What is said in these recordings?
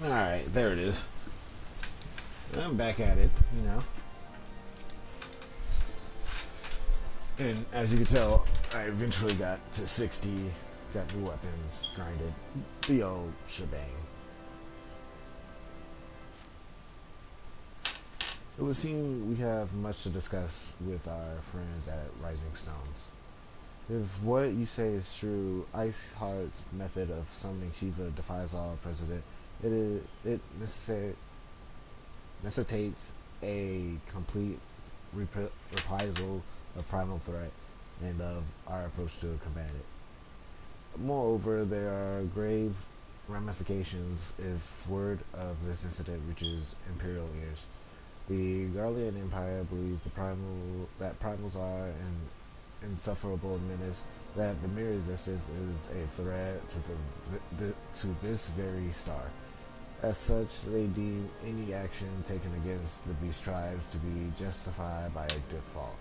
Alright, there it is. I'm back at it, you know. And as you can tell, I eventually got to 60, got new weapons, grinded, the old shebang. It would seem we have much to discuss with our friends at Rising Stones. If what you say is true, Iceheart's method of summoning Shiva defies all precedent. It necessitates a complete reprisal of primal threat and of our approach to combat it. Moreover, there are grave ramifications if word of this incident reaches Imperial ears. The Garlean Empire believes that primals are an insufferable menace, that the mere existence is a threat to to this very star. As such, they deem any action taken against the beast tribes to be justified by a default.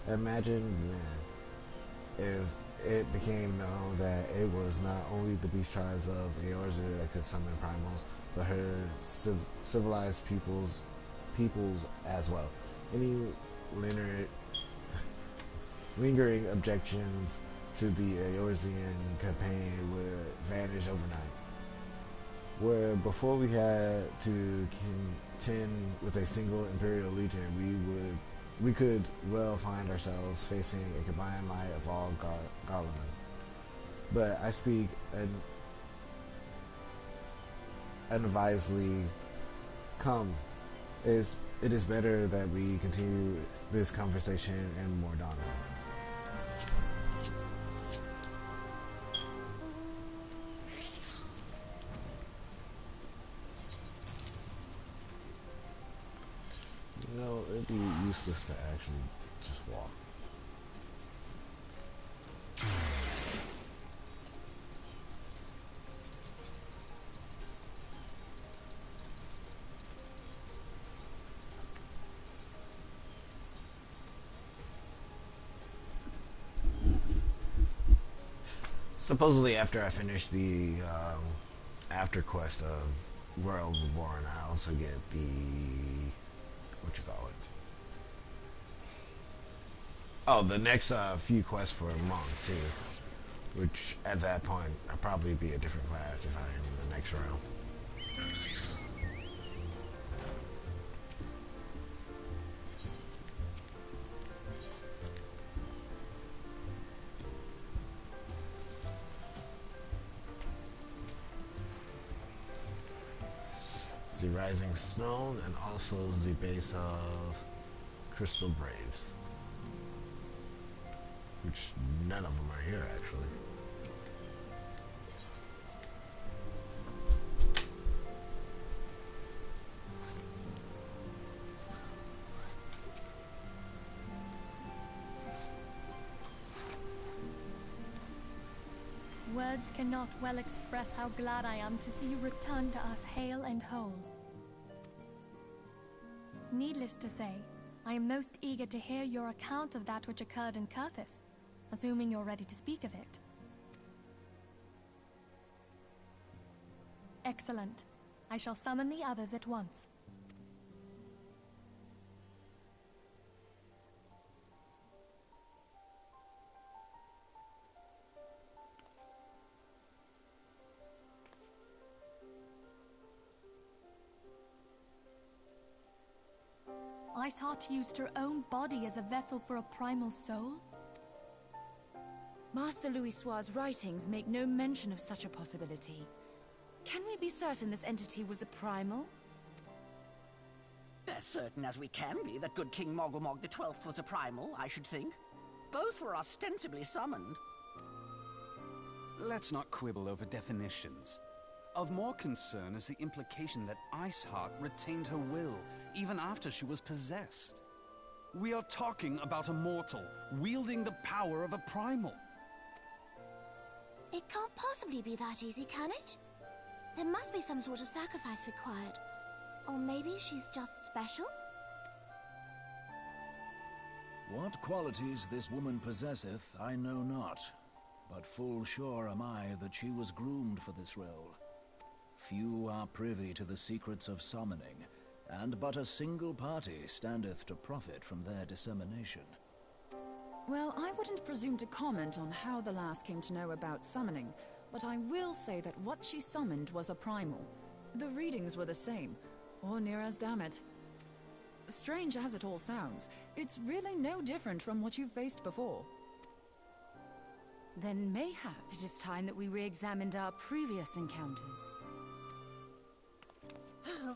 Imagine then if it became known that it was not only the beast tribes of Eorzea that could summon primals, but her civilized peoples as well. Any linear, lingering objections to the Eorzean campaign would vanish overnight. Where before we had to contend with a single Imperial Legion, we could well find ourselves facing a combined might of all Garlemen. But I speak unadvisedly. Come, it is better that we continue this conversation in Mordana. You know, it'd be useless to actually just walk. Supposedly, after I finish the after quest of Royal Reborn, I also get the what you call it. Oh, the next few quests for Monk too, which at that point I'll probably be a different class if I am in the next round. It's the Rising Stone and also the base of Crystal Braves, which none of them are here actually. Words cannot well express how glad I am to see you return to us hale and whole. Needless to say, I am most eager to hear your account of that which occurred in Kurthis, assuming you're ready to speak of it. Excellent. I shall summon the others at once. Iceheart used her own body as a vessel for a primal soul? Master Louisoix's writings make no mention of such a possibility. Can we be certain this entity was a primal? As certain as we can be that good King Mogulmog the 12th was a primal, I should think. Both were ostensibly summoned. Let's not quibble over definitions. Of more concern is the implication that Iceheart retained her will, even after she was possessed. We are talking about a mortal, wielding the power of a primal. It can't possibly be that easy, can it? There must be some sort of sacrifice required. Or maybe she's just special? What qualities this woman possesseth, I know not. But full sure am I that she was groomed for this role. few are privy to the secrets of summoning, and but a single party standeth to profit from their dissemination. Well, I wouldn't presume to comment on how the lass came to know about summoning, but I will say that what she summoned was a primal. The readings were the same, or near as damn it. Strange as it all sounds, it's really no different from what you've faced before. Then mayhap it is time that we re-examined our previous encounters.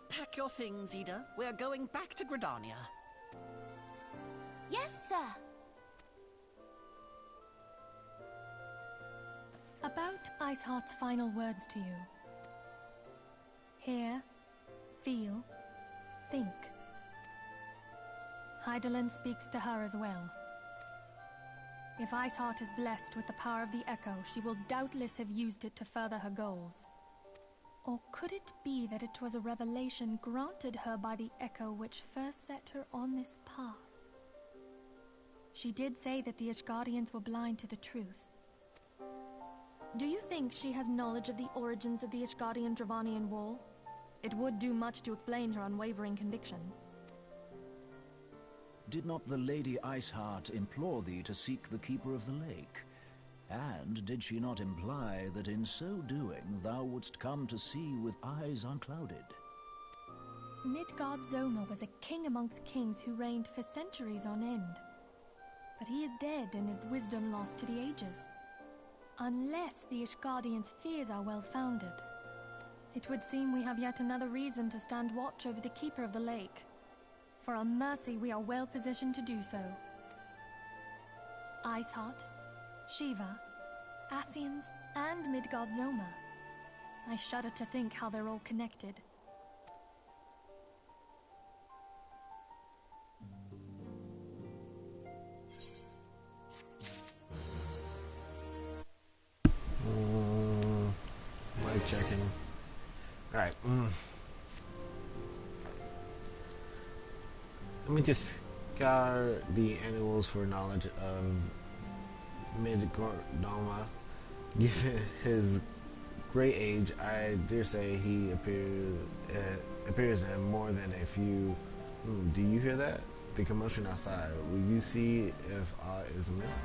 Pack your things, Ida. We're going back to Gridania. Yes, sir. About Iceheart's final words to you. Hear, feel, think. Hydaelyn speaks to her as well. If Iceheart is blessed with the power of the Echo, she will doubtless have used it to further her goals. Or could it be that it was a revelation granted her by the Echo which first set her on this path? She did say that the Ishgardians were blind to the truth. Do you think she has knowledge of the origins of the Ishgardian-Dravanian War? It would do much to explain her unwavering conviction. Did not the Lady Iceheart implore thee to seek the Keeper of the Lake? And did she not imply that in so doing thou wouldst come to see with eyes unclouded? Midgard-Zoma was a king amongst kings who reigned for centuries on end. But he is dead and his wisdom lost to the ages. Unless the Ishgardians' fears are well-founded. It would seem we have yet another reason to stand watch over the Keeper of the Lake. For a mercy, we are well positioned to do so. Iceheart, Shiva, Ascians, and Midgard-Zoma. I shudder to think how they're all connected. Mic checking. Alright. Let me just scour the annuals for knowledge of Midgard-Zoma. Given his great age, I dare say he appears in more than a few. Do you hear that? The commotion outside. Will you see if aught is amiss?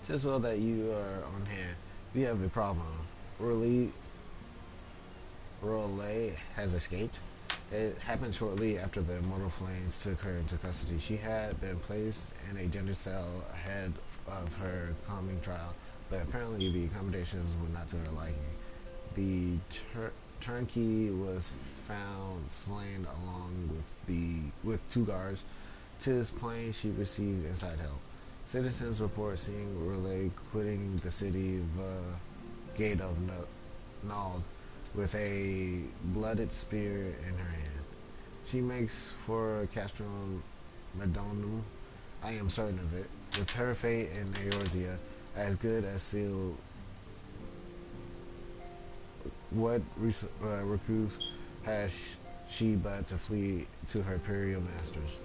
Just well that you are on hand. We have a problem. R'lyeh has escaped. It happened shortly after the Immortal Flames took her into custody. She had been placed in a gender cell ahead of her coming trial, but apparently the accommodations were not to her liking. The turnkey was found slain along with two guards. 'Tis plain she received inside help. Citizens report seeing R'lyeh quitting the city the gate of Nald with a blooded spear in her hand. She makes for Castrum Madonum, I am certain of it, with her fate in Eorzea as good as sealed. What recuse has she but to flee to her imperial masters?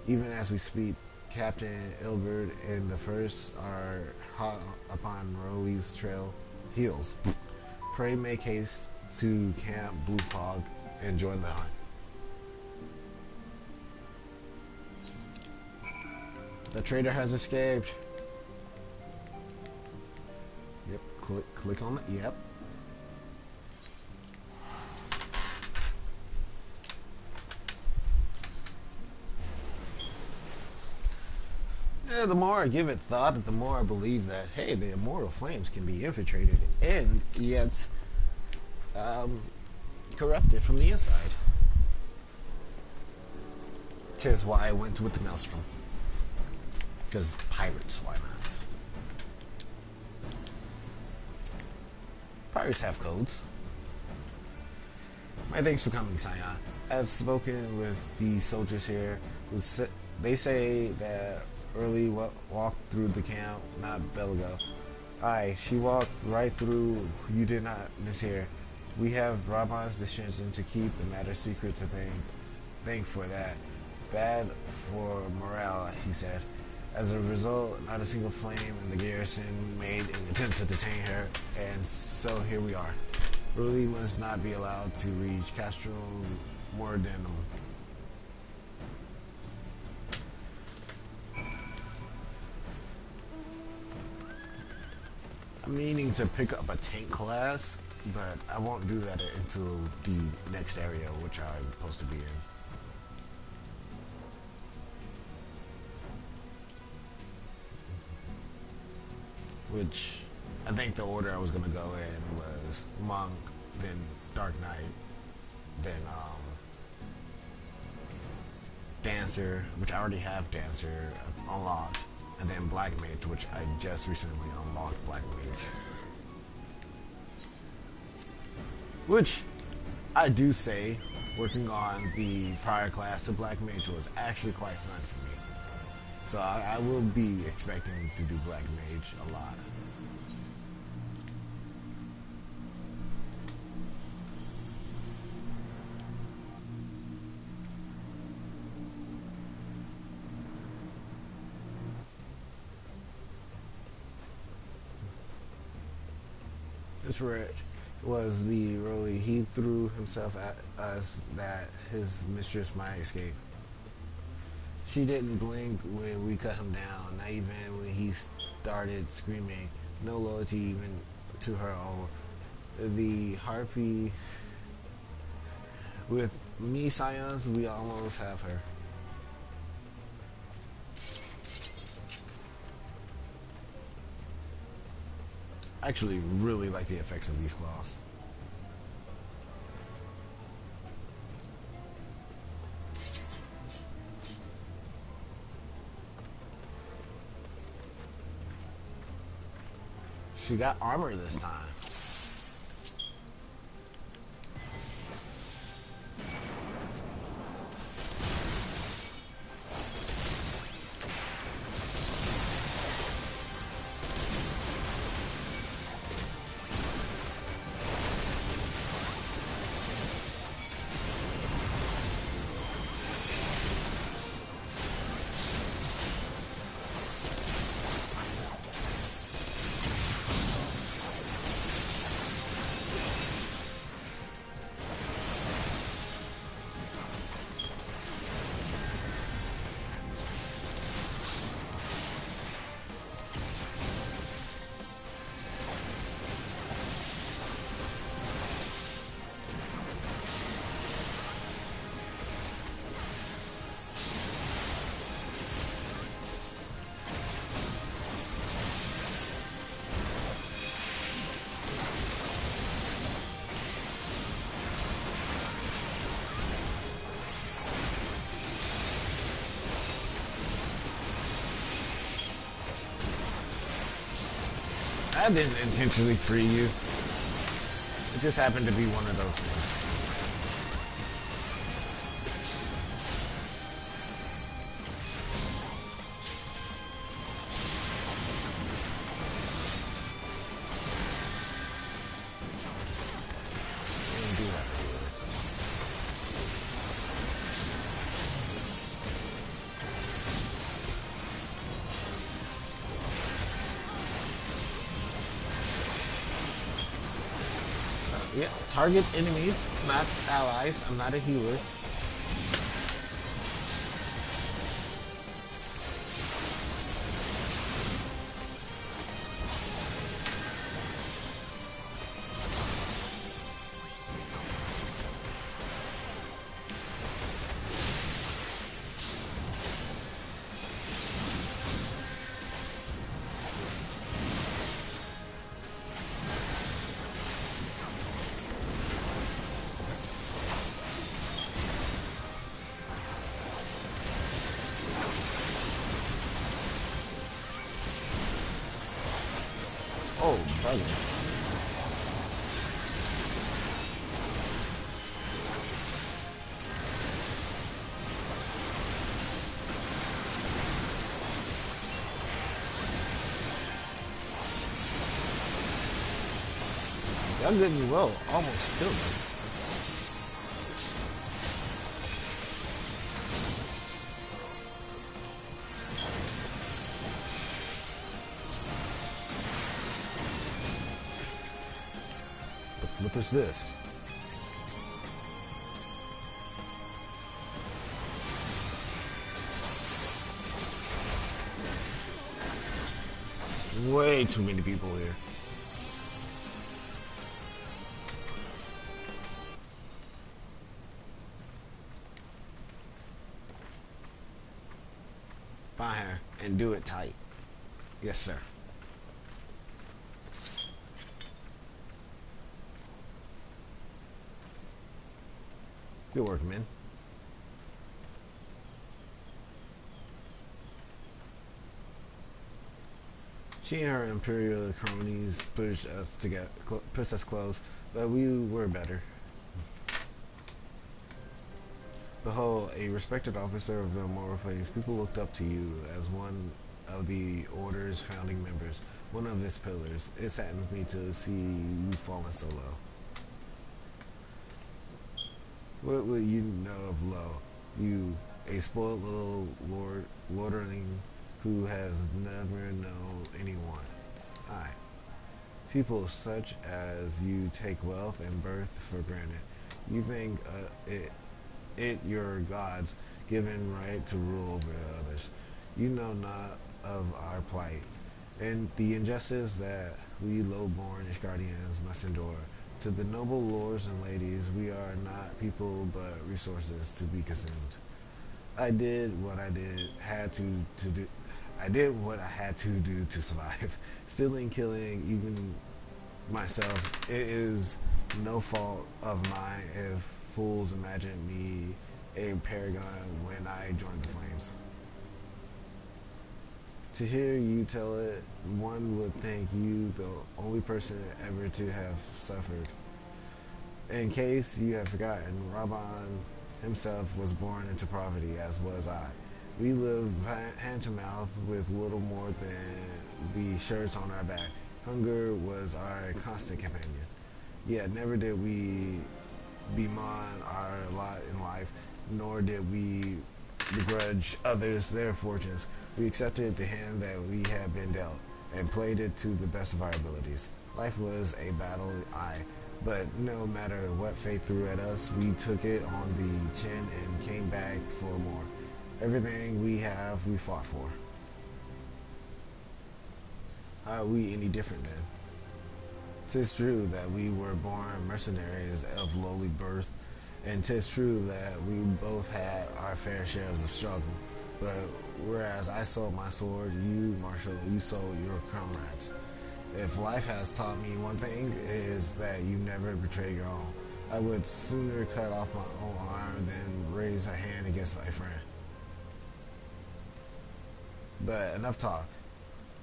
Even as we speak, Captain Ilberd and the First are hot upon R'lyeh's heels. Pray make haste to Camp Blue Fog and join the hunt. The traitor has escaped. Yep, click on it. Yep. The more I give it thought, the more I believe that, hey, the Immortal Flames can be infiltrated and yet corrupted from the inside. 'Tis why I went with the Maelstrom. Because pirates, why not? Pirates have codes. My thanks for coming, Scion. I have spoken with the soldiers here. They say that Early walked through the camp, not Belgo. Aye, she walked right through. You did not mishear. We have Raban's decision to keep the matter secret to thank for that. Bad for morale, he said. As a result, not a single flame in the garrison made an attempt to detain her, and so here we are. Ruli must not be allowed to reach Castro Mordenum. I'm meaning to pick up a tank class, but I won't do that until the next area, which I'm supposed to be in. Which I think the order I was gonna go in was Monk, then Dark Knight, then Dancer, which I already have Dancer unlocked, and then Black Mage, which I just recently unlocked Black Mage. Which I do say, working on the prior class of Black Mage was actually quite fun for me. So I will be expecting to do Black Mage a lot. This Rich was the Roly. He threw himself at us that his mistress might escape. She didn't blink when we cut him down, not even when he started screaming. No loyalty even to her own. The harpy. With me, Scions, we almost have her. I actually really like the effects of these claws. She got armor this time. I didn't intentionally free you. It just happened to be one of those things. Didn't do that really. Yeah, target enemies, not allies. I'm not a healer. Oh, bugger. Y'all good and well almost killed me. The flip is this. Way too many people here. Find her and do it tight. Yes, sir. Good work, men. She and her imperial cronies pushed us together, pushed us close, but we were better. Behold, a respected officer of the Immortal Flames, people looked up to you as one of the Order's founding members, one of its pillars. It saddens me to see you fallen so low. What would you know of Lo? You, a spoiled little lordling who has never known anyone. I. People such as you take wealth and birth for granted. You think it your God's given right to rule over others. You know not of our plight, and the injustice that we low-born Ishgardians must endure. To the noble lords and ladies, we are not people but resources to be consumed. I did what I had to do. I did what I had to do to survive. Stealing, killing, even myself. It is no fault of mine if fools imagine me a paragon when I joined the Flames. To hear you tell it, one would think you the only person ever to have suffered. In case you have forgotten, Raban himself was born into poverty, as was I. We lived hand to mouth with little more than the shirts on our back. Hunger was our constant companion. Yet never did we bemoan our lot in life, nor did we begrudge others their fortunes. We accepted the hand that we had been dealt, and played it to the best of our abilities. Life was a battle, but no matter what fate threw at us, we took it on the chin and came back for more. Everything we have, we fought for. How are we any different then? 'Tis true that we were born mercenaries of lowly birth, and 'tis true that we both had our fair shares of struggle. But whereas I sold my sword, you, Marshal, you sold your comrades. If life has taught me one thing, it is that you never betray your own. I would sooner cut off my own arm than raise a hand against my friend. But enough talk.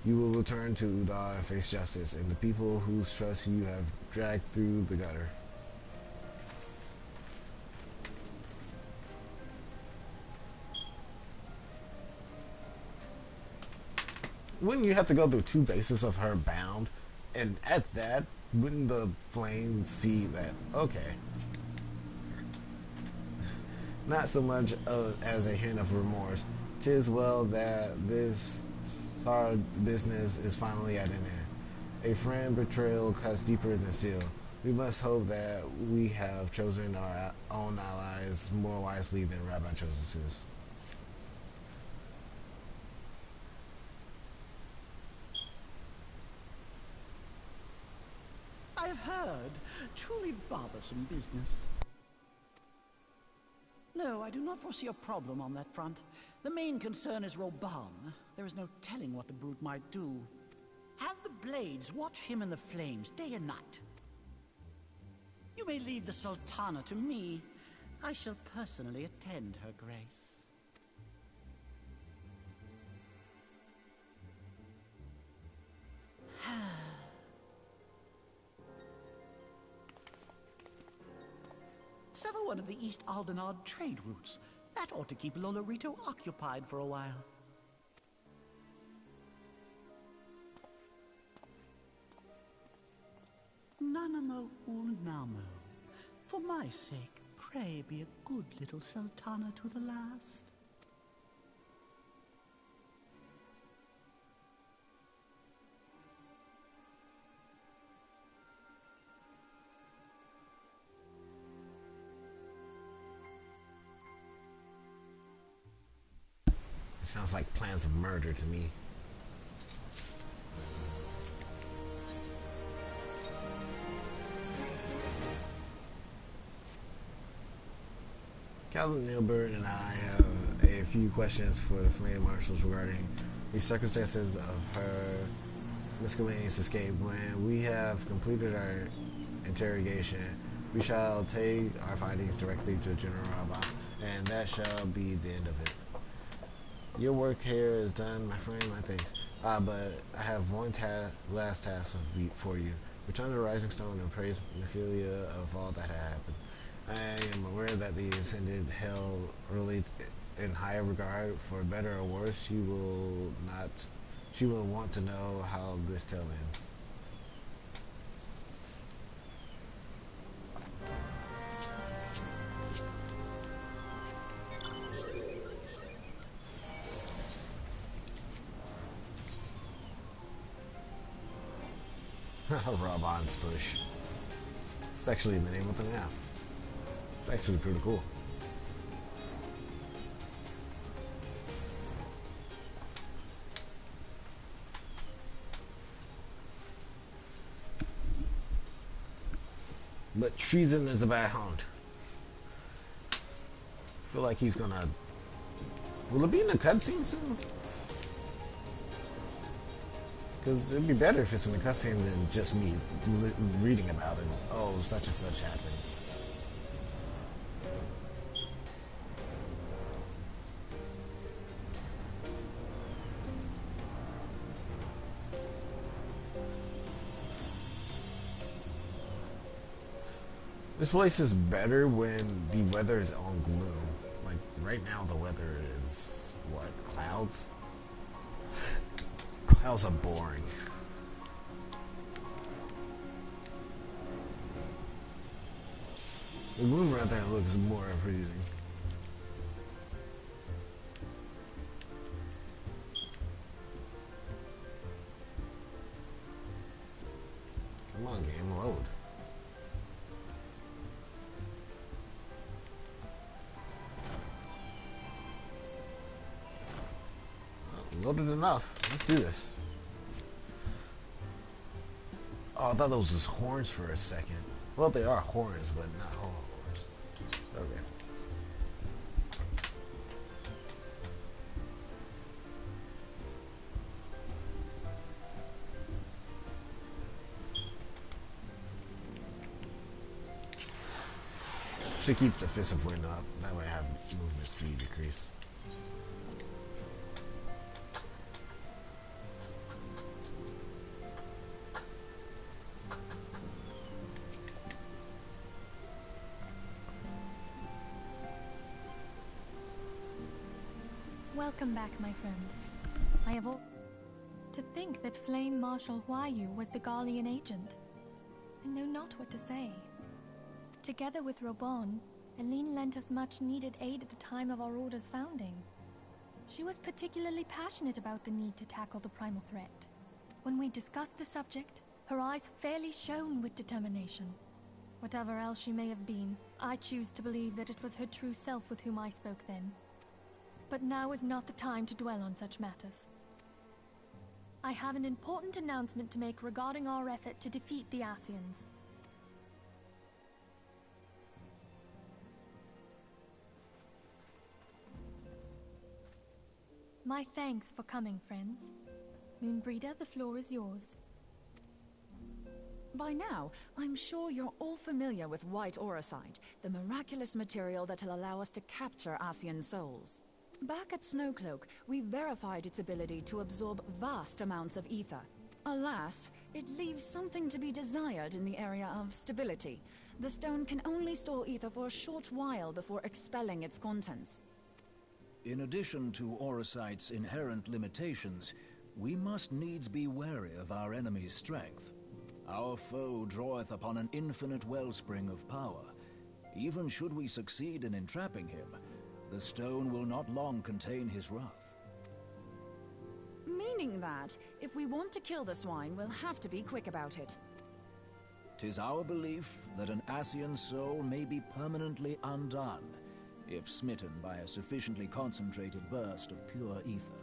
You will return to Udal and face justice, and the people whose trust you have dragged through the gutter. Wouldn't you have to go through 2 bases of her bound? And at that, wouldn't the Flames see that, okay, not so much as a hint of remorse. 'Tis well that this hard business is finally at an end. A friend betrayal cuts deeper than steel. We must hope that we have chosen our own allies more wisely than Rabbi chose his. I have heard. Truly bothersome business. No, I do not foresee a problem on that front. The main concern is Roban. There is no telling what the brute might do. Have the Blades watch him in the flames day and night. You may leave the Sultana to me. I shall personally attend her grace. Sever one of the East Aldenard trade routes. That ought to keep Lolorito occupied for a while. Unanimo unamo. For my sake, pray be a good little sultana to the last. It sounds like plans of murder to me. Captain Nilbert and I have a few questions for the Flame Marshals regarding the circumstances of her miscellaneous escape. When we have completed our interrogation, we shall take our findings directly to General Rabba, and that shall be the end of it. Your work here is done, my friend, my thanks. But I have one last task for you. Return to the Rising Stone and praise Nephilia of all that had happened. I am aware that the Ascended held really in high regard. For better or worse, she will want to know how this tale ends. Rabban's Push. It's actually the name of the map. It's actually pretty cool. But treason is a bad hound. I feel like he's gonna... Will it be in a cutscene soon? Because it'd be better if it's in a cutscene than just me reading about it. Oh, such and such happened. This place is better when the weather is on gloom. Like, right now the weather is, what, clouds? Clouds are boring. The gloom right there looks more pleasing. Come on, game, load. Loaded enough. Let's do this. Oh, I thought those was horns for a second. Well, they are horns, but not horns. Okay. Should keep the Fist of Wind up. That way I have movement speed decrease. Welcome back, my friend. I have To think that Flame Marshal Huayu was the Garlean agent. I know not what to say. Together with Robon, Aline lent us much-needed aid at the time of our Order's founding. She was particularly passionate about the need to tackle the primal threat. When we discussed the subject, her eyes fairly shone with determination. Whatever else she may have been, I choose to believe that it was her true self with whom I spoke then. But now is not the time to dwell on such matters. I have an important announcement to make regarding our effort to defeat the Ascians. My thanks for coming, friends. Moonbreeder, the floor is yours. By now, I'm sure you're all familiar with White Auracite, the miraculous material that'll allow us to capture Ascian souls. Back at Snowcloak, we verified its ability to absorb vast amounts of ether. Alas, it leaves something to be desired in the area of stability. The stone can only store ether for a short while before expelling its contents. In addition to Auracite's inherent limitations, we must needs be wary of our enemy's strength. Our foe draweth upon an infinite wellspring of power. Even should we succeed in entrapping him, the stone will not long contain his wrath. Meaning that, if we want to kill the swine, we'll have to be quick about it. 'Tis our belief that an Ascian soul may be permanently undone, if smitten by a sufficiently concentrated burst of pure ether.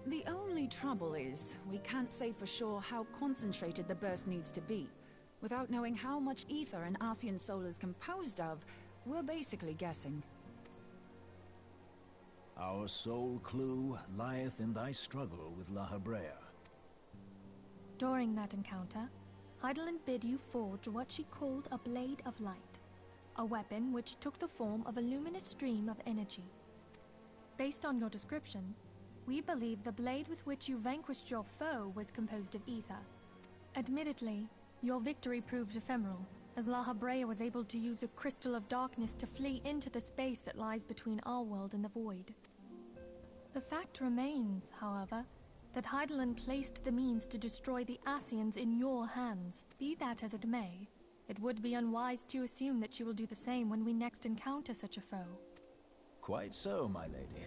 The only trouble is, we can't say for sure how concentrated the burst needs to be. Without knowing how much ether an Ascian soul is composed of, we're basically guessing. Our sole clue lieth in thy struggle with La Habrea. During that encounter, Hydaelyn bid you forge what she called a Blade of Light, a weapon which took the form of a luminous stream of energy. Based on your description, we believe the blade with which you vanquished your foe was composed of ether. Admittedly, your victory proved ephemeral, as La Habrea was able to use a crystal of darkness to flee into the space that lies between our world and the void. The fact remains, however, that Hydaelyn placed the means to destroy the Ascians in your hands. Be that as it may, it would be unwise to assume that she will do the same when we next encounter such a foe. Quite so, my lady.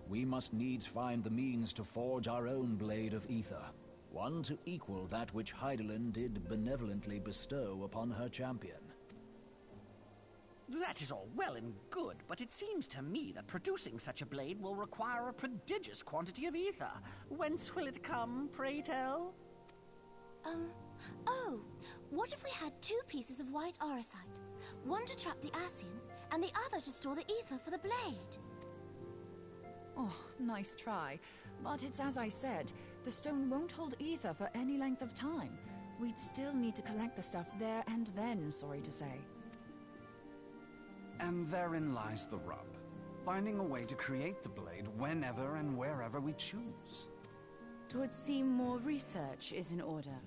We must needs find the means to forge our own blade of ether, one to equal that which Hydaelyn did benevolently bestow upon her champion. That is all well and good, but it seems to me that producing such a blade will require a prodigious quantity of ether. Whence will it come, pray tell? Oh, what if we had 2 pieces of white auricite? One to trap the Ascian, and the other to store the ether for the blade. Oh, nice try. But it's as I said, the stone won't hold ether for any length of time. We'd still need to collect the stuff there and then, sorry to say. And therein lies the rub. Finding a way to create the blade whenever and wherever we choose. 'Twould seem more research is in order.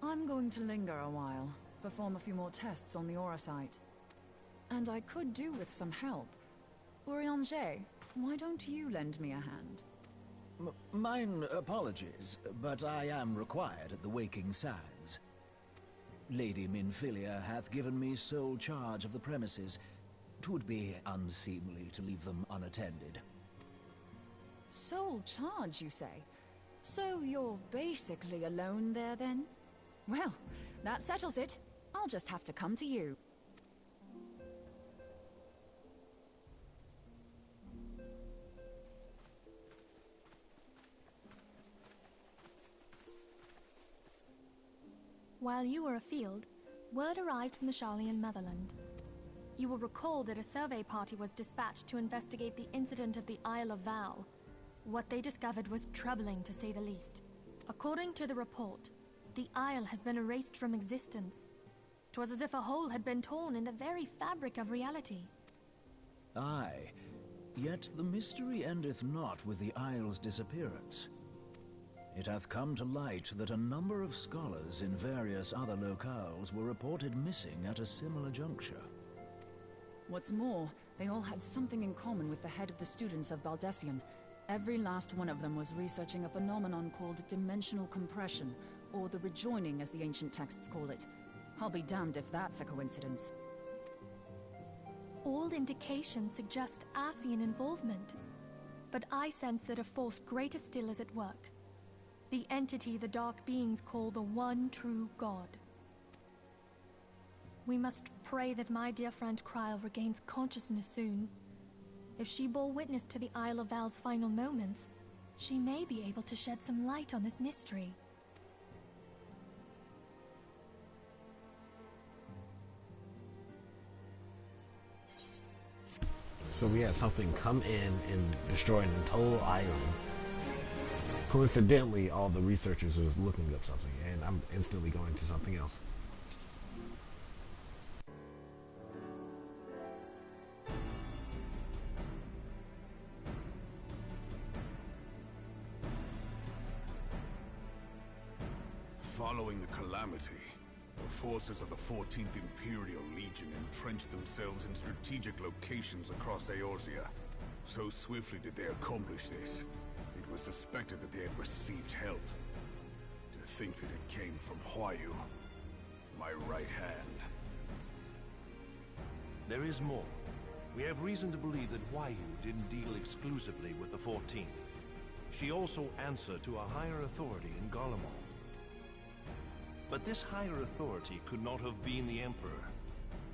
I'm going to linger a while, perform a few more tests on the auricite. And I could do with some help. Urianger, why don't you lend me a hand? Mine apologies, but I am required at the Waking Sands. Lady Minfilia hath given me sole charge of the premises. 'Twould be unseemly to leave them unattended. Sole charge, you say? So you're basically alone there, then? Well, that settles it. I'll just have to come to you. While you were afield, word arrived from the Sharlayan motherland. You will recall that a survey party was dispatched to investigate the incident at the Isle of Val. What they discovered was troubling, to say the least. According to the report, the isle has been erased from existence. 'Twas as if a hole had been torn in the very fabric of reality. Aye, yet the mystery endeth not with the isle's disappearance. It hath come to light that a number of scholars in various other locales were reported missing at a similar juncture. What's more, they all had something in common with the head of the students of Baldesion. Every last one of them was researching a phenomenon called dimensional compression, or the rejoining as the ancient texts call it. I'll be damned if that's a coincidence. All indications suggest Ascian involvement, but I sense that a force greater still is at work. The entity the Dark Beings call the One True God. We must pray that my dear friend Krile regains consciousness soon. If she bore witness to the Isle of Val's final moments, she may be able to shed some light on this mystery. So we had something come in and destroy an entire island. Coincidentally, all the researchers was looking up something, and I'm instantly going to something else. Following the calamity, the forces of the 14th Imperial Legion entrenched themselves in strategic locations across Eorzea. So swiftly did they accomplish this, it was suspected that they had received help. think that it came from Huayu, my right hand. There is more. We have reason to believe that Huayu didn't deal exclusively with the 14th. She also answered to a higher authority in Garlemald. But this higher authority could not have been the Emperor.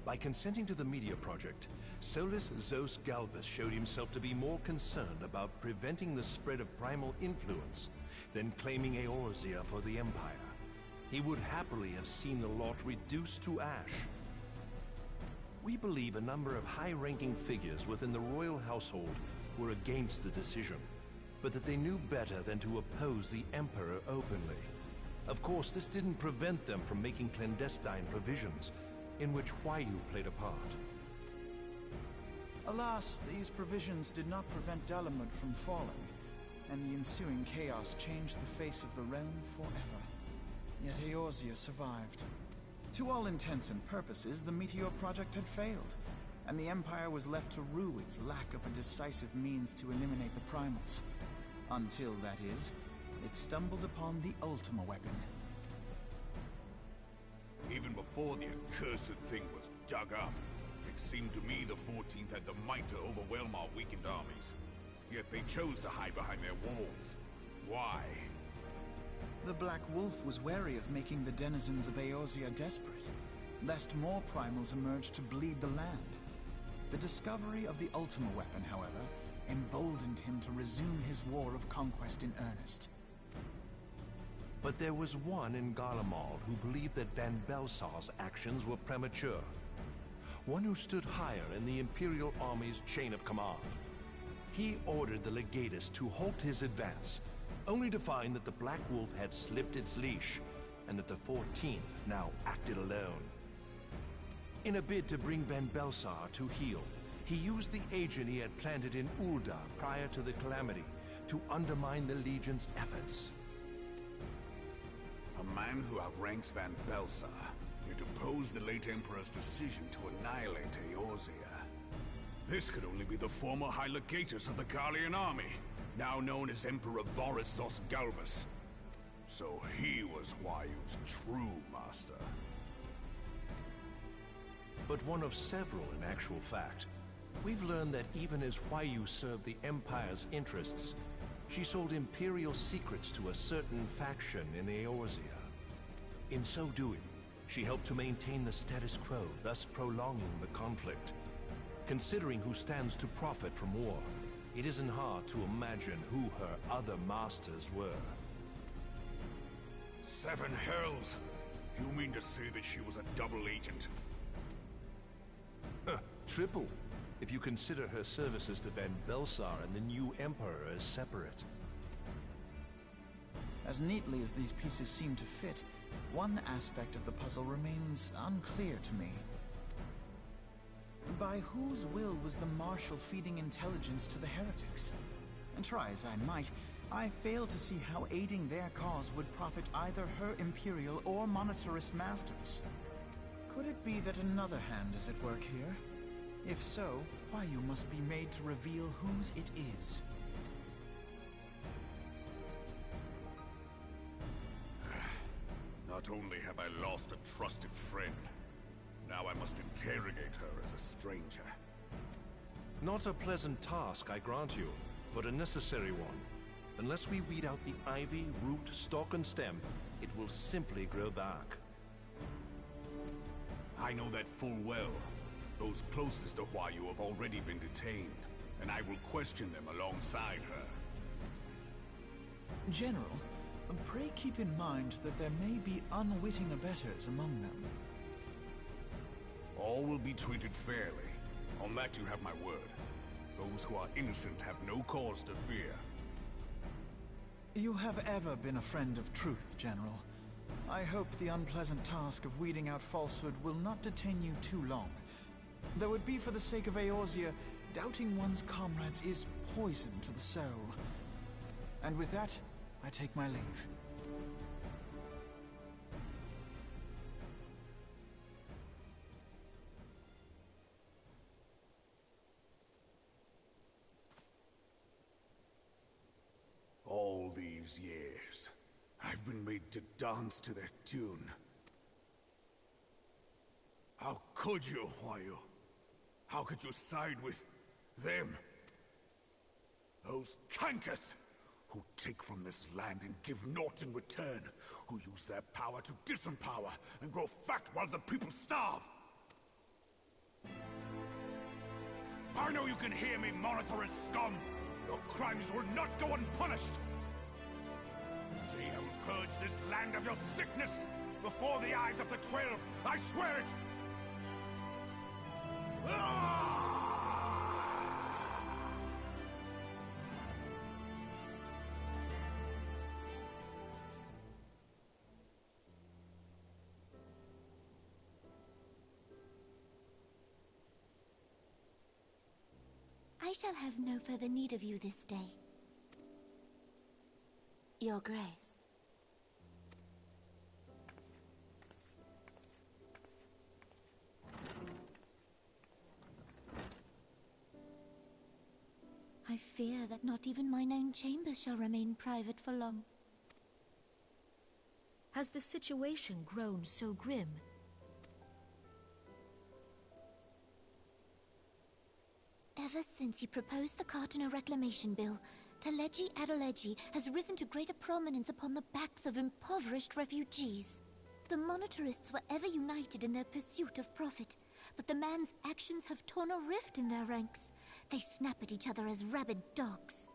By consenting to the Meteor Project, Solus Zos Galvus showed himself to be more concerned about preventing the spread of primal influence than claiming Eorzea for the Empire. He would happily have seen the lot reduced to ash. We believe a number of high-ranking figures within the royal household were against the decision, but that they knew better than to oppose the Emperor openly. Of course, this didn't prevent them from making clandestine provisions, in which Huayu played a part. Alas, these provisions did not prevent Dalamud from falling, and the ensuing chaos changed the face of the realm forever. Yet Eorzea survived. To all intents and purposes, the Meteor Project had failed, and the Empire was left to rue its lack of a decisive means to eliminate the primals. Until, that is, it stumbled upon the Ultima weapon. Even before the accursed thing was dug up, it seemed to me the 14th had the might to overwhelm our weakened armies. Yet they chose to hide behind their walls. Why? The Black Wolf was wary of making the denizens of Eorzea desperate, lest more primals emerge to bleed the land. The discovery of the Ultima weapon, however, emboldened him to resume his war of conquest in earnest. But there was one in Garlemald who believed that Van Belsar's actions were premature. One who stood higher in the Imperial Army's chain of command. He ordered the Legatus to halt his advance, only to find that the Black Wolf had slipped its leash, and that the 14th now acted alone. In a bid to bring Van Belsar to heel, he used the agent he had planted in Ul'dah prior to the Calamity to undermine the Legion's efforts. A man who outranks Van Belsar, yet opposed the late Emperor's decision to annihilate Eorzea. This could only be the former High Legatus of the Garlean army, now known as Emperor Voris Zos Galvus. So he was Huayu's true master. But one of several in actual fact. We've learned that even as Huayu served the Empire's interests, she sold Imperial secrets to a certain faction in Eorzea. In so doing, she helped to maintain the status quo, thus prolonging the conflict. Considering who stands to profit from war, it isn't hard to imagine who her other masters were. Seven hells! You mean to say that she was a double agent? Triple, if you consider her services to Van Belsar and the new Emperor as separate. As neatly as these pieces seem to fit, one aspect of the puzzle remains unclear to me. By whose will was the Marshal feeding intelligence to the heretics? And try as I might, I fail to see how aiding their cause would profit either her Imperial or Monetarist masters. Could it be that another hand is at work here? If so, Huayu must be made to reveal whose it is. Not only have I lost a trusted friend, now I must interrogate her as a stranger. Not a pleasant task, I grant you, but a necessary one. Unless we weed out the ivy, root, stalk, and stem, it will simply grow back. I know that full well. Those closest to Huayu have already been detained, and I will question them alongside her. General, pray keep in mind that there may be unwitting abettors among them. All will be treated fairly. On that you have my word. Those who are innocent have no cause to fear. You have ever been a friend of truth, General. I hope the unpleasant task of weeding out falsehood will not detain you too long. Though it be for the sake of Eorzea, doubting one's comrades is poison to the soul. And with that, I take my leave. All these years, I've been made to dance to their tune. How could you, Huayu? How could you side with them? Those Kankath, who take from this land and give naught in return, who use their power to disempower and grow fat while the people starve. I know you can hear me, monitorous scum! Your crimes will not go unpunished! See him purge this land of your sickness before the eyes of the 12, I swear it! I shall have no further need of you this day. Your Grace. I fear that not even mine own chambers shall remain private for long. Has the situation grown so grim? Ever since he proposed the Cartona Reclamation Bill, Teleji Adeleji has risen to greater prominence upon the backs of impoverished refugees. The Monetarists were ever united in their pursuit of profit, but the man's actions have torn a rift in their ranks. They snap at each other as rabid dogs.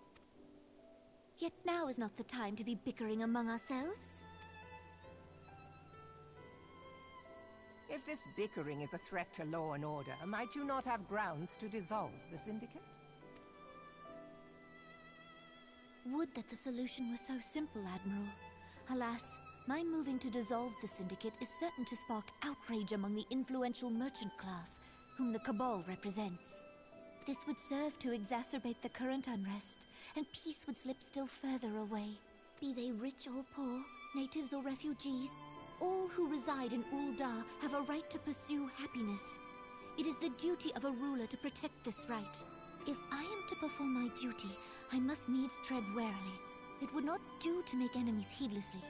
Yet now is not the time to be bickering among ourselves. If this bickering is a threat to law and order, might you not have grounds to dissolve the Syndicate? Would that the solution were so simple, Admiral. Alas, my moving to dissolve the Syndicate is certain to spark outrage among the influential merchant class, whom the Cabal represents. This would serve to exacerbate the current unrest, and peace would slip still further away. Be they rich or poor, natives or refugees, all who reside in Ul'dah have a right to pursue happiness. It is the duty of a ruler to protect this right. If I am to perform my duty, I must needs tread warily. It would not do to make enemies heedlessly.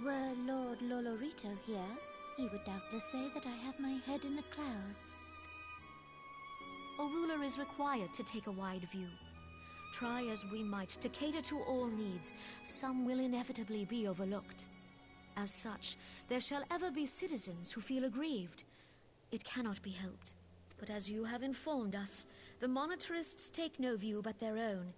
Were Lord Lolorito here, he would doubtless say that I have my head in the clouds. A ruler is required to take a wide view. Try as we might to cater to all needs, some will inevitably be overlooked. As such, there shall ever be citizens who feel aggrieved. It cannot be helped. But as you have informed us, the Monetarists take no view but their own.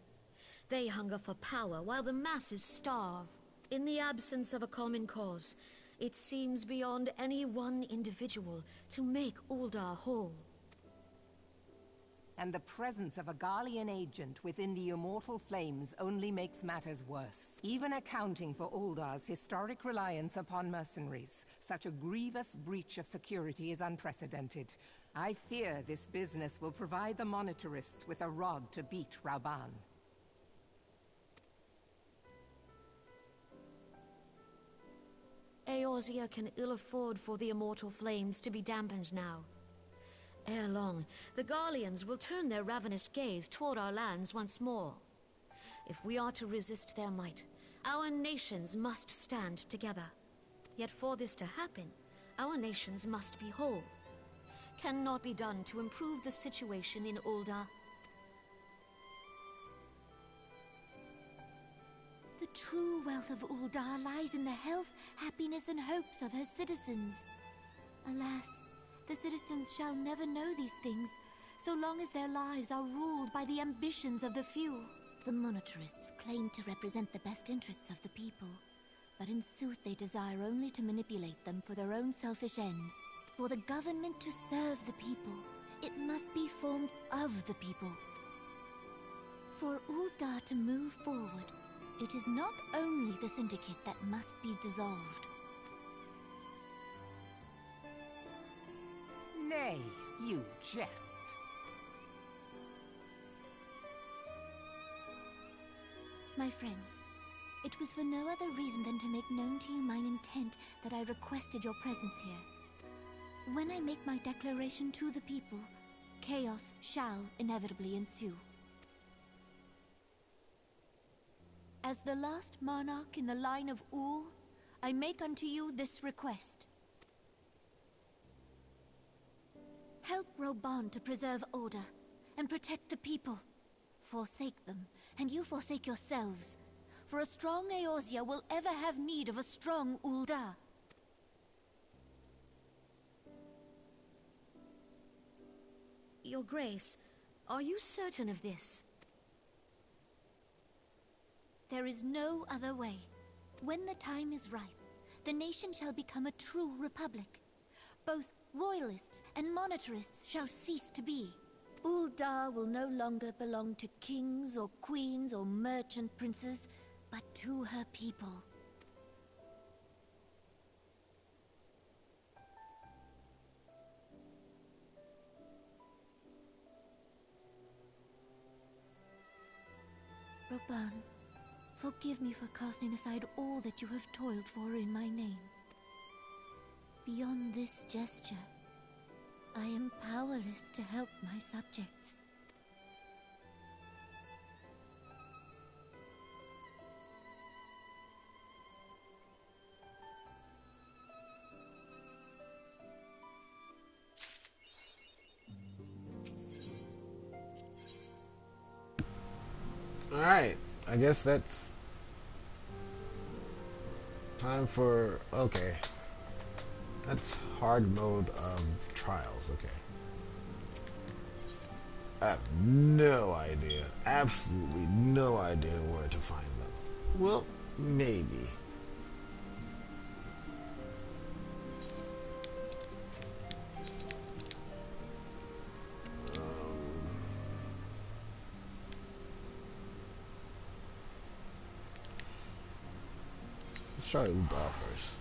They hunger for power while the masses starve. In the absence of a common cause, it seems beyond any one individual to make Ul'dah whole. And the presence of a Garlean agent within the Immortal Flames only makes matters worse. Even accounting for Ul'dah's historic reliance upon mercenaries, such a grievous breach of security is unprecedented. I fear this business will provide the Monetarists with a rod to beat Rauban. Eorzea can ill afford for the Immortal Flames to be dampened now. Ere long, the Garleans will turn their ravenous gaze toward our lands once more. If we are to resist their might, our nations must stand together. Yet for this to happen, our nations must be whole. Cannot be done to improve the situation in Ul'dah. The true wealth of Ul'dah lies in the health, happiness, and hopes of her citizens. Alas, the citizens shall never know these things, so long as their lives are ruled by the ambitions of the few. The Monetarists claim to represent the best interests of the people, but in sooth they desire only to manipulate them for their own selfish ends. For the government to serve the people, it must be formed of the people. For Ul'dah to move forward, it is not only the Syndicate that must be dissolved. Nay, you jest. My friends, it was for no other reason than to make known to you mine intent that I requested your presence here. When I make my declaration to the people, chaos shall inevitably ensue. As the last monarch in the line of Ul, I make unto you this request. Help Roban to preserve order and protect the people. Forsake them, and you forsake yourselves. For a strong Eorzea will ever have need of a strong Ul'dah. Your Grace, are you certain of this? There is no other way. When the time is ripe, the nation shall become a true republic. Both royalists and monetarists shall cease to be. Ul'dah will no longer belong to kings or queens or merchant princes, but to her people. Roban, forgive me for casting aside all that you have toiled for in my name. Beyond this gesture, I am powerless to help my subjects. Alright, I guess that's time for, okay. That's hard mode of trials, okay. I have no idea, absolutely no idea where to find them. Well, maybe. Let's try Ul'dah first.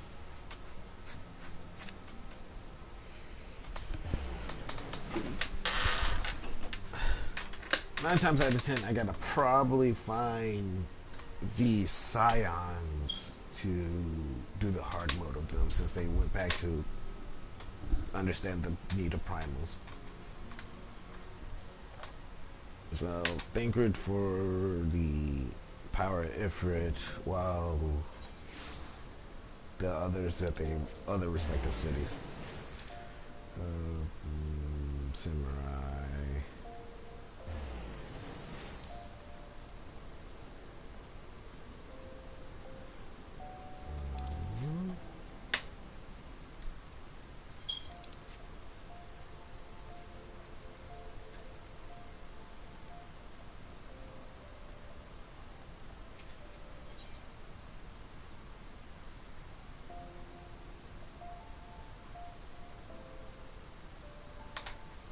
Nine times out of 10, I gotta probably find the Scions to do the hard mode of them, since they went back to understand the need of primals. So, Thancred for the power Ifrit, while the others at the other respective cities. Samurai.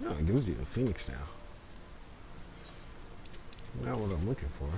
No, it gives you a Phoenix now. Not what I'm looking for.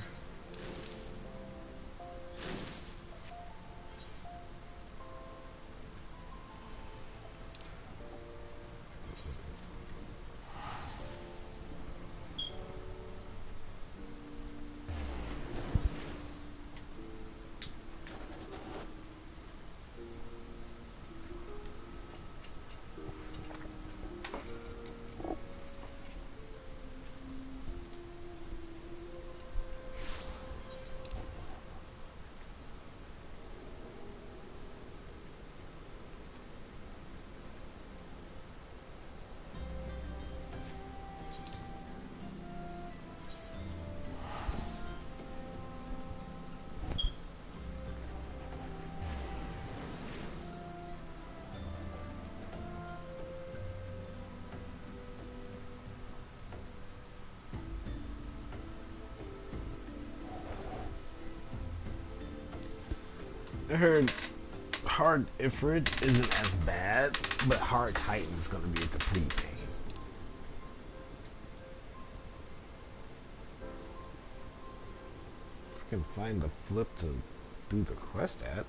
I heard hard Ifrit isn't as bad, but hard Titan is gonna be a complete pain. If I can find the flip to do the quest at.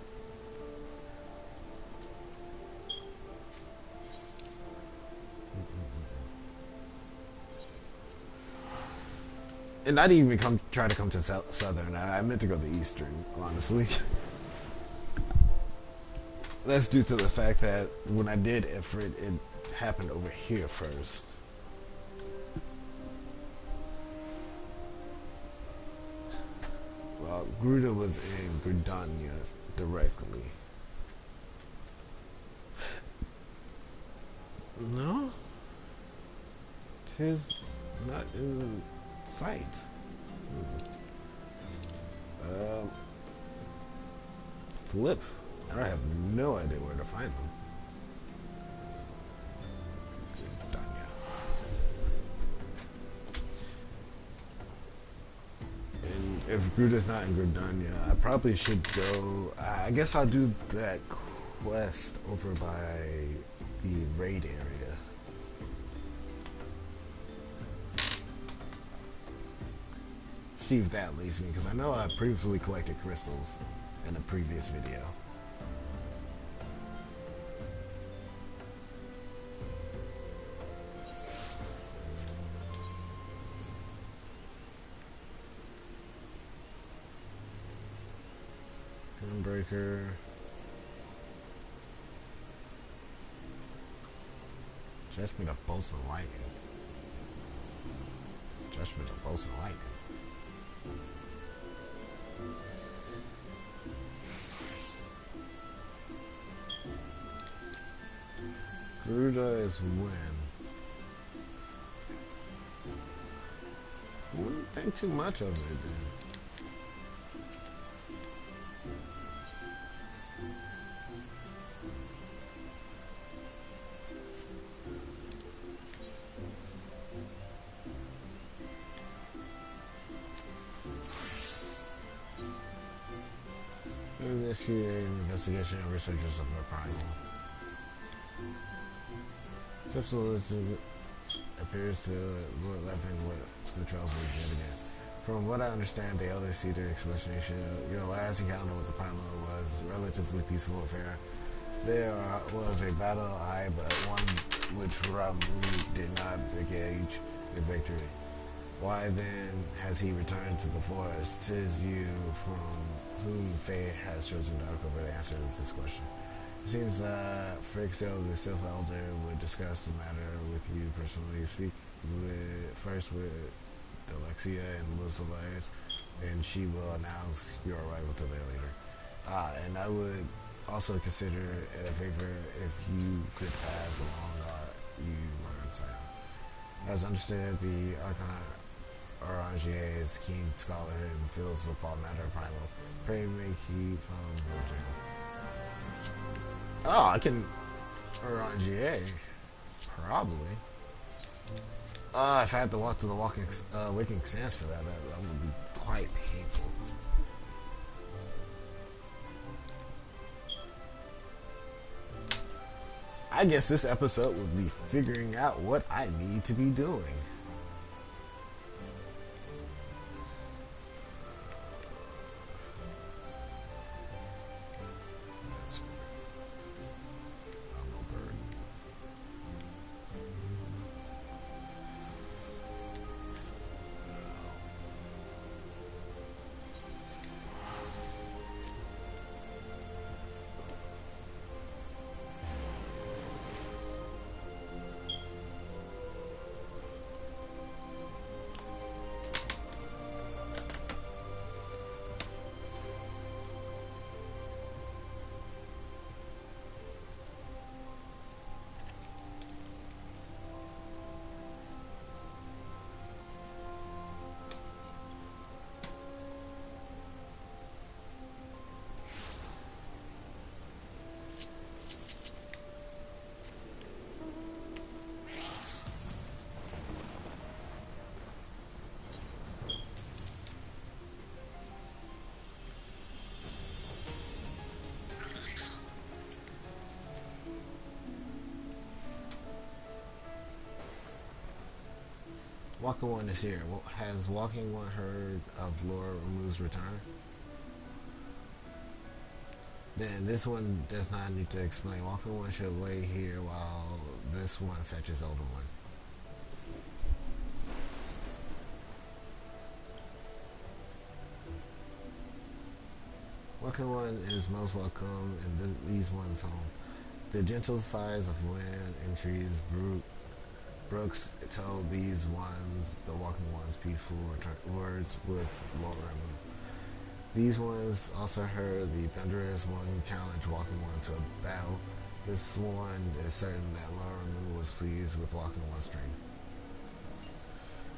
And I didn't even try to come to Southern. I meant to go to Eastern, honestly. That's due to the fact that when I did Ifrit, it happened over here first. Well, Gruda was in Gridania directly. No? 'Tis not in sight. Flip. I have no idea where to find them. Gridania. And if Gruda's not in Gridania, I probably should go. I guess I'll do that quest over by the raid area. See if that leads me, because I know I previously collected crystals in a previous video. Gunbreaker. Judgment of Bolts and Lightning. Judgment of Bolts and Lightning. Gruda is when? Wouldn't think too much of it then. Initiate an investigation of researchers of a primal. Subsolicitor appears to Lord Levin with the trophies yet again. From what I understand, the Elder Cedar explanation, your last encounter with the primal was a relatively peaceful affair. There was a battle, aye, but one which Ramuh did not engage in victory. Why then has he returned to the forest? 'Tis you from whom fate has chosen to uncover the answer to this question. It seems that Phyrexiel, the Sylph Elder, would discuss the matter with you personally. Speak first with Delexia and Lucilius, and she will announce your arrival to their leader. And I would also consider it a favor if you could pass along you learn Sion. As understood, the Archon Orangier is keen scholar and feels the fall matter primal. Pray make he found virgin. Oh, I can Orangier. Probably. If I had to walk to the Waking Sands for that would be quite painful. I guess this episode would be figuring out what I need to be doing. Walking One is here. Has Walking One heard of Lord Ramuh's return? Then this one does not need to explain. Walking One should wait here while this one fetches Older One. Walking One is most welcome in these one's home. The gentle sighs of wind and trees Brooks told these ones, the Walking Ones, peaceful words with Lord Ramuh. These ones also heard the Thunderous One challenge Walking One to a battle. This one is certain that Loremu was pleased with Walking One's strength.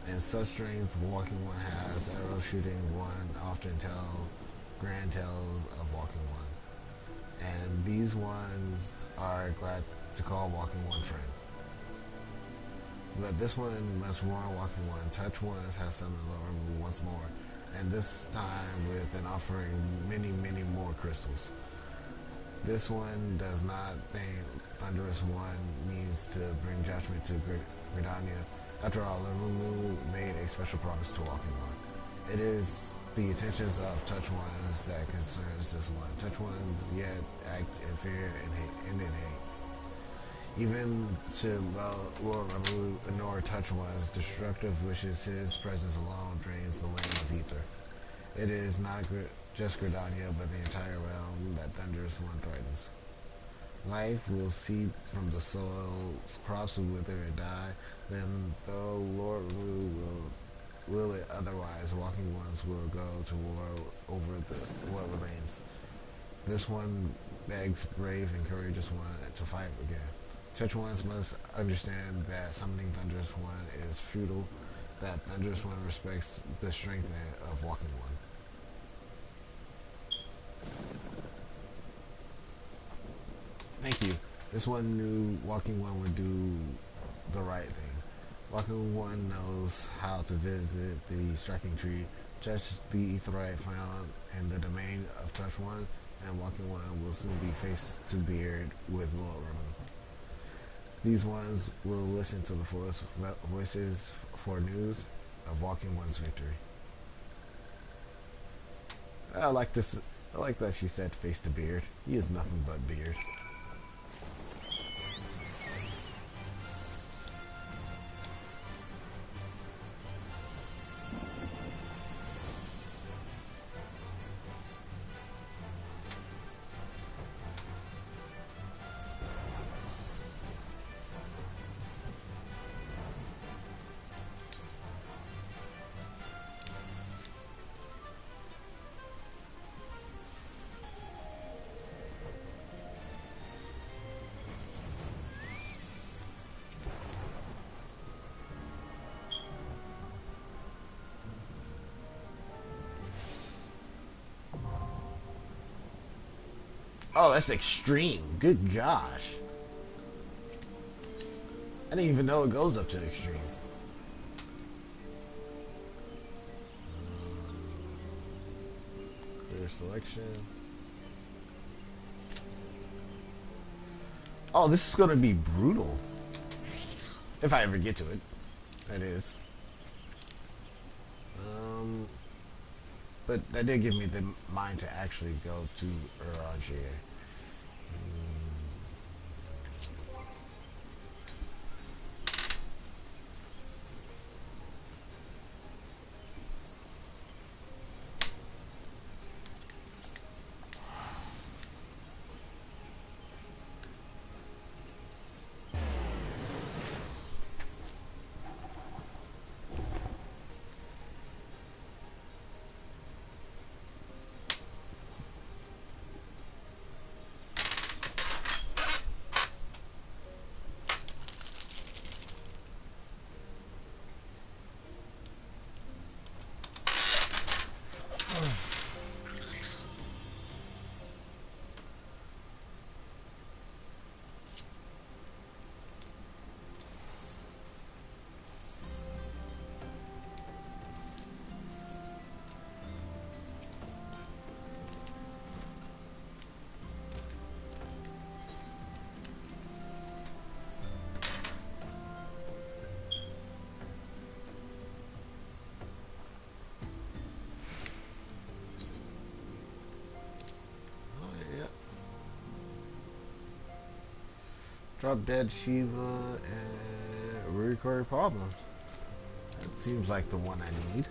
And such strength Walking One has, Arrow Shooting One often tell grand tales of Walking One. And these ones are glad to call Walking One friend. But this one must warn Walking One. Touch Ones has summoned Loremu once more, and this time with an offering many, many more crystals. This one does not think Thunderous One means to bring judgment to Gridania. After all, Loremu made a special promise to Walking One. It is the intentions of Touch Ones that concerns this one. Touch Ones yet act in fear and in hate. Even should Loremu ignore Touch One's destructive wishes, his presence alone drains the land of ether. It is not just Gridania, but the entire realm that Thunderous One threatens. Life will seep from the soil, crops will wither and die, then though Loremu will it otherwise, Walking Ones will go to war over what remains. This one begs brave and courageous one to fight again. Touch Ones must understand that summoning Thunderous One is futile, that Thunderous One respects the strength of Walking One. Thank you. This one knew Walking One would do the right thing. Walking One knows how to visit the striking tree, judge the aetheryte found in the domain of Touch One, and Walking One will soon be face to beard with Loremu. These ones will listen to the voices for news of Walking One's victory. I like this. I like that she said face to beard. He is nothing but beard. Oh, that's extreme. Good gosh. I didn't even know it goes up to the extreme. Clear selection. Oh, this is going to be brutal. If I ever get to it. That is. But that did give me the mind to actually go to Uranger. Drop Dead Shiva and recurring problems. That seems like the one I need.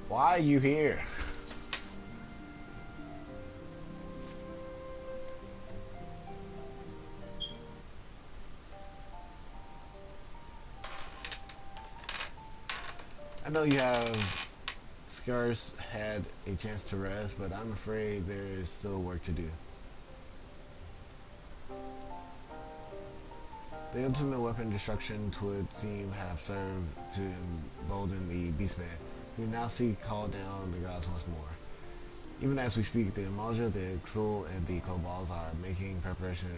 Why are you here? I know you have scarce had a chance to rest, but I'm afraid there is still work to do. The ultimate weapon destruction would seem have served to embolden the Beastman, who now seek call down the gods once more. Even as we speak, the Imalja, the Ixal, and the Kobolds are making preparation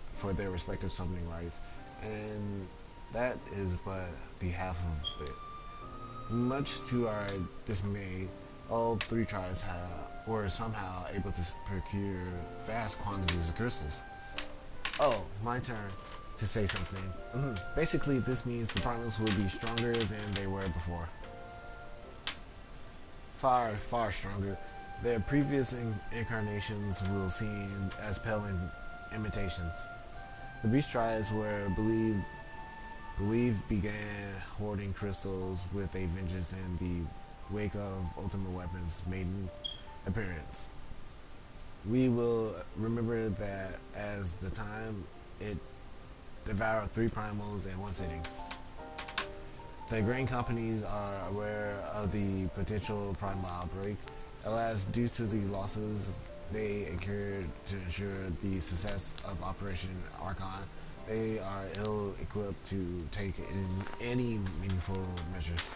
for their respective summoning rites, and that is but the half of it. Much to our dismay, all three tribes were somehow able to procure vast quantities of crystals. Oh, my turn to say something. Basically, this means the primals will be stronger than they were before. Far, far stronger. Their previous incarnations will seem as pale imitations. The beast tribes were believed began hoarding crystals with a vengeance in the wake of Ultimate Weapon's maiden appearance. We will remember that as the time it devoured 3 primals in one sitting. The grain companies are aware of the potential primal outbreak. Alas, due to the losses they incurred to ensure the success of Operation Archon, they are ill-equipped to take any meaningful measures.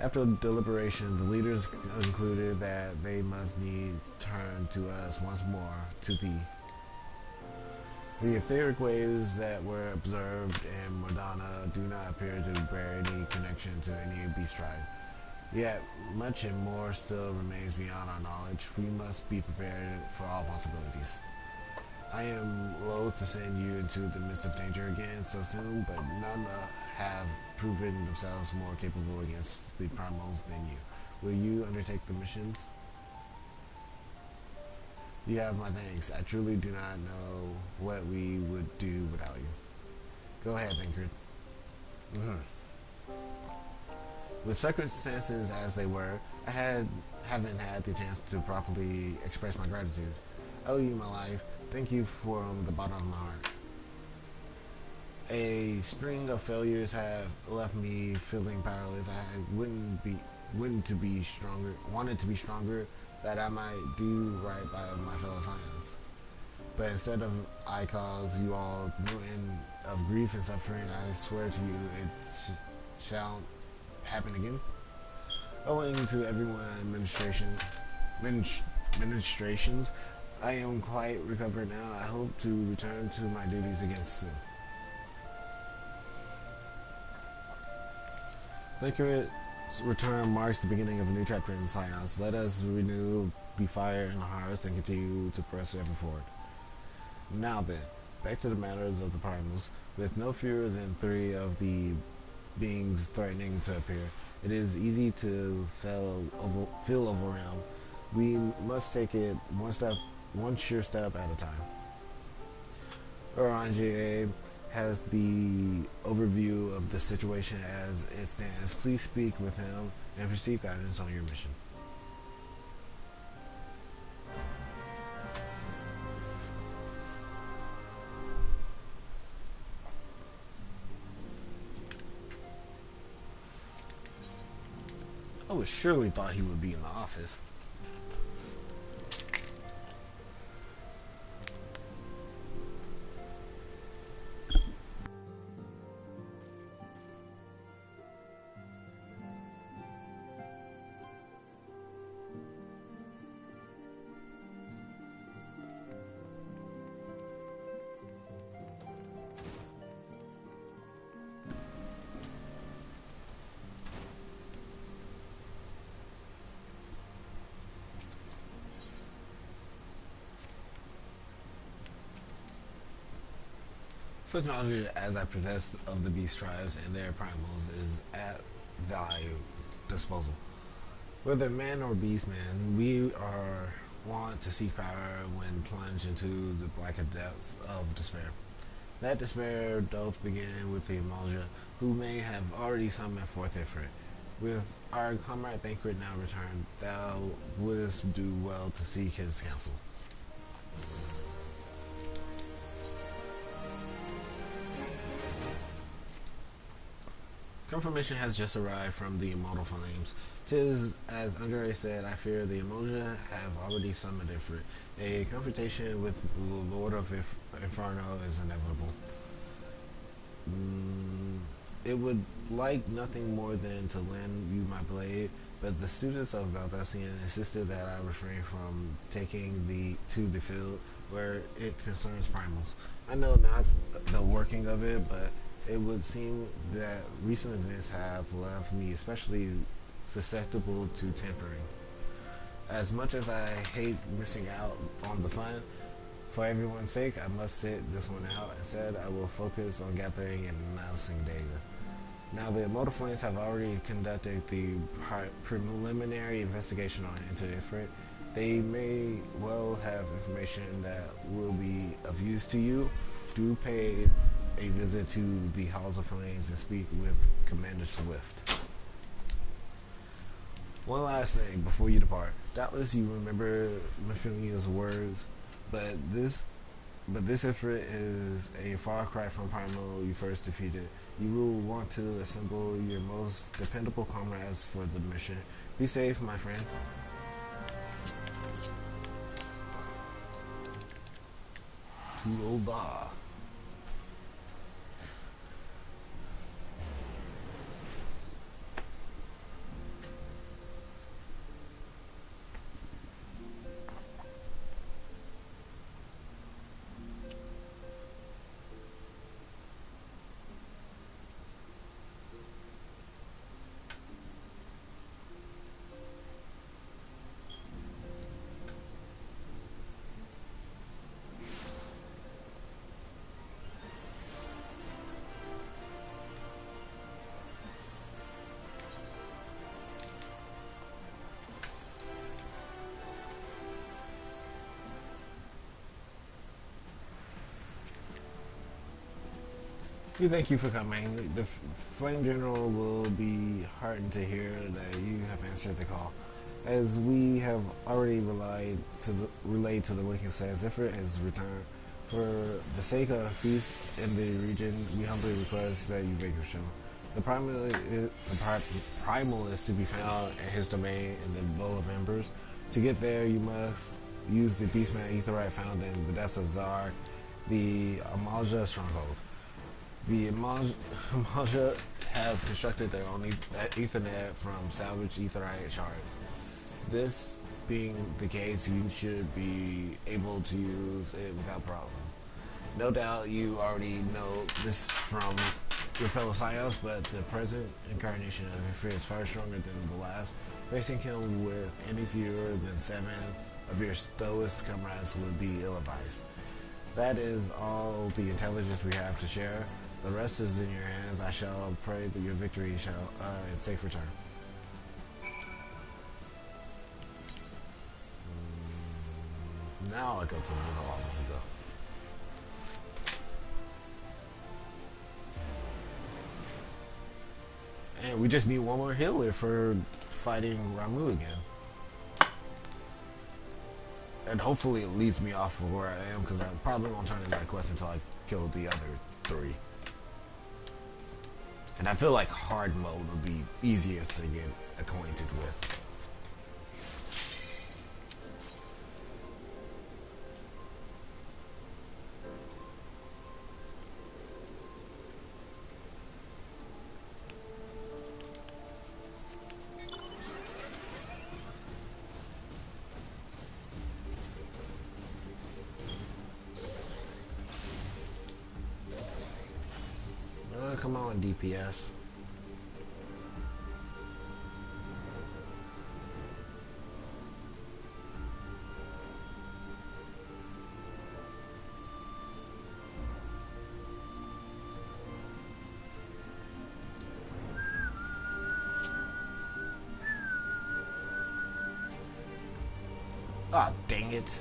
After deliberation, the leaders concluded that they must needs turn to us once more, to thee. The etheric waves that were observed in Mordana do not appear to bear any connection to any beast tribe. Yet, much and more still remains beyond our knowledge. We must be prepared for all possibilities. I am loath to send you into the midst of danger again so soon, but none have proven themselves more capable against the primals than you. Will you undertake the missions? You have my thanks. I truly do not know what we would do without you. Go ahead, Thancred. With circumstances as they were, I haven't had the chance to properly express my gratitude. I owe you my life. Thank you from the bottom of my heart. A string of failures have left me feeling powerless. I wanted to be stronger, that I might do right by my fellow Scions. But instead of I cause you all ruin of grief and suffering, I swear to you it shall happen again. Owing to everyone's ministrations, I am quite recovered now. I hope to return to my duties again soon. Thancred's return marks the beginning of a new chapter in Science. Let us renew the fire in our hearts and continue to press ever forward. Now then, back to the matters of the primals. With no fewer than 3 of the beings threatening to appear, it is easy to feel overwhelmed. We must take it one sure step at a time. Orange has the overview of the situation as it stands. Please speak with him and receive guidance on your mission. I would surely thought he would be in the office. Such knowledge as I possess of the beast tribes and their primals is at thy disposal. Whether man or beastman, we are wont to seek power when plunged into the blackest depths of despair. That despair doth begin with the Imalja, who may have already summoned forth Ifrit. With our comrade Thancred now returned, thou wouldst do well to seek his counsel. Confirmation has just arrived from the Immortal Flames. 'Tis, as Andre said, I fear the Emoja have already summoned Ifrit. A confrontation with the Lord of Inferno is inevitable. It would like nothing more than to lend you my blade, but the students of Baldesion insisted that I refrain from taking to the field where it concerns primals. I know not the working of it, but it would seem that recent events have left me especially susceptible to tampering. As much as I hate missing out on the fun, for everyone's sake, I must sit this one out. Instead, I will focus on gathering and announcing data. Now, the Immortal Flames have already conducted the preliminary investigation into Ifrit. They may well have information that will be of use to you. Do pay a visit to the Halls of Flames and speak with Commander Swift. One last thing before you depart. Doubtless you remember Mephilia's words, but this Ifrit is a far cry from Primal you first defeated. You will want to assemble your most dependable comrades for the mission. Be safe, my friend. Toodle-da. We thank you for coming. The Flame General will be heartened to hear that you have answered the call. As we have already relayed to the Waking Sands, Ifrit has returned. For the sake of peace in the region, we humbly request that you vanquish him. The primal is to be found in his domain in the Bow of Embers. To get there, you must use the Beastman Aetheryte found in the depths of Zar, the Amalja stronghold. The Amalja have constructed their own Ethernet from salvaged Aetheryte shard. This being the case, you should be able to use it without problem. No doubt you already know this from your fellow Psios, but the present incarnation of Ifrit is far stronger than the last. Facing him with any fewer than 7 of your Stoic comrades would be ill-advised. That is all the intelligence we have to share. The rest is in your hands. I shall pray that your victory shall in safe return. Now I go to the hall. And we just need one more healer for fighting Ramuh again. And hopefully it leads me off of where I am, because I probably won't turn in that quest until I kill the other 3. And I feel like hard mode would be easiest to get acquainted with. Come on, DPS. Ah, dang it.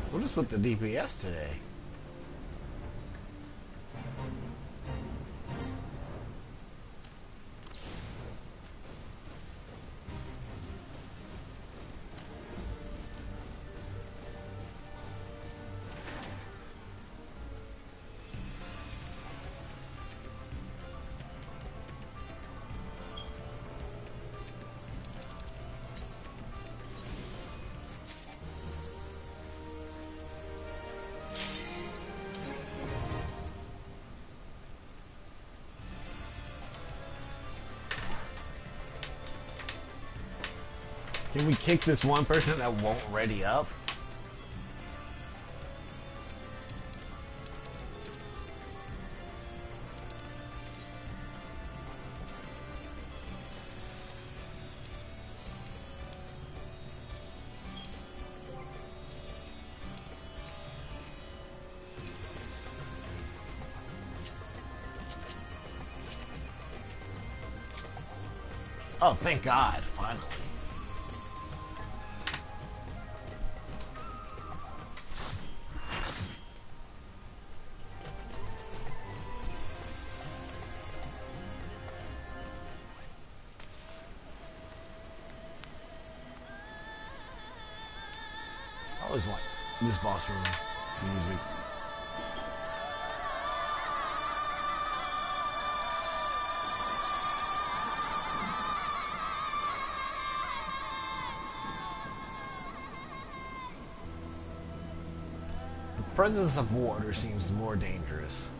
What is with the DPS today? Can we kick this one person that won't ready up? Oh, thank God, finally. I always like this boss room music. The presence of water seems more dangerous.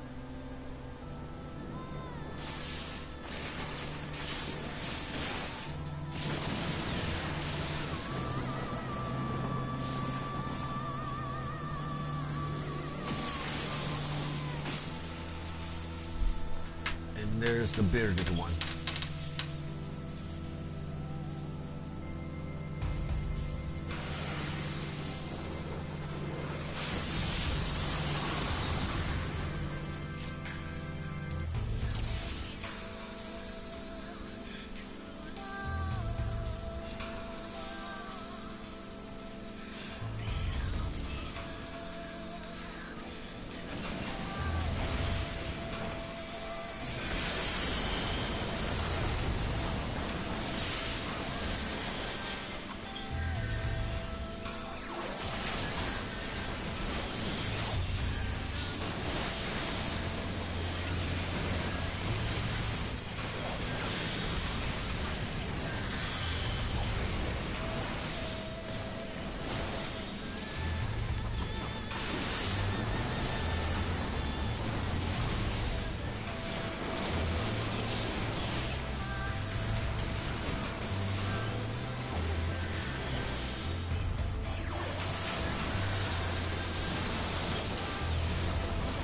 And there's the bearded one.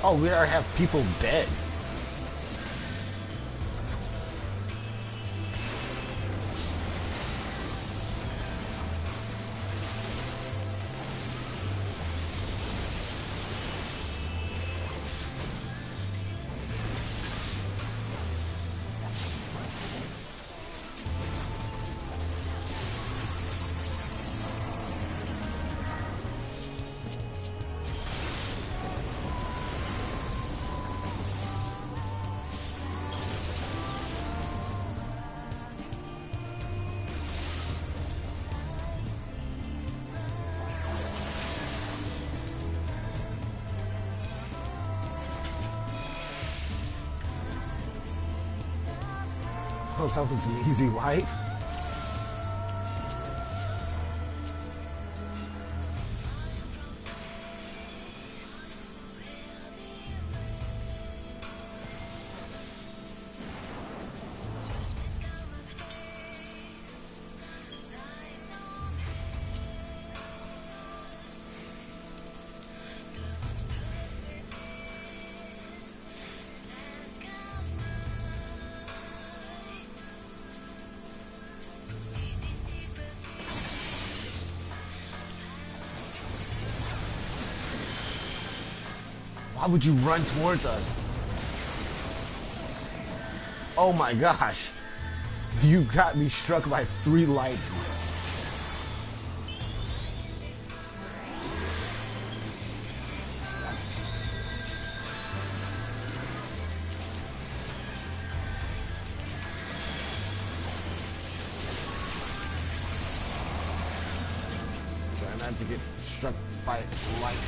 Oh, we already have people dead. Oh, that was an easy wipe. Why would you run towards us? Oh my gosh. You got me struck by 3 lightnings. Try not to get struck by lightning.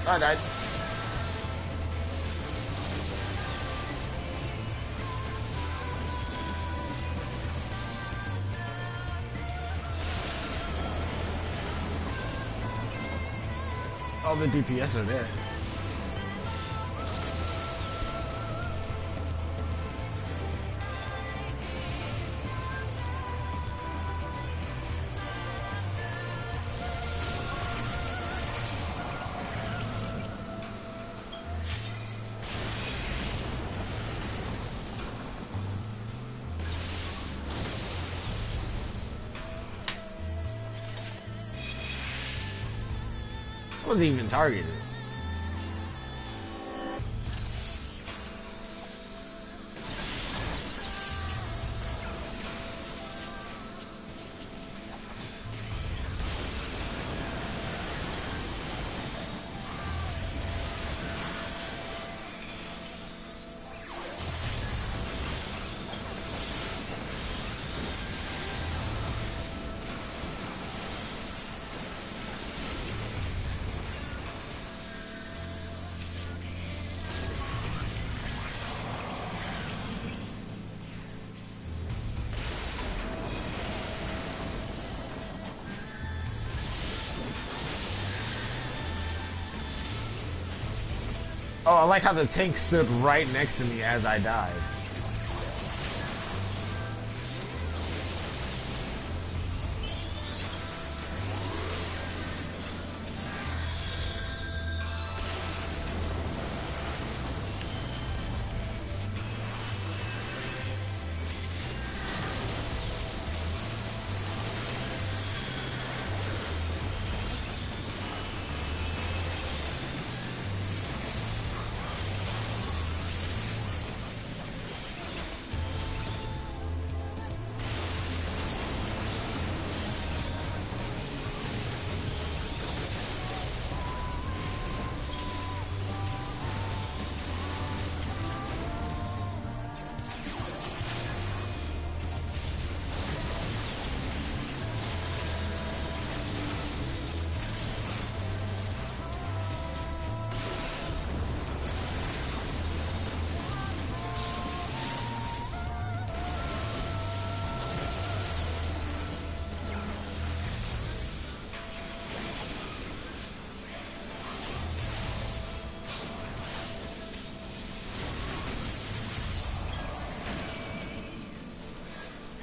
I died. All the DPS are there. I wasn't even targeted. Oh, I like how the tank stood right next to me as I died.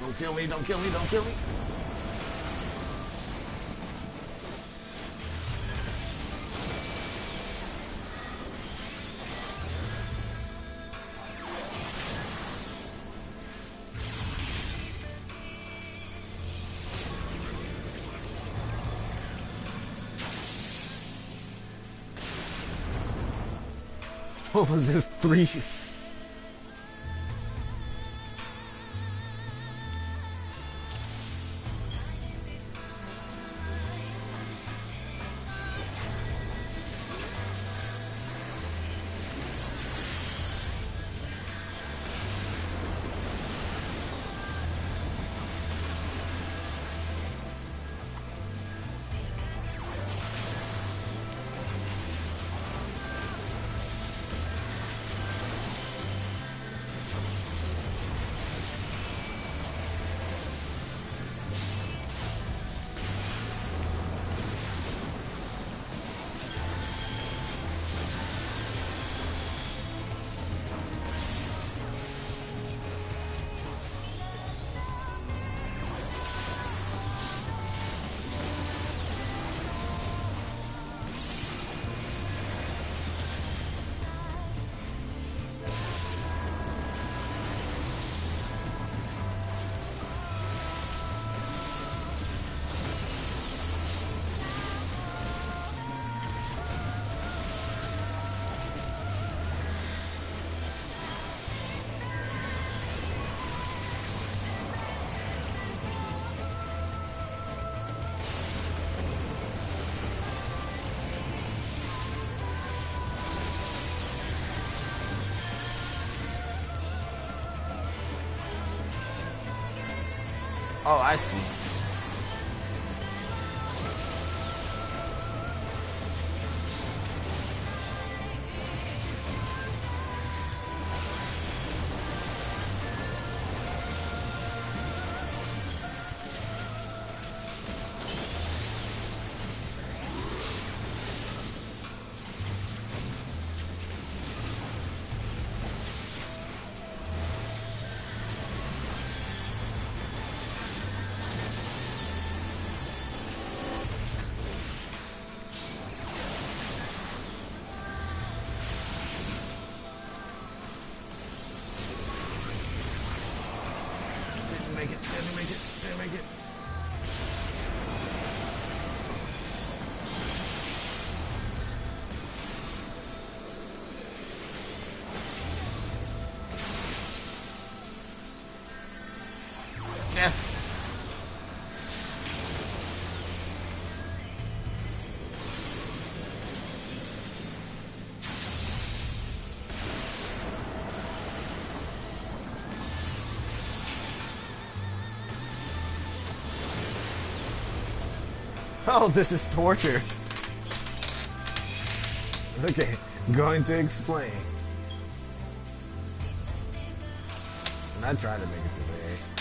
Don't kill me, don't kill me, don't kill me. What was this? 3? Oh, I see. make it. Didn't make it. Didn't make it. Oh, this is torture. Okay, going to explain. And I tried to make it to the A.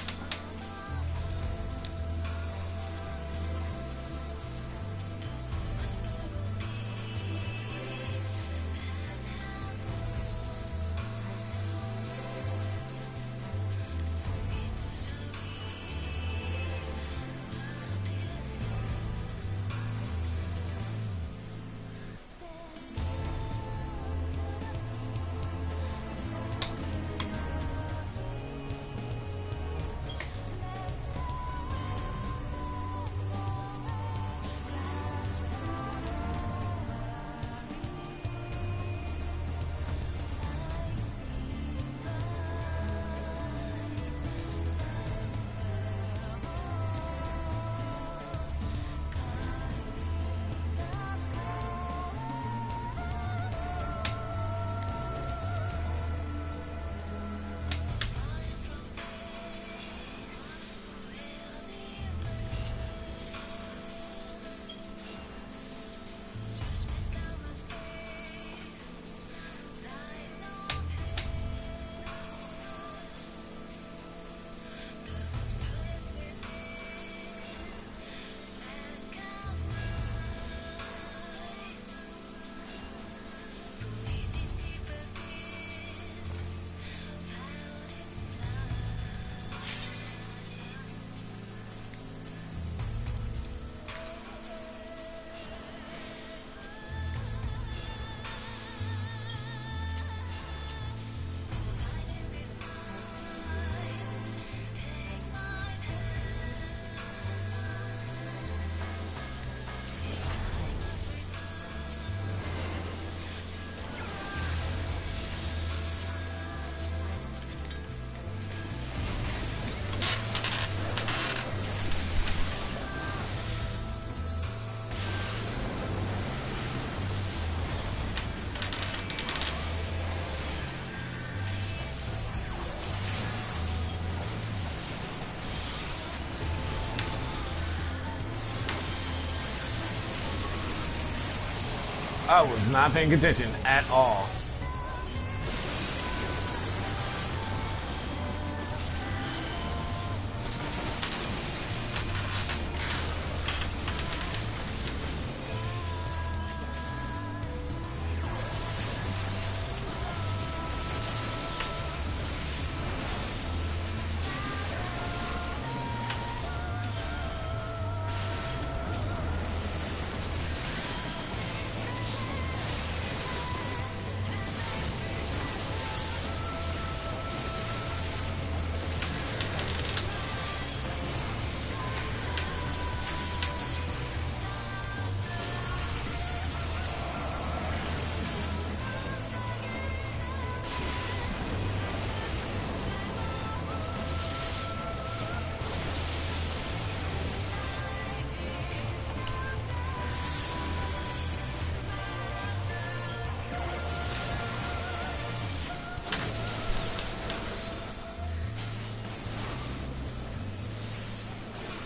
I was not paying attention at all.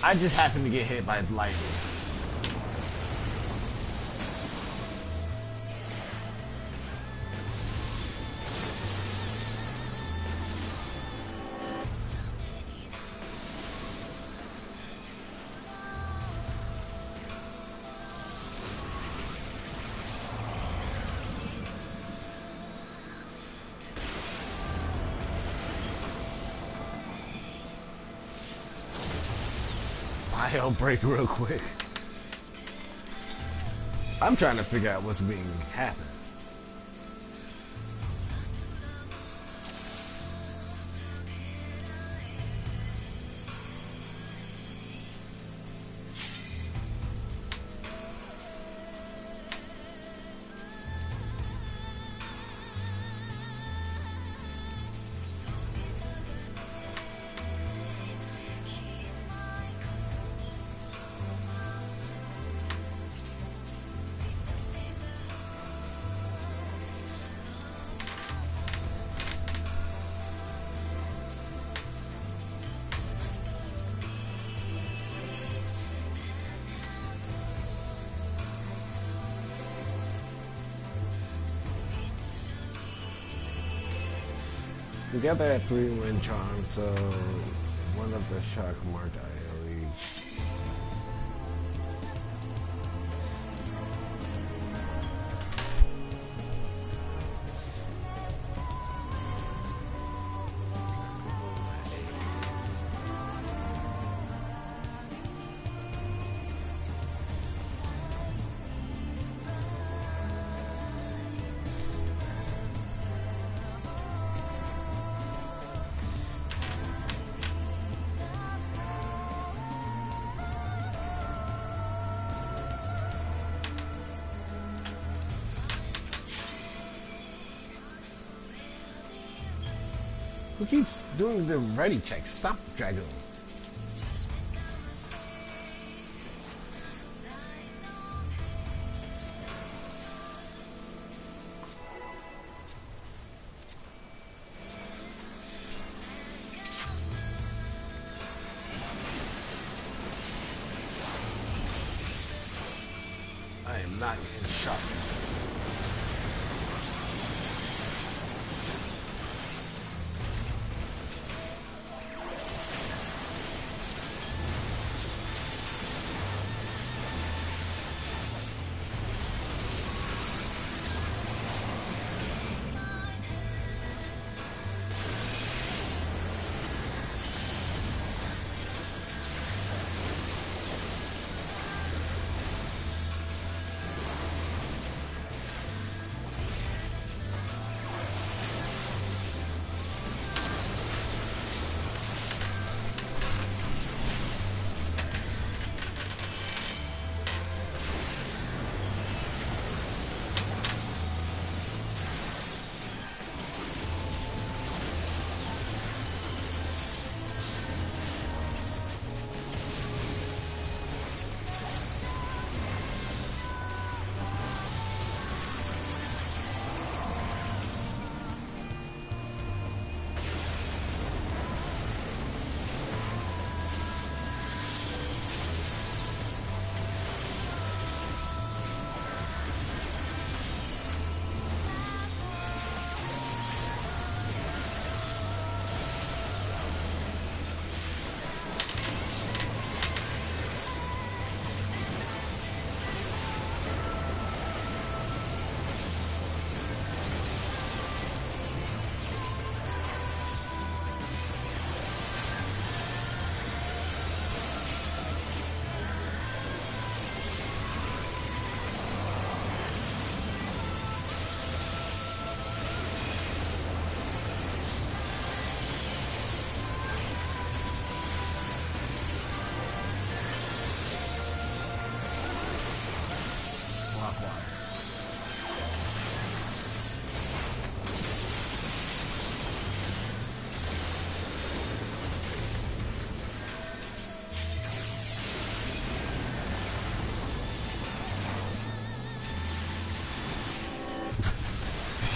I just happened to get hit by lightning. I'll break real quick. I'm trying to figure out what's being happened. We gather at 3 wind charms, so one of the shark marked IOE. Who keeps doing the ready check? Stop, Dragon. I am not getting shot.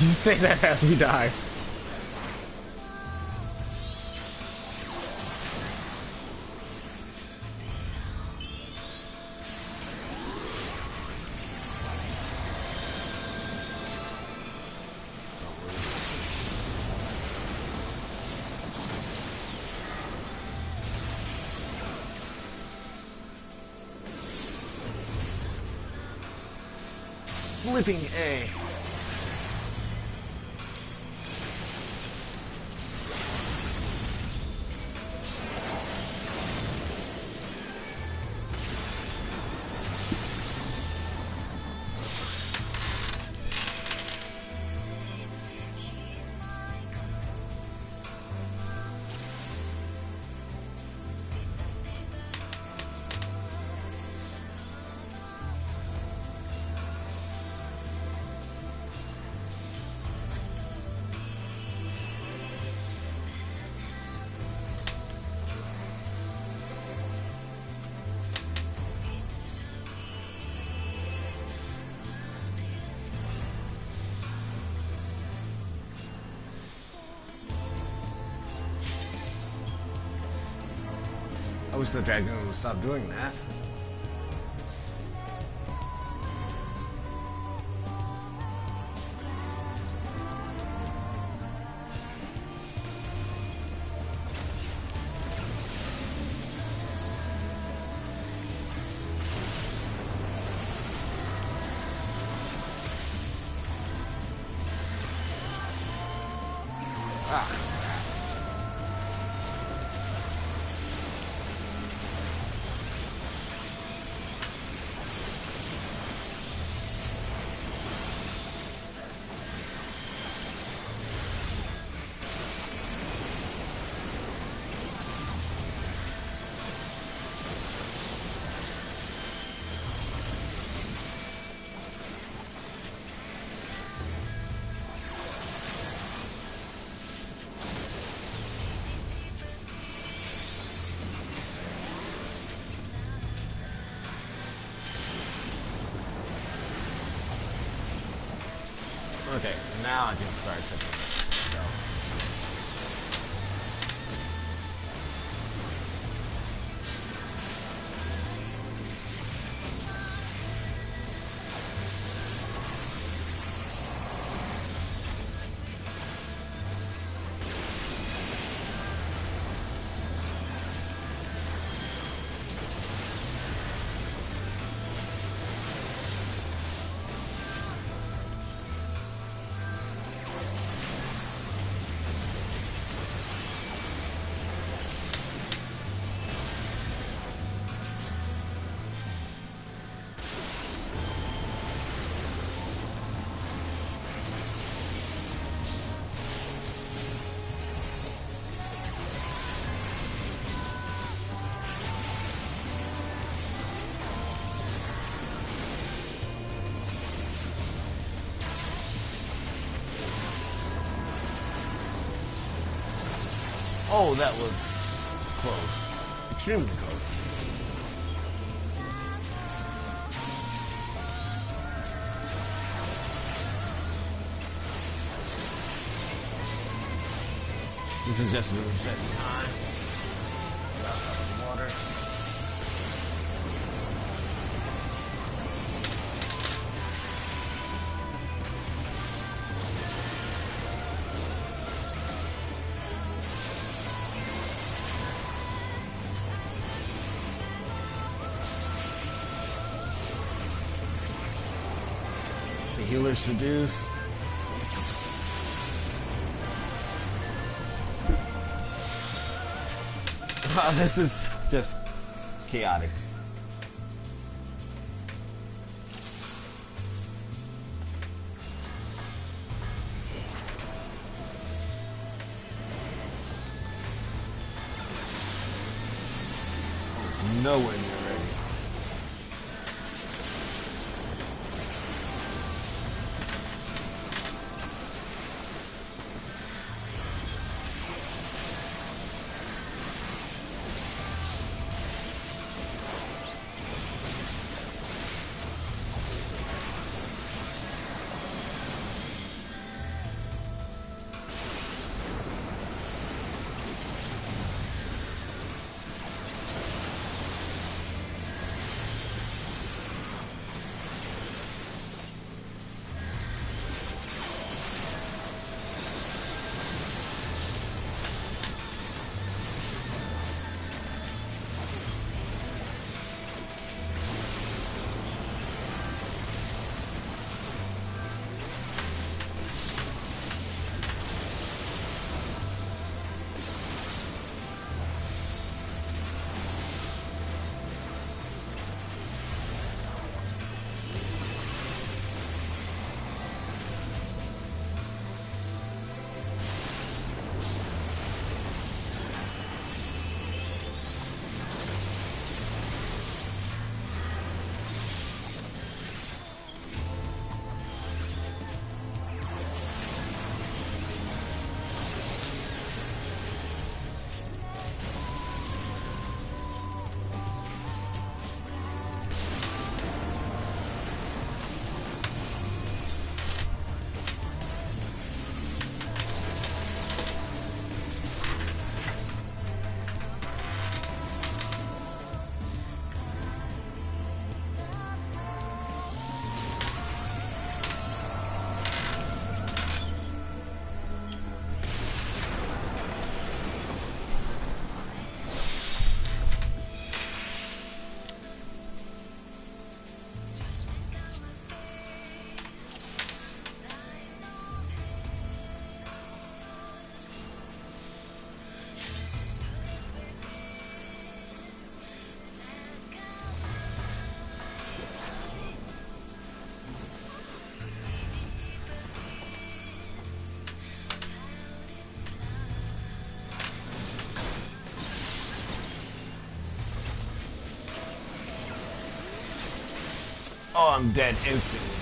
You say that as we die. Flipping A. I wish the dragon would stop doing that. Okay, now I can start setting it. So. Oh, that was close. Extremely close. This is just a reset time. Outside of the water. The healer's seduced. This is just chaotic. Oh, it's nowhere near ready. Oh, I'm dead instantly.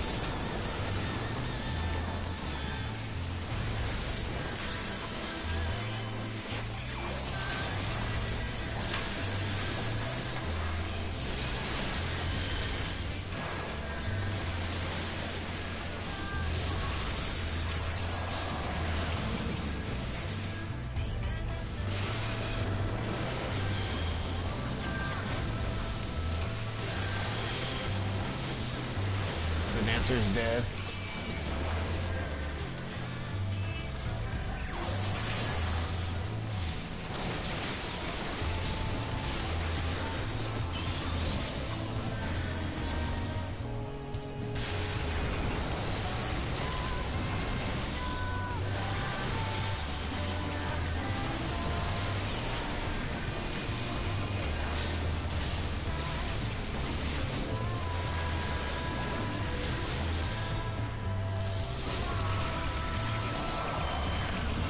The dancer's dead.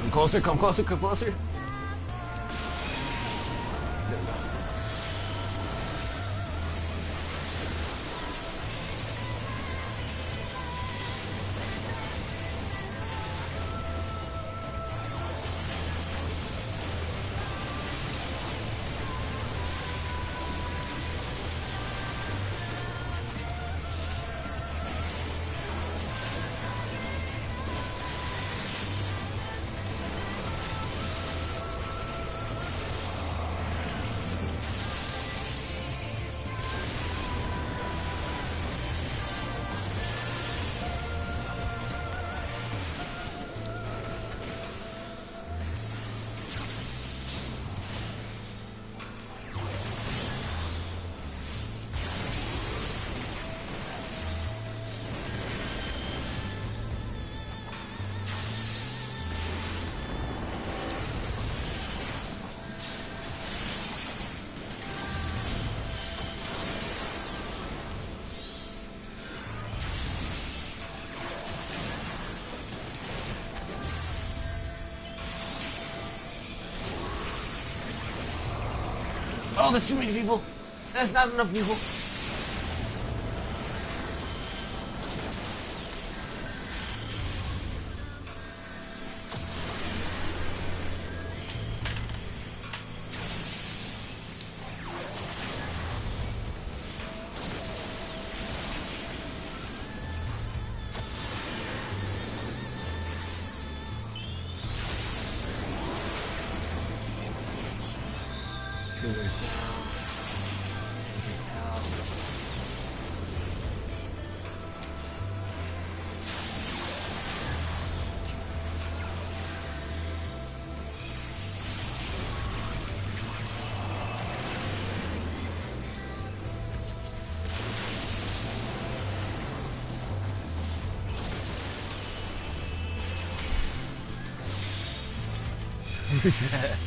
Come closer, come closer, come closer. There we go. Oh, there's too many people. That's not enough people. Killer's down. Tank is out. Who's that?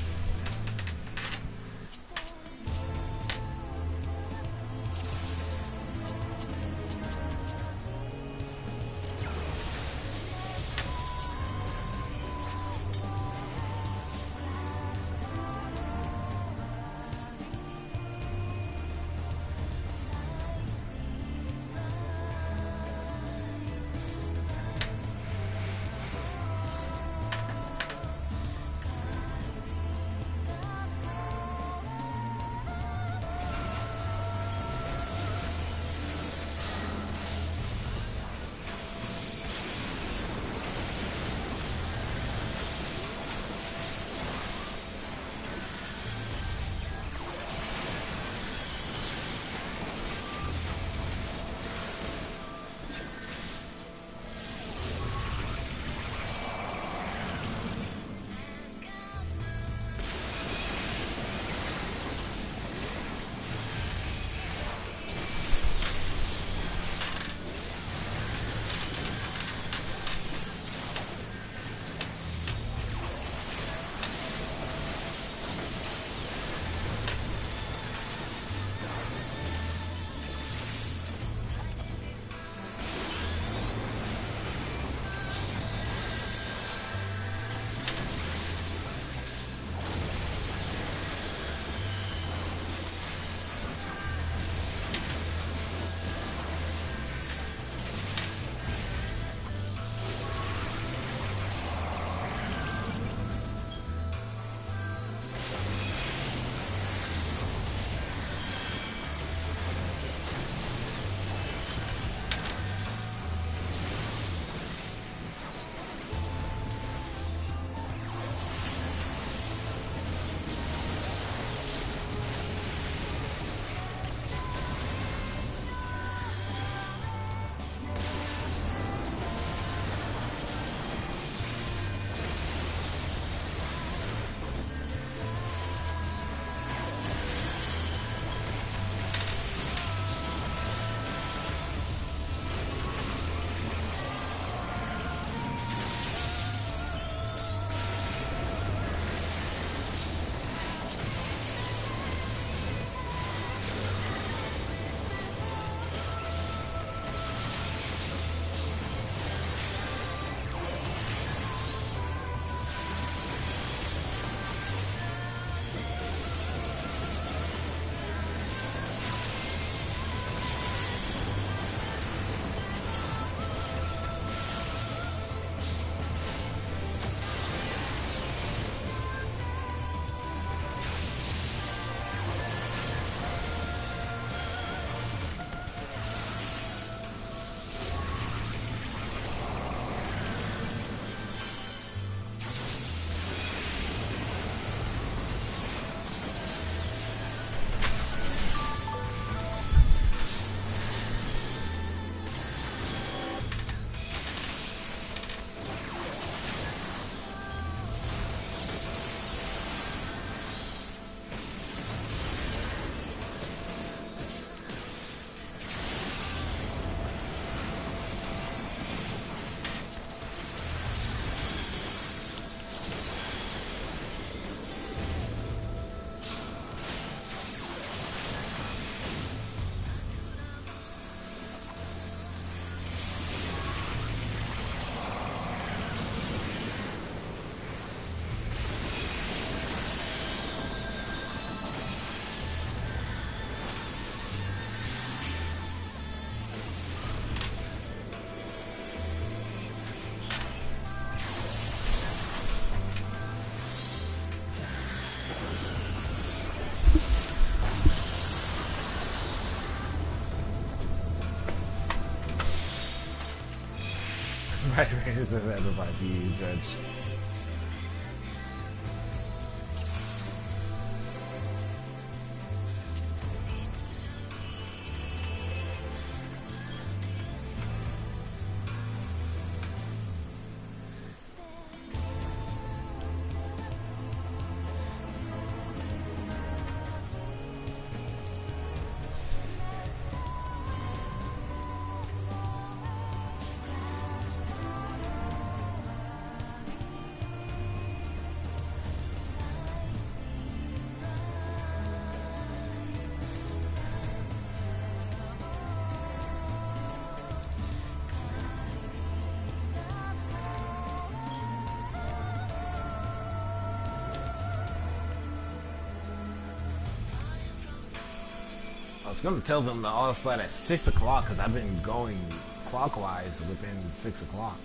Pride Rangers have ever by be judged. I was gonna tell them to all start at 6 o'clock because I've been going clockwise within 6 o'clock.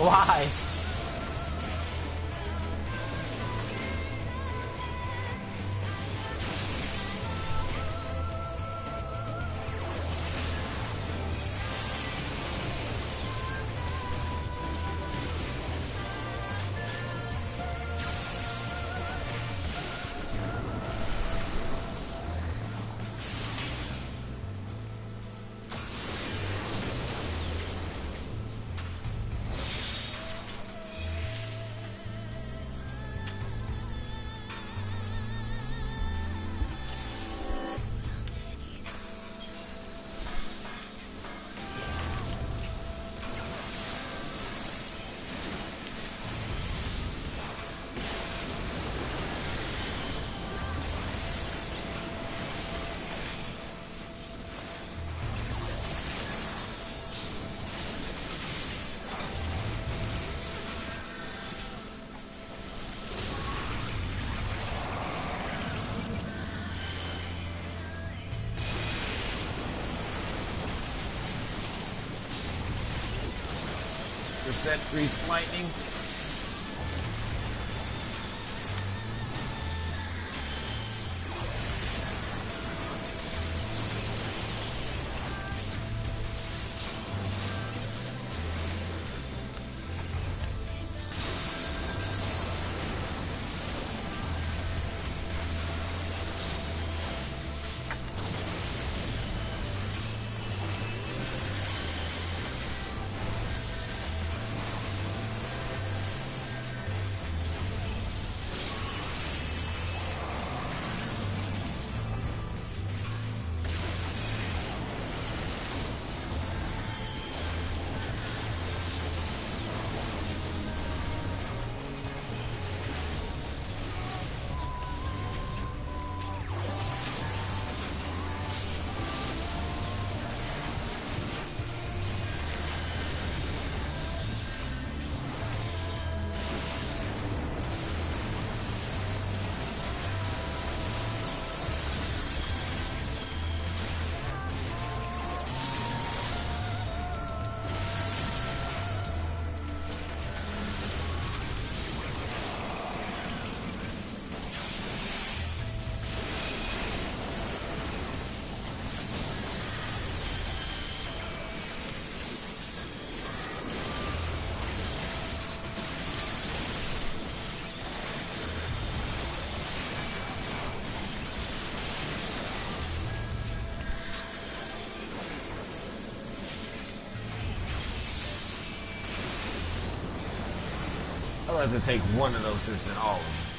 Why? Reset Grease Lightning. rather take one of those than all of them.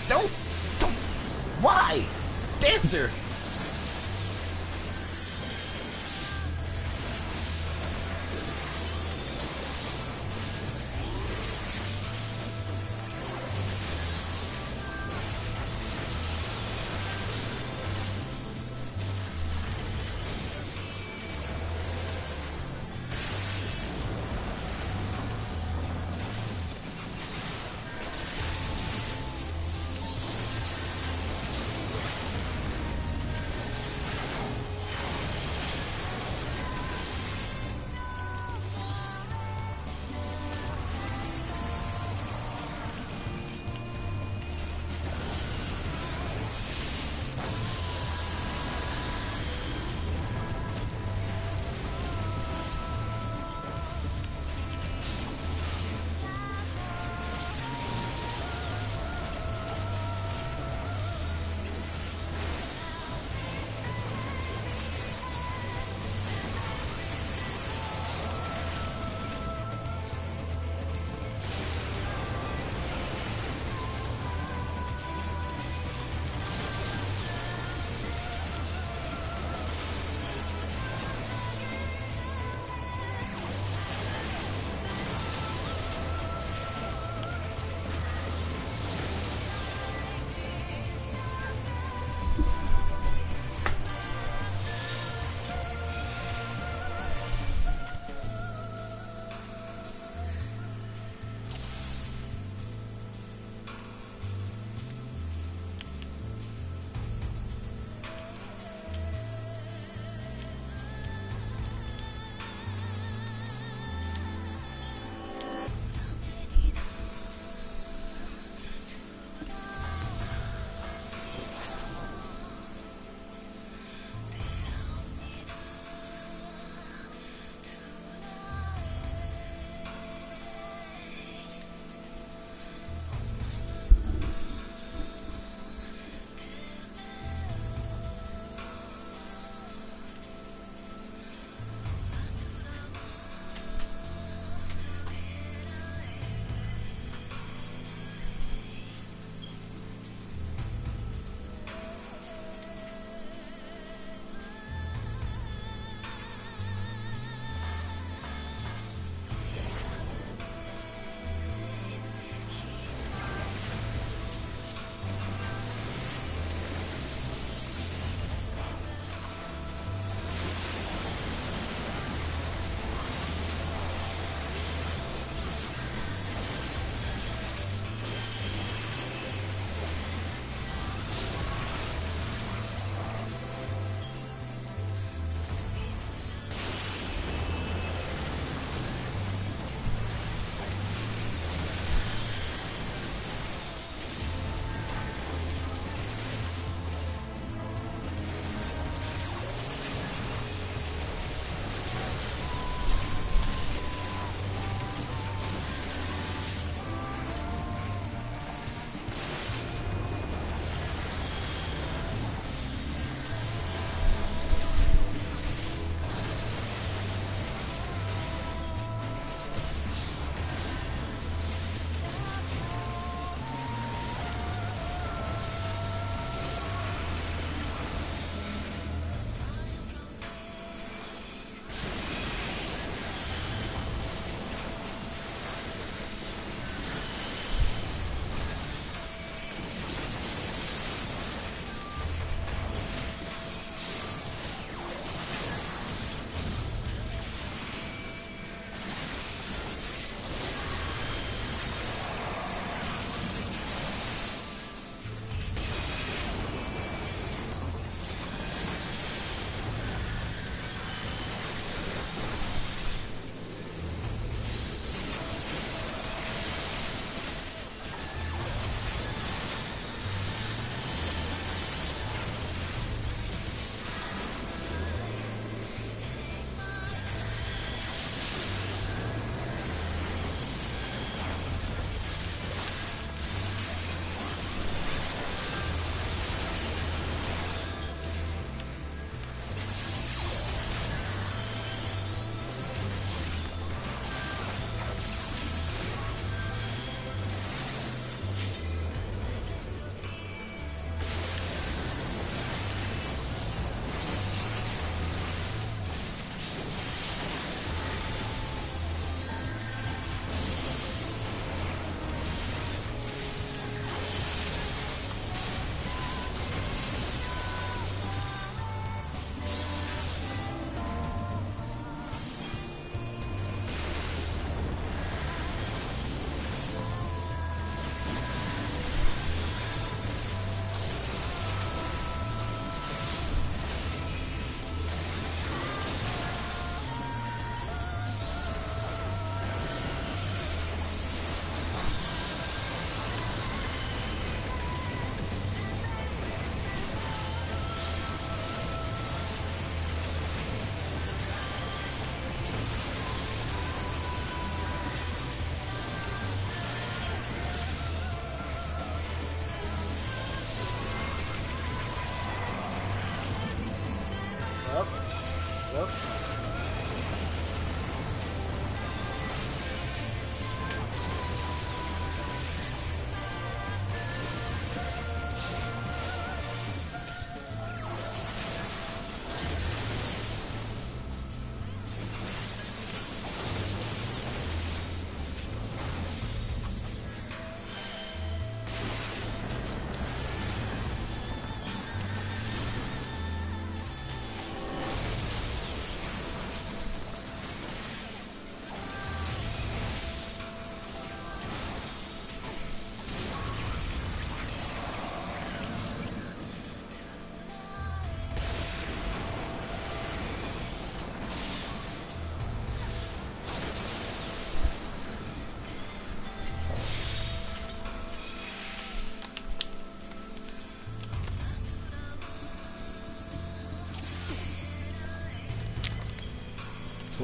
Don't! Why? Dancer!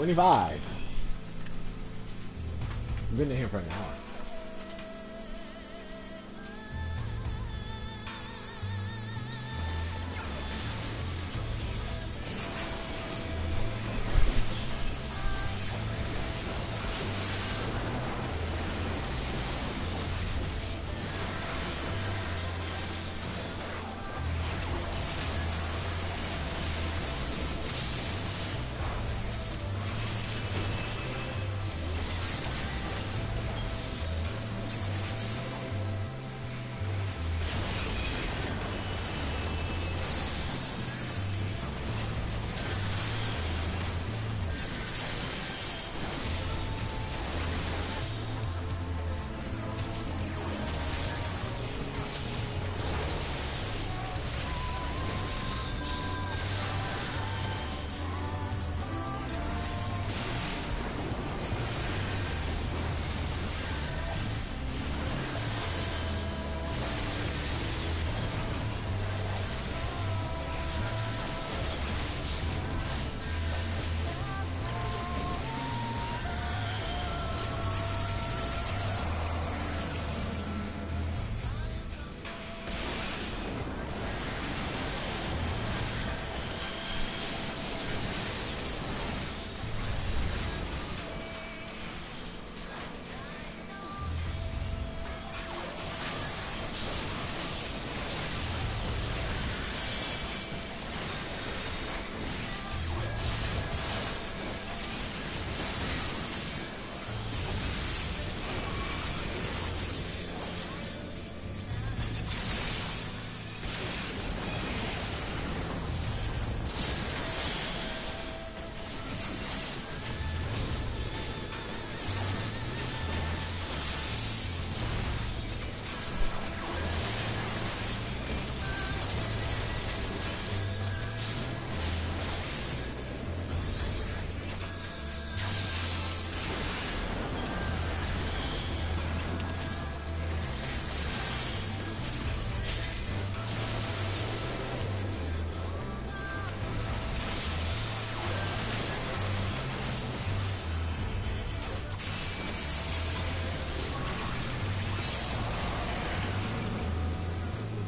25. We've been in here for an hour.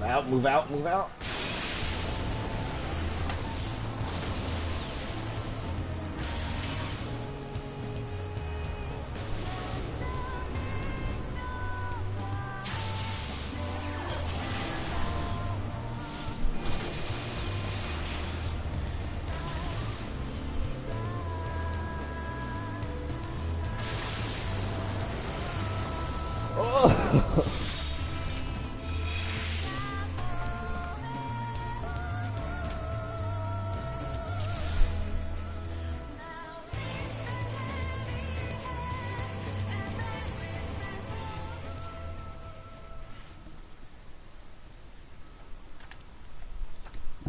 Out, move out, move out. Oh.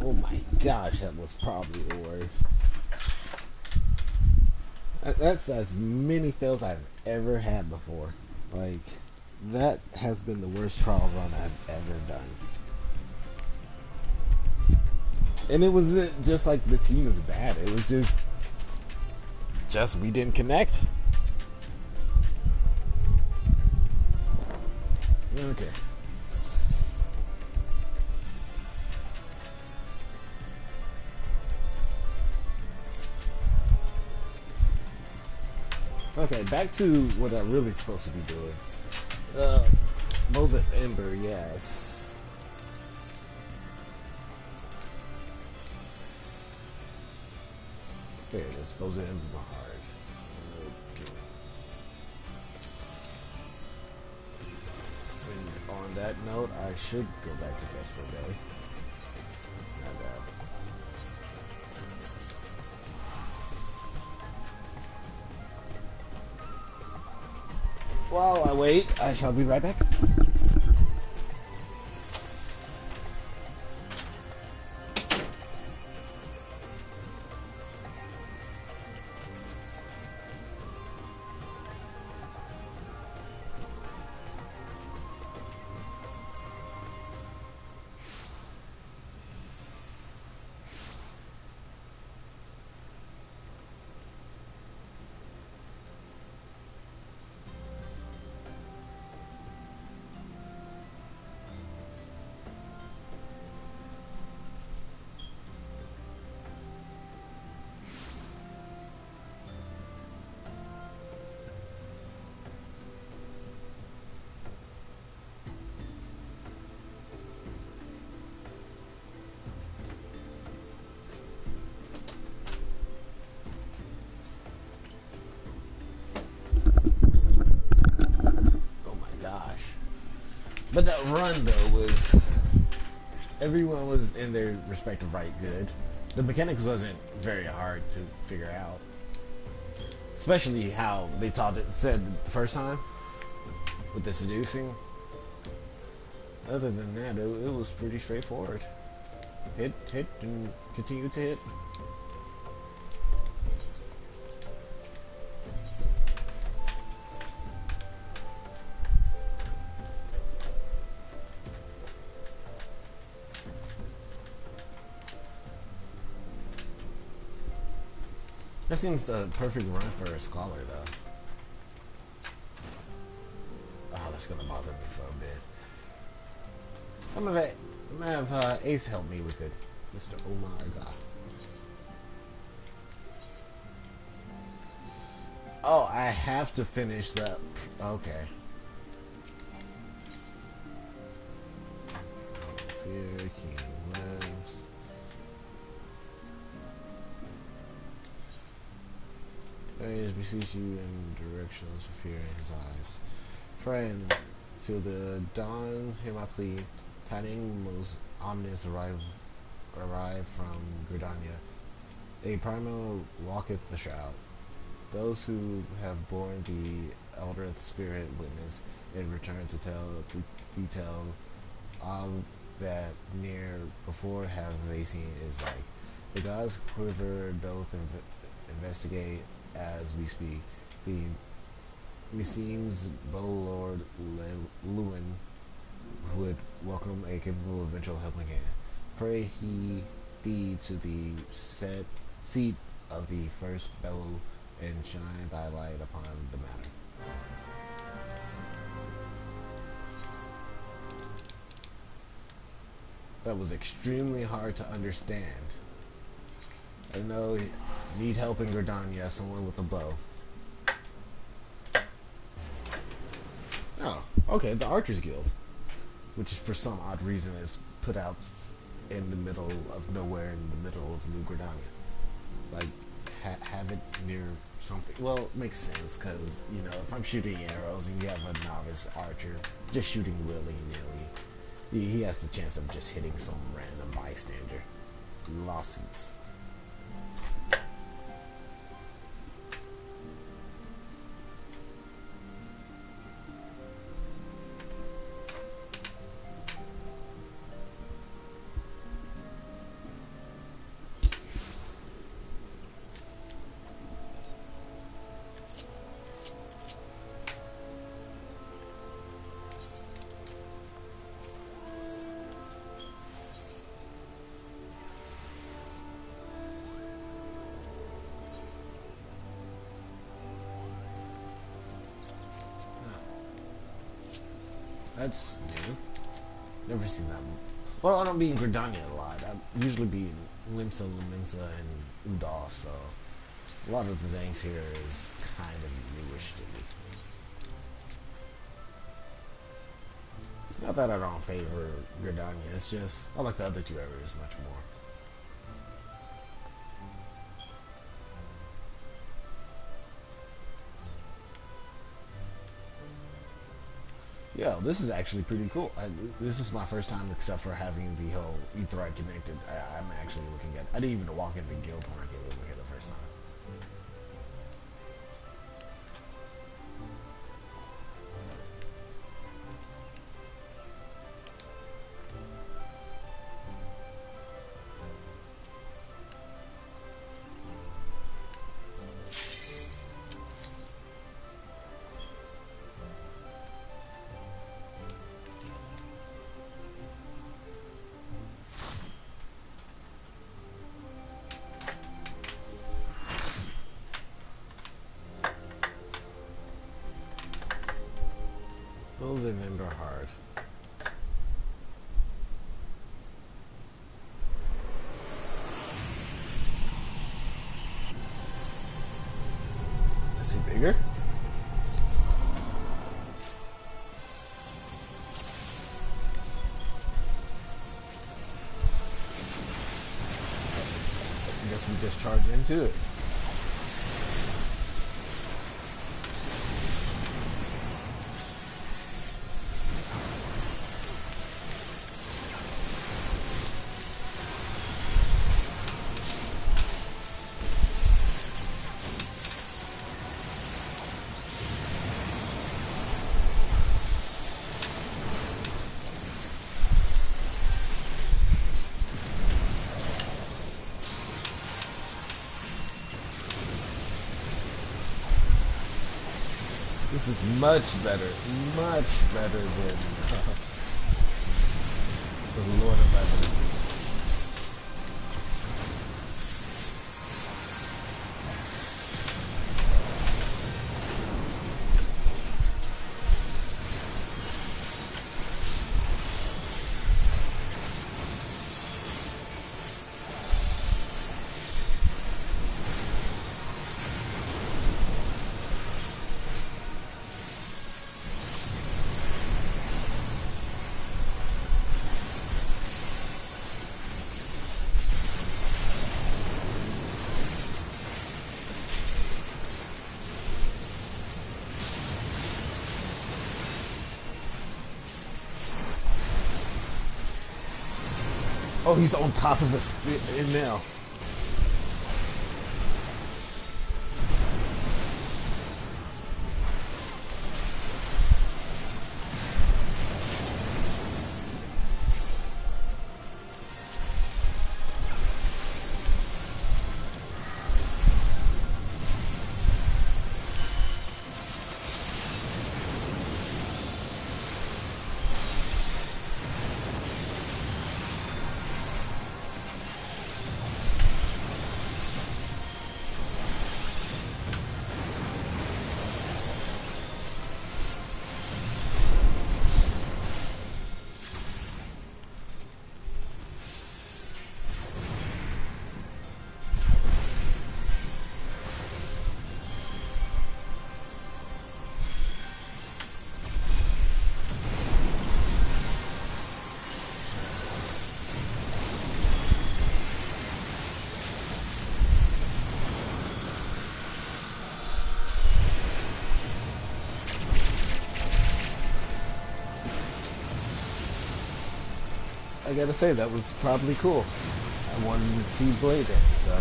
Oh my gosh, that was probably the worst. That's as many fails I've ever had before. Like, that has been the worst trial run I've ever done. And it wasn't just like the team is bad. It was just we didn't connect. Okay. Okay, back to what I'm really supposed to be doing. Bows of Ember, yes. There it is, Bows of Ember hard. And on that note, I should go back to Vesper Bay. Not bad. While I wait, I shall be right back. But that run though was everyone was in their respective right good. The mechanics wasn't very hard to figure out, especially how they said the first time with the seducing. Other than that, it was pretty straightforward. Hit, and continue to hit. That seems a perfect run for a scholar, though. Oh, that's gonna bother me for a bit. I'm gonna have Ace help me with it, Mr. Omar. Oh, I have to finish that. Okay. Fear, King West. I beseech you in directions of fear in his eyes. Friend, till the dawn hear my plea. Tidings most ominous arrive from Gridania. A primal walketh the shroud. Those who have borne the eldereth spirit witness and return to tell detail of that near before have they seen is like. The gods quiver doth investigate as we speak. The meseems Lord Lewin would welcome a capable eventual helping hand. Pray he be to the set seat of the first bellow and shine thy light upon the matter. That was extremely hard to understand. I know you need help in Gridania, someone with a bow. Oh, okay, the Archers Guild, which for some odd reason is put out in the middle of nowhere in the middle of New Gridania. Like, have it near something. Well, it makes sense, because, you know, if I'm shooting arrows and you have a novice archer just shooting willy-nilly, he has the chance of just hitting some random bystander. Lawsuits. That's new. Never seen that one. Well, I don't be in Gridania a lot. I usually be in Limsa, Lumensa, and Udal, so a lot of the things here is kind of newish to me. It's not that I don't favor Gridania, it's just I like the other two areas much more. Yo, this is actually pretty cool. This is my first time, except for having the whole Aetheryte connected. I'm actually looking at. I didn't even walk in the guild when I came over here the first time. Those in Ember hard. Is he bigger? I guess we just charge into it. This is much better than the Lord of Heaven. Oh, he's on top of us now. I gotta say, that was probably cool. I wanted to see Blade in, so.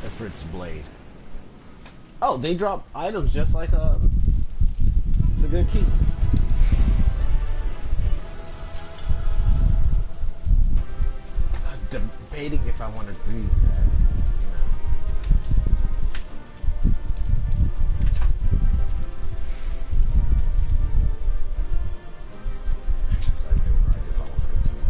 Effort's Blade. Oh, they drop items just like the Good Key. Debating if I want to read that, Exercise override is almost complete.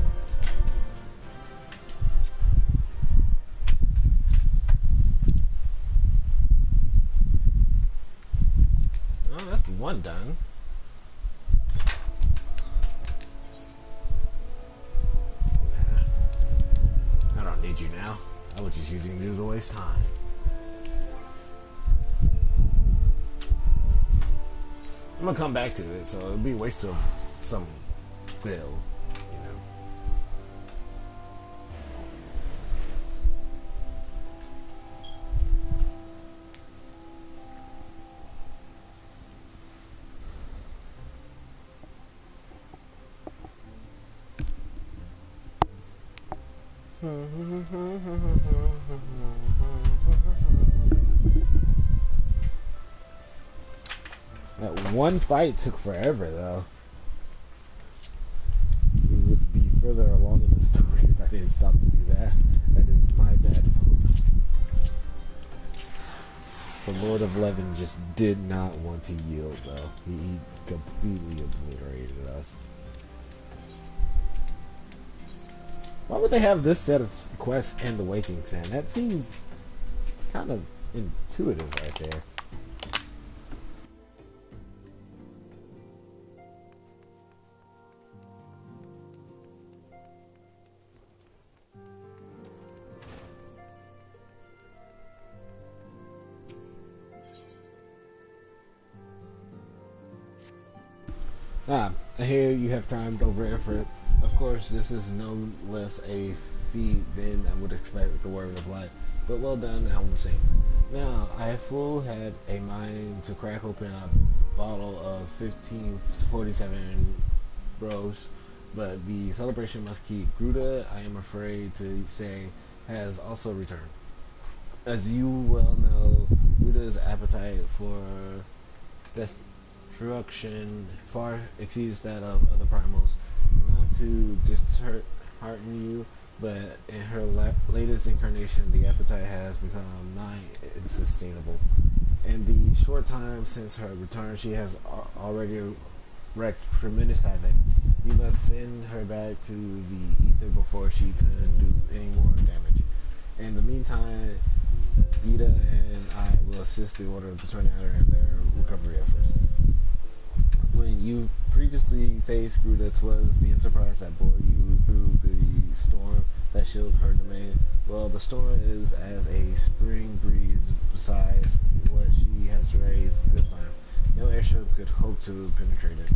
Oh, that's the one done. You now. I was just using you to waste time. I'm gonna come back to it, so it'll be a waste of some bill, you know. That one fight took forever, though. We would be further along in the story if I didn't stop to do that. That is my bad, folks. The Lord of Leven just did not want to yield, though. He completely obliterated us. Why would they have this set of quests and the Waking Sand? That seems kind of intuitive right there. I hear you have triumphed over Ifrit. Of course, this is no less a feat than I would expect with the Word of Life, but well done all the same. Now, I full had a mind to crack open a bottle of 1547 bros, but the celebration must keep. Gruta, I am afraid to say, has also returned. As you well know, Gruta's appetite for destruction far exceeds that of other primals. Not to dishearten you, but in her latest incarnation, the appetite has become nigh insustainable. In the short time since her return, she has already wreaked tremendous havoc. You must send her back to the ether before she can do any more damage. In the meantime, Ida and I will assist the Order of the Twin Adder in their recovery efforts. When you previously faced Gruta, 'twas the Enterprise that bore you through the storm that shielded her domain. Well, the storm is as a spring breeze besides what she has raised this time. No airship could hope to penetrate it.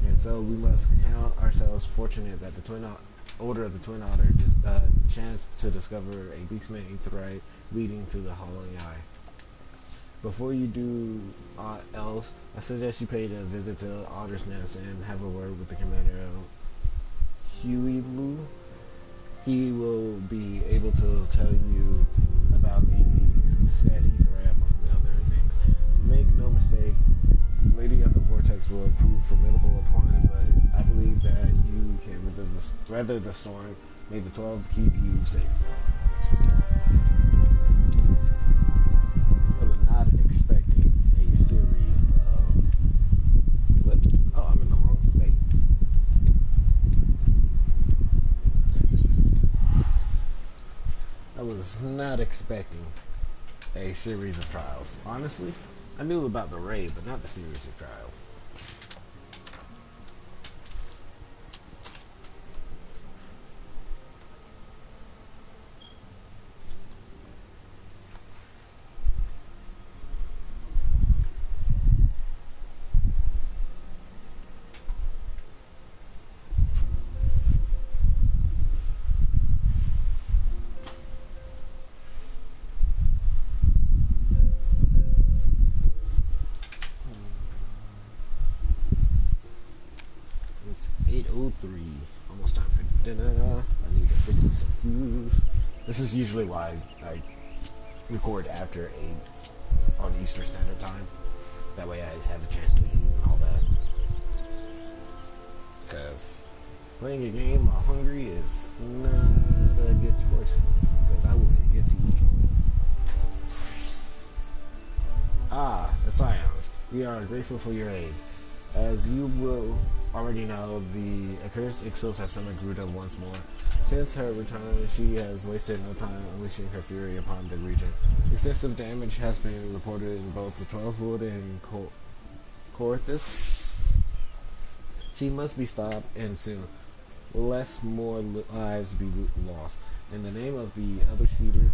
And so we must count ourselves fortunate that the Order of the Twin Otter chanced to discover a beastman aetheryte leading to the Howling Eye. Before you do aught else, I suggest you pay a visit to Otter's Nest and have a word with the commander of Huey-Lu. He will be able to tell you about the said aetheryte among the other things. Make no mistake, Lady of the Vortex will prove formidable opponent, but I believe that you can weather the storm. May the 12 keep you safe. I was not expecting a series of flip. Oh, I'm in the wrong state. I was not expecting a series of trials. Honestly, I knew about the raid, but not the series of trials. It's 8:03, almost time for dinner. I need to fix me some food. This is usually why I record after 8 on Eastern Standard Time. That way I have a chance to eat and all that. Because playing a game while hungry is not a good choice, because I will forget to eat. Ah, the Scions. We are grateful for your aid. As you will already know, the accursed Ixos have summoned Gruta once more. Since her return, she has wasted no time unleashing her fury upon the region. Excessive damage has been reported in both the 12th Wood and Corythus. She must be stopped, and soon, lest more lives be lost. In the name of the Elder Cedar,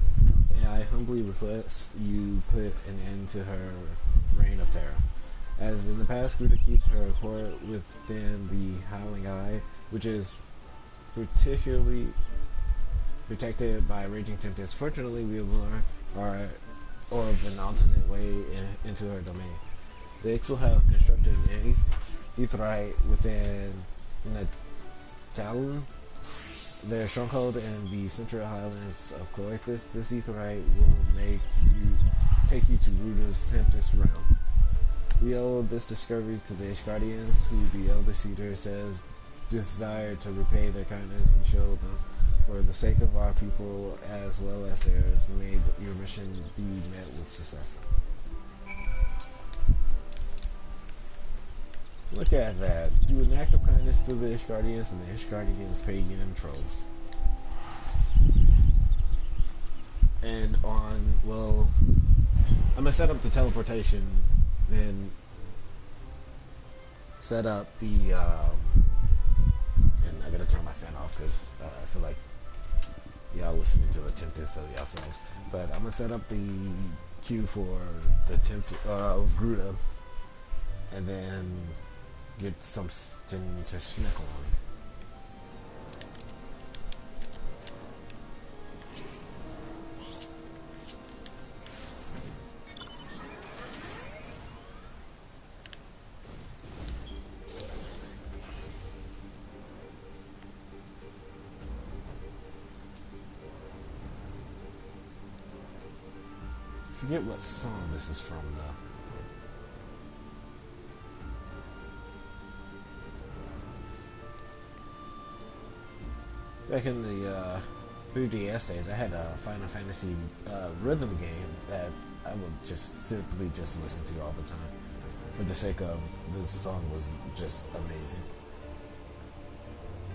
I humbly request you put an end to her reign of terror. As in the past, Gruta keeps her court within the Howling Eye, which is particularly protected by Raging Tempest. Fortunately, we have learned of an alternate way into her domain. The Ixal have constructed an aetheryte within Natalun, their stronghold in the central highlands of Corythus. This aetheryte will take you to Gruta's Tempest realm. We owe this discovery to the Ishgardians, who the Elder Cedar says desire to repay their kindness you showed them. For the sake of our people as well as theirs, may your mission be met with success. Look at that. Do an act of kindness to the Ishgardians, and the Ishgardians pay you in trolls. And well, I'm gonna set up the teleportation, then set up the, and I gotta turn my fan off because I feel like y'all listening to a Tempest of yourselves. But I'm gonna set up the queue for the Gruta, and then get something to snack on. I forget what song this is from though. Back in the 3DS days, I had a Final Fantasy rhythm game that I would just simply just listen to all the time. For the sake of this song was just amazing.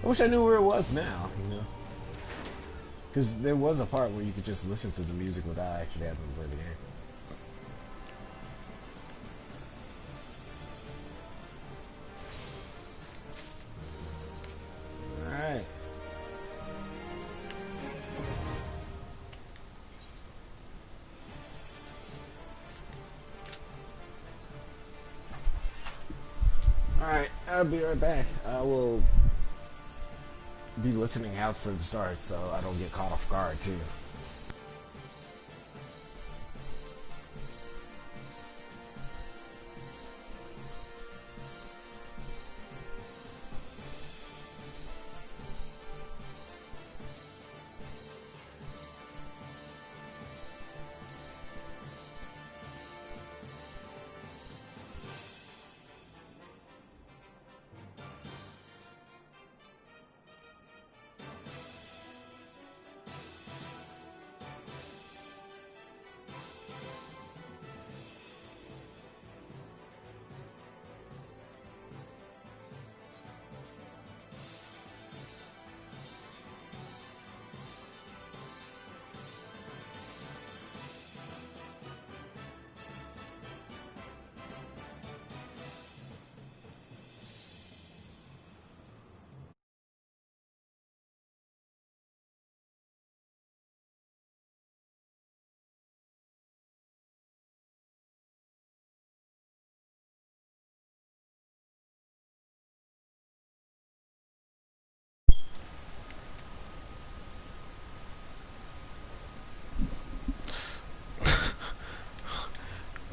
I wish I knew where it was now, you know? Because there was a part where you could just listen to the music without actually having to play the game. Alright. Alright, I'll be right back. I will be listening out for the start so I don't get caught off guard too.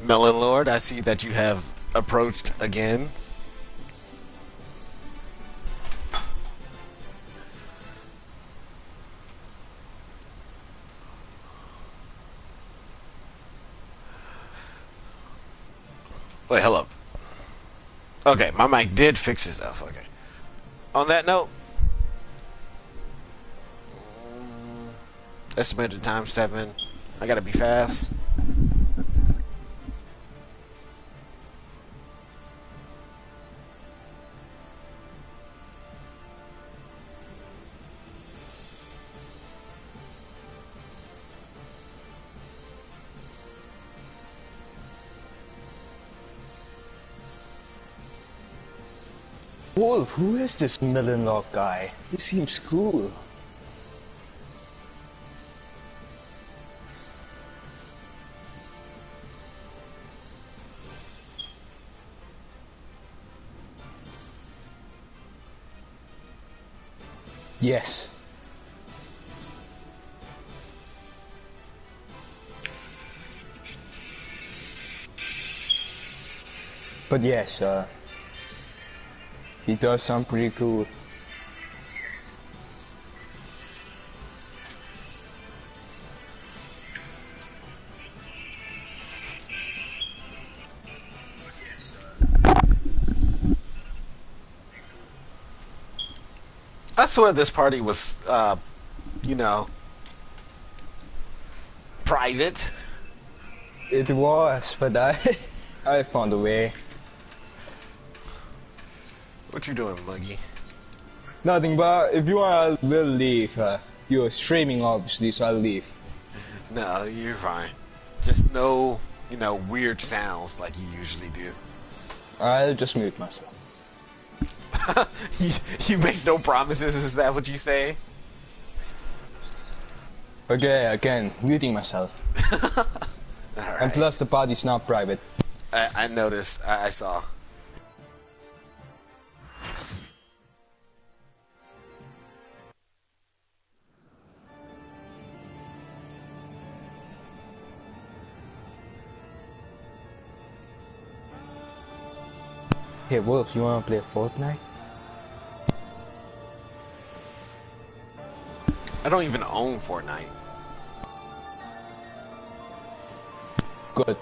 Melon Lord, I see that you have approached again. Wait, hello. Okay, my mic did fix itself. Okay. On that note, estimated time 7. I gotta be fast. Wolf, who is this Millenlock guy? He seems cool. Yes. But yes, he does sound pretty cool. I swear this party was, you know, private. It was, but I found a way. What you doing, Muggy? Nothing, but if you want, I will leave. You're streaming, obviously, so I'll leave. No, you're fine. Just no, you know, weird sounds like you usually do. I'll just mute myself. you make no promises, is that what you say? Okay, again, muting myself. Right. And plus the party's not private. I noticed, I saw. Hey Wolf, you wanna play Fortnite? I don't even own Fortnite. Good.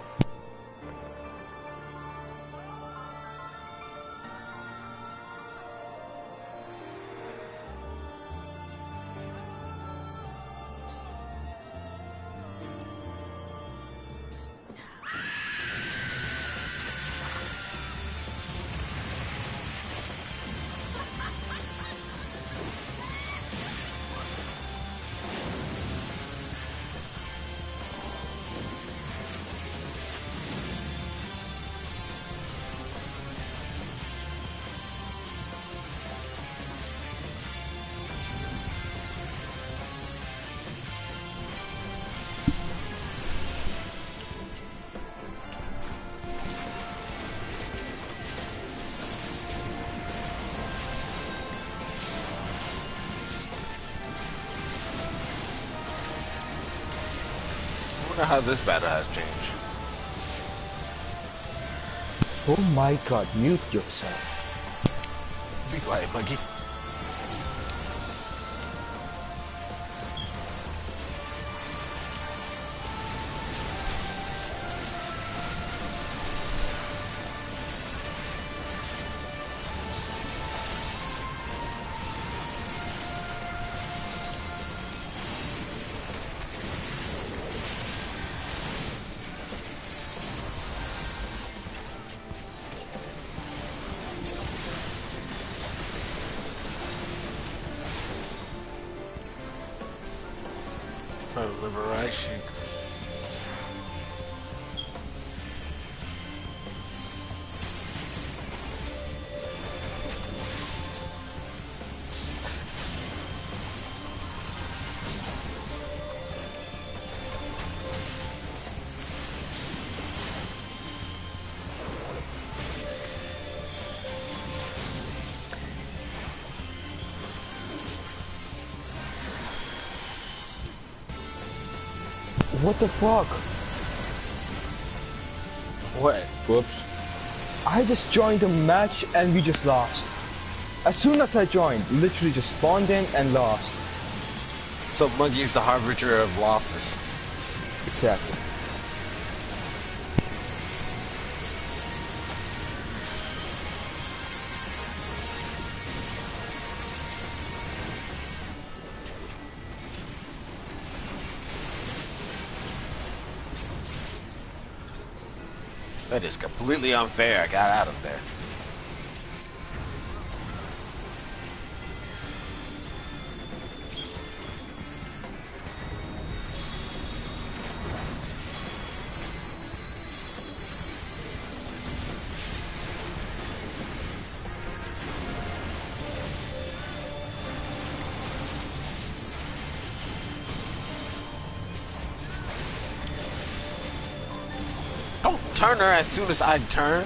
wonder how this battle has changed. Oh my god, mute yourself. Be quiet, monkey. If I remember right, she... What the fuck? What? Whoops. I just joined the match and we just lost. As soon as I joined, literally just spawned in and lost. So Monkey's the harbinger of losses. Exactly. That is completely unfair. I got out of there. Don't turn her as soon as I turn.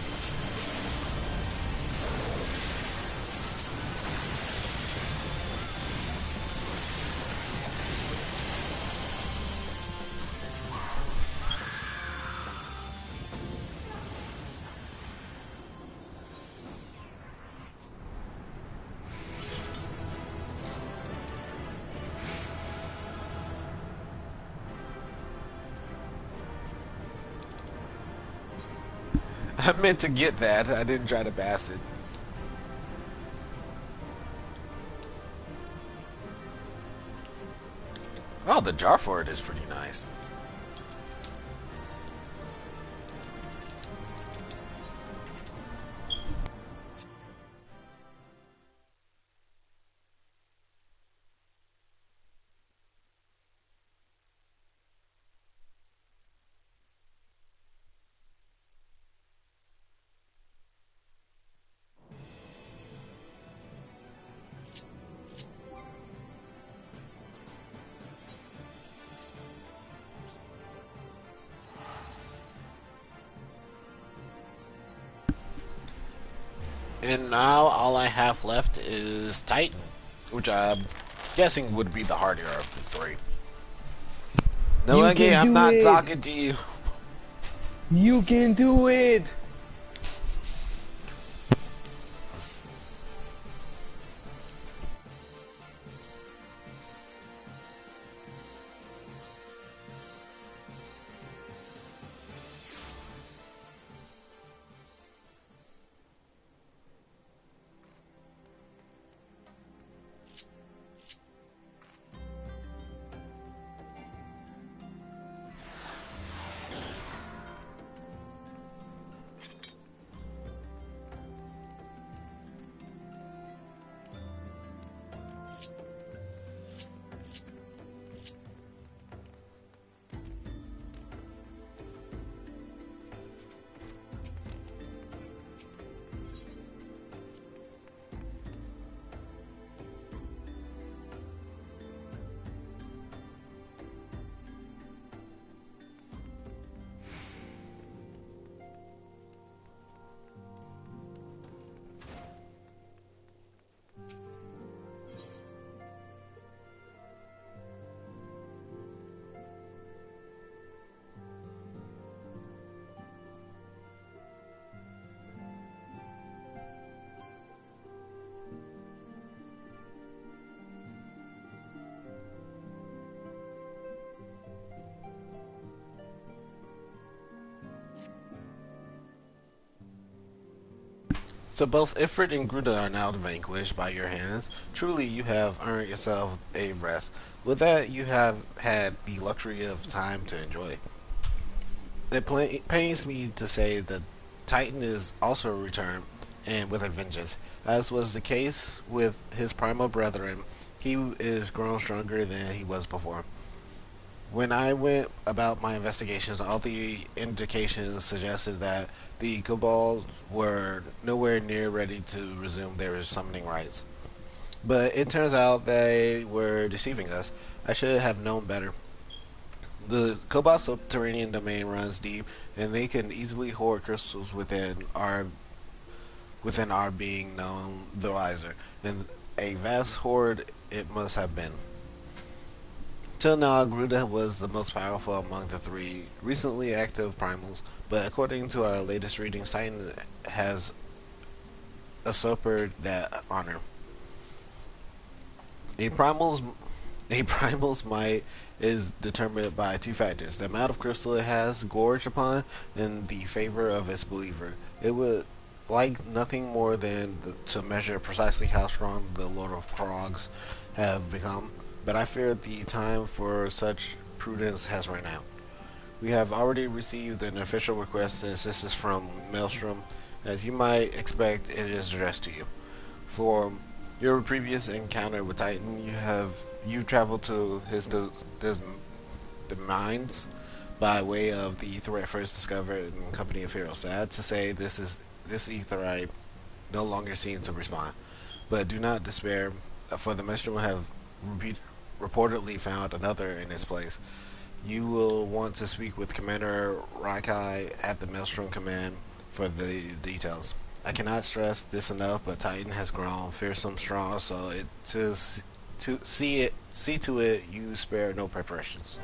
I meant to get that. I didn't try to pass it. Oh, the jar for it is pretty nice. And now all I have left is Titan, which I'm guessing would be the harder of the three. No, again, I'm not talking to you. You can do it! So both Ifrit and Gruda are now vanquished by your hands. Truly, you have earned yourself a rest. With that, you have had the luxury of time to enjoy. It pains me to say that Titan is also returned, and with a vengeance. As was the case with his primal brethren, he is grown stronger than he was before. When I went about my investigations, all the indications suggested that the kobolds were nowhere near ready to resume their summoning rites. But it turns out they were deceiving us. I should have known better. The Cobalt subterranean domain runs deep, and they can easily hoard crystals within our being known the wiser. And a vast hoard it must have been. Till now, Gruda was the most powerful among the three recently active primals, but according to our latest readings, Titan has usurped that honor. A primal's a primal's might is determined by two factors: the amount of crystal it has gorged upon and the favor of its believer. It would like nothing more than to measure precisely how strong the Lord of Krogs have become, but I fear the time for such prudence has run out. We have already received an official request and assistance from Maelstrom. As you might expect, it is addressed to you. For your previous encounter with Titan, you traveled to his mines by way of the threat first discovered in company of Hero. Sad to say, this Aetheryte no longer seems to respond. But do not despair, for the Maelstrom have reportedly found another in its place. You will want to speak with Commander Raikai at the Maelstrom Command for the details. I cannot stress this enough, but Titan has grown fearsome strong, so see to it you spare no preparations.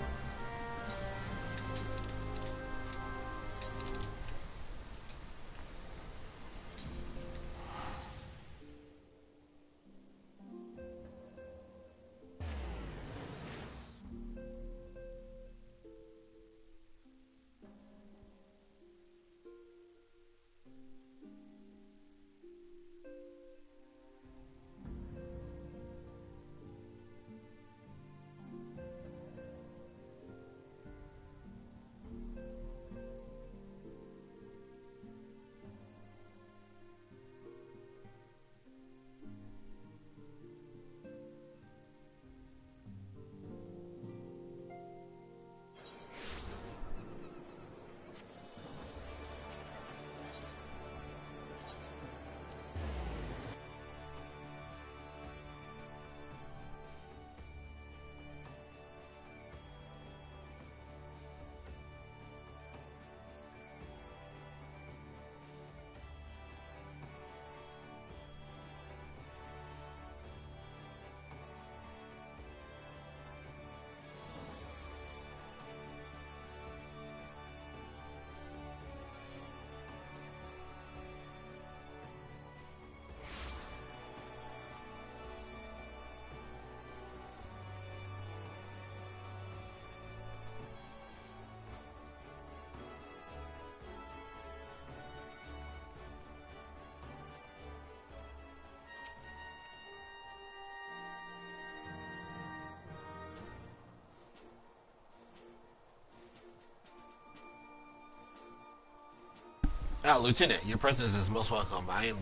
Lieutenant, your presence is most welcome. I am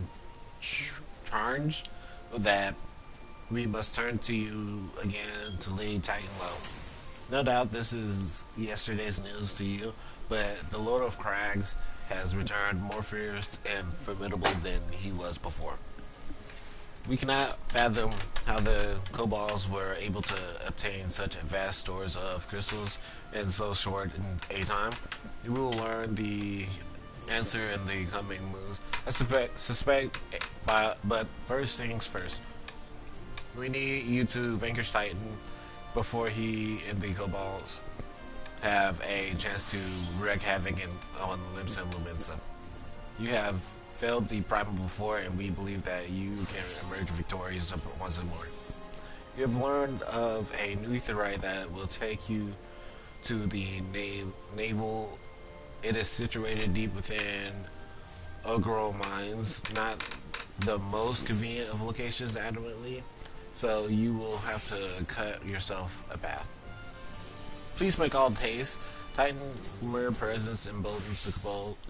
charged that we must turn to you again to lay Titan low. No doubt this is yesterday's news to you, but the Lord of Crags has returned more fierce and formidable than he was before. We cannot fathom how the kobolds were able to obtain such vast stores of crystals in so short a time. You will learn the answer in the coming moves. I suspect, but first things first. We need you to vanquish Titan before he and the kobolds have a chance to wreak havoc on Limsa and Lumensa. You have failed the Primal before, and we believe that you can emerge victorious once more. You have learned of a new Aetheryte that will take you to the naval. It is situated deep within Ogro mines, not the most convenient of locations to adamantly, so you will have to cut yourself a path. Please make all haste. Titan mere presence emboldens the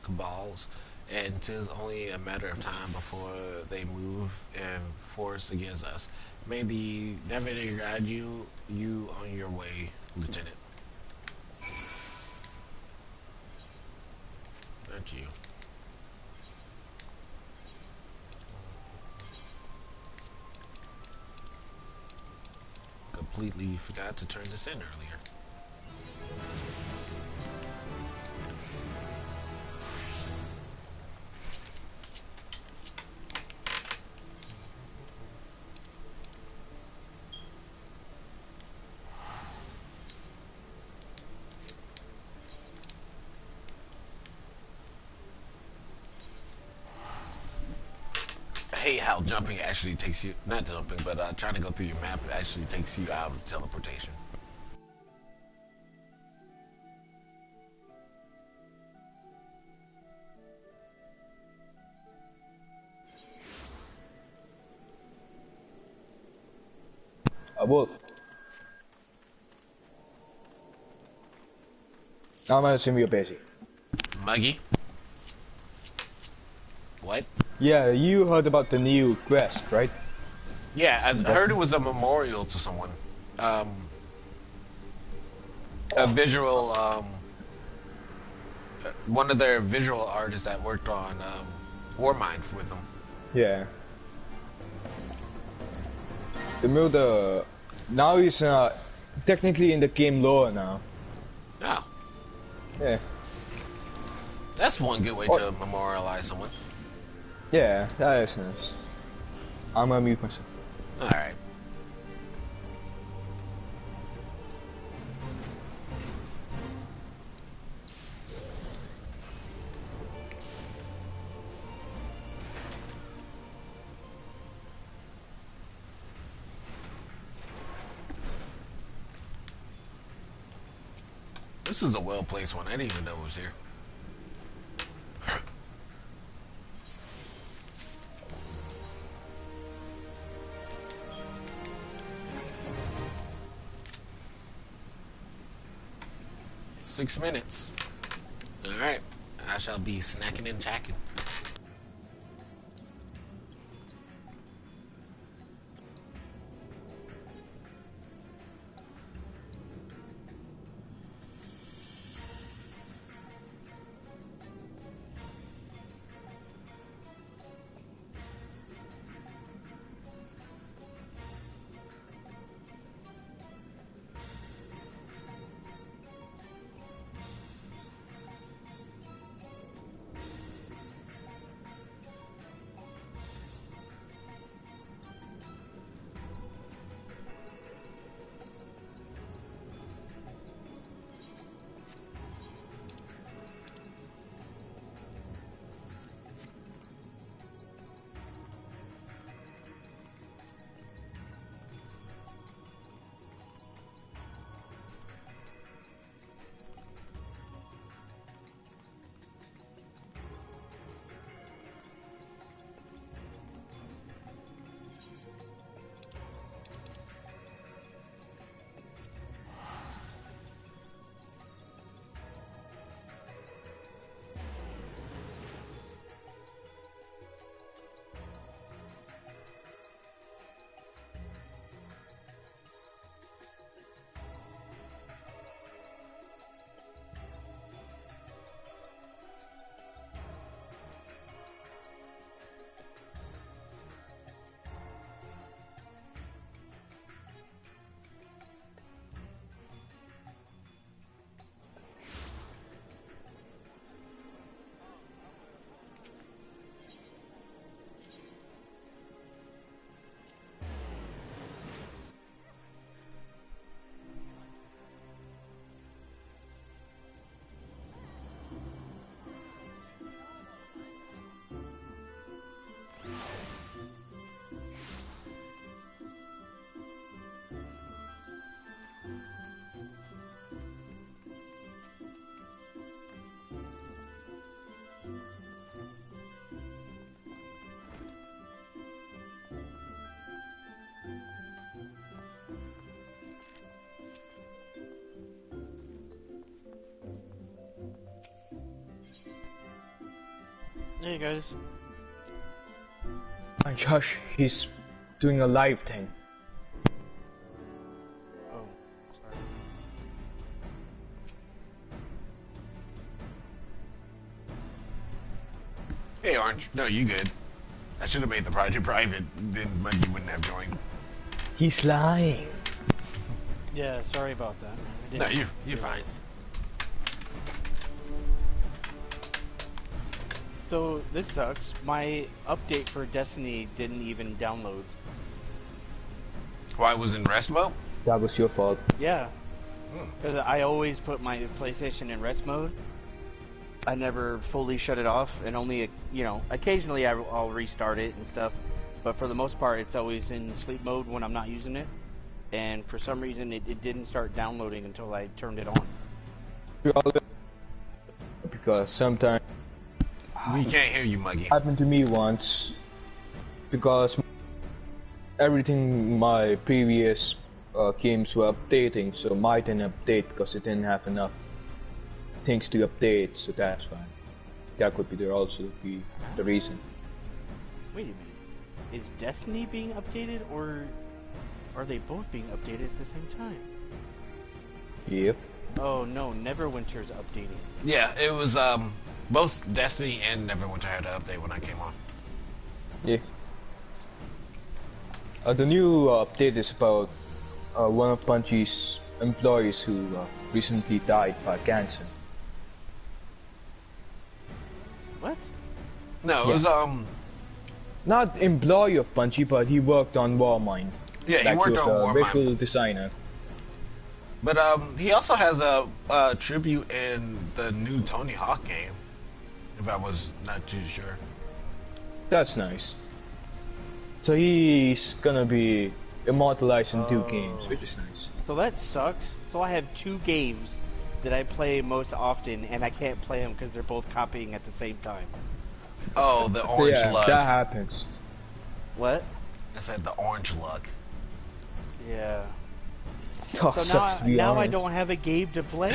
cabals, and 'tis only a matter of time before they move in force against us. May the navigator guide you on your way, Lieutenant. Not you. Completely forgot to turn this in earlier. I hate how jumping actually takes you, not jumping, but trying to go through your map actually takes you out of teleportation. Wolf. I'm gonna assume you're busy. Muggy? What? Yeah, you heard about the new quest, right? Yeah, I heard it was a memorial to someone. A visual, one of their visual artists that worked on Warmind with them. Yeah. The now he's technically in the game lore now. Oh. Yeah. That's one good way to memorialize someone. Yeah, that is nice. I'm gonna mute myself. Alright. This is a well-placed one. I didn't even know it was here. Six minutes. Alright. I shall be snacking and chacking. Hey guys. And Josh, he's doing a live thing. Oh, sorry. Hey, Orange. No, you good. I should have made the project private, then Muggy wouldn't have joined. He's lying. Yeah, sorry about that. No, you're fine. So, this sucks. My update for Destiny didn't even download. Why was in rest mode? That was your fault. Yeah. Because I always put my PlayStation in rest mode. I never fully shut it off, and only, you know, occasionally I'll restart it and stuff. But for the most part, it's always in sleep mode when I'm not using it. And for some reason, it didn't start downloading until I turned it on. Because sometimes... We can't hear you, Muggy. Happened to me once. Because everything my previous games were updating, so mine didn't update because it didn't have enough things to update, so that's why. That could be there also be the reason. Wait a minute. Is Destiny being updated, or are they both being updated at the same time? Yep. Oh no, Neverwinter's updating. Yeah, it was both Destiny and Neverwinter had to update when I came on. Yeah. The new update is about one of Bungie's employees who recently died by cancer. What? No, it was not employee of Bungie, but he worked on Warmind. Yeah, he worked on Warmind. Visual Warmind. designer. But he also has a tribute in the new Tony Hawk game. If I was not too sure. That's nice. So he's gonna be immortalized in 2 games, which is nice. So that sucks. So I have 2 games that I play most often, and I can't play them because they're both copying at the same time. Oh, the orange luck. That happens. What? I said the orange luck. Yeah. Oh, so now I don't have a game to play.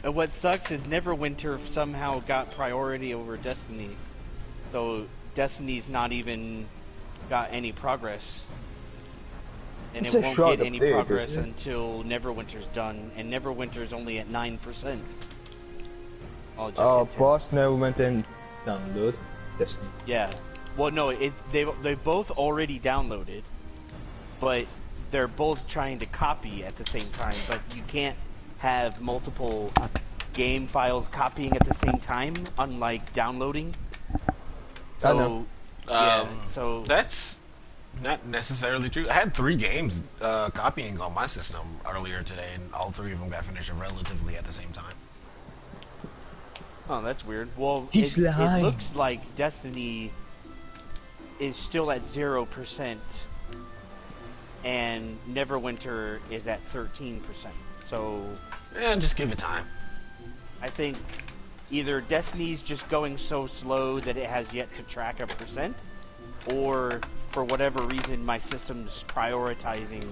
And what sucks is Neverwinter somehow got priority over Destiny. So Destiny's not even got any progress. And it won't get any progress until Neverwinter's done, and Neverwinter's only at 9%. Boss Neverwinter and download Destiny. Yeah. Well, no, they both already downloaded, but they're both trying to copy at the same time. But you can't have multiple game files copying at the same time, unlike downloading. So, yeah, so that's not necessarily true. I had 3 games copying on my system earlier today, and all 3 of them got finished relatively at the same time. Oh, that's weird. Well, it looks like Destiny is still at 0%, and Neverwinter is at 13%. So, yeah, just give it time. I think either Destiny's just going so slow that it has yet to track a percent, or for whatever reason my system's prioritizing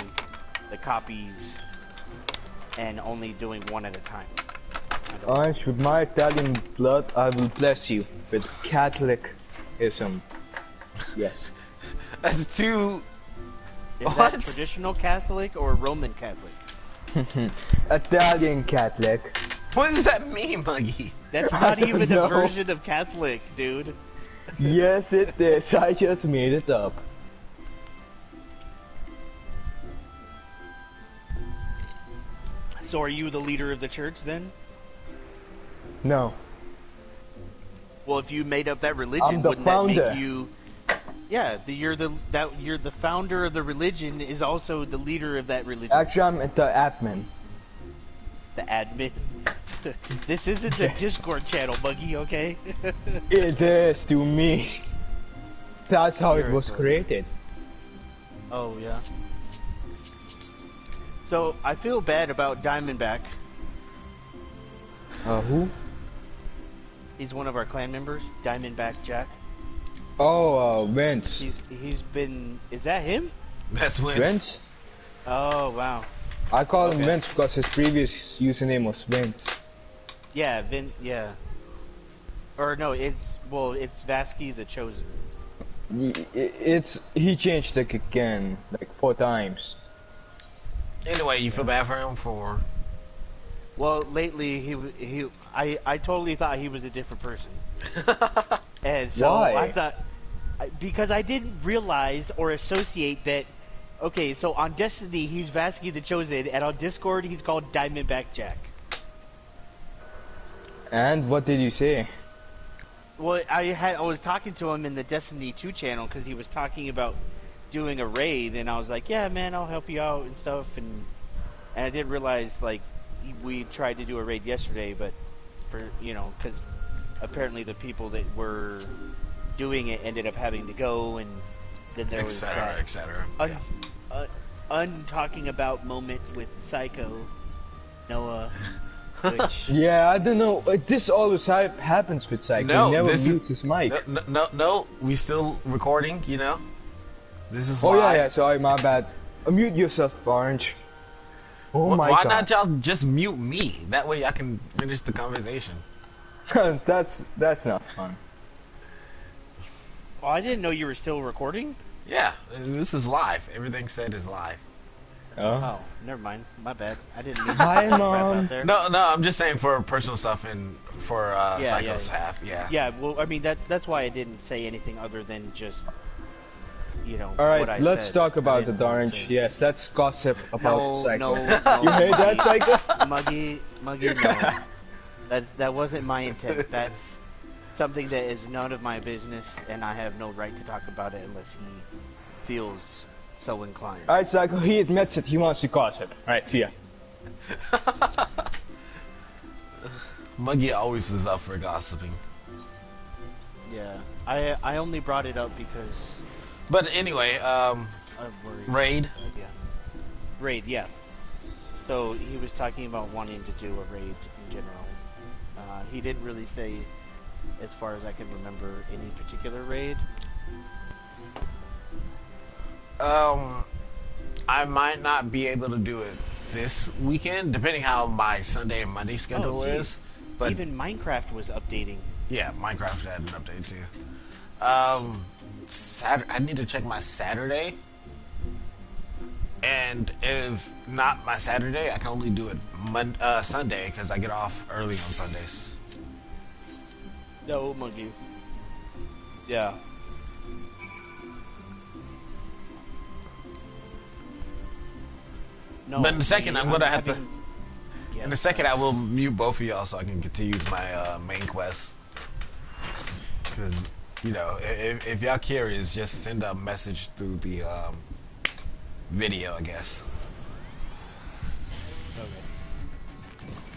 the copies and only doing one at a time. Orange, with my Italian blood, I will bless you with Catholicism. Yes. That's too... Is that traditional Catholic or Roman Catholic? Italian Catholic. What does that mean, Muggy? That's not even a version of Catholic, dude. Yes, it is. I just made it up. So are you the leader of the church then? No. Well, if you made up that religion, wouldn't that make you? Yeah, you're the founder of the religion is also the leader of that religion. Actually, I'm the admin. The admin. This isn't the Discord channel, Muggy. Okay. It is to me. That's how it was created. Oh yeah. So I feel bad about Diamondback. Who? He's one of our clan members, Diamondback Jack. Oh, Vince. He's been. Is that him? That's Vince. Oh wow. I call him Vince because his previous username was Vince. Yeah, yeah. Or no, it's Vasky the Chosen. He changed it again like 4 times. Anyway, you feel bad for him for? Well, lately I totally thought he was a different person. And so Why? I thought because I didn't realize or associate that. Okay, so on Destiny he's Vasky the Chosen, and on Discord he's called Diamondback Jack. And what did you say? Well, I was talking to him in the Destiny 2 channel because he was talking about doing a raid, and I was like, yeah, man, I'll help you out and stuff, and I didn't realize, like, we tried to do a raid yesterday, but for, you know, because apparently the people that were doing it ended up having to go, and then there was that etc. talking about moment with Psycho Noah. Which... Yeah, I don't know. This always happens with Psycho. No, he never this mutes is his mic. No, we still recording. You know, this is Oh live. yeah, sorry, my bad. Mute yourself, Orange. Oh my Why god. not y'all just mute me? That way I can finish the conversation. that's not fun. Oh, I didn't know you were still recording. Yeah, this is live. Everything said is live. Oh, never mind. My bad. I didn't mean Hi, to Mom. out there. No, I'm just saying for personal stuff and for Psycho's half. Yeah. Yeah. Well, I mean that's why I didn't say anything other than just, you know. All right, what I let's said. talk I about didn't it, want Orange. to- Yes, let's gossip about Psycho. No, You heard that, Psycho? Muggy, no. That wasn't my intent. That's something that is none of my business, and I have no right to talk about it unless he feels so inclined. Alright, Psycho, he admits it. He wants to gossip. Alright, see ya. Muggy always is up for gossiping. Yeah, I only brought it up because. But anyway, I'm worried. raid. Yeah. Raid, yeah. So he was talking about wanting to do a raid in general. He didn't really say, as far as I can remember, any particular raid. I might not be able to do it this weekend, depending how my Sunday and Monday schedule is. But even Minecraft was updating. Yeah, Minecraft had an update too. I need to check my Saturday, and if not my Saturday, I can only do it Sunday because I get off early on Sundays. No, Monkey. Yeah. No, But in a second, I'm gonna have to. Yeah. In a second, I will mute both of y'all so I can continue my main quest. Because you know, if y'all curious, just send a message through the video, I guess. Okay.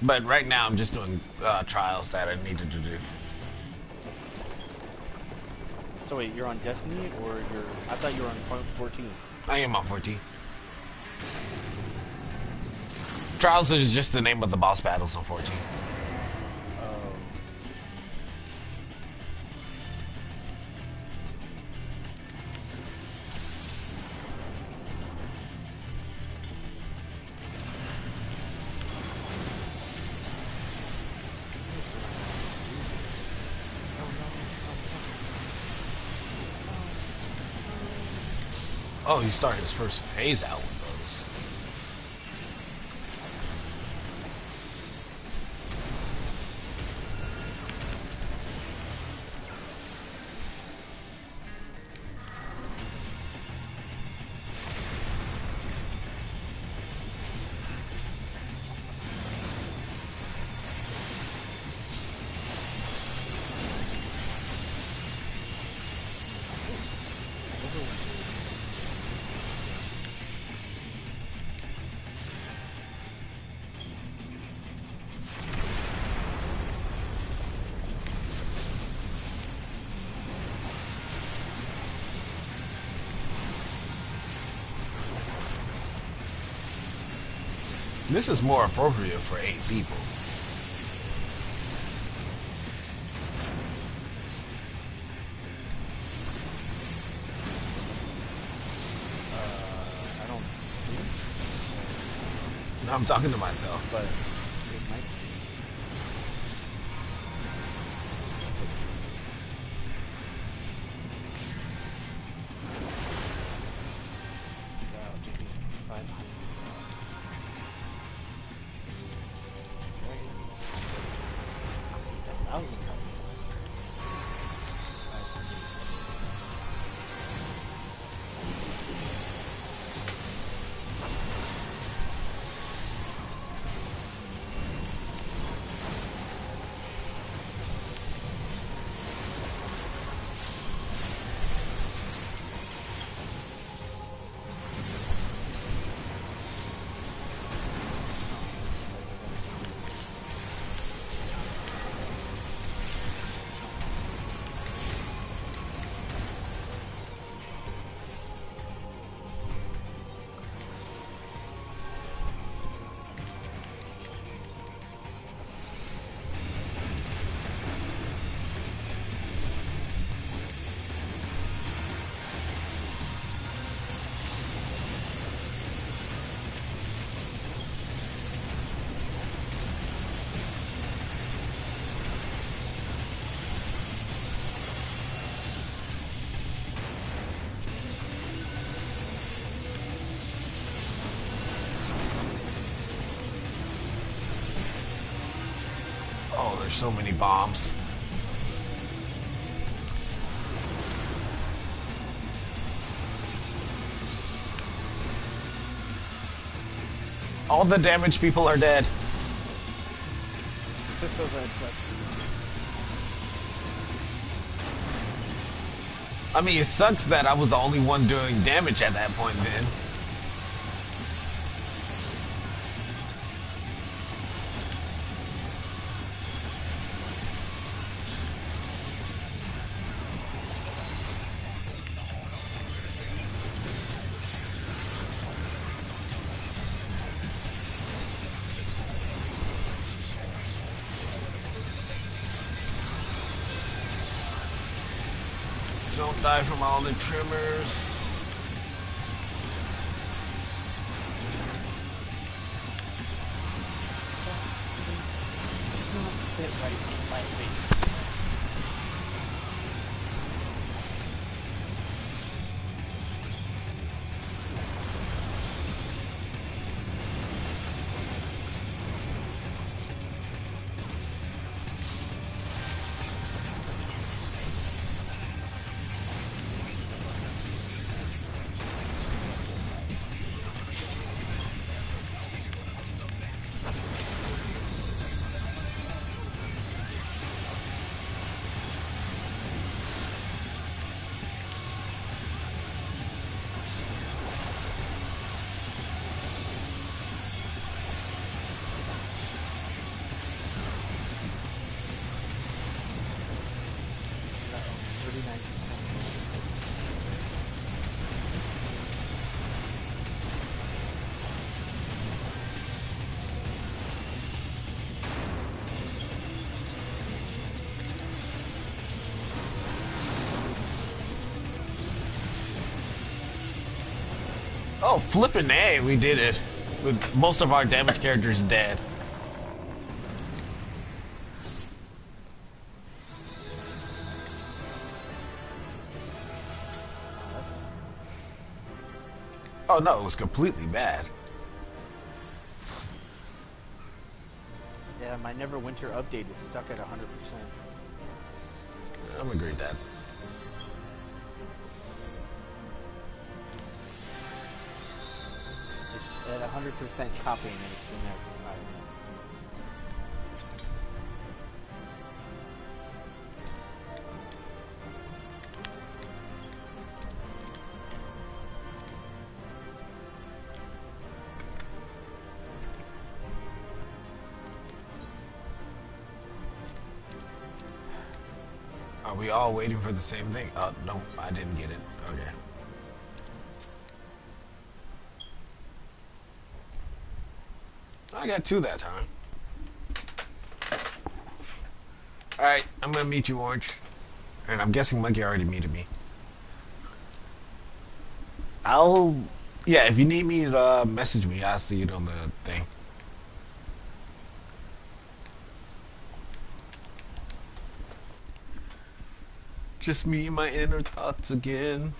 But right now, I'm just doing trials that I needed to do. So wait, you're on Destiny, or you're? I thought you were on 14. I am on 14. Trials is just the name of the boss battles on 14. Oh, he started his first phase out with those. This is more appropriate for 8 people. I don't think No, I'm talking to myself. but it might be. 500. Right. 1,000. Oh, there's so many bombs. All the damaged people are dead. I mean, it sucks that I was the only one doing damage at that point then. Don't die from all the tremors. Sit right beside me. Oh, flippin' A, we did it. With most of our damage characters dead. Oh no, it was completely bad. Yeah, my Neverwinter update is stuck at 100%. I'm agree with that. It's at 100% copying and it's been there for 5 minutes. Are we all waiting for the same thing? Oh, no, I didn't get it. Okay. I got 2 that time. Alright, I'm gonna meet you, Orange. And I'm guessing Monkey already meted me. Yeah, if you need me to message me, I'll see it on the thing. Just me and my inner thoughts again.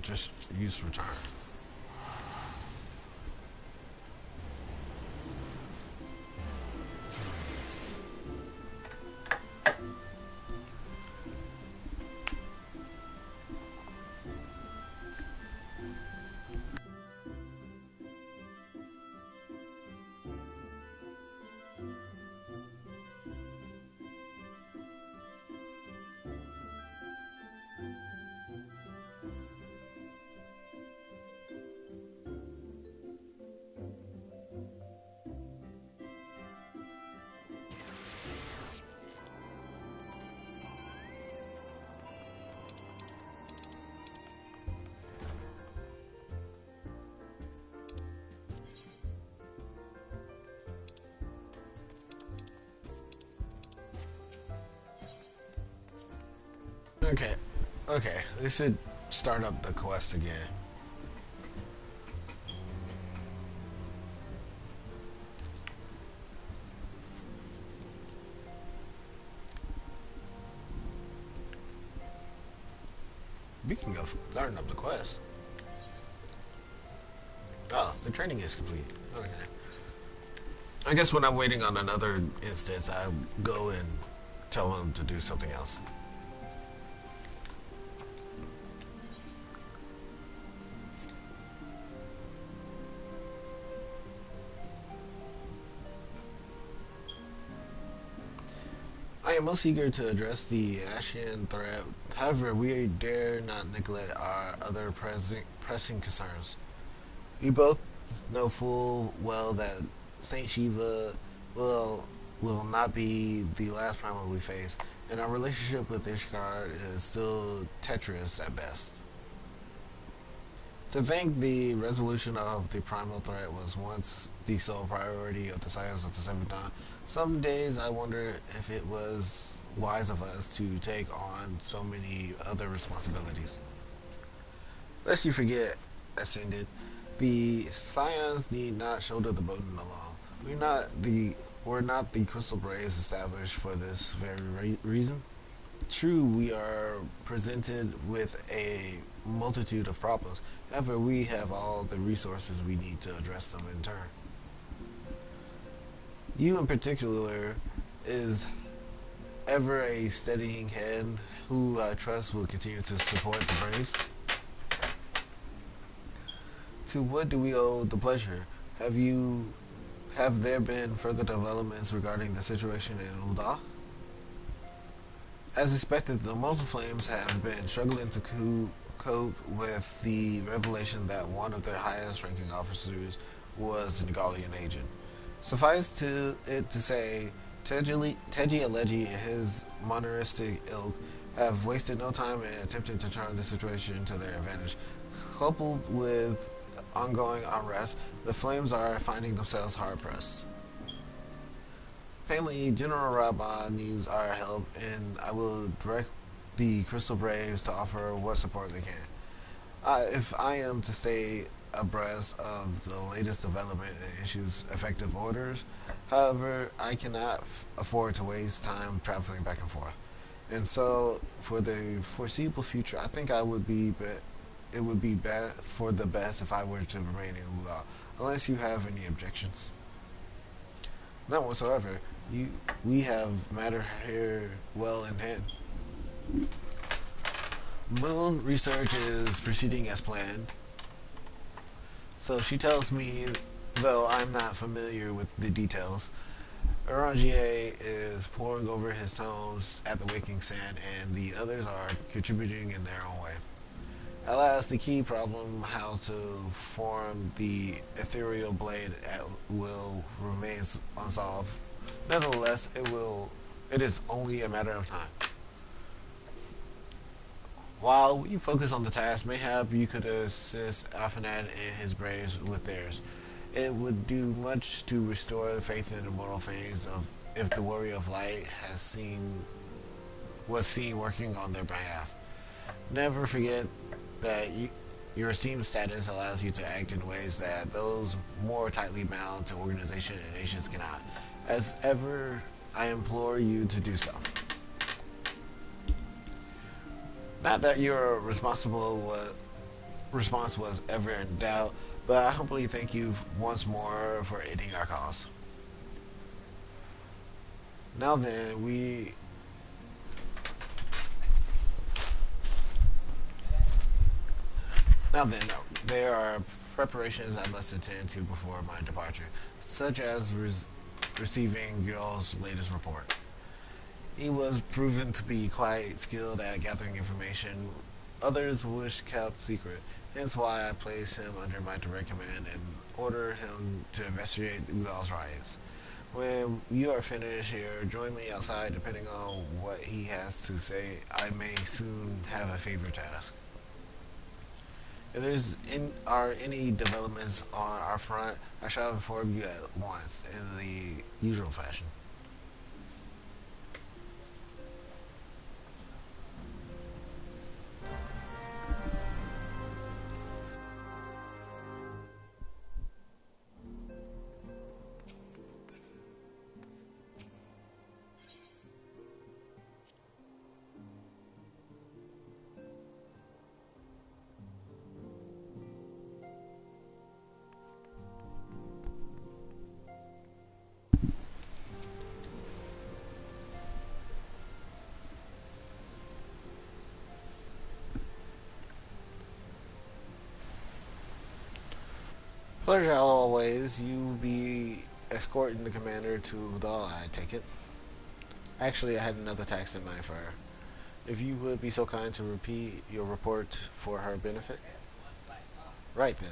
just use return. Okay, this should start up the quest again. Speaking of starting up the quest. Oh, the training is complete. Okay. I guess when I'm waiting on another instance, I go and tell them to do something else. I am most eager to address the Ashen threat. However, we dare not neglect our other pressing concerns. We both know full well that Saint Shiva will not be the last primal we face, and our relationship with Ishgard is still treacherous at best. To think the resolution of the primal threat was once the sole priority of the Scions of the Seventh Dawn, some days I wonder if it was wise of us to take on so many other responsibilities. Lest you forget, Ascended, the Scions need not shoulder the burden alone. We're not the Crystal Braves established for this very reason. True, we are presented with a multitude of problems. However, we have all the resources we need to address them in turn. You in particular is ever a steadying hand who I trust will continue to support the Braves. To what do we owe the pleasure? Have there been further developments regarding the situation in Ul'dah? As expected, the Mortal Flames have been struggling to cope with the revelation that one of their highest-ranking officers was a Nagalian agent. Suffice it to say, Teji Alegi and his monastic ilk have wasted no time in attempting to turn the situation to their advantage. Coupled with ongoing unrest, the Flames are finding themselves hard-pressed. Apparently, General Raban needs our help, and I will direct the Crystal Braves to offer what support they can. If I am to stay abreast of the latest development and issues effective orders, however, I cannot afford to waste time traveling back and forth. And so, for the foreseeable future, I think it would be for the best if I were to remain in Ul'dah, unless you have any objections. None whatsoever. We have matter here well in hand. Moon research is proceeding as planned. So she tells me, though I'm not familiar with the details, Orangier is poring over his tomes at the Waking Sand, and the others are contributing in their own way. Alas, the key problem, how to form the ethereal blade at will, remains unsolved. Nevertheless, it is only a matter of time. While we focus on the task, mayhap you could assist Alphanad and his Braves with theirs. It would do much to restore the faith in the immortal phase of if the Warrior of Light was seen working on their behalf. Never forget that your esteemed status allows you to act in ways that those more tightly bound to organization and nations cannot. As ever, I implore you to do so. Not that you're responsible response was ever in doubt, but I humbly thank you once more for aiding our cause. Now then, there are preparations I must attend to before my departure, such as receiving Gil's latest report. He was proven to be quite skilled at gathering information others wish kept secret, hence why I place him under my direct command and order him to investigate Udal's riots. When you are finished here, join me outside. Depending on what he has to say, I may soon have a favor to ask. If are any developments on our front, I shall inform you at once in the usual fashion. Pleasure always. You be escorting the commander to Udal, I take it. Actually, I had another task in mind for her. If you would be so kind to repeat your report for her benefit. Right then.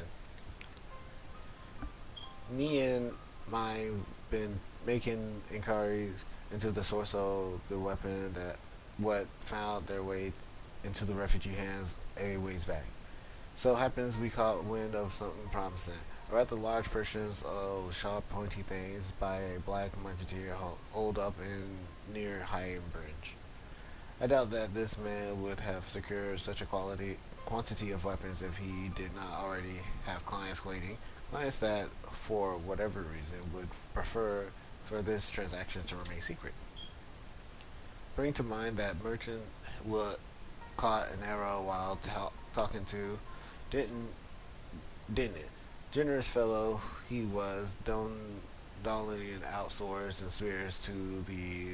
Me and mine been making inquiries into the source of the weapon that found their way into the refugee hands a ways back. So happens we caught wind of something promising. A rather large portions of sharp pointy things by a black marketeer holed up in near Higham Bridge. I doubt that this man would have secured such a quantity of weapons if he did not already have clients waiting, clients that, for whatever reason, would prefer for this transaction to remain secret. Bring to mind that merchant caught an arrow while talking to, didn't it? Generous fellow he was, doling out swords and spears to the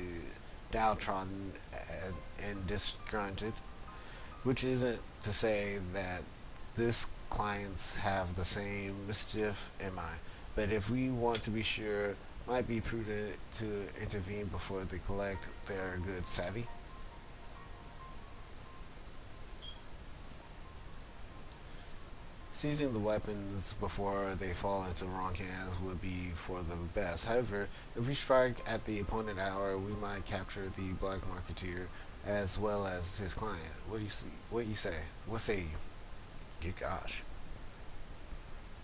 downtrodden and disgruntled, which isn't to say that this clients have the same mischief in mind, but if we want to be sure, might be prudent to intervene before they collect their goods savvy. Seizing the weapons before they fall into wrong hands would be for the best. However, if we strike at the appointed hour, we might capture the black marketeer as well as his client. What do you see? What you say? What say you? Good gosh.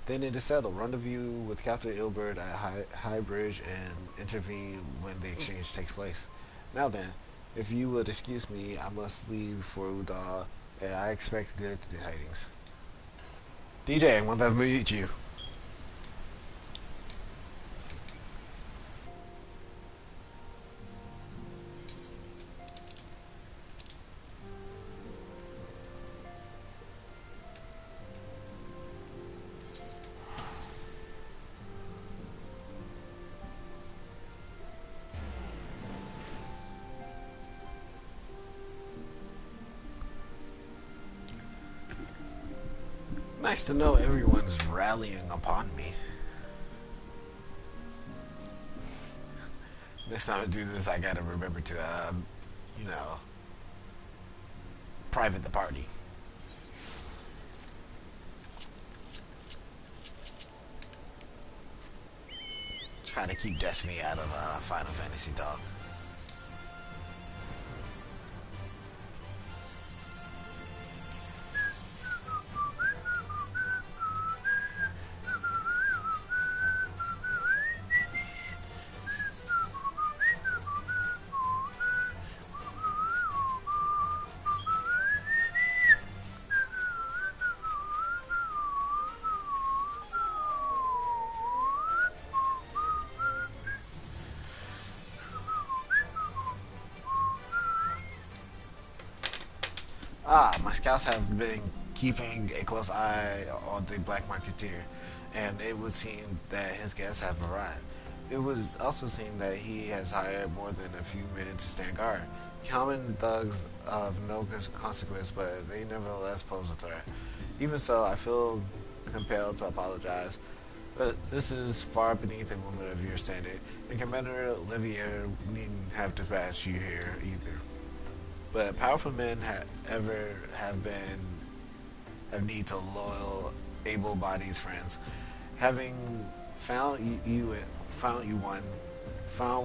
Then it is settled. Rendezvous with Captain Ilbert at High Bridge and intervene when the exchange takes place. Now then, if you would excuse me, I must leave for Udal, and I expect good tidings. DJ, I want to meet you. Nice to know everyone's rallying upon me. Next time I do this, I gotta remember to, private the party. Try to keep Destiny out of Final Fantasy talk. My scouts have been keeping a close eye on the Black Marketeer, and it would seem that his guests have arrived. It would also seem that he has hired more than a few men to stand guard. Common thugs of no consequence, but they nevertheless pose a threat. Even so, I feel compelled to apologize. But this is far beneath a woman of your standard, and Commander Olivier needn't have dispatched you here either. But powerful men have need to loyal, able-bodied friends. Having found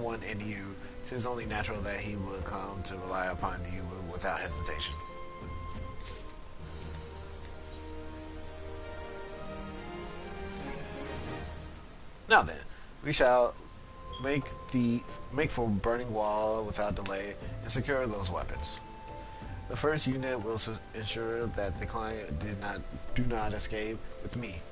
one in you, 'tis only natural that he would come to rely upon you without hesitation. Now then, we shall make for Burning Wall without delay and secure those weapons. The first unit will ensure that the client do not escape with me.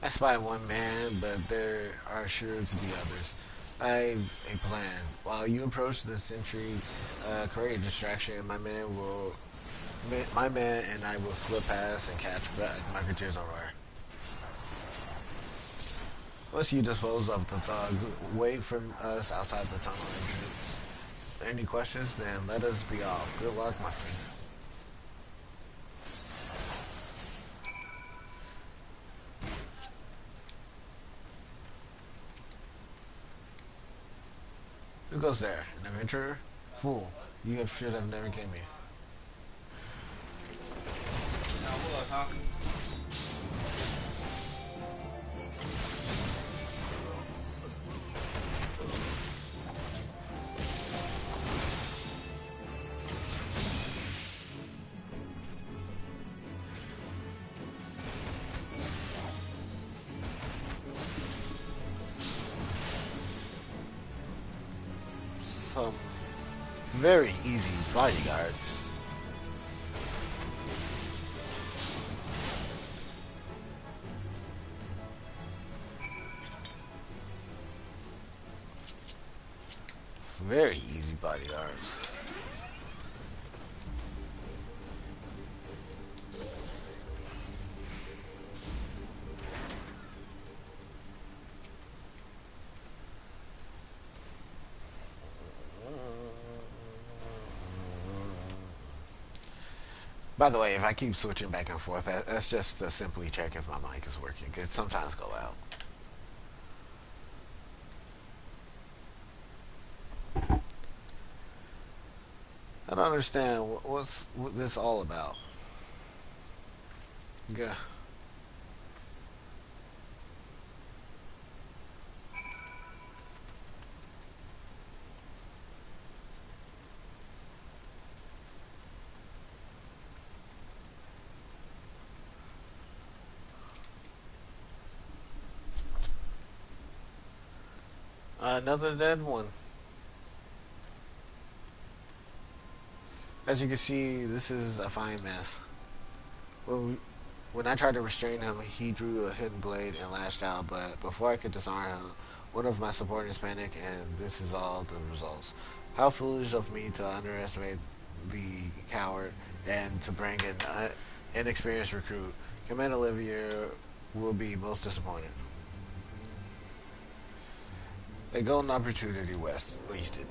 I spy one man, but there are sure to be others. I've a plan. While you approach the sentry, create a distraction. My man and I will slip past and catch Marketeers on Roar. Once you dispose of the thugs, wait for us outside the tunnel entrance. Any questions? Then let us be off. Good luck, my friend. Who goes there? An adventurer? Fool. You should have never came here. Now what, huh? Some very easy bodyguards. Very easy bodyguards. By the way, if I keep switching back and forth, that's just to simply check if my mic is working. It sometimes go out. I don't understand what's this all about. Yeah. Another dead one. As you can see, this is a fine mess. When I tried to restrain him, he drew a hidden blade and lashed out, but before I could disarm him, one of my subordinates panicked, and this is all the results. How foolish of me to underestimate the coward and to bring an inexperienced recruit. Commander Olivier will be most disappointed. A golden opportunity wasted.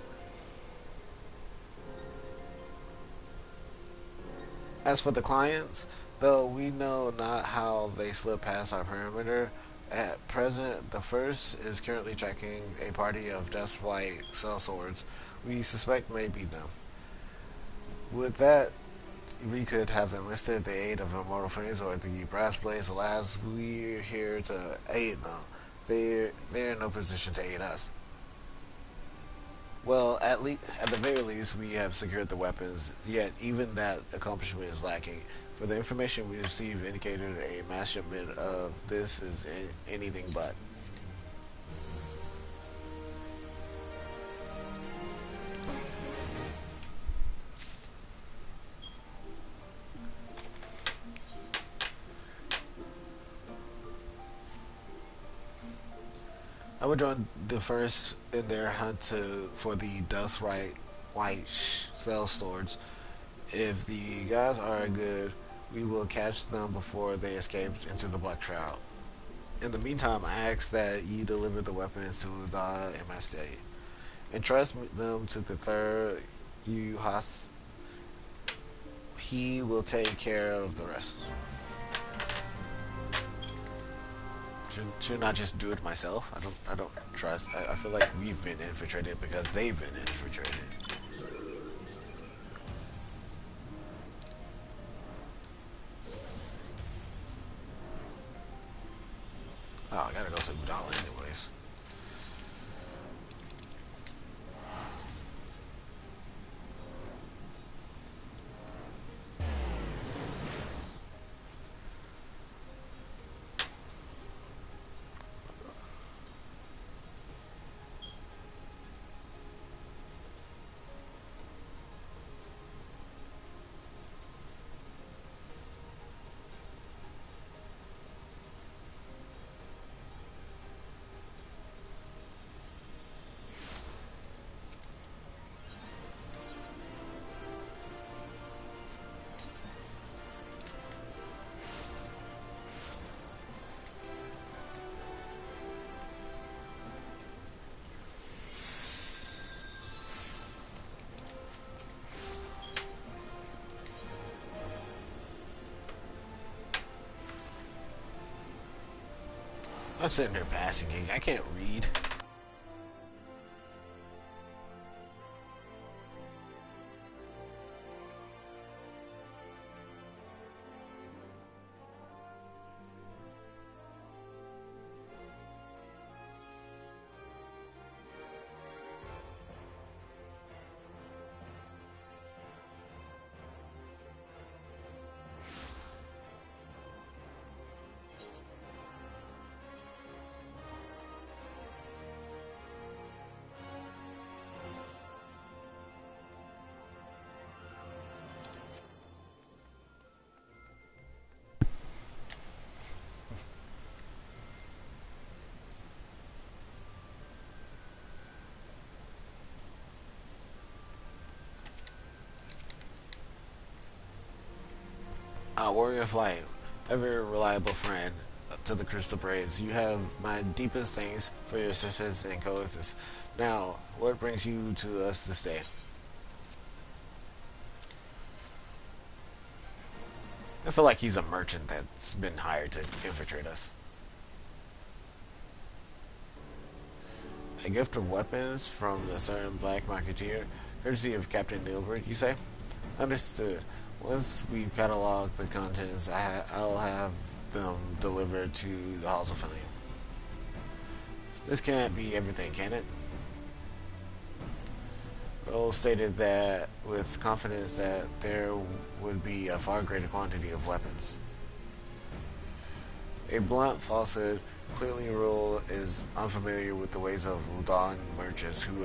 As for the clients, though we know not how they slip past our perimeter, at present the first is currently tracking a party of dust white sellswords we suspect may be them. With that we could have enlisted the aid of Immortal Flames or the Brass Blades. Alas, we're here to aid them. They're in no position to aid us. Well, at the very least, we have secured the weapons. Yet, even that accomplishment is lacking. For the information we received indicated a mass shipment of this is anything but. I would join the first in their hunt for the Dust White Cell Swords. If the guys are good, we will catch them before they escape into the Black Shroud. In the meantime, I ask that ye deliver the weapons to Ul'dah in my state. Entrust them to the third Yuhas. He will take care of the rest. Should not just do it myself. I don't trust. I feel like we've been infiltrated because they've been infiltrated. Oh, I gotta go to Gudala anyways. I'm sitting here passing. I can't read. Warrior of Light, ever reliable friend to the Crystal Braves, you have my deepest thanks for your assistance and coexistence. Now, what brings you to us this day? I feel like he's a merchant that's been hired to infiltrate us. A gift of weapons from a certain black marketeer, courtesy of Captain Nilbert, you say? Understood. Once we catalog the contents, I'll have them delivered to the Halls of Flame. This can't be everything, can it? Roll stated that with confidence that there would be a far greater quantity of weapons. A blunt falsehood. Clearly Roll is unfamiliar with the ways of Ul'dah merchants who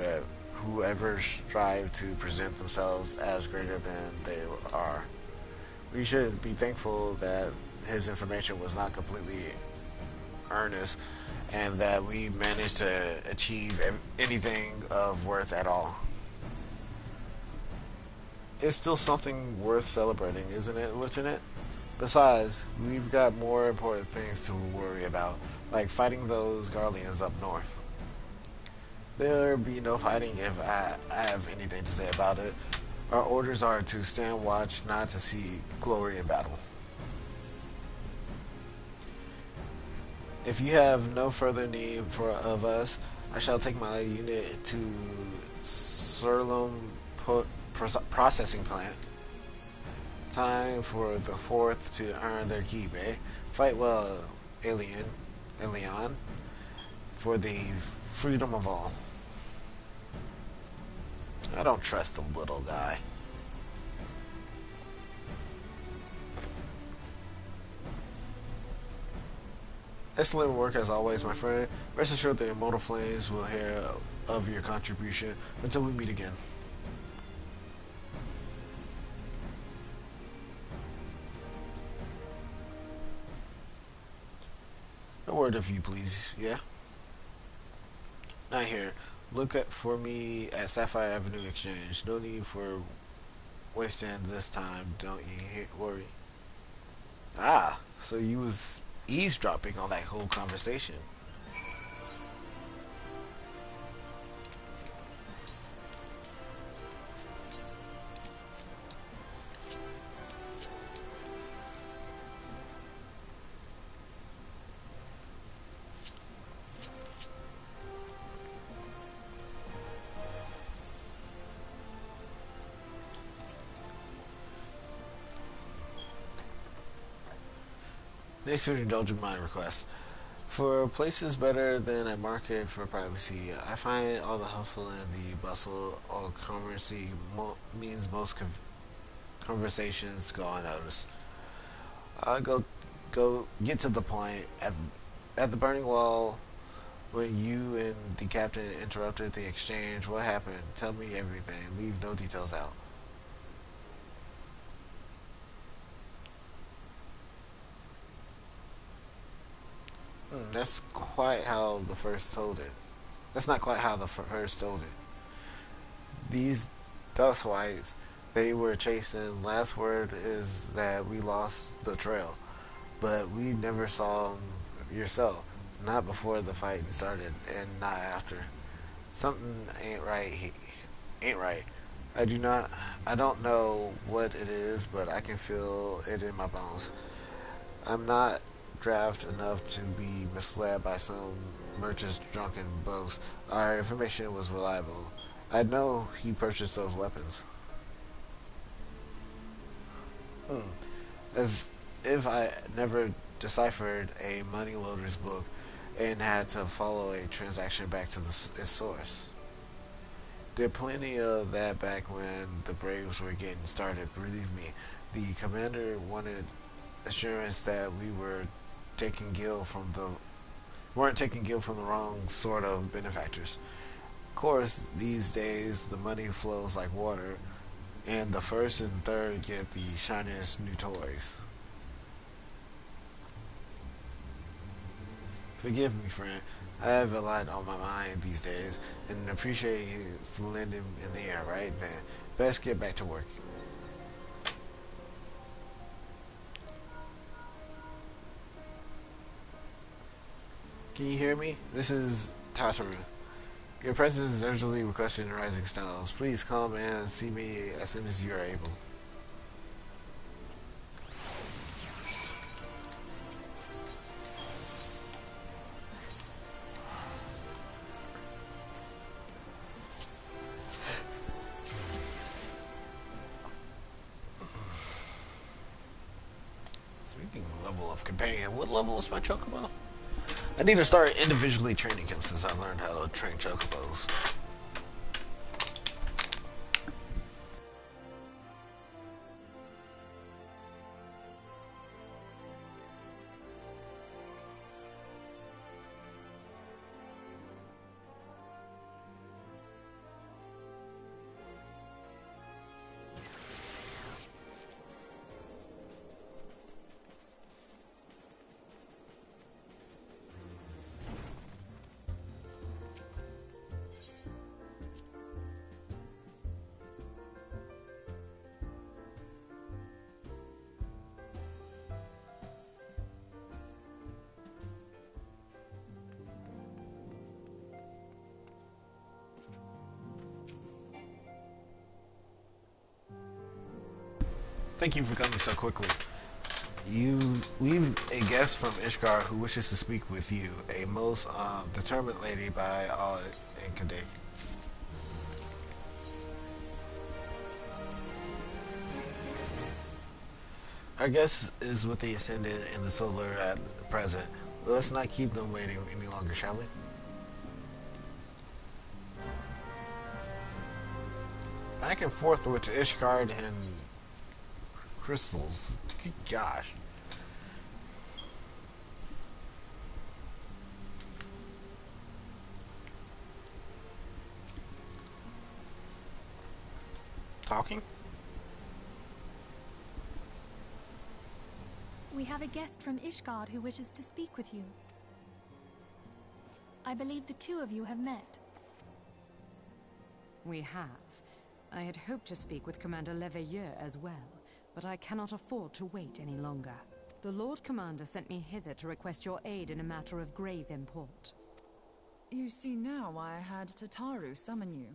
ever strive to present themselves as greater than they are. We should be thankful that his information was not completely earnest and that we managed to achieve anything of worth at all. It's still something worth celebrating, isn't it, Lieutenant? Besides, we've got more important things to worry about, like fighting those Garleans up north. There'll be no fighting if I have anything to say about it. Our orders are to stand watch, not to see glory in battle. If you have no further need of us, I shall take my unit to Surlum Processing Plant. Time for the fourth to earn their keep, eh? Fight well, Alien, for the freedom of all. I don't trust the little guy. Excellent work as always, my friend. Rest assured the Immortal Flames will hear of your contribution until we meet again. A word of you, please. Yeah? Not here. Look for me at Sapphire Avenue Exchange. No need for wasting this time, don't you worry. Ah, so you was eavesdropping on that whole conversation. Thanks for indulging my request. For places better than a market for privacy, I find all the hustle and the bustle or currency means most conversations go unnoticed. I go get to the point. At the burning wall, when you and the captain interrupted the exchange, what happened? Tell me everything. Leave no details out. That's quite how the first told it. That's not quite how the first told it. These Dustwites, they were chasing. Last word is that we lost the trail, but we never saw them yourself. Not before the fight started, and not after. Something ain't right. Ain't right. I don't know what it is, but I can feel it in my bones. I'm not draft enough to be misled by some merchant's drunken boast. Our information was reliable. I know he purchased those weapons. As if I never deciphered a money loader's book and had to follow a transaction back to its source. Did plenty of that back when the Braves were getting started. Believe me, the commander wanted assurance that we weren't taking Gil from the wrong sort of benefactors. Of course, these days the money flows like water, and the first and third get the shiniest new toys. Forgive me, friend. I have a lot on my mind these days, and appreciate you lending an ear. Right then, best get back to work. Can you hear me? This is Tataru. Your presence is urgently requested in Rising Stones. Please come and see me as soon as you are able. Speaking of level of companion, what level is my Chocobo? I need to start individually training him since I learned how to train Chocobos. Thank you for coming so quickly. We've a guest from Ishgard who wishes to speak with you. A most determined lady by all Inkade. Our guest is with the Ascendant and the Solar at present. Let's not keep them waiting any longer, shall we? Back and forth with Ishgard and crystals. Good gosh. Talking? We have a guest from Ishgard who wishes to speak with you. I believe the two of you have met. We have. I had hoped to speak with Commander Leveilleur as well, but I cannot afford to wait any longer. The Lord Commander sent me hither to request your aid in a matter of grave import. You see now why I had Tataru summon you.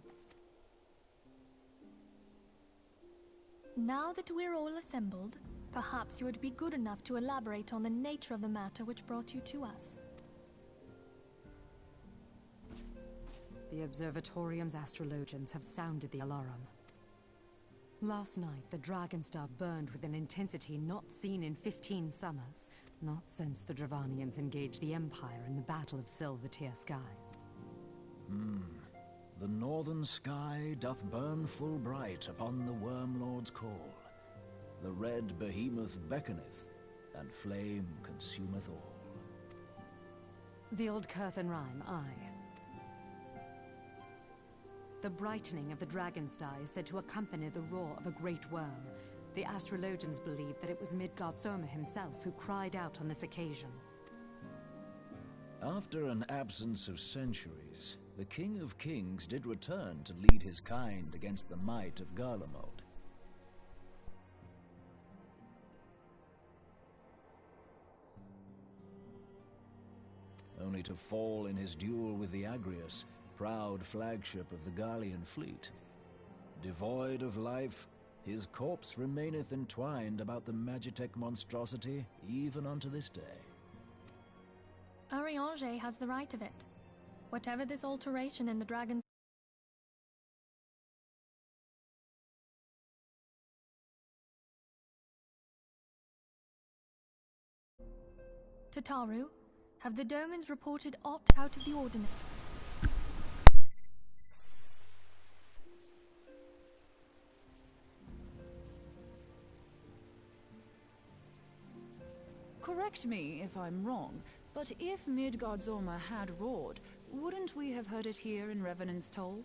Now that we're all assembled, perhaps you would be good enough to elaborate on the nature of the matter which brought you to us. The Observatorium's astrologians have sounded the alarm. Last night, the Dragonstar burned with an intensity not seen in 15 summers, not since the Dravanians engaged the Empire in the Battle of Silvertear Skies. The northern sky doth burn full bright upon the Wormlord's call. The red behemoth beckoneth, and flame consumeth all. The old Curthan rhyme, aye. The brightening of the Dragonstar is said to accompany the roar of a great worm. The astrologians believe that it was Midgard Soma himself who cried out on this occasion. After an absence of centuries, the King of Kings did return to lead his kind against the might of Garlemald. Only to fall in his duel with the Agrius, proud flagship of the Gallian fleet. Devoid of life, his corpse remaineth entwined about the Magitech monstrosity even unto this day. Urianger has the right of it. Whatever this alteration in the dragon... Tataru, have the Domans reported aught out of the ordinary? Correct me if I'm wrong, but if Midgard Soma had roared, wouldn't we have heard it here in Revenant's Toll?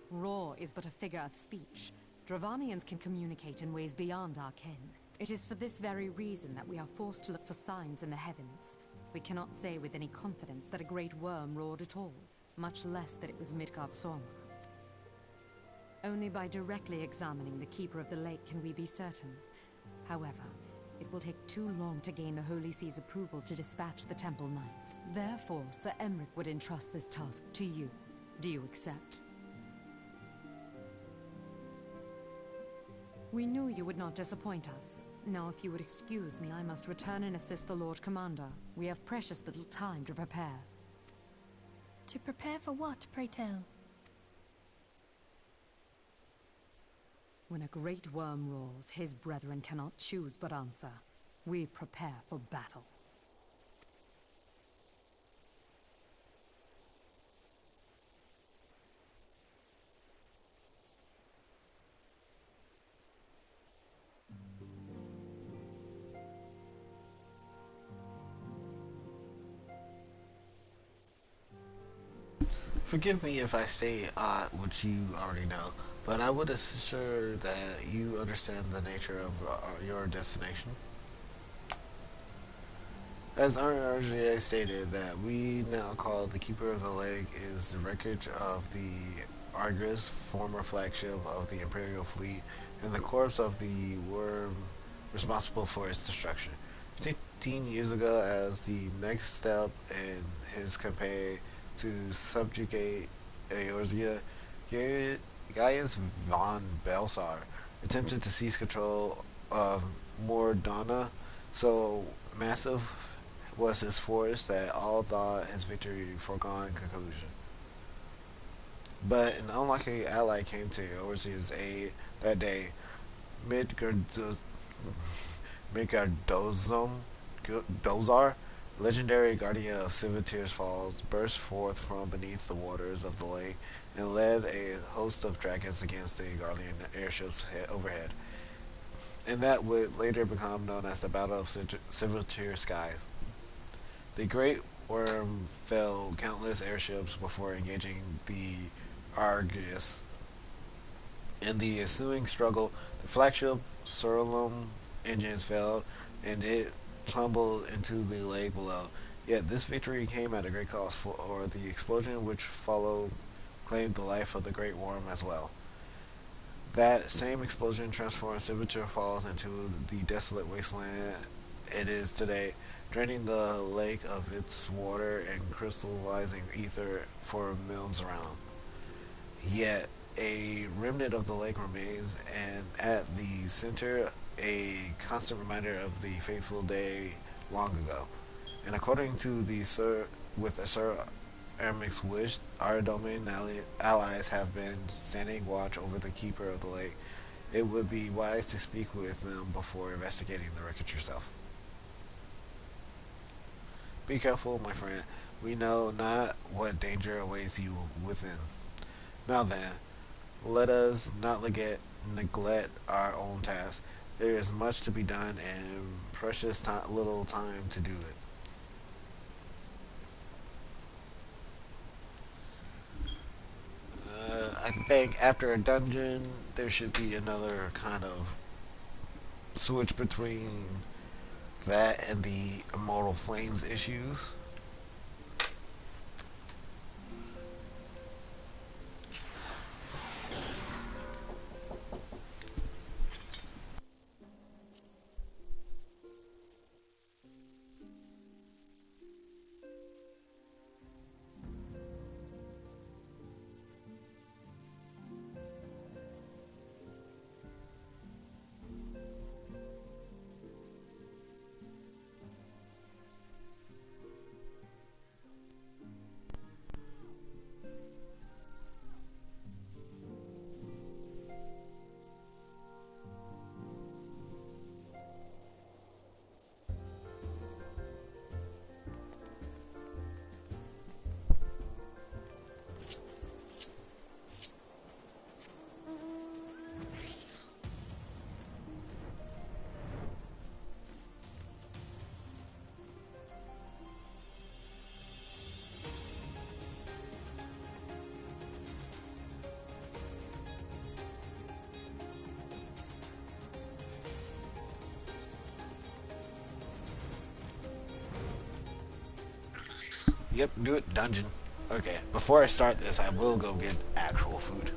Roar is but a figure of speech. Dravanians can communicate in ways beyond our ken. It is for this very reason that we are forced to look for signs in the heavens. We cannot say with any confidence that a great worm roared at all, much less that it was Midgard Soma. Only by directly examining the Keeper of the Lake can we be certain. However, it will take too long to gain the Holy See's approval to dispatch the Temple Knights. Therefore, Sir Emric would entrust this task to you. Do you accept? We knew you would not disappoint us. Now, if you would excuse me, I must return and assist the Lord Commander. We have precious little time to prepare. To prepare for what, pray tell? When a great worm roars, his brethren cannot choose but answer. We prepare for battle. Forgive me if I state what you already know, but I would assure that you understand the nature of your destination. As RRGA stated, that we now call the Keeper of the Lake is the wreckage of the Argus, former flagship of the Imperial fleet, and the corpse of the worm responsible for its destruction. 15 years ago, as the next step in his campaign to subjugate Eorzea, Gaius von Belsar attempted to seize control of Mordana, so massive was his force that all thought his victory foregone conclusion. But an unlikely ally came to Eorzea's aid that day. Mikar Dozar, legendary guardian of Civitir's Falls, burst forth from beneath the waters of the lake and led a host of dragons against the Garlean airships overhead, and that would later become known as the Battle of Civitir Skies. The Great Worm felled countless airships before engaging the Argus. In the ensuing struggle, the flagship Surlum engines failed, and it tumbled into the lake below. Yet this victory came at a great cost, for the explosion which followed claimed the life of the Great Worm as well. That same explosion transformed Civitir Falls into the desolate wasteland it is today, draining the lake of its water and crystallizing ether for mills around. Yet a remnant of the lake remains, and at the center, a constant reminder of the fateful day long ago. And according to the Sir Ermic's wish, our domain allies have been standing watch over the keeper of the lake. It would be wise to speak with them before investigating the wreckage yourself. Be careful, my friend. We know not what danger awaits you within. Now then, let us not neglect our own task. There is much to be done and precious little time to do it. I think after a dungeon, there should be another kind of switch between that and the Immortal Flames issues. Yep, do it, dungeon. Okay, before I start this, I will go get actual food.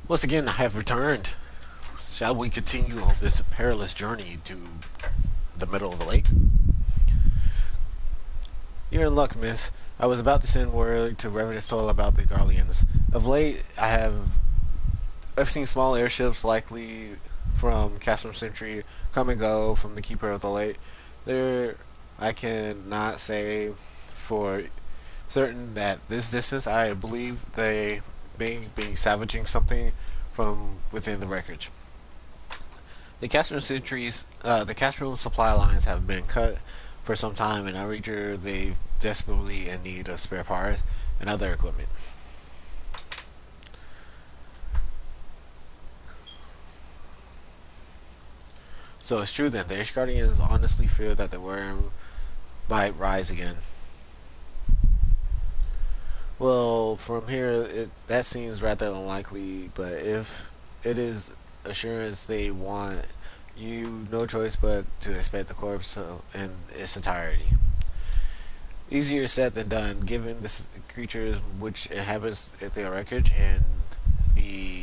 Once again, I have returned. Shall we continue on this perilous journey to the middle of the lake? You're in luck, miss. I was about to send word to Reverend Stoll about the Garleans. Of late, I've seen small airships, likely from Castrum Sentry, come and go from the Keeper of the Lake. I cannot say for certain that this distance. I believe they may be salvaging something from within the wreckage. The Castrum supply lines have been cut for some time, and Outrager they desperately in need of spare parts and other equipment. So it's true then, the Ash Guardians honestly fear that the worm might rise again. Well, from here, that seems rather unlikely, but if it is assurance they want, you no choice but to expect the corpse in its entirety. Easier said than done, given the creatures which inhabits the wreckage and the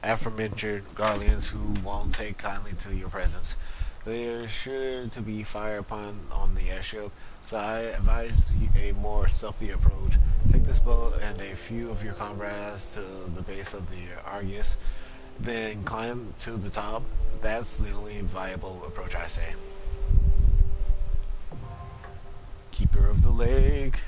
aforementioned Garleans who won't take kindly to your presence. There are sure to be fire upon on the airship, so I advise a more stealthy approach. Take this boat and a few of your comrades to the base of the Argus, then climb to the top. That's the only viable approach, I say. Keeper of the Lake.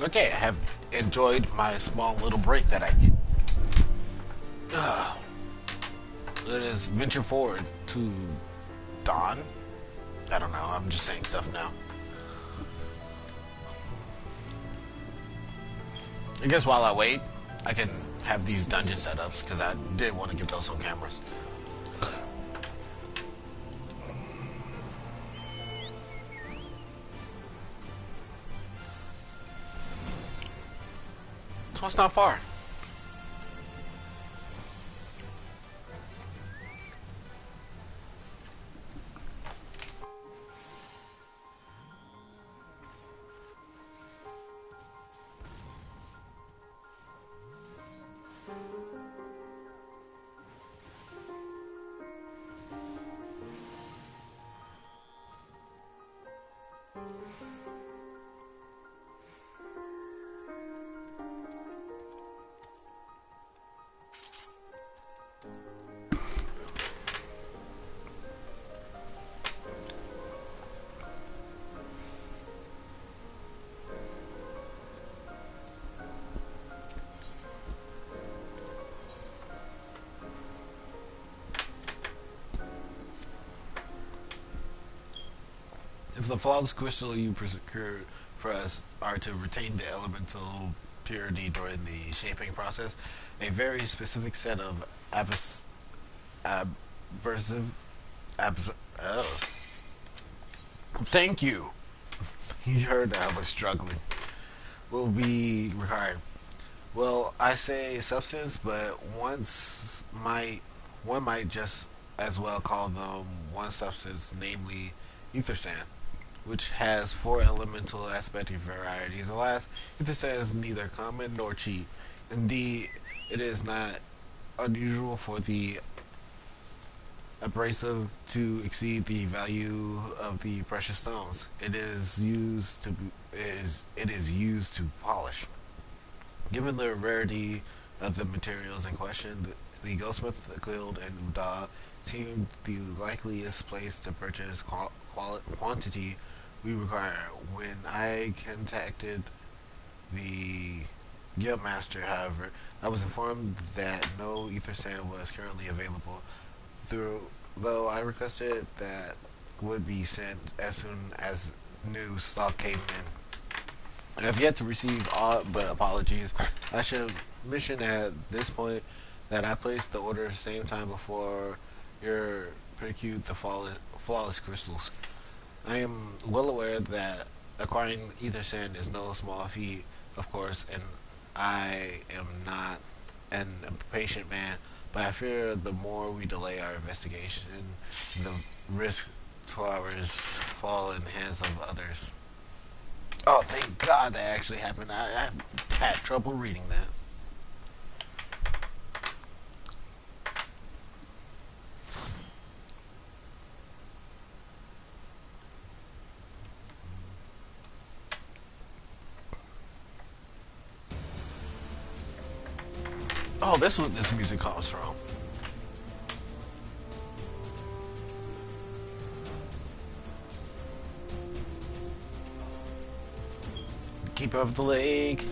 Okay, I have enjoyed my small little break that I get. Let us venture forward to dawn. I don't know, I'm just saying stuff now. I guess while I wait, I can have these dungeon setups, because I did want to get those on cameras. So it's not far. If the flawless crystal you procured for us are to retain the elemental purity during the shaping process, a very specific set of thank you. You heard that I was struggling. Will be required. Well, I say substance, but one might just as well call them one substance, namely ether sand, which has 4 elemental aspect varieties. Alas, ether sand is neither common nor cheap. Indeed, it is not unusual for the abrasive to exceed the value of the precious stones. It is used to polish. Given the rarity of the materials in question, the Goldsmith Guild and Uda seemed the likeliest place to purchase quantity we require. When I contacted the Guildmaster, however, I was informed that no ether sand was currently available, though I requested that would be sent as soon as new stock came in. I have yet to receive aught but apologies. I should mention at this point that I placed the order same time before you procured the flawless crystals. I am well aware that acquiring ether sand is no small feat, of course, and I am not an impatient man, but I fear the more we delay our investigation, the risk to ours fall in the hands of others. Oh, thank God that actually happened. I had trouble reading that. Oh, that's what this music comes from. Keeper of the Lake.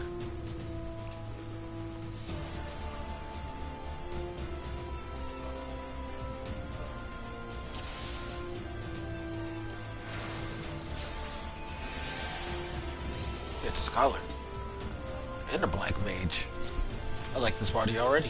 It's a scholar. And a black mage. I like this party already.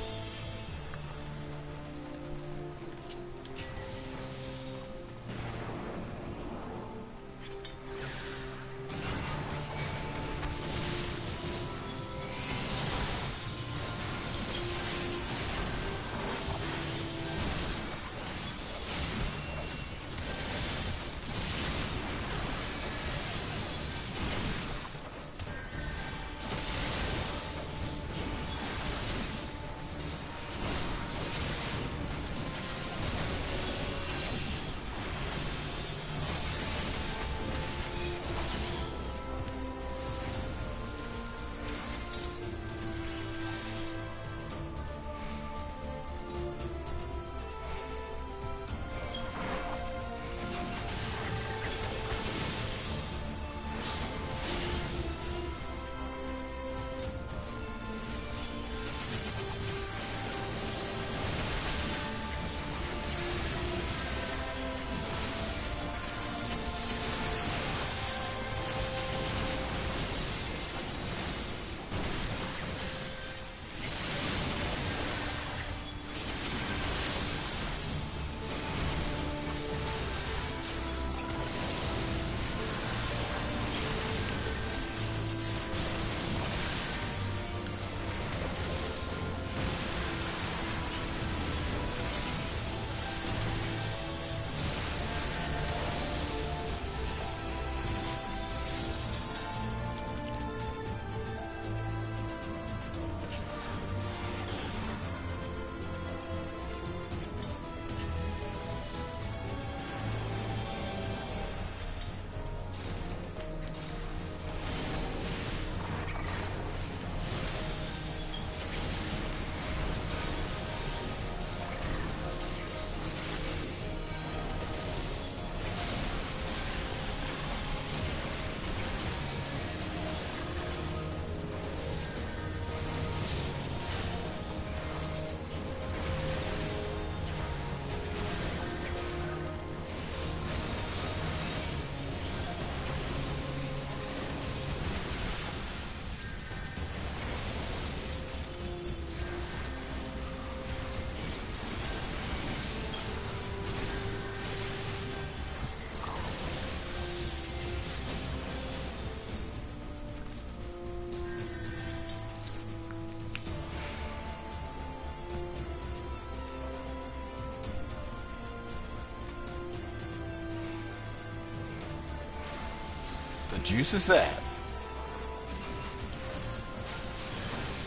What juice is that?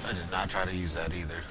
I did not try to use that either.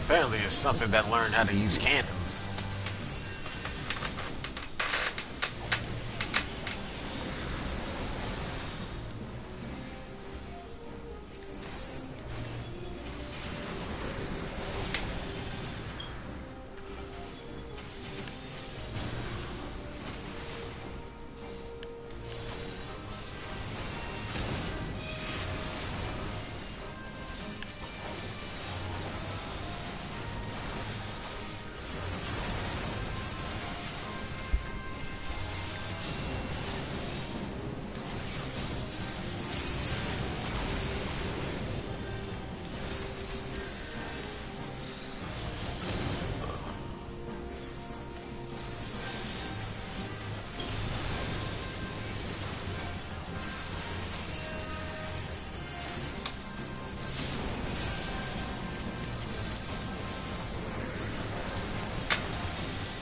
Apparently it's something that learned how to use cannons.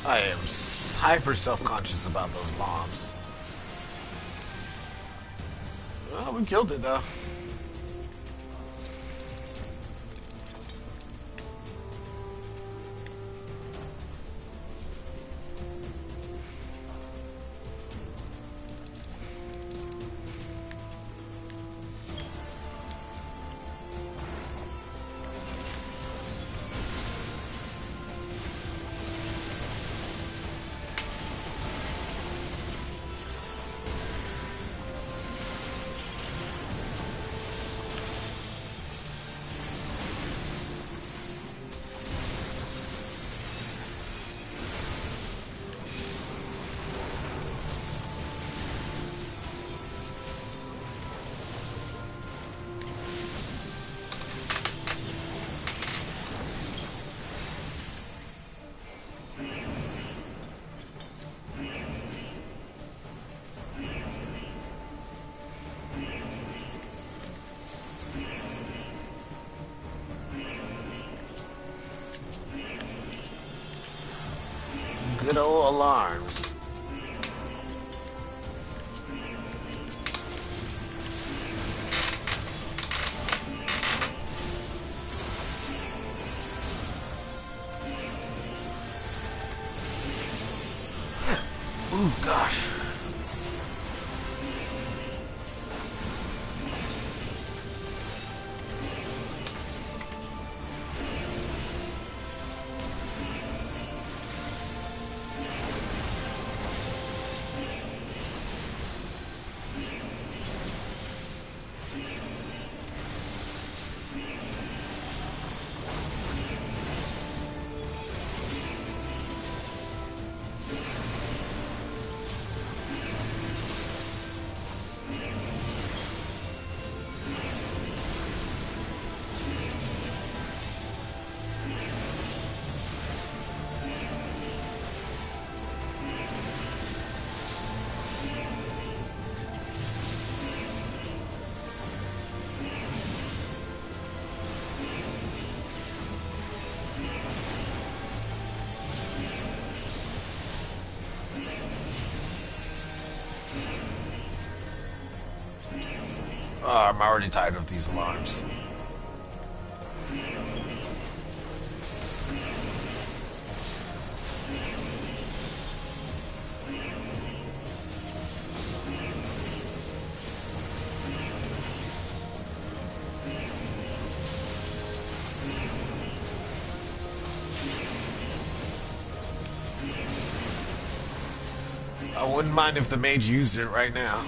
I am hyper self-conscious about those bombs. Well, we killed it though. Good old alarms. Ooh, gosh. Oh, I'm already tired of these alarms. I wouldn't mind if the mage used it right now.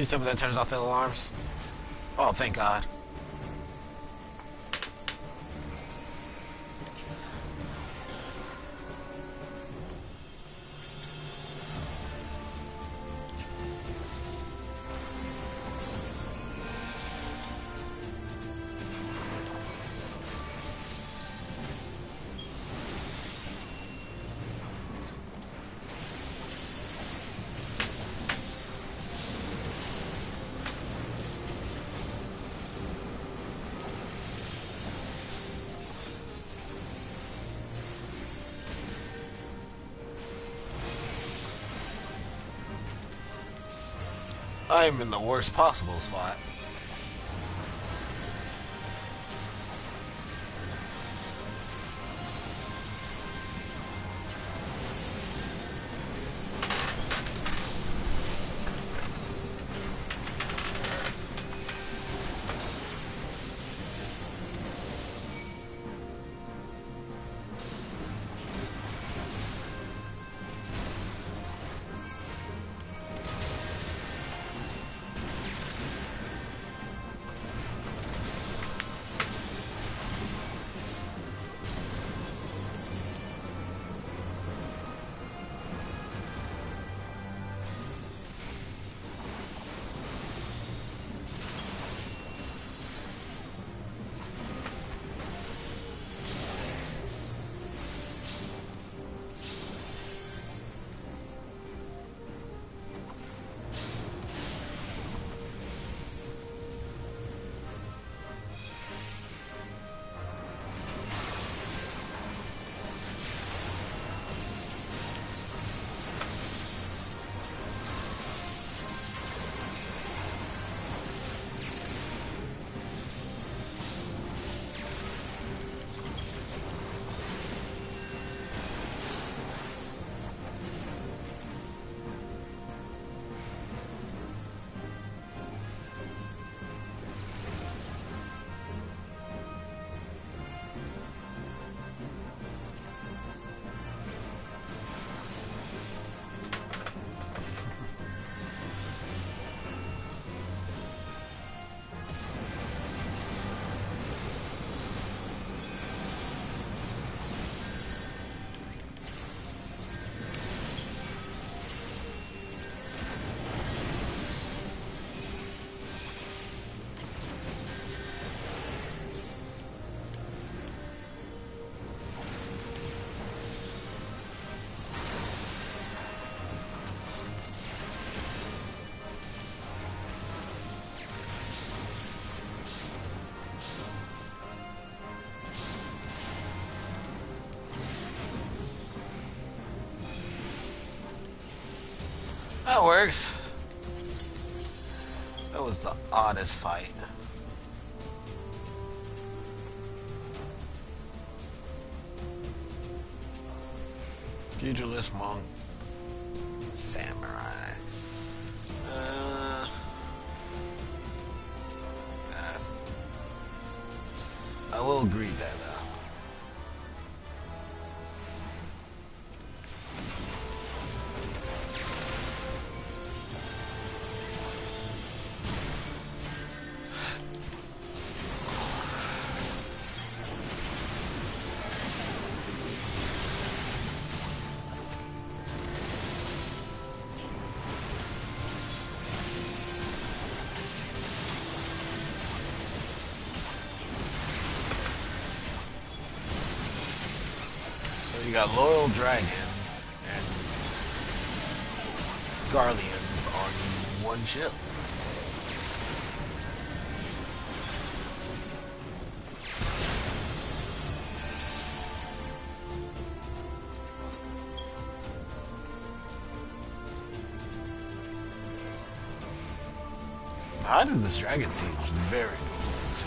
Please tell me that turns off the alarms. Oh, thank God. I'm in the worst possible spot. That works. That was the oddest fight. Pugilist monk. Samurai. Yes. I will agree that You got loyal dragons and Garleans on one ship. How did this dragon siege? Very cool too.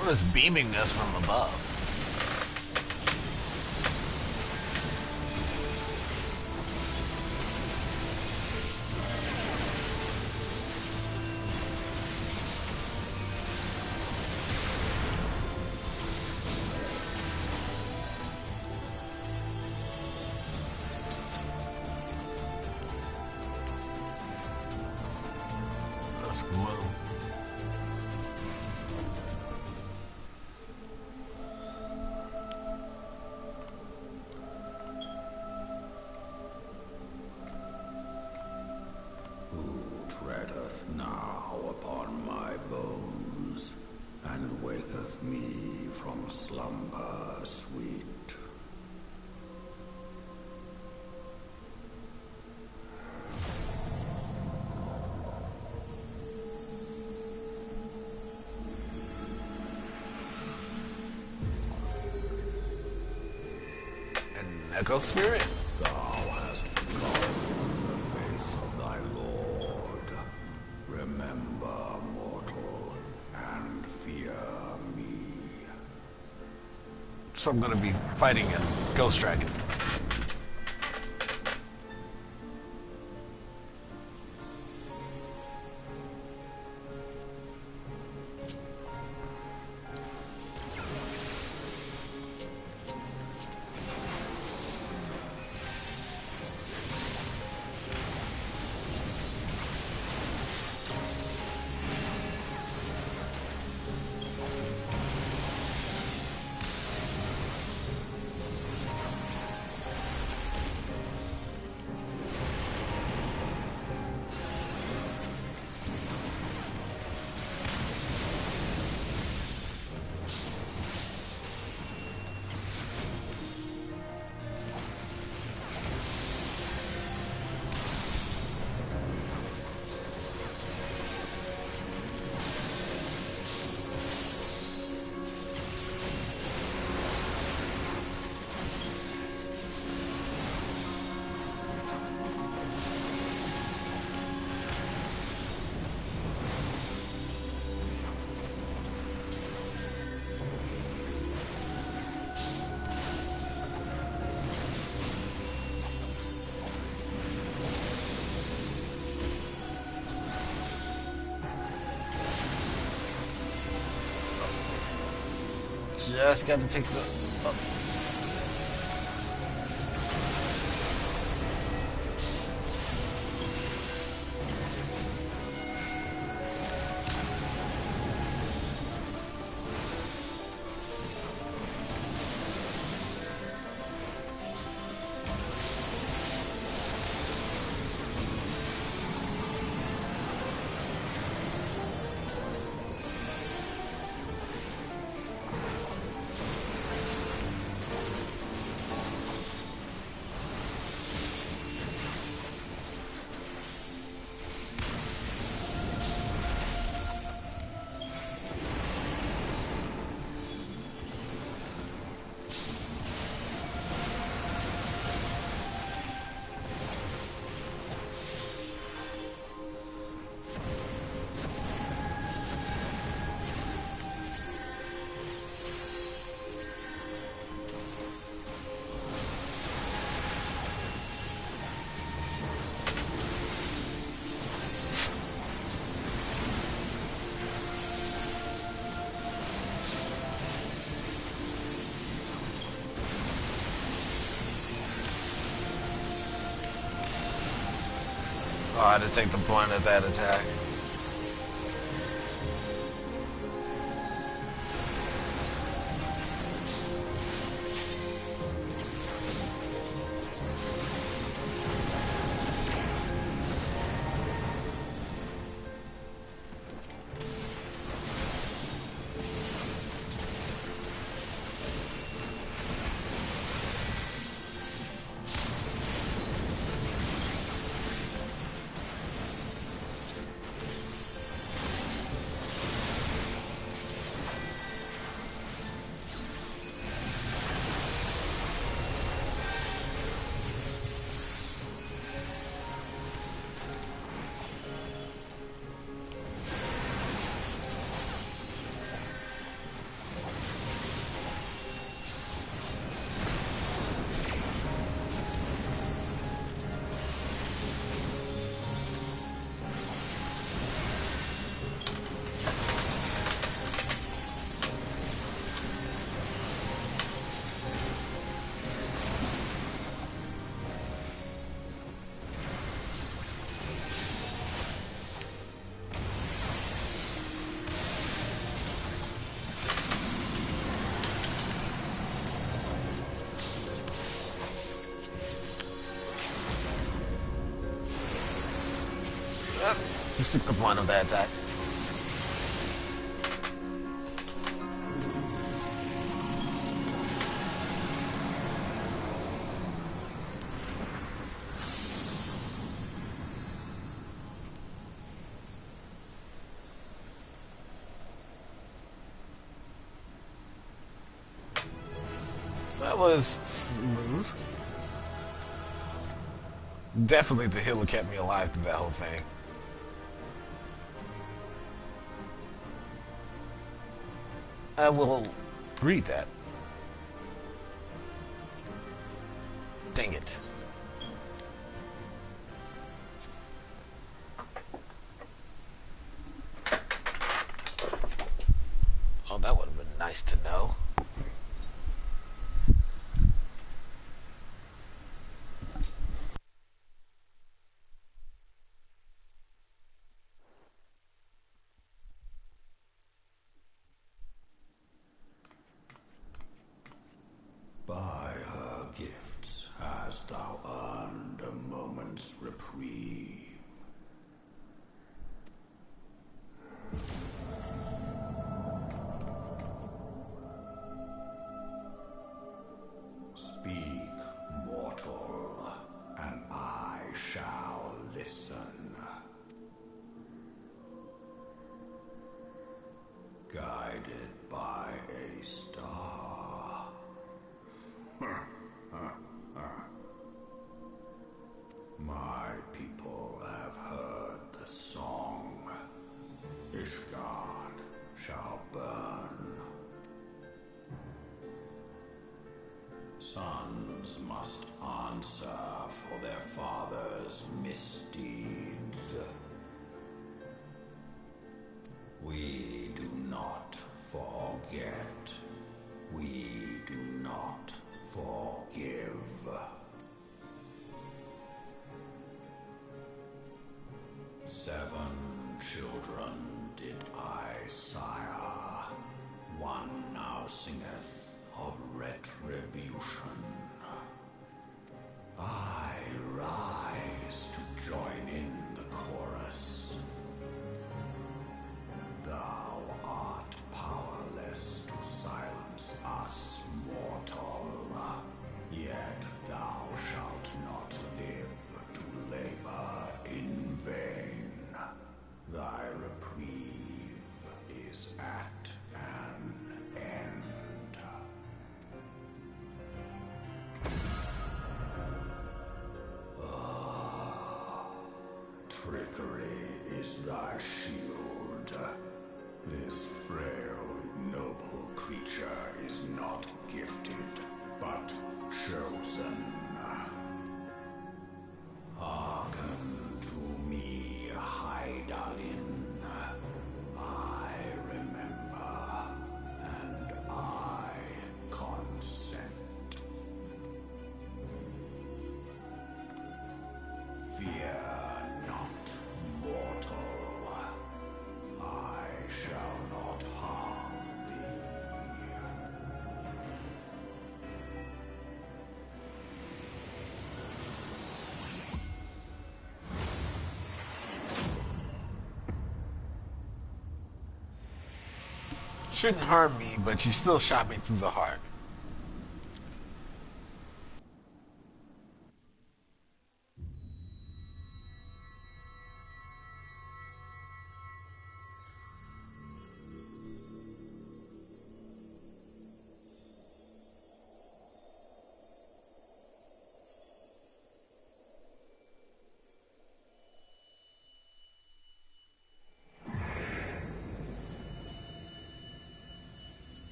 What is beaming us from above? That's cool. Treadeth now upon my bones, and waketh me from slumber sweet. An echo spirit? Thou hast forgotten the face of thy lord. Remember, mortal, and fear me. So I'm gonna be fighting a ghost dragon. Just got to take the... Oh. Oh, I had to take the point of that attack. Just took the point of that attack. That was smooth. Definitely the healer kept me alive through that whole thing. I will read that. Dang it. Oh, that would have been nice to know. By her gifts hast thou earned a moment's reprieve. Speak, mortal, and I shall listen. Guided by a star. My people have heard the song. Ishgard shall burn. Sons must answer for their father's misdeeds. We do not forget. We do not forgive. Seven children did I sire. One now singeth of retribution. I rise to join in the chorus. Thou art powerless to silence us, mortal. Yet thou shalt not live to labor in vain. Thy reprieve is at an end. Trickery is thy shield. This frail, noble creature is not gifted, but chosen. Hearken to me, Hydaelyn. I remember, and I consent. Fear not. shouldn't harm me, but you still shot me through the heart.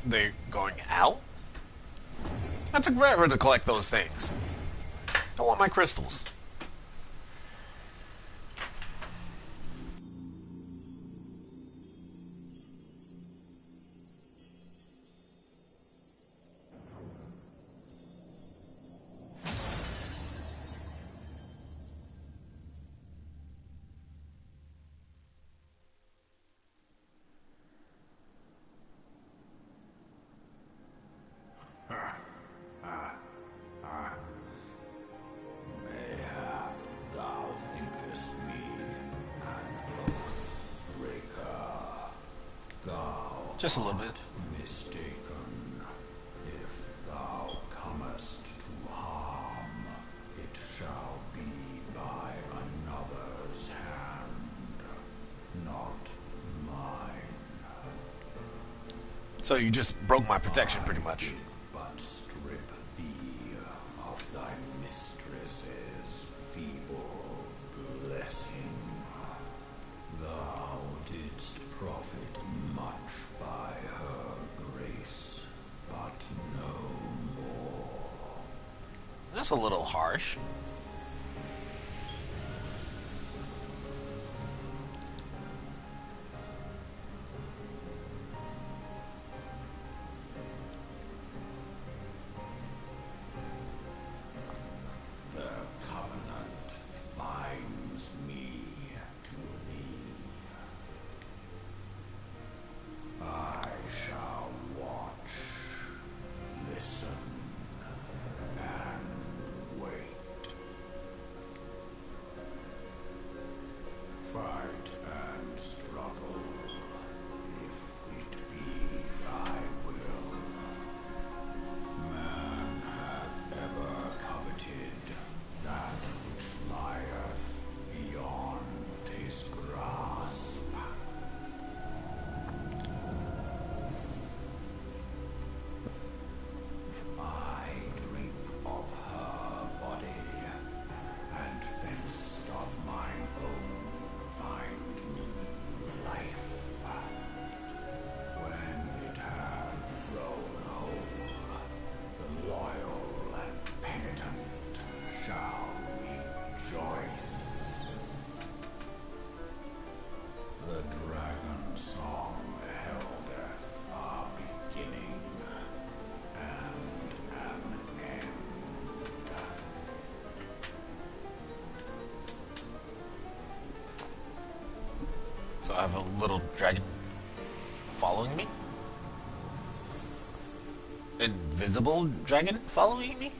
They're going out? That took forever to collect those things. I want my crystals. Mayhap thou thinkest me an oath-breaker. Thou Just a little bit. art mistaken. If thou comest to harm, it shall be by another's hand, not mine. So you just broke my protection, pretty much. But strip thee of thy mistress's feeble blessing. Thou didst profit much by her grace, but no more. That's a little harsh. The covenant binds me to thee. I shall watch, listen, and wait. Fight and struggle, if it be thy will. Man hath ever coveted that which lieth beyond his grasp. I drink of her body, and thence of mine own find me life. When it hath grown whole, the loyal and penitent shall rejoice. The dragon song heldeth a beginning and an end. So I have a little dragon following me? Invisible dragon following me?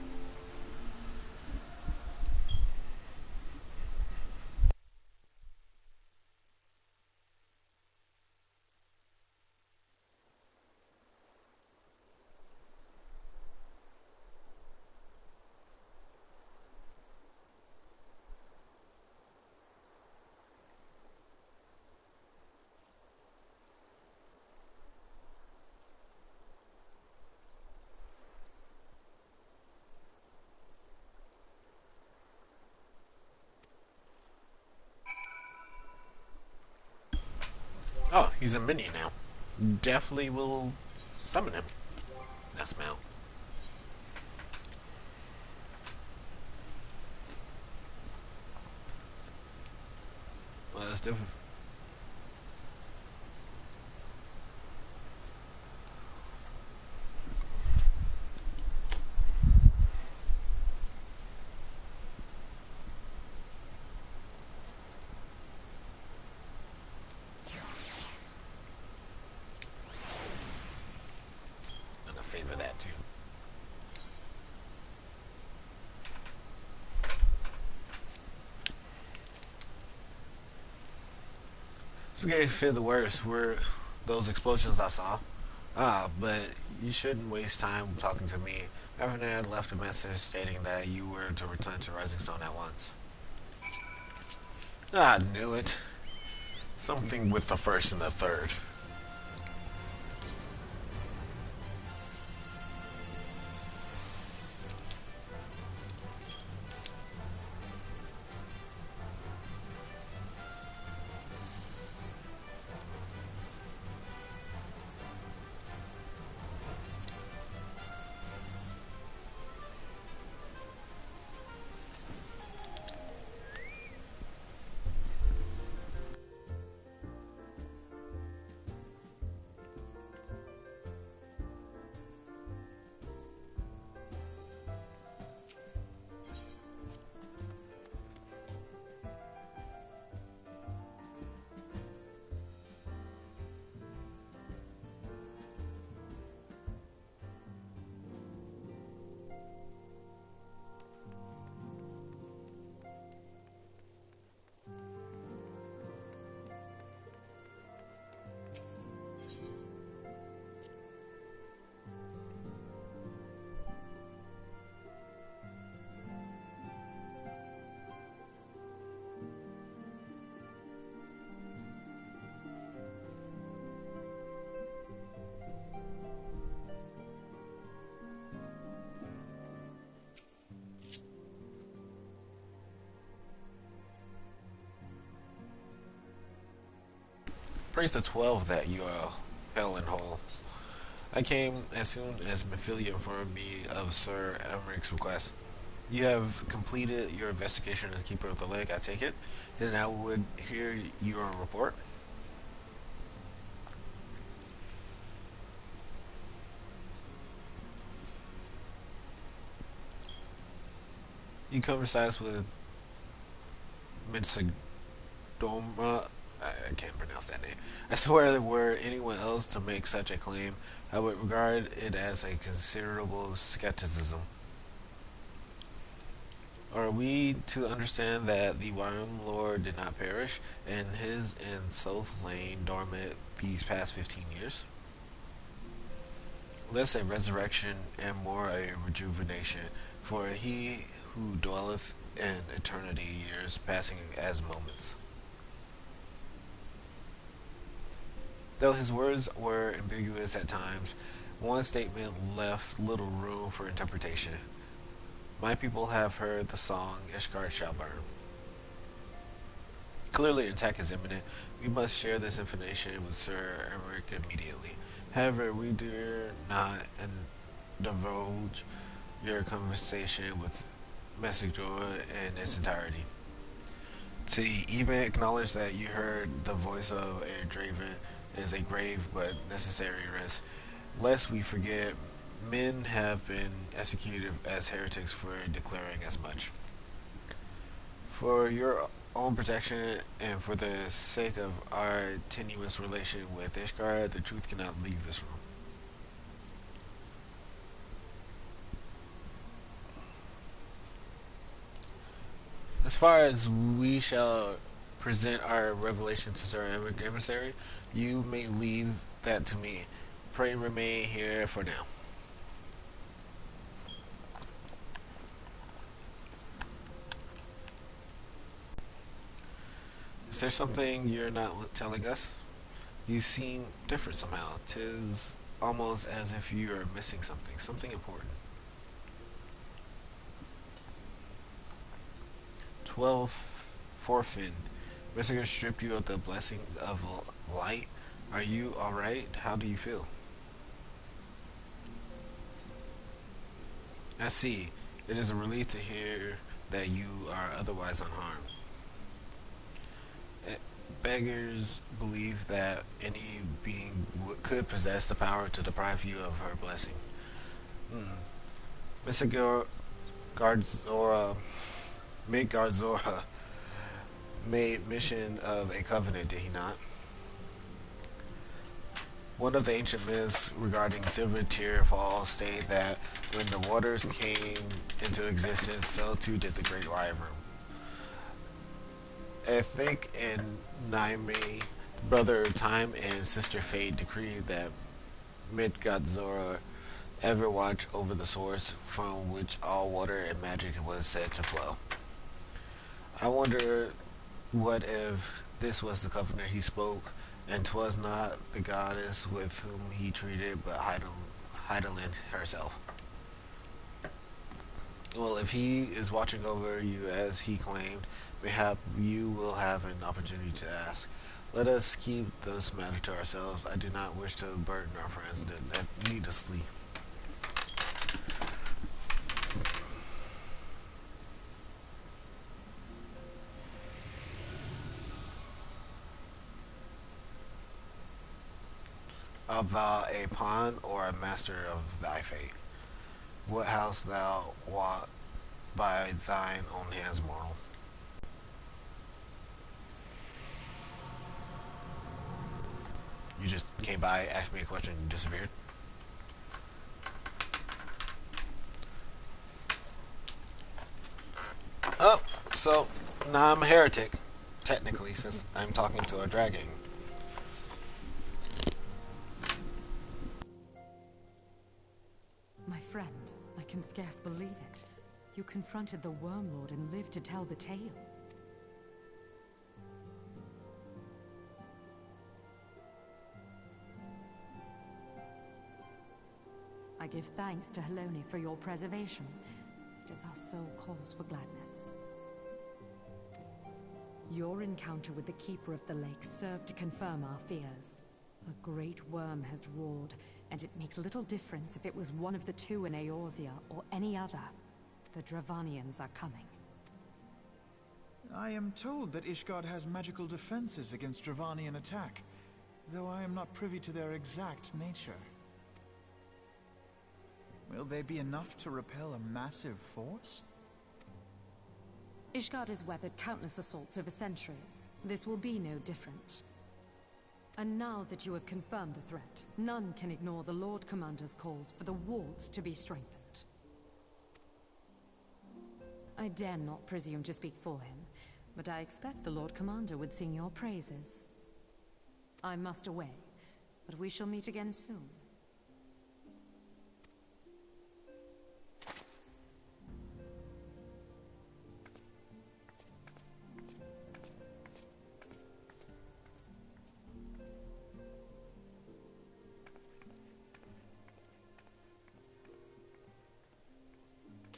Oh, he's a minion now. Definitely will summon him. That's Mount. Well, that's different. Gonna favor that too. It's beginning to fear the worst. Were those explosions I saw? Ah, but you shouldn't waste time talking to me. Evan left a message stating that you were to return to Rising Stone at once. I knew it. Something with the first and the third. Praise the 12 that you are hell and whole. I came as soon as Mephilia informed me of Sir Emmeric's request. You have completed your investigation as Keeper of the Lake, I take it? Then I would hear your report. You conversed with Mitsudoma. I can't pronounce that name. I swear that were anyone else to make such a claim, I would regard it as a considerable skepticism. Are we to understand that the Wyram Lord did not perish, and his and South lain dormant these past 15 years? Less a resurrection and more a rejuvenation, for he who dwelleth in eternity years passing as moments. Though his words were ambiguous at times, one statement left little room for interpretation. My people have heard the song, Ishgard shall burn. Clearly, an attack is imminent. We must share this information with Sir Emeric immediately. However, we dare not divulge your conversation with Messigor in its entirety. To even acknowledge that you heard the voice of a Draven is a grave but necessary risk. Lest we forget, men have been executed as heretics for declaring as much. For your own protection and for the sake of our tenuous relation with Ishgard, the truth cannot leave this room. As far as we shall present our revelation to Sir Emissary, you may leave that to me. Pray remain here for now. Is there something you're not telling us? You seem different somehow. 'Tis almost as if you are missing something important. 12 Forfend. Messenger stripped you of the blessing of light. Are you alright? How do you feel? I see. It is a relief to hear that you are otherwise unharmed. Beggars believe that any being could possess the power to deprive you of her blessing. Mr. Gardzora made mention of a covenant, did he not? One of the ancient myths regarding Silver Tear Falls state that when the waters came into existence, so too did the Great Wyvern. I think in Naime, Brother Time and Sister Fate decreed that Midgard-Zora ever watch over the source from which all water and magic was said to flow. I wonder what if this was the covenant he spoke, and 'twas not the goddess with whom he treated, but Hydaelyn herself. Well, if he is watching over you as he claimed, mayhap you will have an opportunity to ask. Let us keep this matter to ourselves. I do not wish to burden our friends needlessly. Art thou a pawn or a master of thy fate? What hast thou wrought by thine own hands, mortal? You just came by, asked me a question, and disappeared. Oh, so now I'm a heretic, technically, since I'm talking to a dragon. My friend, I can scarce believe it. You confronted the Wormlord and lived to tell the tale. I give thanks to Haloni for your preservation. It is our sole cause for gladness. Your encounter with the Keeper of the Lake served to confirm our fears. A great worm has roared, and it makes little difference if it was one of the two in Eorzea or any other. The Dravanians are coming. I am told that Ishgard has magical defenses against Dravanian attack, though I am not privy to their exact nature. Will they be enough to repel a massive force? Ishgard has weathered countless assaults over centuries. This will be no different. And now that you have confirmed the threat, none can ignore the Lord Commander's calls for the wards to be strengthened. I dare not presume to speak for him, but I expect the Lord Commander would sing your praises. I must away, but we shall meet again soon.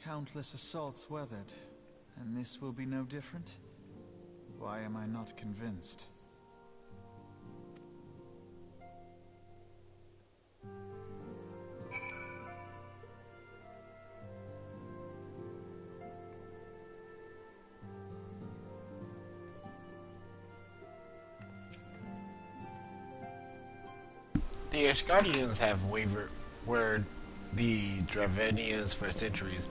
Countless assaults weathered, and this will be no different? Why am I not convinced? The Ishgardians have were the Dravanians for centuries,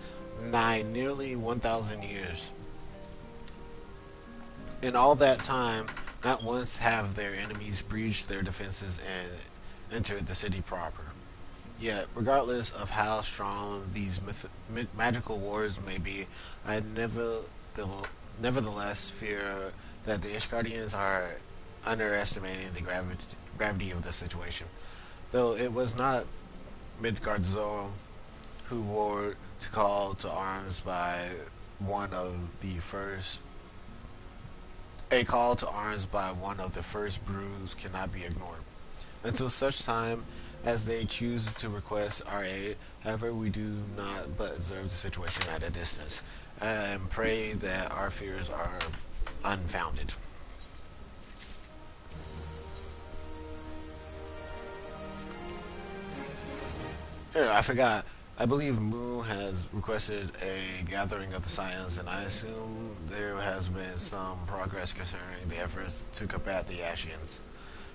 nigh nearly 1,000 years. In all that time, not once have their enemies breached their defenses and entered the city proper. Yet, regardless of how strong these magical wars may be, I nevertheless fear that the Ishgardians are underestimating the gravity of the situation. Though it was not Midgard-Zora who roared to call to arms by one of the first. A call to arms by one of the first brews cannot be ignored. Until such time as they choose to request our aid, however, we do not but observe the situation at a distance, and pray that our fears are unfounded. Here, I forgot. I believe Moon has requested a gathering of the Scions, and I assume there has been some progress concerning the efforts to combat the Ashians.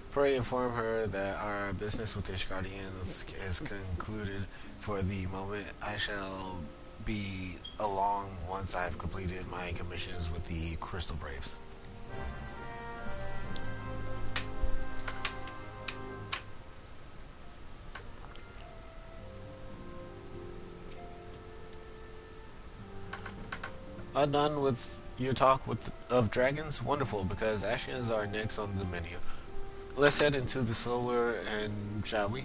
Pray inform her that our business with the Ishgardians is concluded for the moment. I shall be along once I have completed my commissions with the Crystal Braves. Done with your talk of dragons? Wonderful, because Ashians are next on the menu. let's head into the solar and shall we?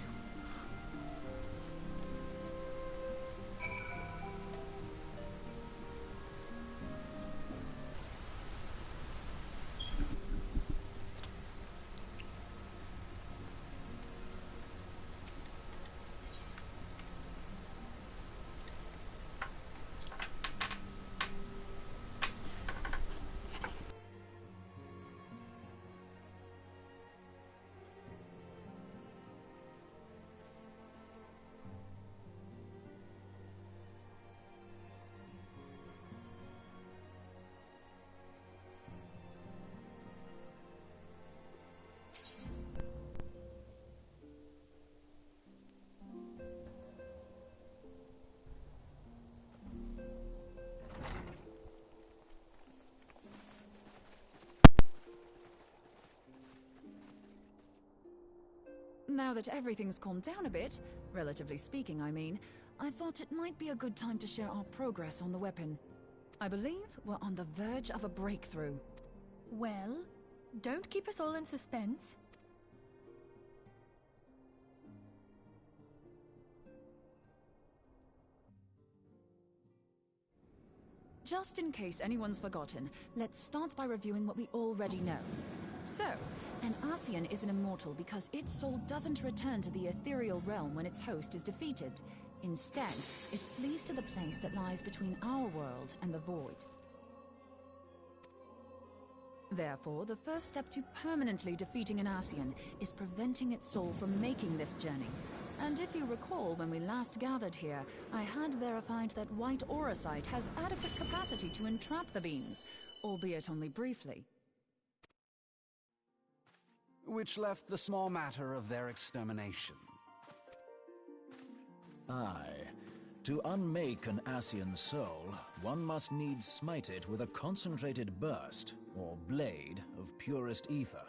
Now that everything's calmed down a bit, relatively speaking I mean, I thought it might be a good time to share our progress on the weapon. I believe we're on the verge of a breakthrough. Well, don't keep us all in suspense. Just in case anyone's forgotten, let's start by reviewing what we already know. So, an Ascian is an immortal because its soul doesn't return to the ethereal realm when its host is defeated. Instead, it flees to the place that lies between our world and the void. Therefore, the first step to permanently defeating an Ascian is preventing its soul from making this journey. And if you recall, when we last gathered here, I had verified that white auracite has adequate capacity to entrap the beings, albeit only briefly. Which left the small matter of their extermination. Aye. To unmake an Ascian soul, one must needs smite it with a concentrated burst, or blade, of purest ether.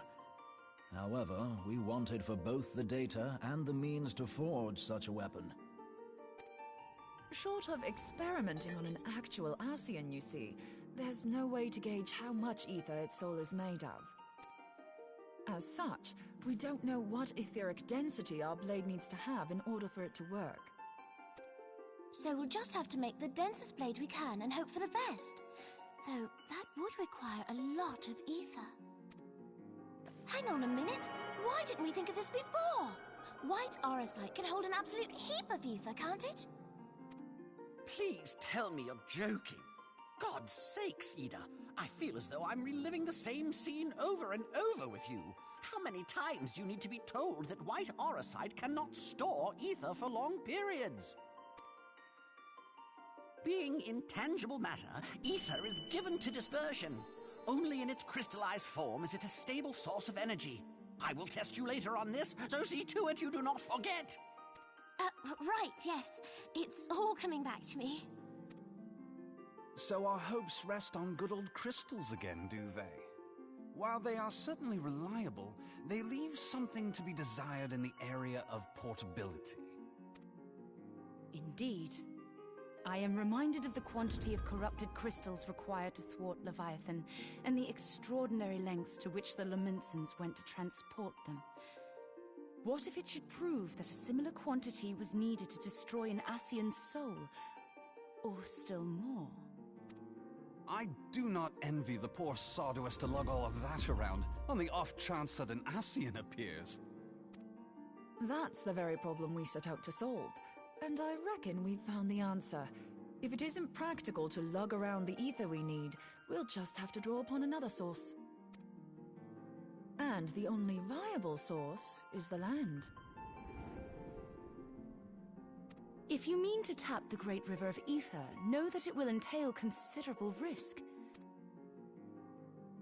However, we wanted for both the data and the means to forge such a weapon. Short of experimenting on an actual Ascian, you see, there's no way to gauge how much ether its soul is made of. As such, we don't know what etheric density our blade needs to have in order for it to work. So we'll just have to make the densest blade we can and hope for the best. Though that would require a lot of ether. Hang on a minute! Why didn't we think of this before? White auracite can hold an absolute heap of ether, can't it? Please tell me you're joking. God's sakes, Ida. I feel as though I'm reliving the same scene over and over with you. How many times do you need to be told that white auracite cannot store ether for long periods? Being intangible matter, ether is given to dispersion. Only in its crystallized form is it a stable source of energy. I will test you later on this, so see to it you do not forget. Right, yes. It's all coming back to me. So our hopes rest on good old crystals again, do they? While they are certainly reliable, they leave something to be desired in the area of portability. Indeed. I am reminded of the quantity of corrupted crystals required to thwart Leviathan, and the extraordinary lengths to which the Lamentsons went to transport them. What if it should prove that a similar quantity was needed to destroy an Ascian's soul? Or still more? I do not envy the poor sod who has to lug all of that around, on the off chance that an Ascian appears. That's the very problem we set out to solve. And I reckon we've found the answer. If it isn't practical to lug around the ether we need, we'll just have to draw upon another source. And the only viable source is the land. If you mean to tap the Great River of Ether, know that it will entail considerable risk.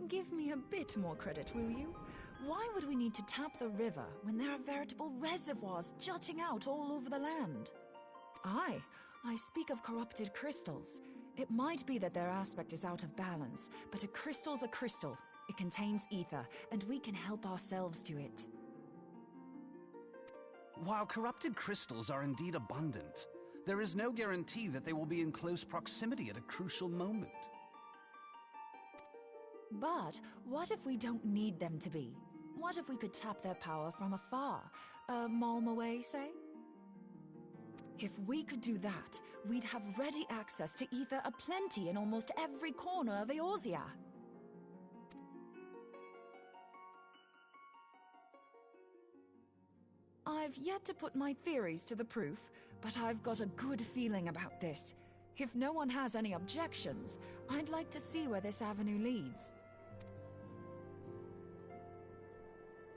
Give me a bit more credit, will you? Why would we need to tap the river when there are veritable reservoirs jutting out all over the land? Aye, I speak of corrupted crystals. It might be that their aspect is out of balance, but a crystal's a crystal. It contains ether, and we can help ourselves to it. While corrupted crystals are indeed abundant, there is no guarantee that they will be in close proximity at a crucial moment. But what if we don't need them to be? What if we could tap their power from afar? A Malm away, say? If we could do that, we'd have ready access to ether aplenty in almost every corner of Eorzea. I've yet to put my theories to the proof, but I've got a good feeling about this. If no one has any objections, I'd like to see where this avenue leads.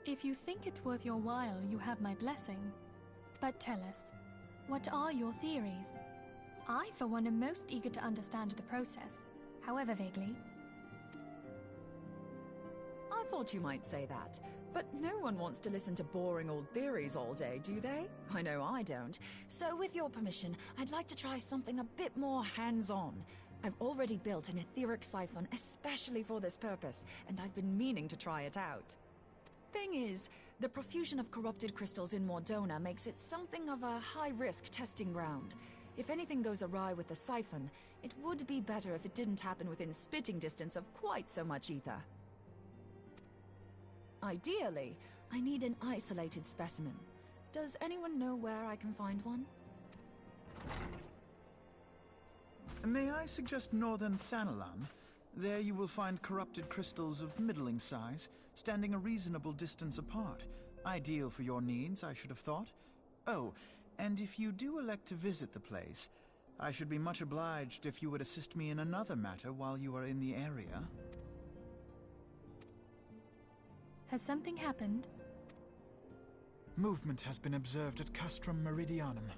If you think it worth your while, you have my blessing. But tell us, what are your theories? I, for one, am most eager to understand the process, however vaguely. I thought you might say that, but no one wants to listen to boring old theories all day, do they? I know I don't. So with your permission, I'd like to try something a bit more hands-on. I've already built an etheric siphon especially for this purpose, and I've been meaning to try it out. Thing is, the profusion of corrupted crystals in Mordona makes it something of a high-risk testing ground. If anything goes awry with the siphon, it would be better if it didn't happen within spitting distance of quite so much ether. Ideally, I need an isolated specimen. Does anyone know where I can find one? May I suggest northern Thanalan? There you will find corrupted crystals of middling size, standing a reasonable distance apart. Ideal for your needs, I should have thought. Oh, and if you do elect to visit the place, I should be much obliged if you would assist me in another matter while you are in the area. Has something happened? Movement has been observed at Castrum Meridianum.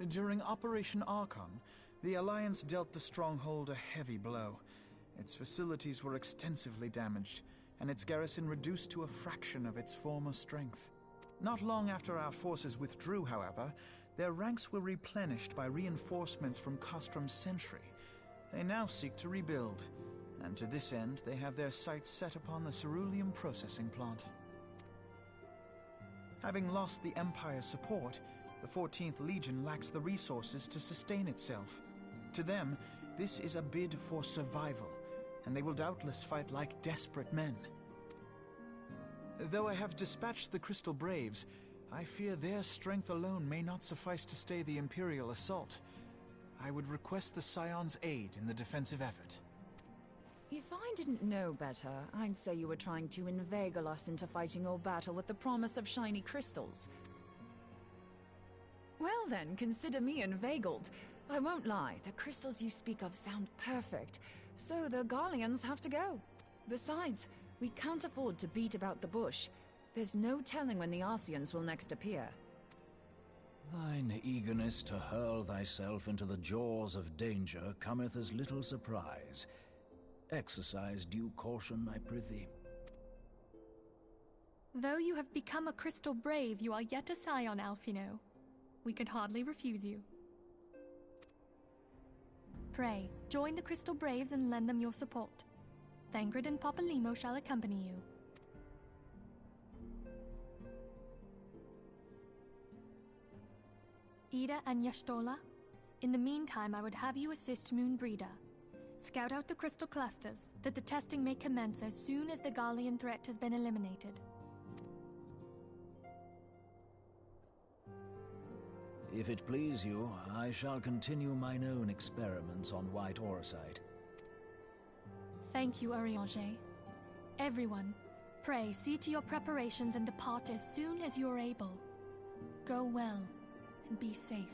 During Operation Archon, the Alliance dealt the stronghold a heavy blow. Its facilities were extensively damaged, and its garrison reduced to a fraction of its former strength. Not long after our forces withdrew, however, their ranks were replenished by reinforcements from Castrum's sentry. They now seek to rebuild, and to this end they have their sights set upon the ceruleum processing plant. Having lost the Empire's support, the 14th Legion lacks the resources to sustain itself. To them, this is a bid for survival, and they will doubtless fight like desperate men. Though I have dispatched the Crystal Braves, I fear their strength alone may not suffice to stay the Imperial assault. I would request the Scion's aid in the defensive effort. If I didn't know better, I'd say you were trying to inveigle us into fighting your battle with the promise of shiny crystals. Well then, consider me inveigled. I won't lie, the crystals you speak of sound perfect, so the Garleans have to go. Besides, we can't afford to beat about the bush. There's no telling when the Arceans will next appear. Thine eagerness to hurl thyself into the jaws of danger cometh as little surprise. Exercise due caution, I prithee. Though you have become a crystal brave, you are yet a scion, Alphino. We could hardly refuse you. Pray, join the Crystal Braves and lend them your support. Thangred and Papalymo shall accompany you. Ida and Y'shtola, in the meantime I would have you assist Moonbreeder. Scout out the crystal clusters, that the testing may commence as soon as the Garlean threat has been eliminated. If it please you, I shall continue mine own experiments on white Orsite. Thank you, Urianger. Everyone, pray see to your preparations and depart as soon as you are able. Go well, and be safe.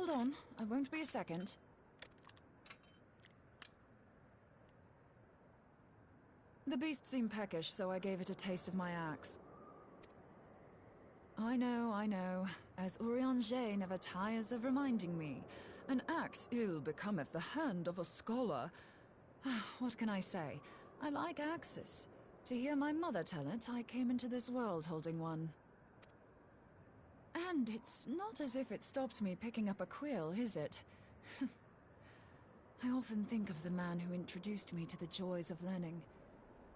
hold on. I won't be a second. The beast seemed peckish, so I gave it a taste of my axe. I know. As Urianger never tires of reminding me, an axe ill becometh the hand of a scholar. What can I say? I like axes. To hear my mother tell it, I came into this world holding one. And it's not as if it stopped me picking up a quill, is it? I often think of the man who introduced me to the joys of learning.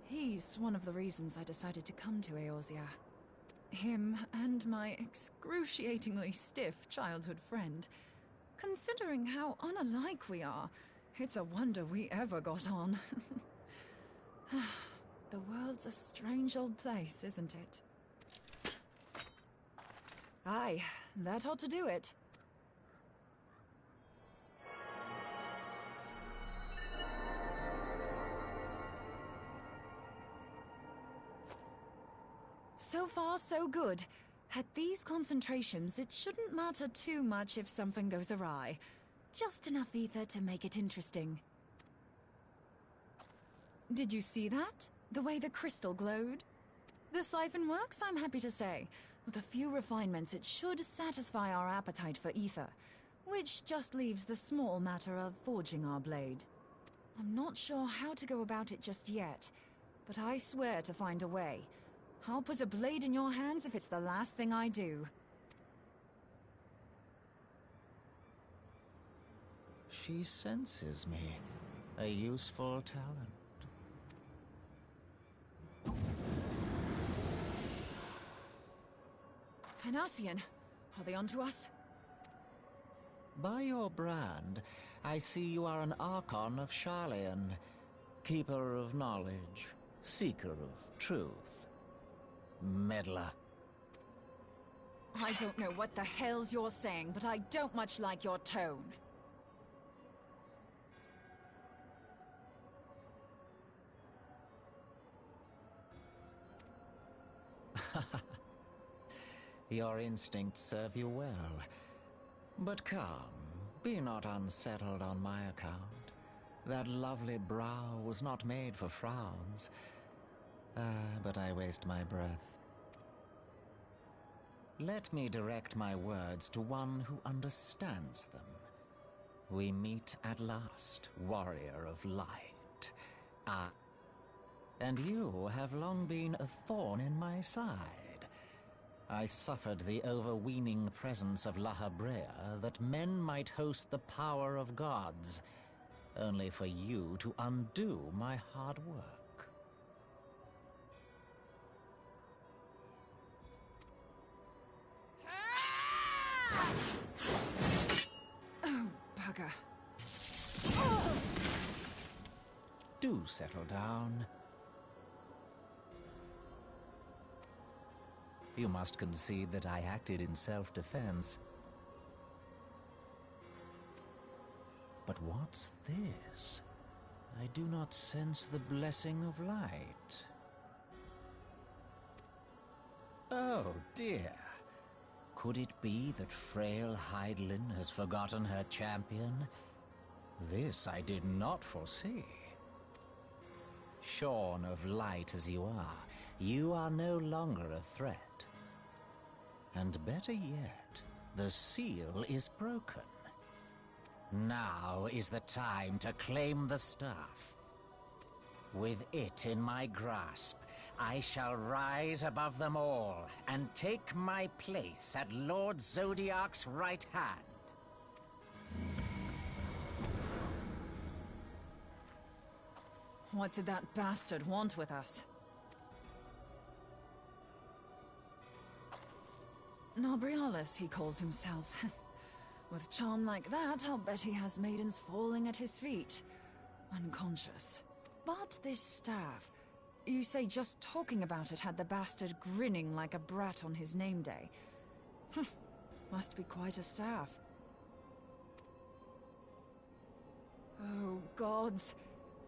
He's one of the reasons I decided to come to Eorzea. Him and my excruciatingly stiff childhood friend. Considering how unalike we are, it's a wonder we ever got on. The world's a strange old place, isn't it? Aye, that ought to do it. So far, so good. At these concentrations, it shouldn't matter too much if something goes awry. Just enough ether to make it interesting. Did you see that? The way the crystal glowed? The siphon works, I'm happy to say. With a few refinements, it should satisfy our appetite for ether, which just leaves the small matter of forging our blade. I'm not sure how to go about it just yet, but I swear to find a way. I'll put a blade in your hands if it's the last thing I do. She senses me. A useful talent. Hanassian, are they onto us? By your brand, I see you are an Archon of Sharlayan. Keeper of knowledge. Seeker of truth. Meddler. I don't know what the hell's you're saying, but I don't much like your tone. Your instincts serve you well. But come, be not unsettled on my account. That lovely brow was not made for frowns. But I waste my breath. Let me direct my words to one who understands them. We meet at last, warrior of light. And you have long been a thorn in my side. I suffered the overweening presence of La Habrea that men might host the power of gods, only for you to undo my hard work. Oh, bugger. Do settle down. You must concede that I acted in self-defense. But what's this? I do not sense the blessing of light. Oh, dear. Could it be that frail Hydaelyn has forgotten her champion? This I did not foresee. Shorn of light as you are no longer a threat. And better yet, the seal is broken. Now is the time to claim the staff. With it in my grasp, I shall rise above them all and take my place at Lord Zodiark's right hand. What did that bastard want with us? Nobrialis, he calls himself. With charm like that, I'll bet he has maidens falling at his feet. Unconscious. But this staff... You say just talking about it had the bastard grinning like a brat on his name day. Must be quite a staff. Oh, gods.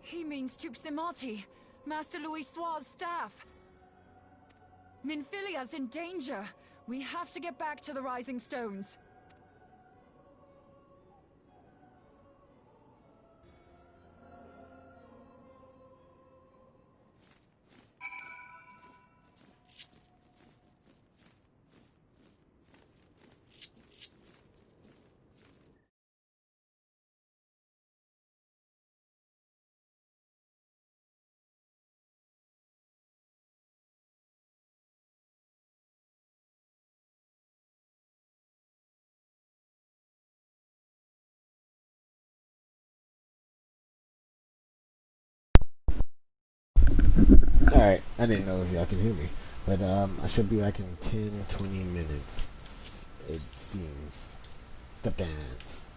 He means Tupsimati, Master Louisoix's staff. Minfilia's in danger. We have to get back to the Rising Stones. Alright, I didn't know if y'all can hear me. But I should be back in 10-20 minutes, it seems. Step dance.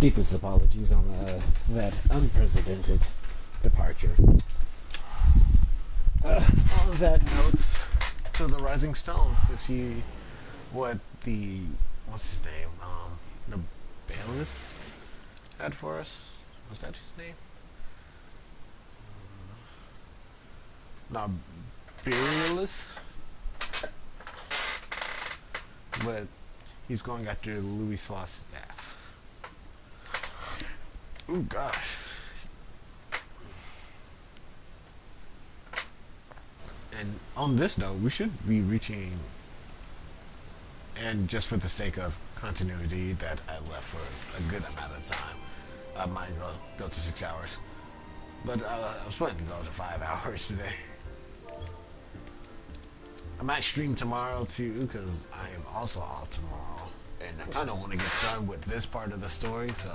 Deepest apologies on that unprecedented departure. On that note, to the Rising Stones to see what the what's his name? Nobilis had for us. Was that his name? Nobilis. But he's going after Louis Swat's staff. Oh gosh. And on this note, we should be reaching, and just for the sake of continuity, that I left for a good amount of time. I might go to 6 hours, but I was planning to go to 5 hours today. I might stream tomorrow too, because I am also off tomorrow, and I kind of want to get done with this part of the story, so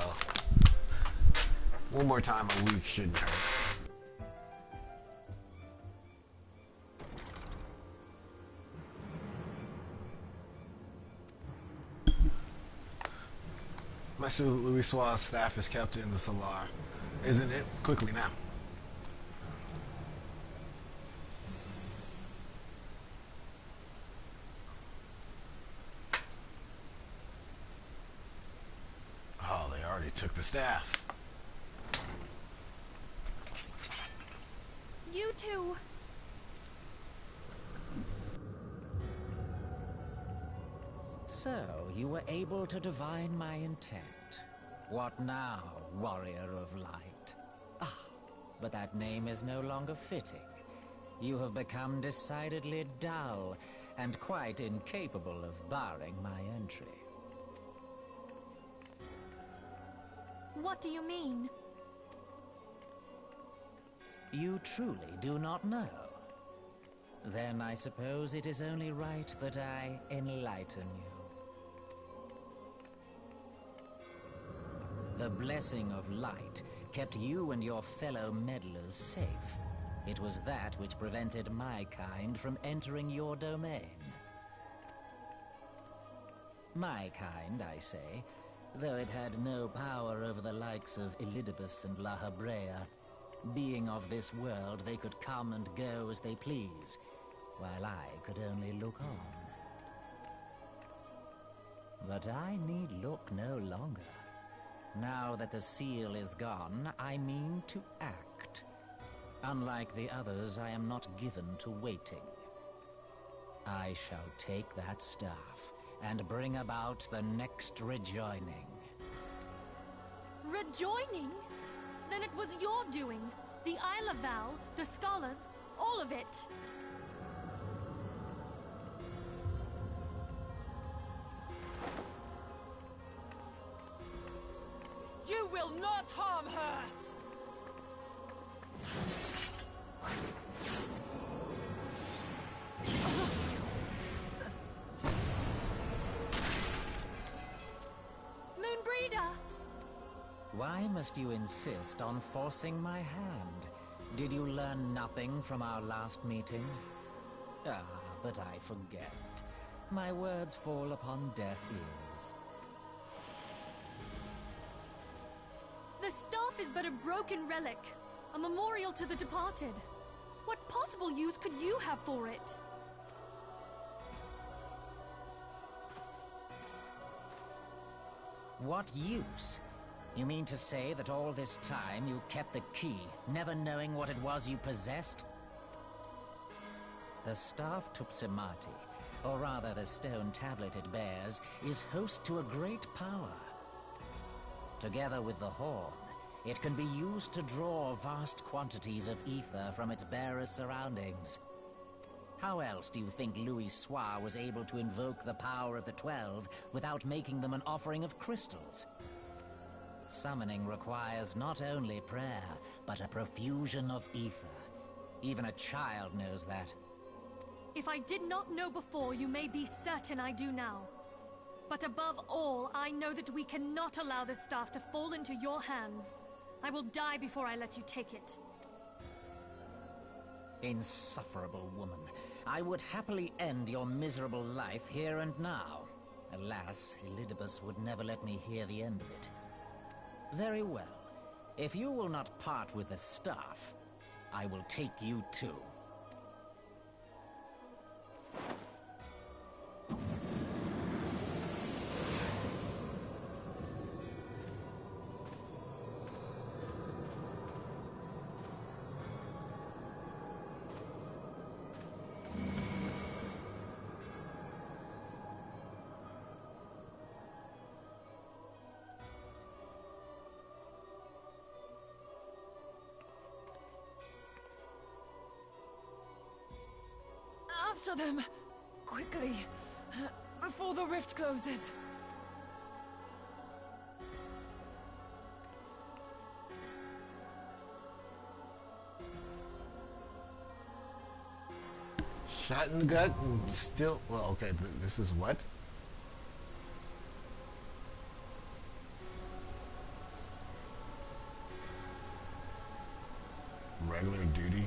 one more time a week shouldn't hurt. Master Louis Swat's staff is kept in the Solar, isn't it? Quickly now. Oh, they already took the staff. You two. So, you were able to divine my intent. What now, warrior of light? Ah, but that name is no longer fitting. You have become decidedly dull, and quite incapable of barring my entry. What do you mean? You truly do not know? Then I suppose it is only right that I enlighten you. The blessing of light kept you and your fellow meddlers safe. It was that which prevented my kind from entering your domain. My kind, I say, though it had no power over the likes of Elidibus and La Habrea. Being of this world, they could come and go as they please, while I could only look on. But I need look no longer. Now that the seal is gone, I mean to act. Unlike the others, I am not given to waiting. I shall take that staff and bring about the next rejoining. Rejoining? Then it was your doing. The Isle of Val, the scholars, all of it. You will not harm her! Moonbreeder! Why must you insist on forcing my hand? Did you learn nothing from our last meeting? Ah, but I forget. My words fall upon deaf ears. The staff is but a broken relic, a memorial to the departed. What possible use could you have for it? What use? You mean to say that all this time you kept the key, never knowing what it was you possessed? The staff Tupsimati, or rather the stone tablet it bears, is host to a great power. Together with the horn, it can be used to draw vast quantities of ether from its bearer's surroundings. How else do you think Louis Swat was able to invoke the power of the 12 without making them an offering of crystals? Summoning requires not only prayer, but a profusion of ether. Even a child knows that. If I did not know before, you may be certain I do now. But above all, I know that we cannot allow this staff to fall into your hands. I will die before I let you take it. Insufferable woman. I would happily end your miserable life here and now. Alas, Elidibus would never let me hear the end of it. Very well. If you will not part with the staff, I will take you too. After them! Quickly! Before the rift closes! Shot in the gut and still... Well, okay, this is what? Regular duty?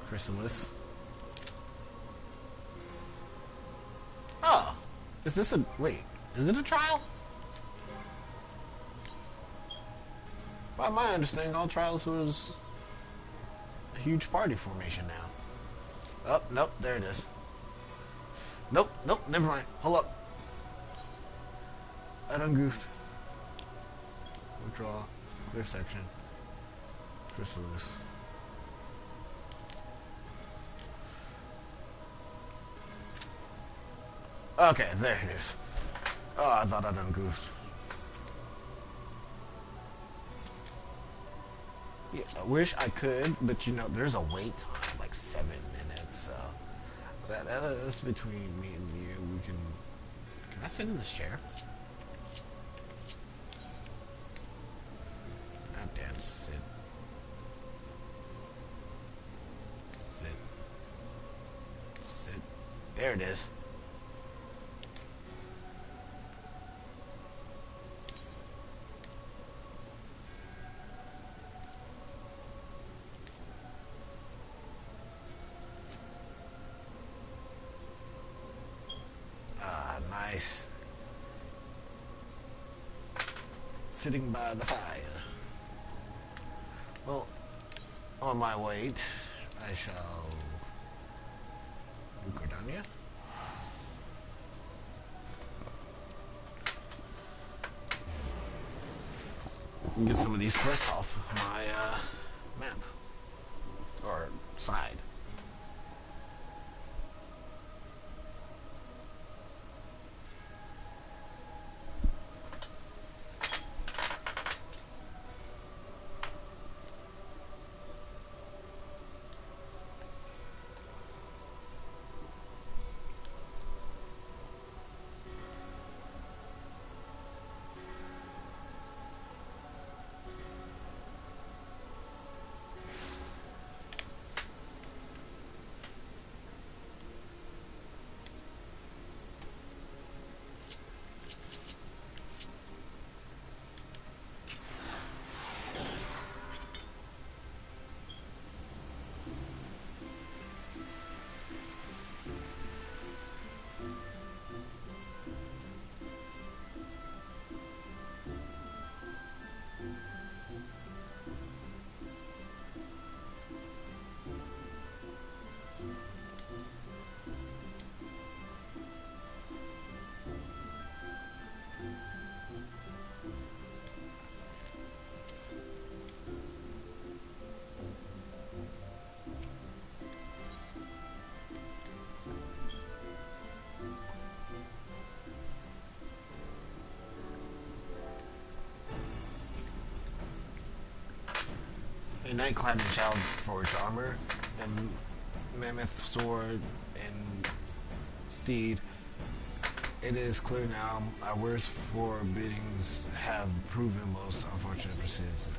Chrysalis. Oh! Is this a... Wait. Is it a trial? By my understanding, all trials was a huge party formation now. Oh, nope, there it is. Nope, never mind. Hold up. I done goofed. Withdraw. Clear section. Chrysalis. Okay, there it is. Oh, I thought I done goofed. Yeah, I wish I could, but you know, there's a wait time, like 7 minutes, so that's between me and you. We can I sit in this chair? Ah, dance, sit. There it is. Nice. Sitting by the fire. Well, on my wait, I shall go down here. And get some of these quests off my map or side. A Nightclad and Child Forged Armor, and Mammoth Sword, and Steed. It is clear now our worst forbiddings have proven most unfortunate persistent.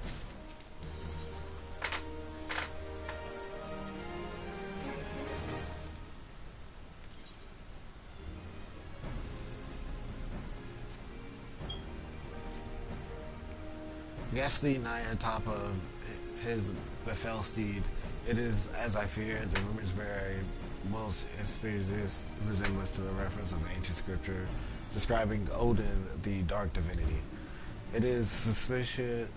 Ghastly Knight atop of his Befell steed. It is, as I fear, the rumors bear most insidious resemblance to the reference of ancient scripture describing Odin, the dark divinity. It is suspicion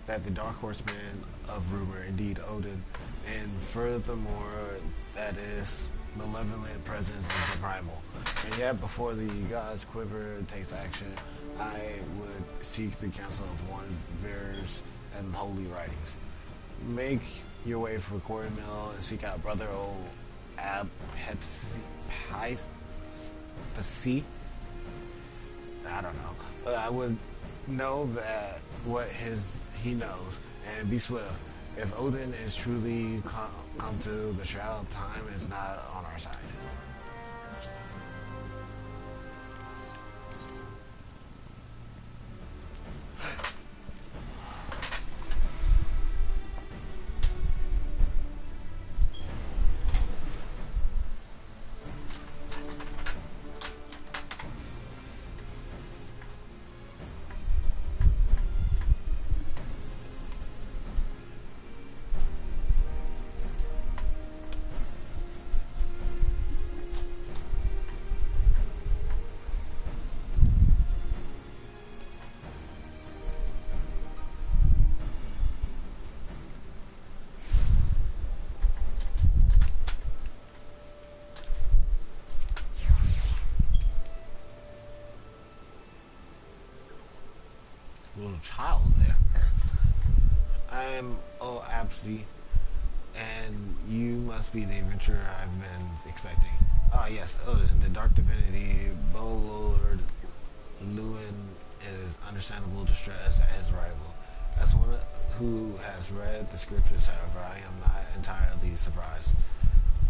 that the dark horseman of rumor indeed Odin, and furthermore that his malevolent presence is the primal. And yet before the god's quiver takes action, I would seek the counsel of one verse and holy writings. Make your way for Quarry Mill and seek out Brother O Abhepsi. I don't know. I would know that what he knows, and be swift. If Odin is truly come to the Shroud, time is not on our side. Little child there. I am Absi, and you must be the adventurer I've been expecting. Ah, yes, Odin, the dark divinity, Lord Lewin is understandable distress at his arrival. As one who has read the scriptures, however, I am not entirely surprised.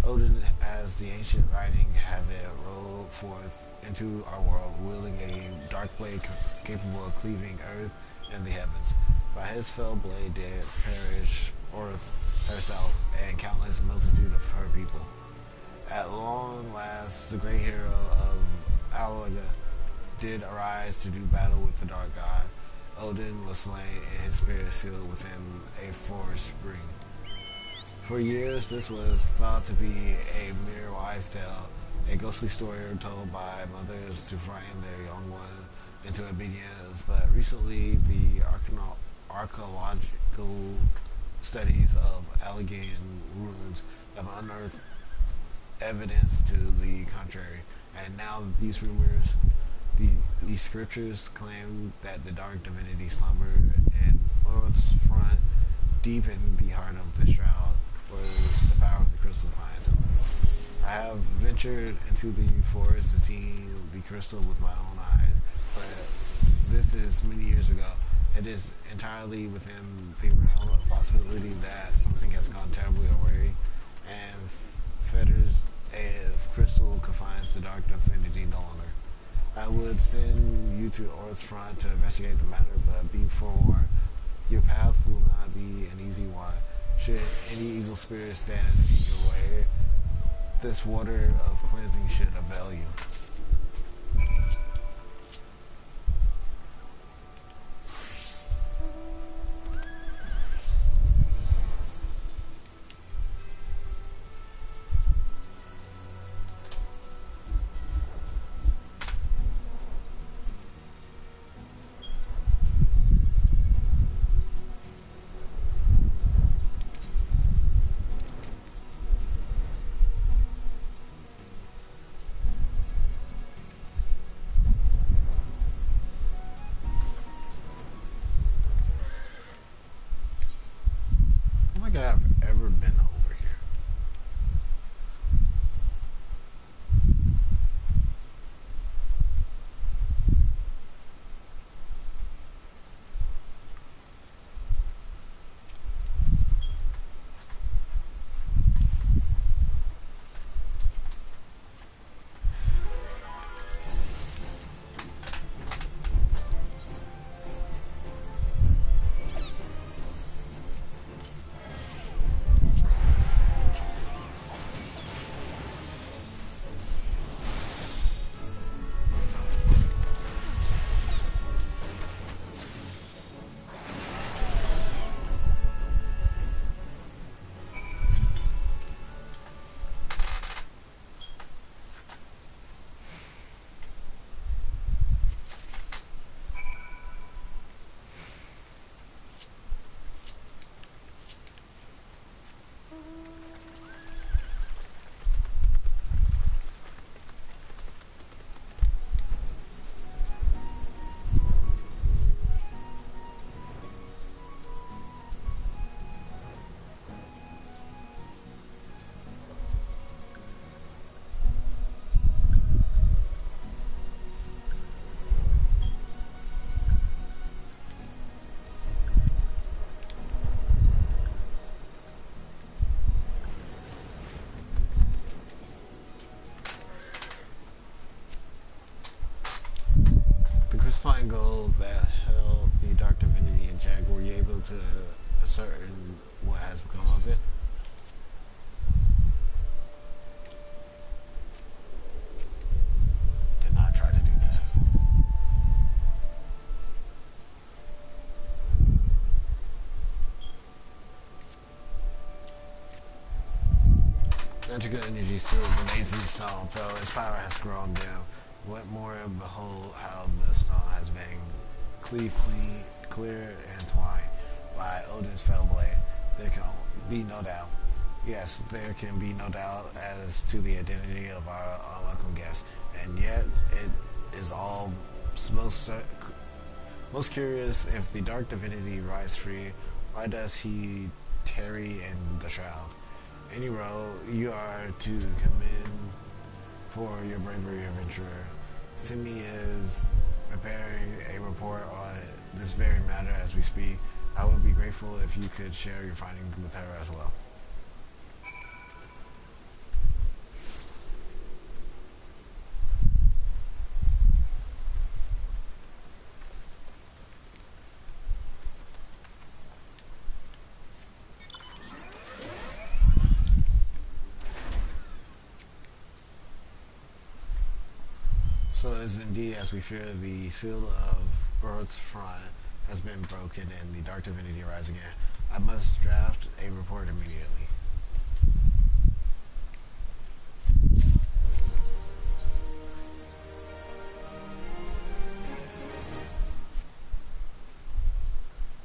Odin, as the ancient writing have it, rode forth into our world, wielding a dark blade capable of cleaving earth and the heavens. By his fell blade did perish Earth herself and countless multitude of her people. At long last, the great hero of Alaga did arise to do battle with the dark god. Odin was slain and his spirit sealed within a forest spring. For years, this was thought to be a mere wives' tale, a ghostly story told by mothers to frighten their young one into obedience. But recently, the archaeological studies of Allegheny ruins have unearthed evidence to the contrary. And now these rumors, these scriptures claim that the dark divinity slumbered in Earth's front, deep in the heart of the Shroud, where the power of the crystal finds him. I have ventured into the forest and seen the crystal with my own eyes, but this is many years ago. It is entirely within the realm of possibility that something has gone terribly awry, and fetters of crystal confines the dark divinity no longer. I would send you to Earth's front to investigate the matter, but be forewarned, your path will not be an easy one. Should any evil spirit stand in your way, this water of cleansing should avail you. Magical energy still remains in the stone, though its power has grown dim. What more, behold how the stone has been cleaved clear and twined by Odin's fell blade. There can be no doubt. Yes, there can be no doubt as to the identity of our unwelcome guest, and yet it is all most curious. If the dark divinity rides free, why does he tarry in the shroud? Anyway, you are to commend for your bravery, adventurer. Simi is preparing a report on this very matter as we speak. I would be grateful if you could share your findings with her as well. So it is indeed as we fear, the field of Earth's front has been broken and the dark divinity rise again. I must draft a report immediately.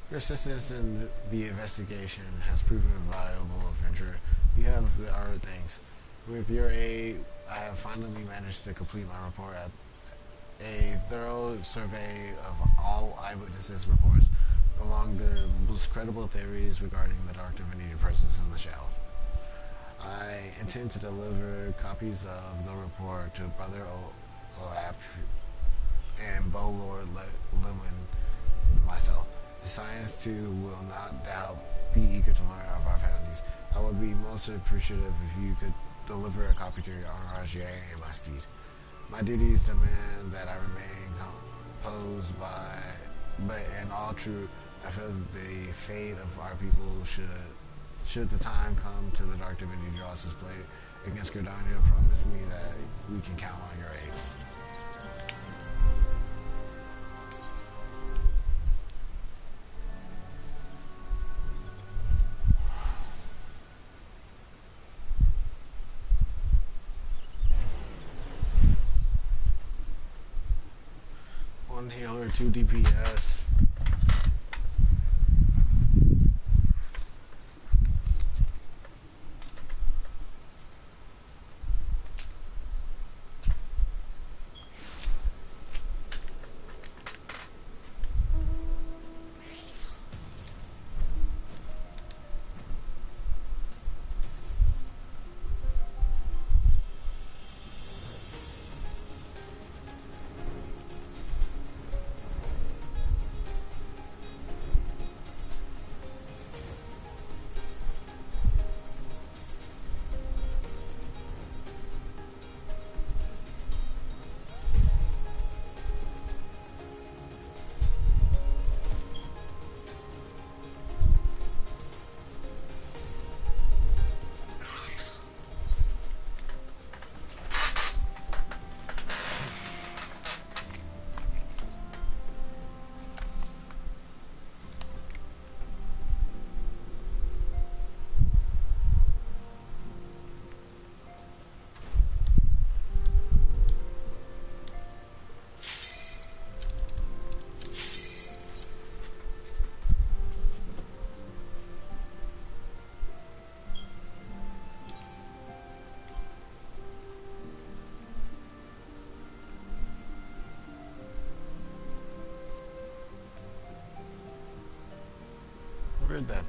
Your assistance in the investigation has proven valuable, adventurer. You have the art of things. With your aid, I have finally managed to complete my report. A thorough survey of all eyewitnesses' reports along their most credible theories regarding the dark divinity presence in the shroud. I intend to deliver copies of the report to Brother Olap and Bow Lord Lewin myself. The science too will not doubt be eager to learn of our findings. I would be most appreciative if you could deliver a copy to your Enragé and my steed. My duties demand that I remain composed but in all truth, I feel that the fate of our people should the time come to the dark divinity draws his blade against Gridania. Promise me that we can count on your aid. Healer, 2 DPS. That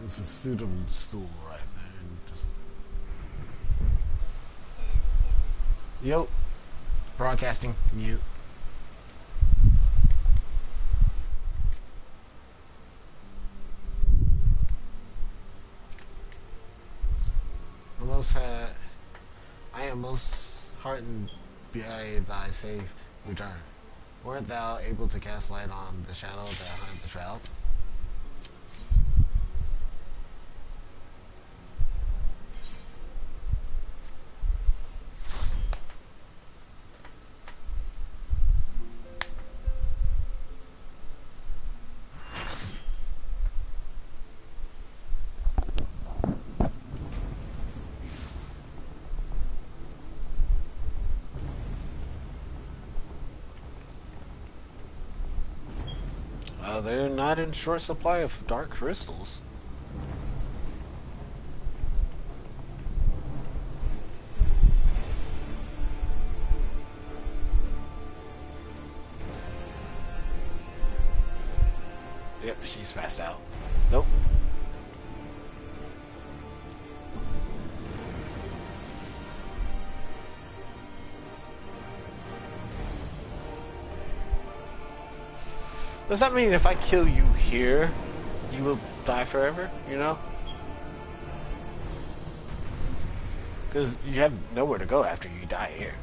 it's a suitable stool right there. And just yo, broadcasting mute. I am most heartened by thy safe return. Wert thou able to cast light on the shadow that haunted the shroud? They're not in short supply of dark crystals. Yep, she's passed out. Nope. Does that mean if I kill you here, you will die forever, you know? Because you have nowhere to go after you die here.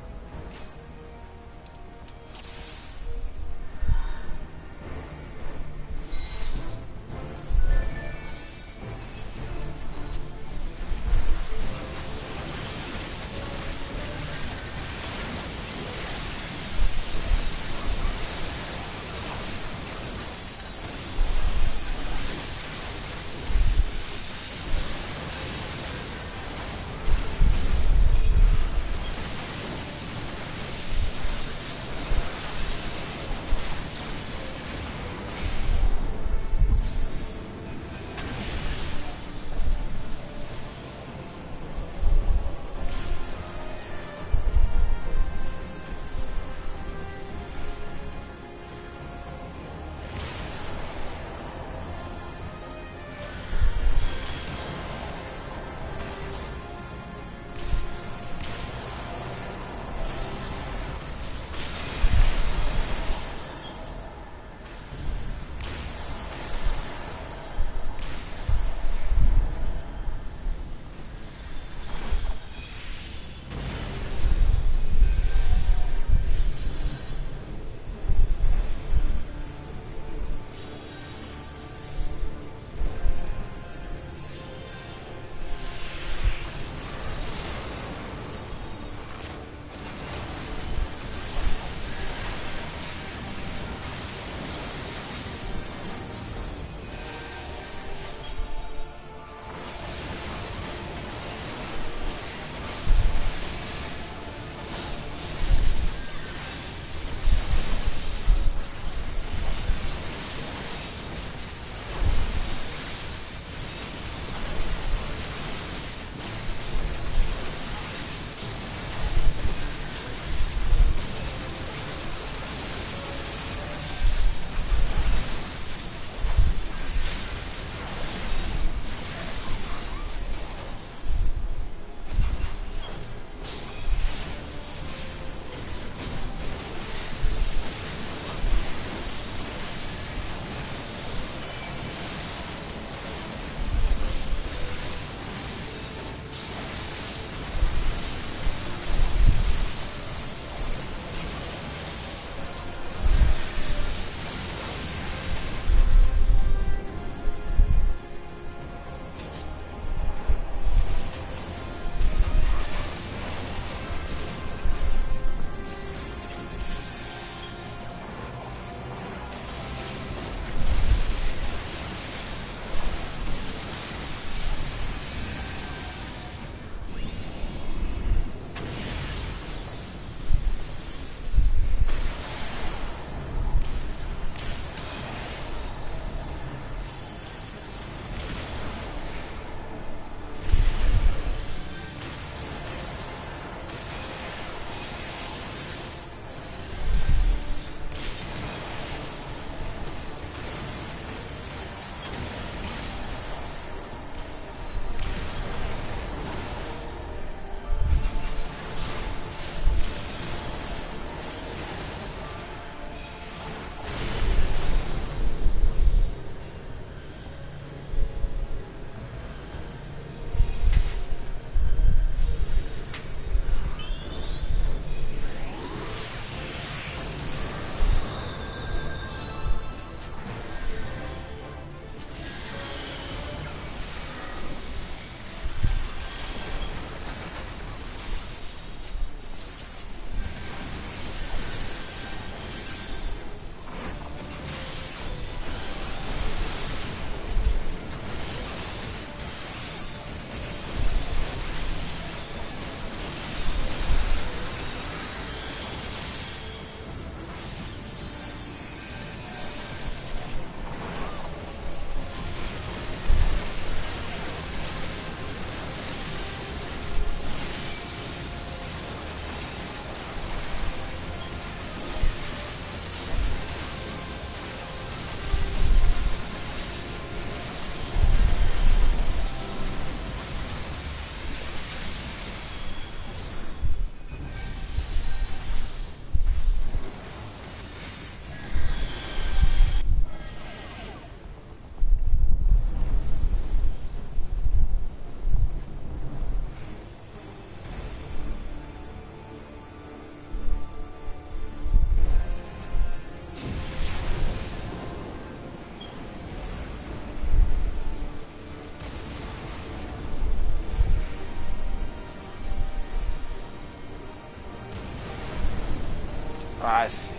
I see.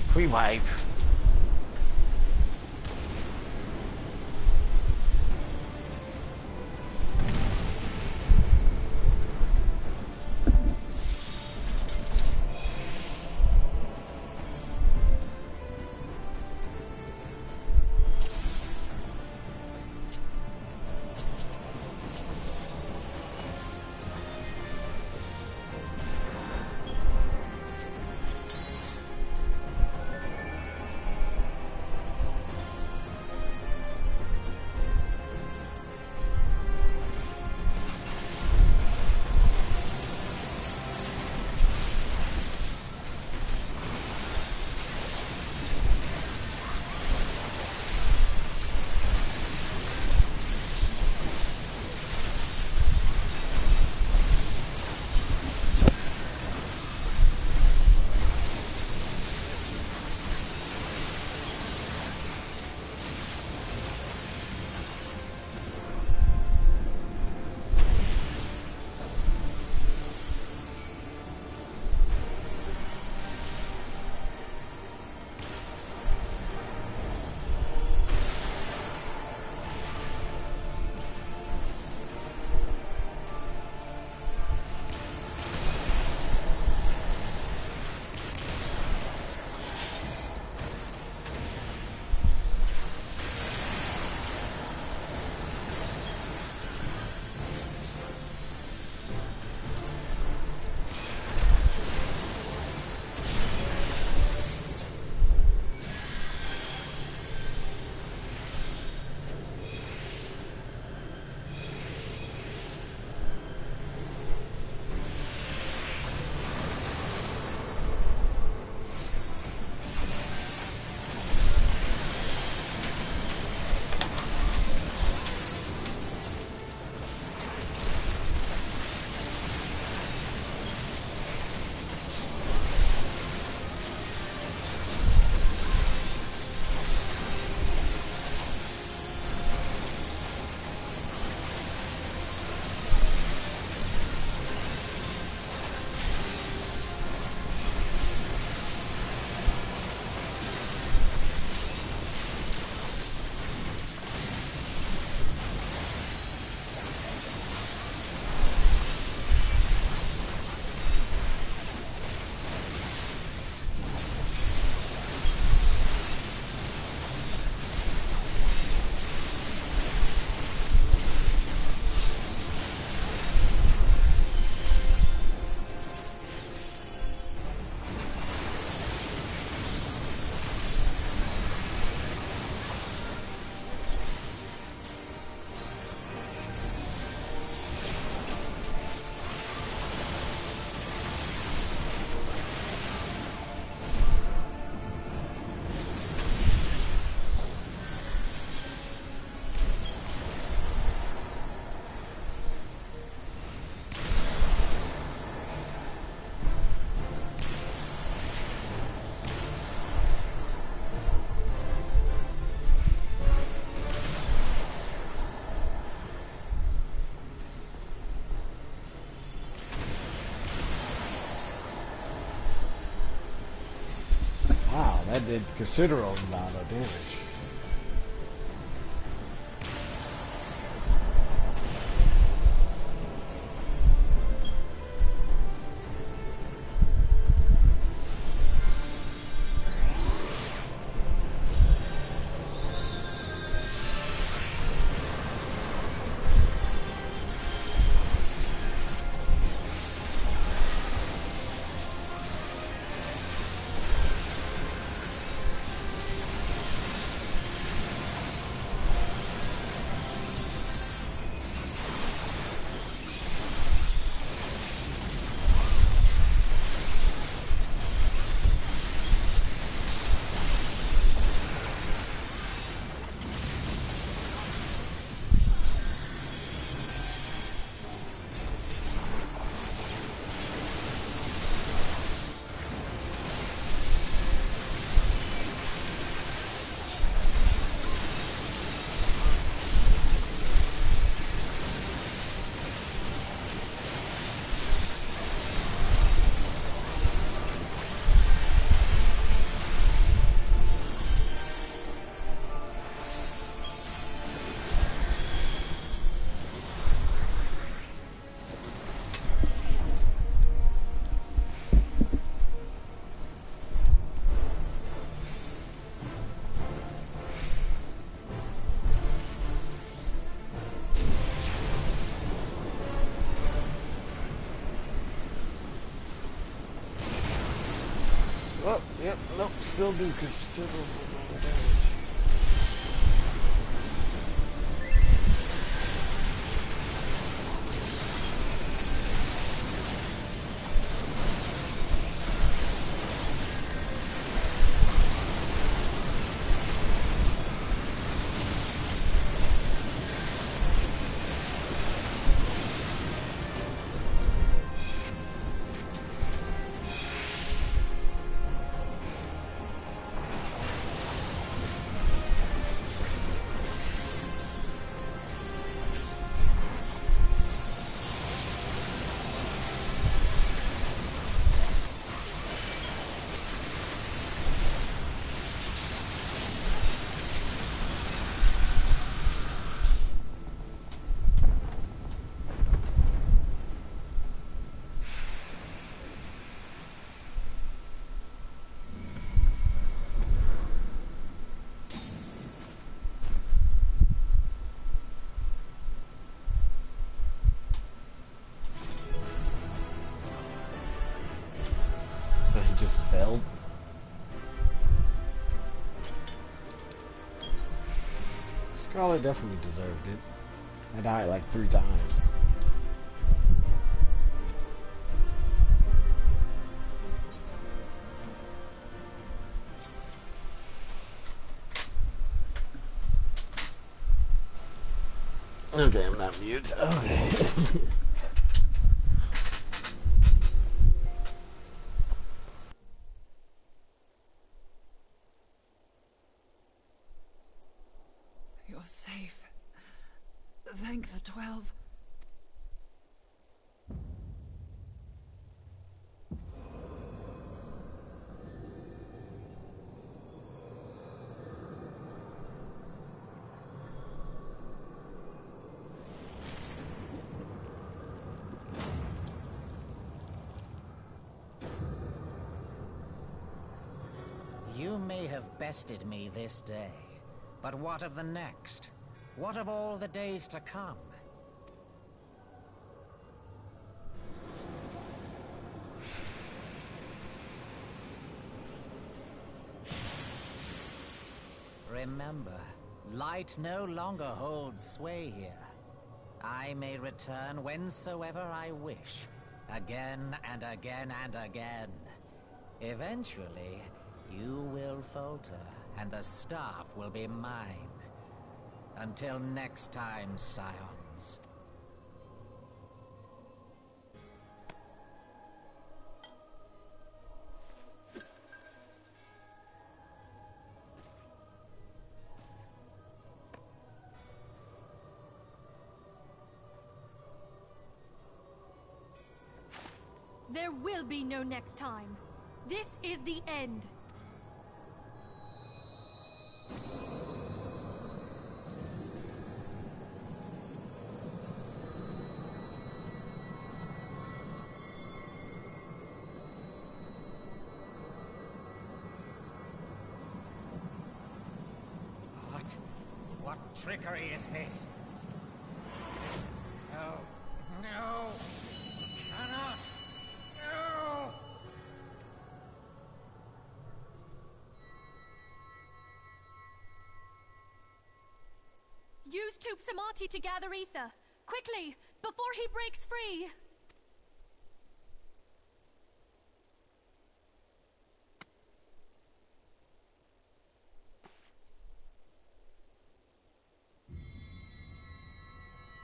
Pre-wipe. That did considerable amount of damage. Oh, yep, nope, still do considerable amount of damage. So he just failed. Scholar definitely deserved it. I died like 3 times. Okay, I'm not mute. Okay. You're safe. Thank the 12. You may have bested me this day, but what of the next? What of all the days to come? Remember, light no longer holds sway here. I may return whensoever I wish, again and again and again. Eventually, you will falter, and the staff will be mine. Until next time, Scions. There will be no next time. This is the end. What trickery is this? No. No! Cannot! No! Use Tube Samati to gather ether. Quickly, before he breaks free!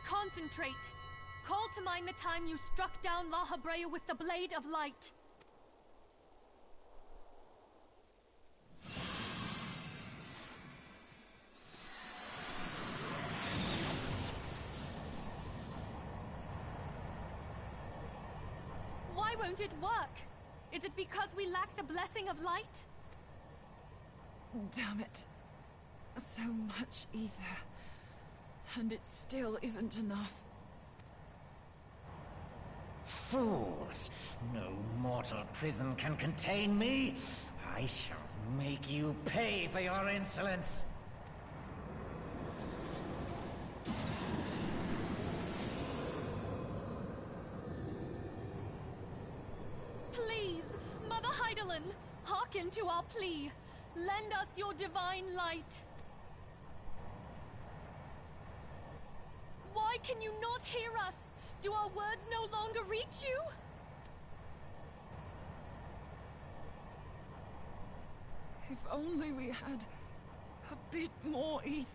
Concentrate. Call to mind the time you struck down La Habrea with the Blade of Light. Why won't it work? Is it because we lack the blessing of light? Damn it. So much ether. And it still isn't enough. Fools! No mortal prison can contain me! I shall make you pay for your insolence! Please, Mother Hydaelyn, Hearken to our plea. Lend us your divine light. Why can you not hear us? Do our words no longer reach you? If only we had a bit more ether.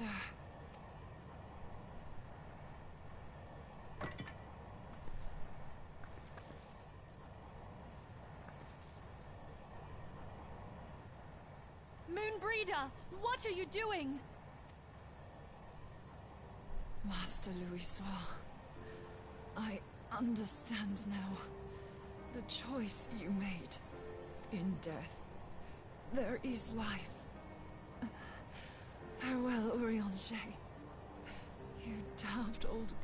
Moonbreeder, what are you doing? Master Louisoix, I understand now. The choice you made. In death, there is life. Farewell, Urianger. You daft old coot.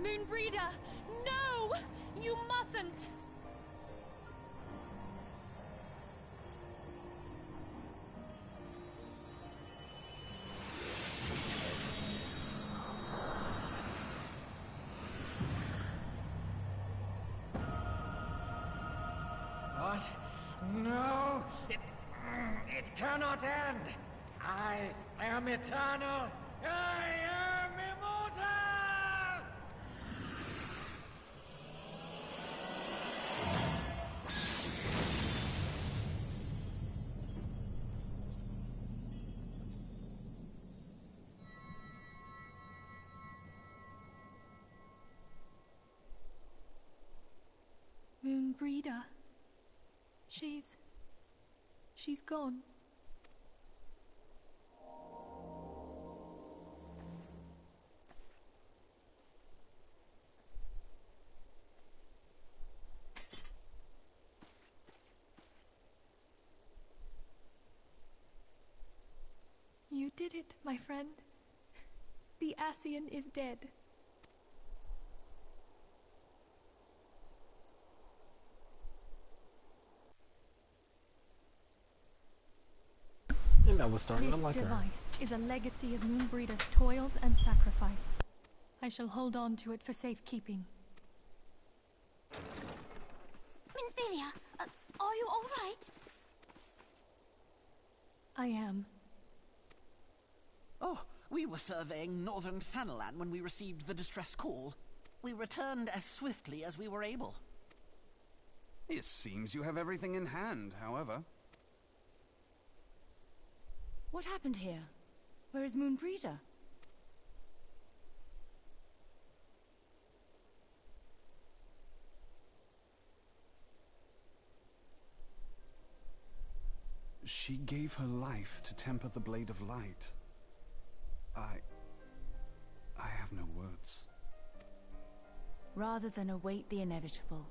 Moonbreeder, no! You mustn't! What? No! It cannot end! I am eternal! I am immortal! Moonbreeder. She's gone. You did it, my friend. The Ascian is dead. And that was starting to This like her. device is a legacy of Moonbreeder's toils and sacrifice. I shall hold on to it for safekeeping. Minfilia, are you all right? I am. Oh, we were surveying northern Thanalan when we received the distress call. We returned as swiftly as we were able. It seems you have everything in hand, however. What happened here? Where is Moonbreeder? She gave her life to temper the Blade of Light. I have no words. Rather than await the inevitable,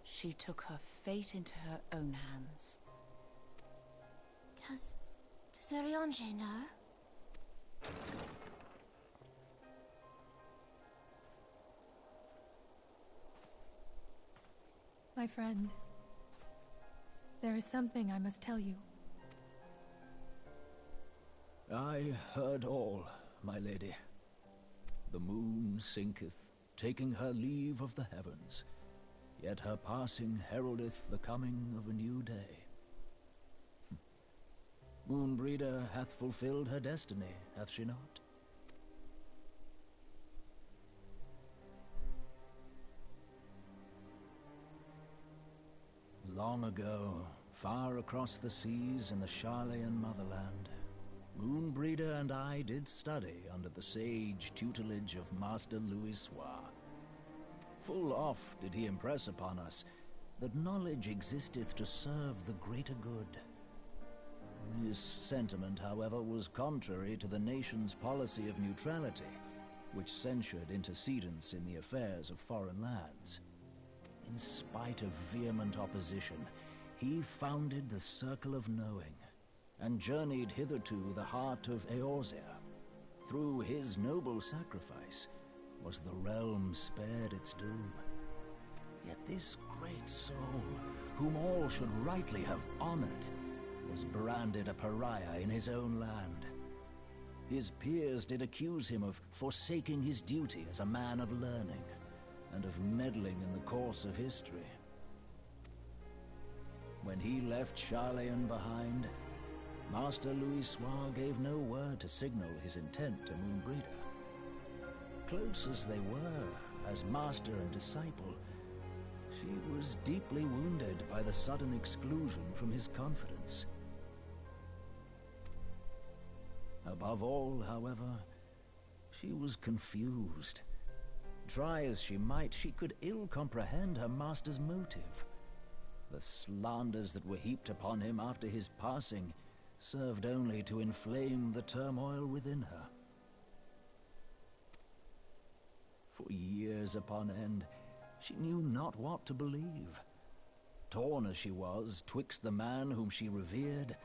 she took her fate into her own hands. Does Urianger know? My friend, there is something I must tell you. I heard all, my lady. The moon sinketh, taking her leave of the heavens, yet her passing heraldeth the coming of a new day. Moonbreeder hath fulfilled her destiny, hath she not? Long ago, far across the seas in the Sharlayan motherland, Moonbreeder and I did study under the sage tutelage of Master Louisoix. Full oft did he impress upon us that knowledge existeth to serve the greater good. This sentiment, however, was contrary to the nation's policy of neutrality, which censured intercedence in the affairs of foreign lands. In spite of vehement opposition, he founded the Circle of Knowing, and journeyed hither to the heart of Eorzea. Through his noble sacrifice was the realm spared its doom. Yet this great soul, whom all should rightly have honored, was branded a pariah in his own land. His peers did accuse him of forsaking his duty as a man of learning, and of meddling in the course of history. When he left Sharlayan behind, Master Louisoix gave no word to signal his intent to Moonbreeder. Close as they were, as master and disciple, she was deeply wounded by the sudden exclusion from his confidence. Above all, however, she was confused. Try as she might, she could ill comprehend her master's motive. The slanders that were heaped upon him after his passing served only to inflame the turmoil within her. For years upon end, she knew not what to believe. Torn as she was twixt the man whom she revered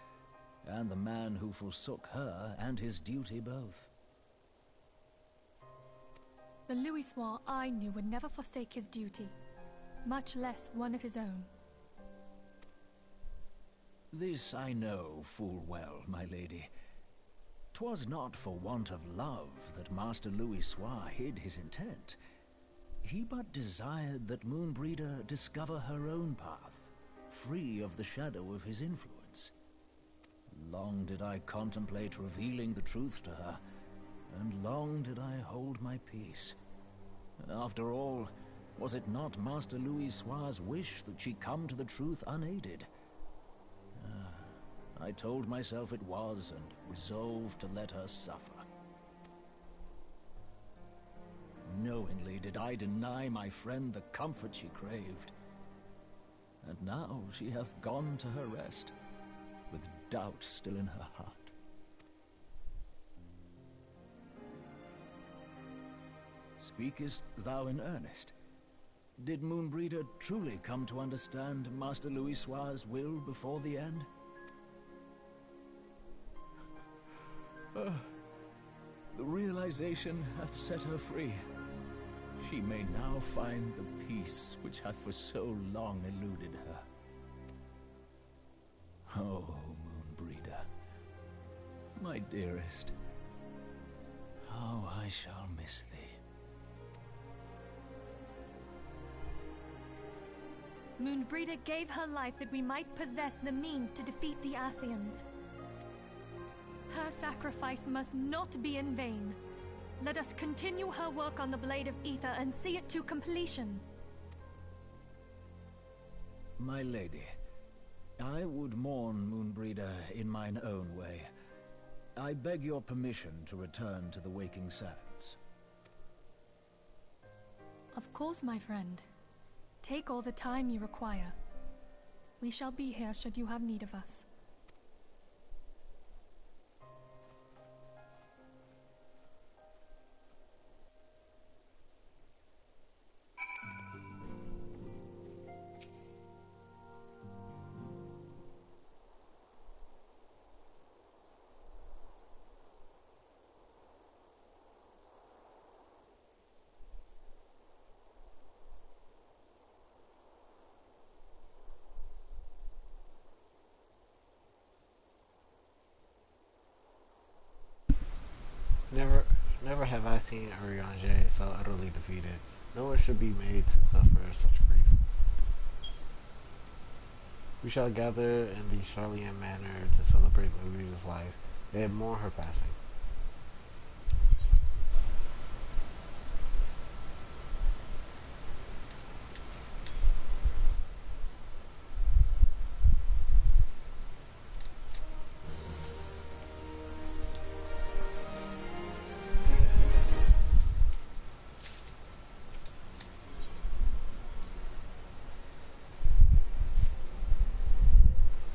and the man who forsook her and his duty both. The Louisoix I knew would never forsake his duty, much less one of his own. This I know full well, my lady. 'Twas not for want of love that Master Louisoix hid his intent. He but desired that Moonbreeder discover her own path, free of the shadow of his influence. Long did I contemplate revealing the truth to her, and long did I hold my peace. After all, was it not Master Louisoix's wish that she come to the truth unaided? I told myself it was, and resolved to let her suffer. Knowingly did I deny my friend the comfort she craved. And now she hath gone to her rest, with doubt still in her heart. Speakest thou in earnest? Did Moonbreeder truly come to understand Master Louisoix's will before the end? The realization hath set her free. She may now find the peace which hath for so long eluded her. Oh, Moonbreeder, my dearest, how I shall miss thee. Moonbreeder gave her life that we might possess the means to defeat the Ascians. Her sacrifice must not be in vain. Let us continue her work on the Blade of Aether and see it to completion. My lady, I would mourn Moonbreeder in mine own way. I beg your permission to return to the Waking Sands. Of course, my friend. Take all the time you require. We shall be here should you have need of us. Never have I seen Urianger so utterly defeated. No one should be made to suffer such grief. We shall gather in the Sharlayan Manor to celebrate Moonbreeder's life and mourn her passing.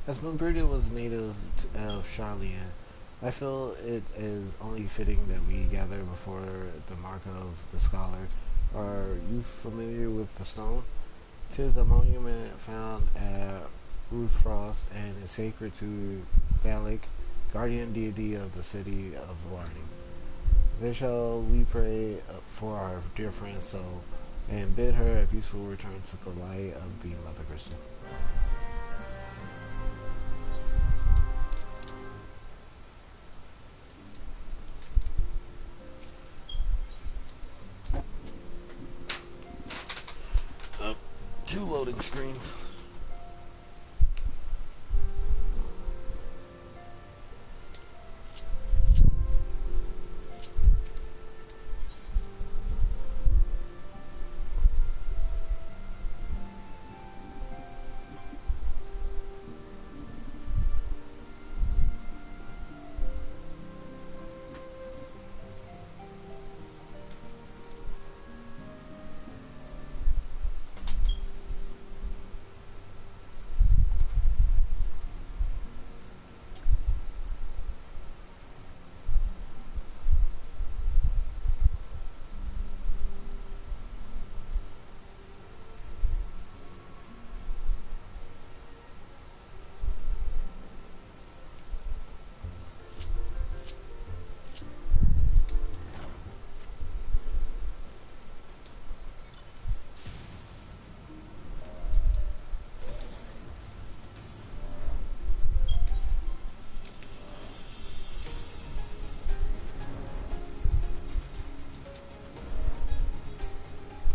As Moonbreeder was native of Sharlayan, I feel it is only fitting that we gather before the Mark of the Scholar. Are you familiar with the stone? 'Tis a monument found at Ruthfrost and is sacred to Thalic, guardian deity of the city of learning. There shall we pray for our dear friend's soul, and bid her a peaceful return to the light of the Mother Crystal. Two loading screens.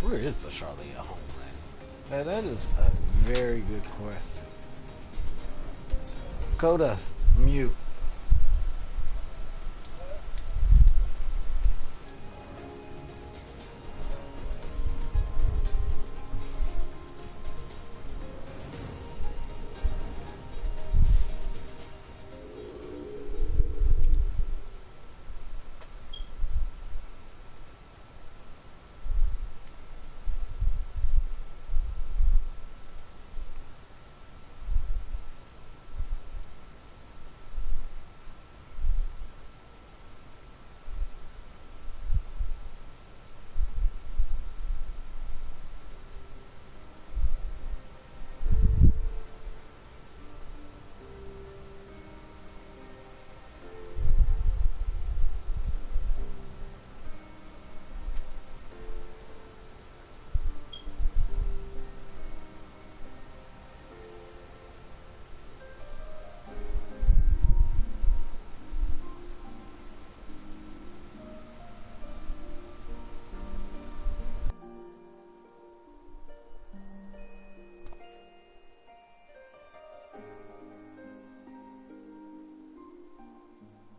Where is the Charlia homeland? Now, that is a very good question. Coda, mute.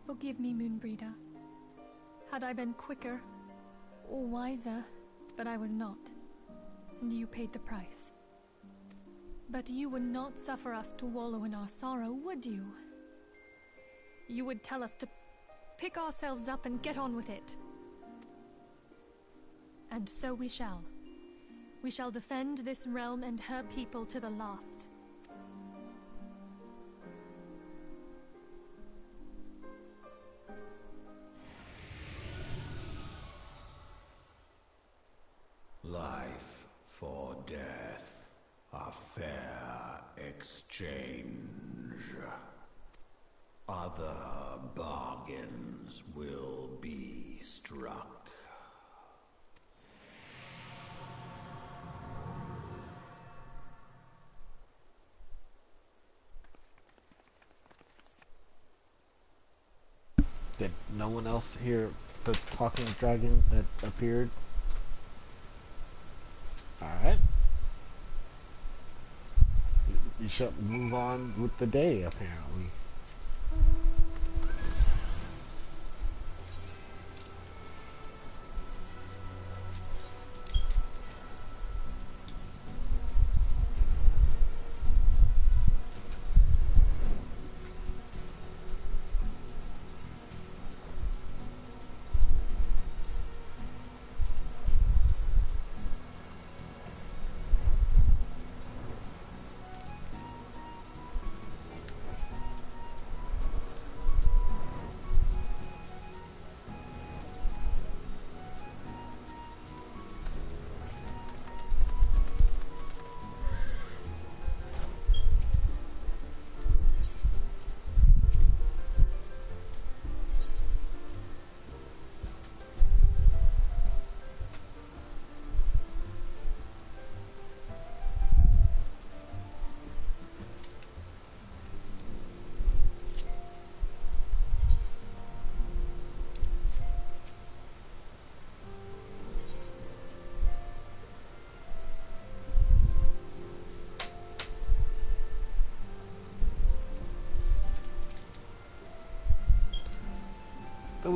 Forgive me, Moonbreeder. Had I been quicker or wiser, but I was not, and you paid the price. But you would not suffer us to wallow in our sorrow, would you? You would tell us to pick ourselves up and get on with it. And so we shall. We shall defend this realm and her people to the last. Life for death, a fair exchange. Other bargains will be struck. Did no one else hear the talking dragon that appeared? Alright. You should move on with the day, apparently.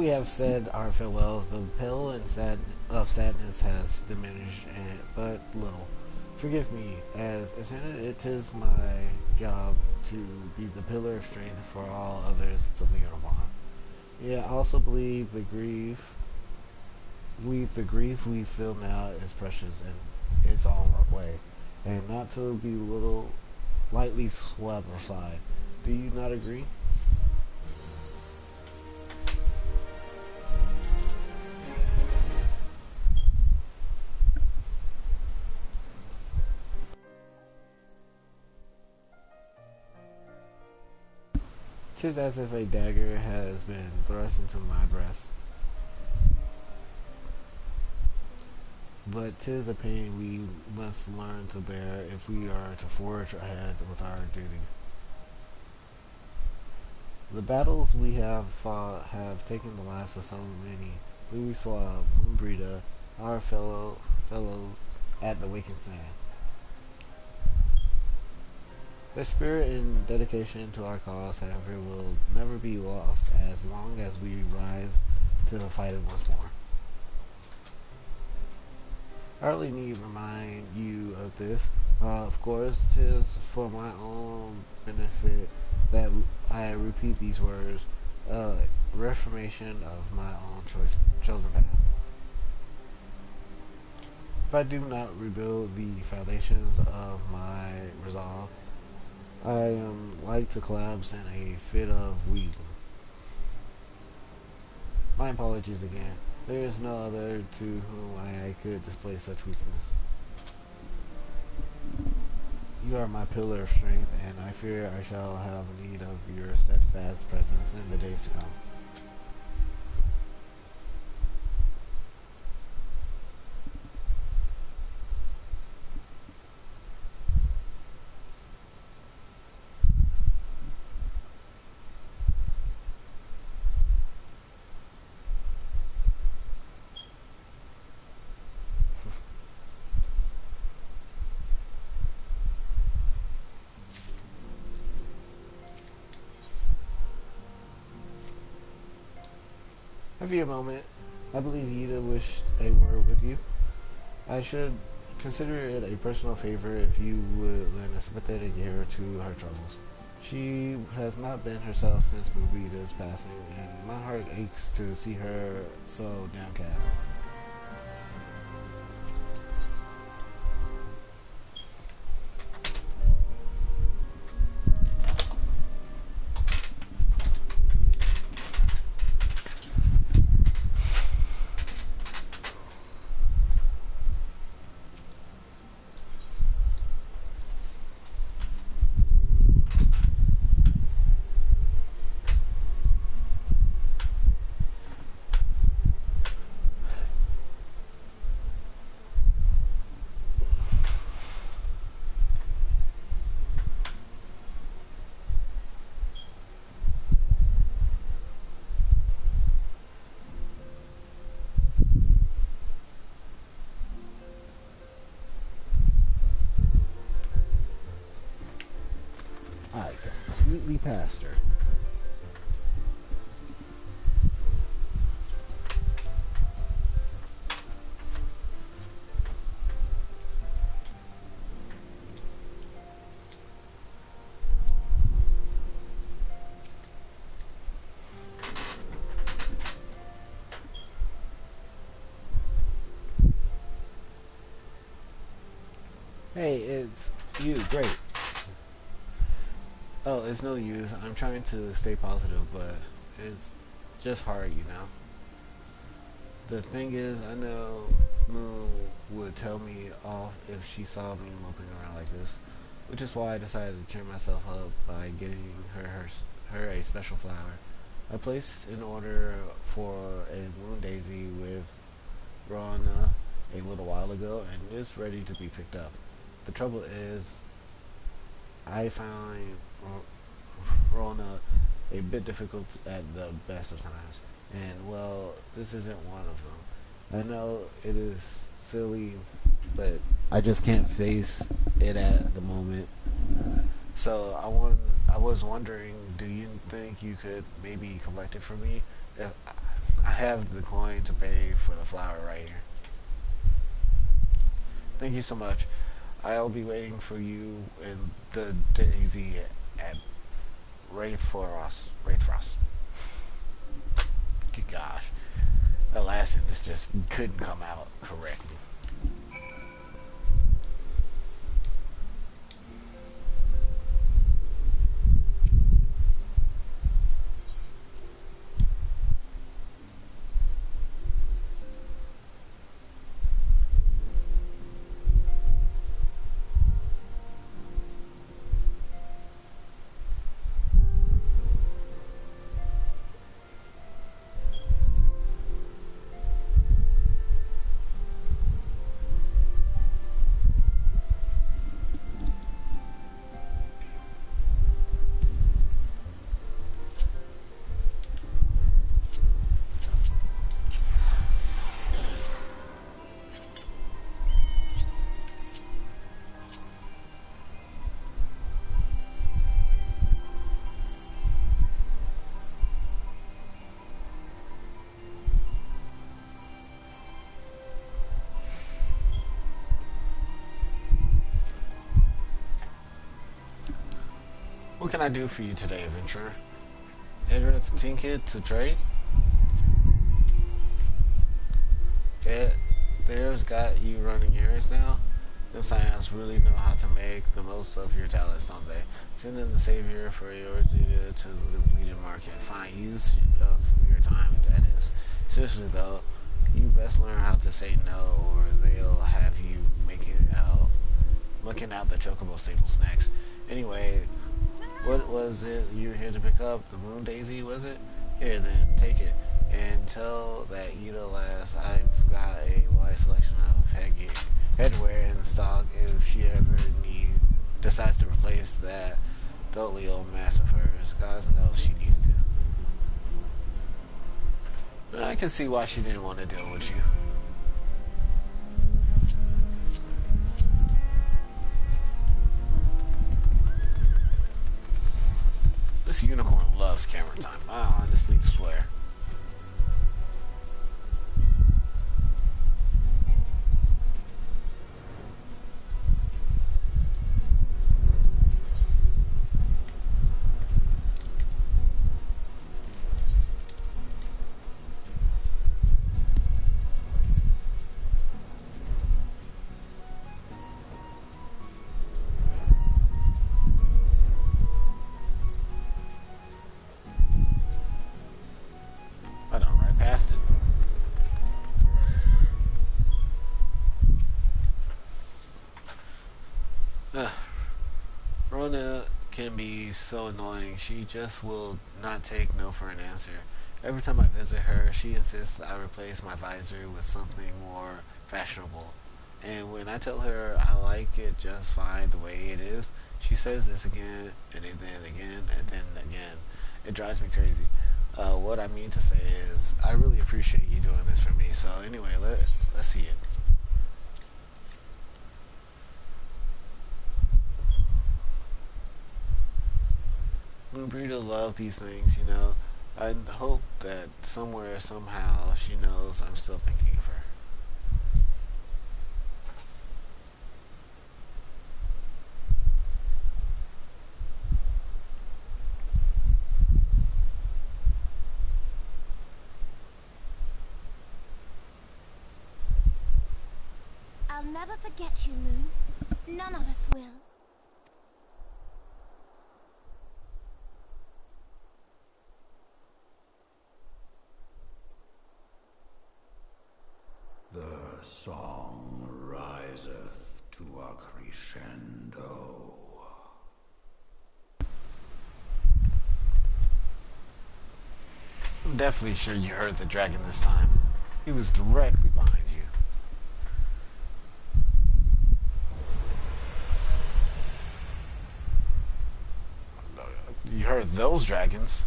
we have said our farewells, the pale and of sadness has diminished but little. Forgive me, as it is my job to be the pillar of strength for all others to lean upon. Yet I also believe the grief we feel now is precious in its own way, and not to be lightly swept aside. Do you not agree? Tis as if a dagger has been thrust into my breast. But 'tis a pain we must learn to bear if we are to forge ahead with our duty. The battles we have fought have taken the lives of so many. Louis Swab, Moonbreeder, our fellows at the Waking Sand. Their spirit and dedication to our cause, however, will never be lost as long as we rise to fight it once more. I hardly need remind you of this. Of course, 'tis for my own benefit that I repeat these words, reformation of my own chosen path. If I do not rebuild the foundations of my resolve, I am like to collapse in a fit of weeping. My apologies again. There is no other to whom I could display such weakness. You are my pillar of strength, and I fear I shall have need of your steadfast presence in the days to come. Have you a moment? I believe Yida wished a word with you. I should consider it a personal favor if you would lend a sympathetic ear to her troubles. She has not been herself since Mobida's passing, and my heart aches to see her so downcast. I completely passed her. Hey, it's you. Great. Oh, it's no use. I'm trying to stay positive, but it's just hard, you know. The thing is, I know Moon would tell me off if she saw me moping around like this, which is why I decided to cheer myself up by getting her a special flower. I placed an order for a moon daisy with Rona a little while ago, and it's ready to be picked up. The trouble is, I find Rona a bit difficult at the best of times, and well, this isn't one of them. I know it is silly, but I just can't face it at the moment. So I was wondering, do you think you could maybe collect it for me? I have the coin to pay for the flower right here. Thank you so much. I'll be waiting for you in the Daisy at Wraithfrost. Good gosh. That last sentence just couldn't come out correctly. What can I do for you today, adventurer? Edrith Tinkit to trade? There's got you running errands now? Them scions really know how to make the most of your talents, don't they? Send in the savior for Eorzea to the bleeding market. Fine use of your time, that is. Seriously though, you best learn how to say no, or they'll have you looking out the chocobo staple snacks. Anyway, what was it you were here to pick up? The Moon Daisy, was it? Here then, take it. And tell that Ida lass I've got a wide selection of headwear in stock if she ever decides to replace that doubly old mask of hers. God knows she needs to. But I can see why she didn't want to deal with you. This unicorn loves camera time, I honestly swear. Rona can be so annoying. She just will not take no for an answer. Every time I visit her, she insists I replace my visor with something more fashionable. And when I tell her I like it just fine the way it is, she says this again, and then again, and then again. It drives me crazy. What I mean to say is, I really appreciate you doing this for me. So anyway, let's see it. Moonbreeder love these things, you know. I hope that somewhere, somehow, she knows I'm still thinking of her. I'll never forget you, Moon. None of us will. The song riseth to a crescendo. I'm definitely sure you heard the dragon this time. He was directly behind you. You heard those dragons.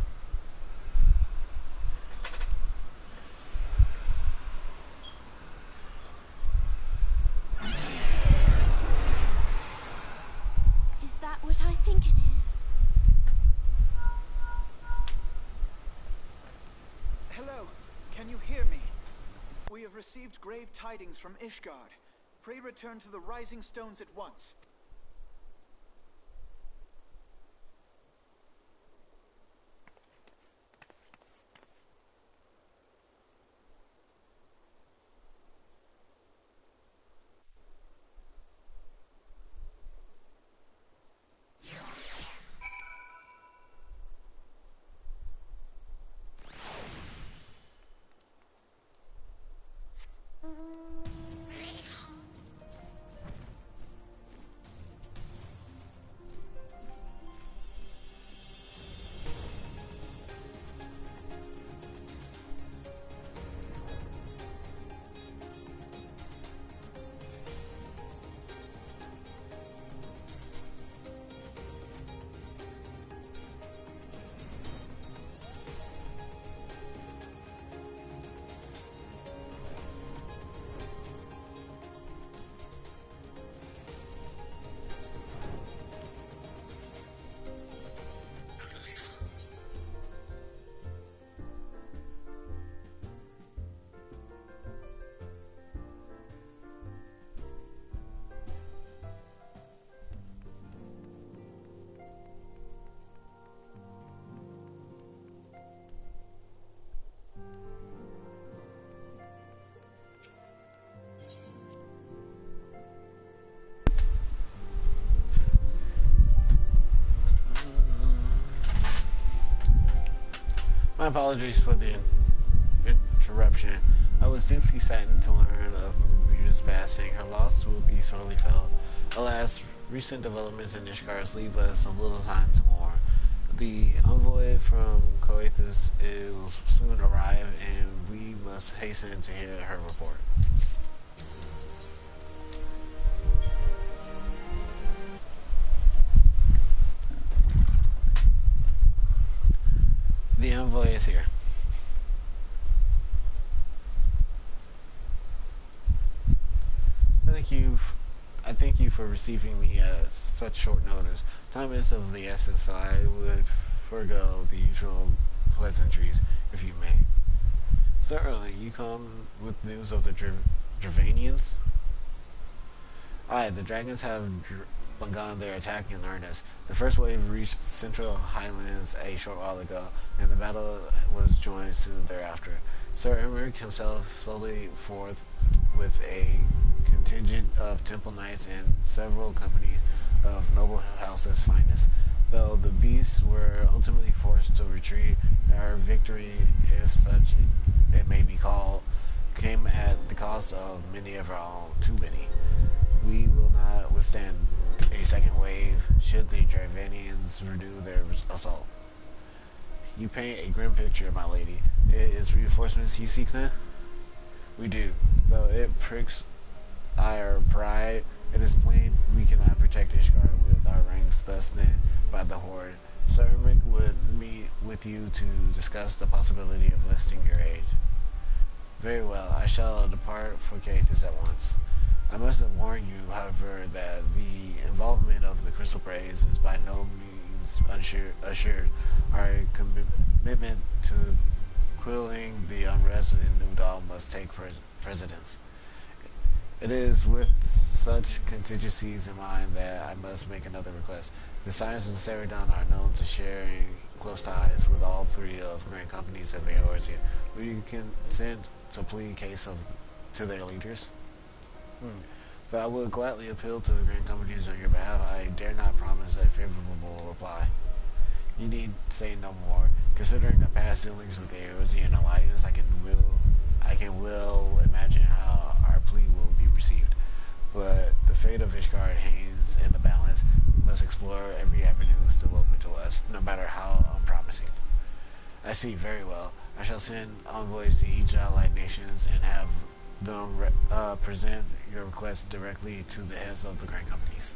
Is that what I think it is? Hello, can you received grave tidings from Ishgard. Pray return to the Rising Stones at once. My apologies for the interruption. I was deeply saddened to learn of Murida's passing. Her loss will be sorely felt. Alas, recent developments in Ishgard leave us a little time to mourn. The envoy from Coathus will soon arrive, and we must hasten to hear her report. The envoy is here. I thank you for receiving me at such short notice. Time is of the essence, so I would forego the usual pleasantries, if you may. Certainly, you come with news of the Dravanians? Aye, the dragons have begun their attack in earnest. The first wave reached the Central Highlands a short while ago, and the battle was joined soon thereafter. Sir Emmerich himself slowly forth with a contingent of temple knights and several companies of noble houses' finest. Though the beasts were ultimately forced to retreat, our victory, if such it may be called, came at the cost of many of our own, too many. We will not withstand a second wave should the Dravanians renew their assault. You paint a grim picture, my lady. It is reinforcements you seek then? We do, though it pricks our pride. It is plain we cannot protect Ishgard with our ranks thus thin by the Horde. Sir Emmerich would meet with you to discuss the possibility of enlisting your aid. Very well, I shall depart for Coathus at once. I must warn you, however, that the involvement of the Crystal Braves is by no means assured. Our commitment to quelling the unrest in Newdal must take precedence. It is with such contingencies in mind that I must make another request. The Scions of Ceridon are known to sharing close ties with all three of Grand Companies of Eorzea. Will you consent to plead case to their leaders? Though I would gladly appeal to the Grand Companies on your behalf, I dare not promise a favorable reply. You need say no more. Considering the past dealings with the Eorzean Alliance, I can well imagine how our plea will be received. But the fate of Ishgard hangs in the balance. We must explore every avenue still open to us, no matter how unpromising. I see, very well. I shall send envoys to each allied nations and have them present your request directly to the heads of the Grand Companies.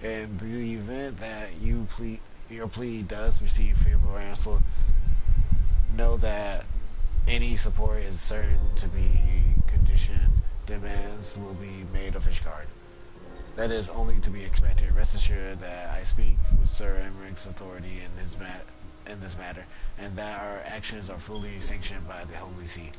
In the event that your plea does receive favorable answer, know that any support is certain to be conditioned. Demands will be made of Ishgard. That is only to be expected. Rest assured that I speak with Sir Emmerich's authority in this matter, and that our actions are fully sanctioned by the Holy See.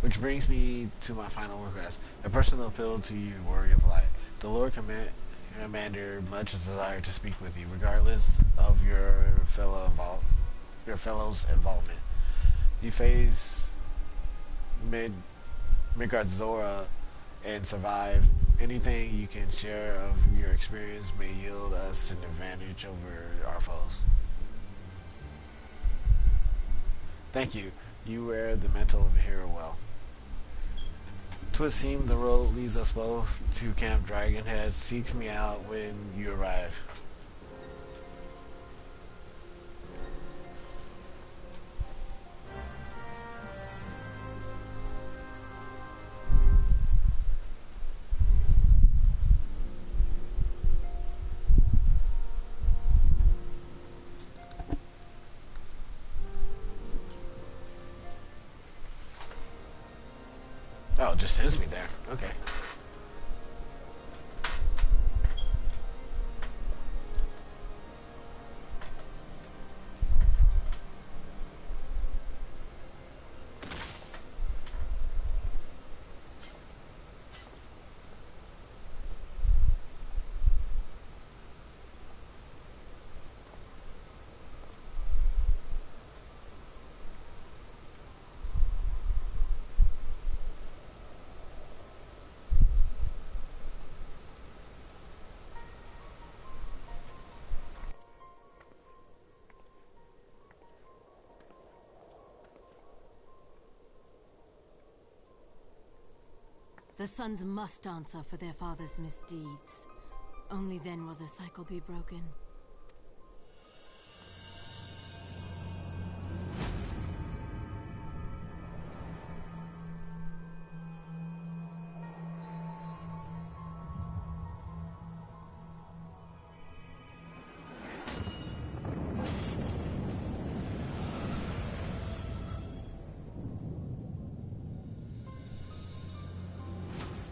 Which brings me to my final request. A personal appeal to you, Warrior of Light. The Lord Commander much desire to speak with you, regardless of your fellow's involvement. You face Midgard Zora and survive. Anything you can share of your experience may yield us an advantage over our foes. Thank you. You wear the mantle of a hero well. 'Twould seem the road leads us both to Camp Dragonhead. Seeks me out when you arrive. Oh, it just sends me there. Okay. The sons must answer for their father's misdeeds. Only then will the cycle be broken.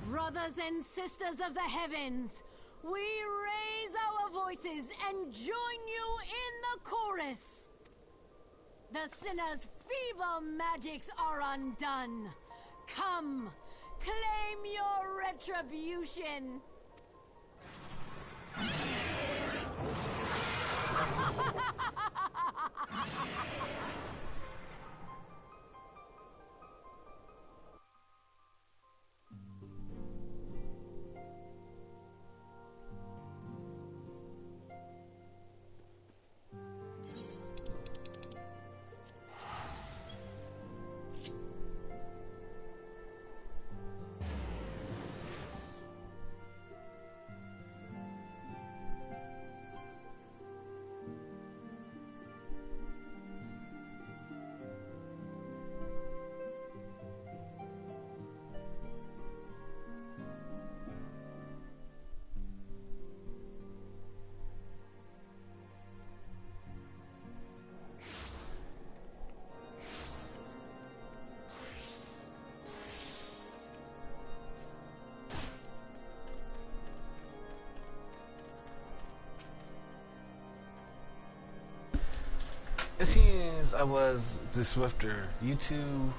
Brothers and sisters of the heavens, we raise our voices and join you in the chorus. The sinner's feeble magics are undone. Come, claim your retribution. It seems I was the swifter. You two,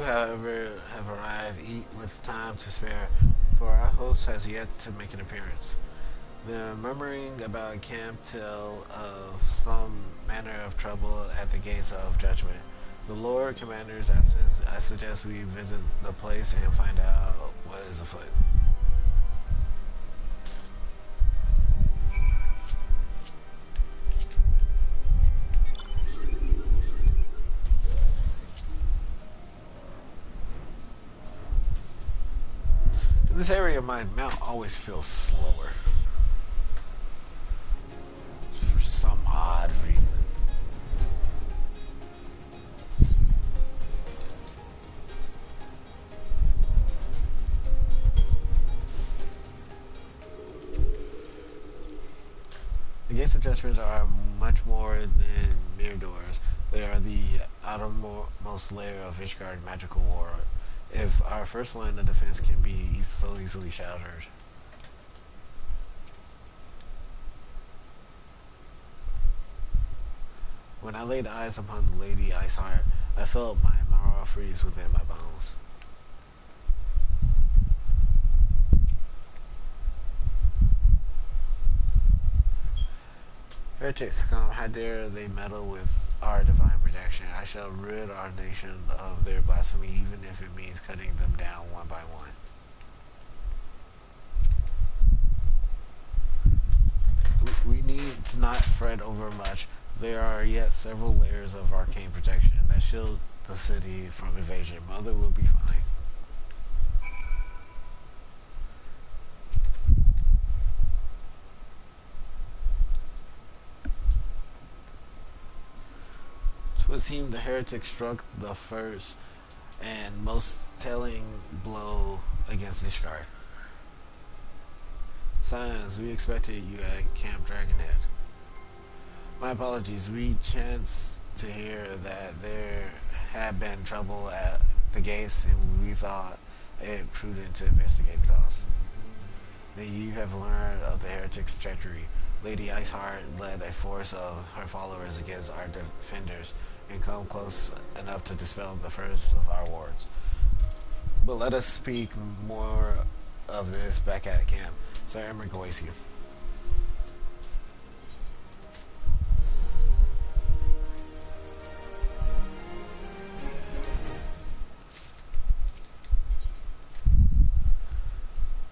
however, have arrived with time to spare, for our host has yet to make an appearance. The murmuring about camp tell of some manner of trouble at the gates of judgment. The Lord Commander's absence, I suggest we visit the place and find out what is afoot. This area of my mount always feels slower. For some odd reason. The gates of judgment are much more than mere doors. They are the outermost layer of Ishgard magical war. If our first line of defense can be so easily shattered. When I laid eyes upon the Lady Iceheart, I felt my Mara freeze within my bones. Heretics come, how dare they meddle with our divine protection? I shall rid our nation of their blasphemy, even if it means cutting them down one by one. We need to not fret over much. There are yet several layers of arcane protection that shield the city from invasion. Mother will be fine. It would seem the heretic struck the first and most telling blow against Ishgard. Science, we expected you at Camp Dragonhead. My apologies, we chanced to hear that there had been trouble at the gates and we thought it prudent to investigate the cause. Then you have learned of the heretic's treachery. Lady Iceheart led a force of her followers against our defenders and come close enough to dispel the first of our wards. But let us speak more of this back at camp. Sir Emmerich awaits you.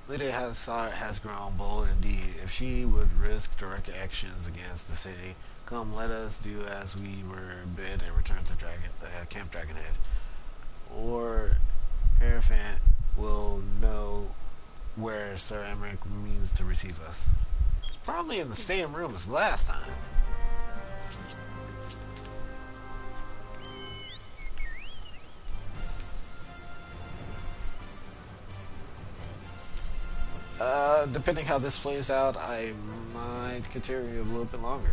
Lady Iceheart has grown bold indeed. If she would risk direct actions against the city, come, let us do as we were bid and return to Camp Dragonhead. Or Hierophant will know where Sir Emmerich means to receive us. It's probably in the same room as last time. Depending how this plays out, I might continue a little bit longer.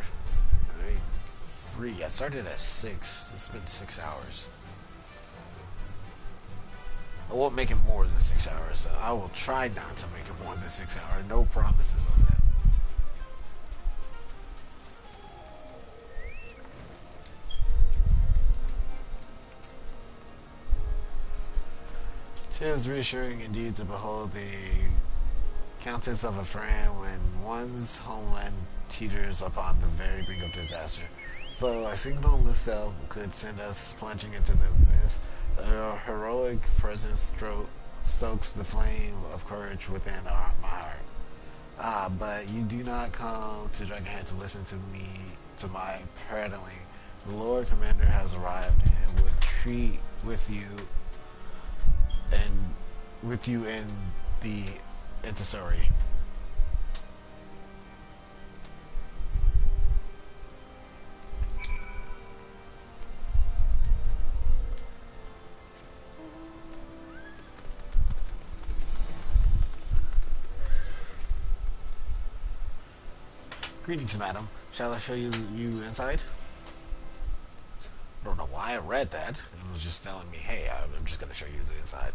I'm free. I started at 6. It's been 6 hours. I won't make it more than 6 hours, so I will try not to make it more than 6 hours. No promises on that. It is reassuring indeed to behold the countenance of a friend when one's homeland teeters upon the very brink of disaster. Though a single mishap could send us plunging into the abyss, their heroic presence stokes the flame of courage within my heart. But you do not come to Dragonhead to listen to my prattling. The Lord Commander has arrived and would treat with you in the Intisori. Greetings, madam. Shall I show you inside? I don't know why I read that. It was just telling me, hey, I'm just going to show you the inside.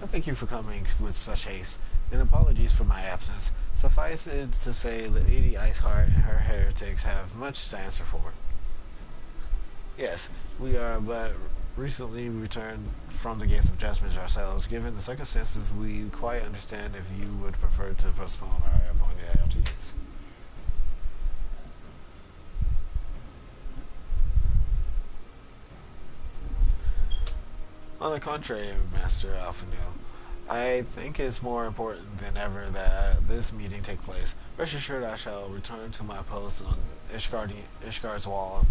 Thank you for coming with such haste, and apologies for my absence. Suffice it to say, Lady Iceheart and her heretics have much to answer for. Yes, we are but recently returned from the Gates of Judgment ourselves. Given the circumstances, we quite understand if you would prefer to postpone our appointed audience. On the contrary, Master Alphanil, I think it's more important than ever that this meeting take place. Rest assured I shall return to my post on Ishgard's wall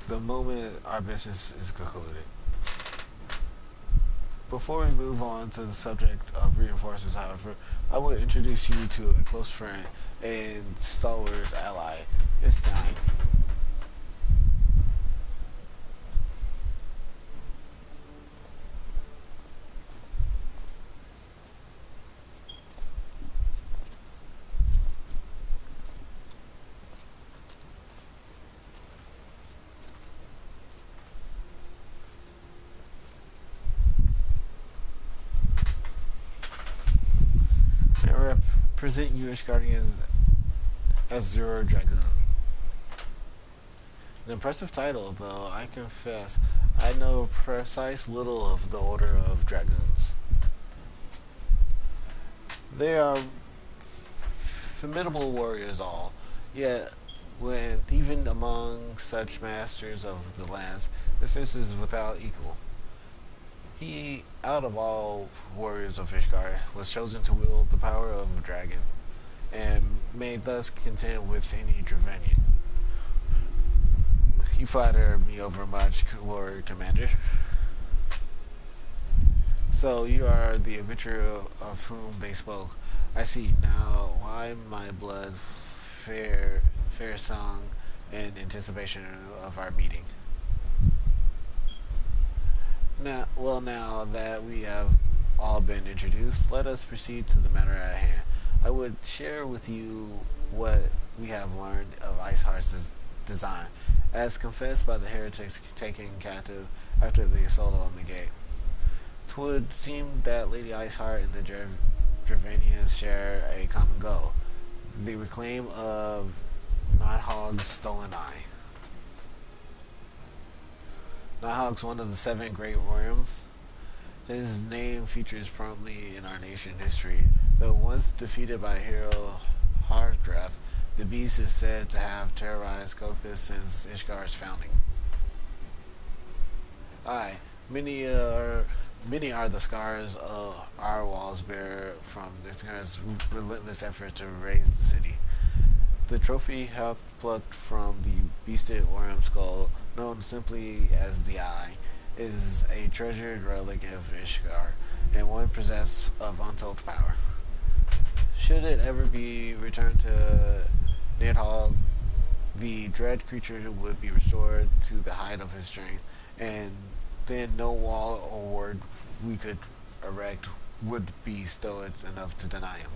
the moment our business is concluded. Before we move on to the subject of reinforcements, however, I will introduce you to a close friend and stalwart ally. It's time. present you Ishgardians Azure Dragoon. An impressive title, though I confess I know precise little of the Order of Dragoons. They are formidable warriors all, yet when even among such masters of the lands, their sense is without equal. He, out of all warriors of Ishgard, was chosen to wield the power of a dragon, and made thus content with any Dravenian. You flatter me overmuch, Lord Commander. So you are the adventurer of whom they spoke. I see now why my blood fair song in anticipation of our meeting. Now that we have all been introduced, let us proceed to the matter at hand. I would share with you what we have learned of Iceheart's design, as confessed by the heretics taken captive after the assault on the gate. 'Twould seem that Lady Iceheart and the Dravenians share a common goal, the reclaim of Nighthawk's stolen eye. Nighthawk's one of the 7 great worms. His name features prominently in our nation history, though once defeated by hero Hardreth, the beast is said to have terrorized Gothis since Ishgar's founding. Aye, many are the scars our walls bear from Ishgar's relentless effort to raise the city. The trophy hath plucked from the beasted worm skull, known simply as the Eye, is a treasured relic of Ishgar, and one possessed of untold power. Should it ever be returned to Nidhogg, the dread creature would be restored to the height of his strength, and then no wall or ward we could erect would be stoic enough to deny him.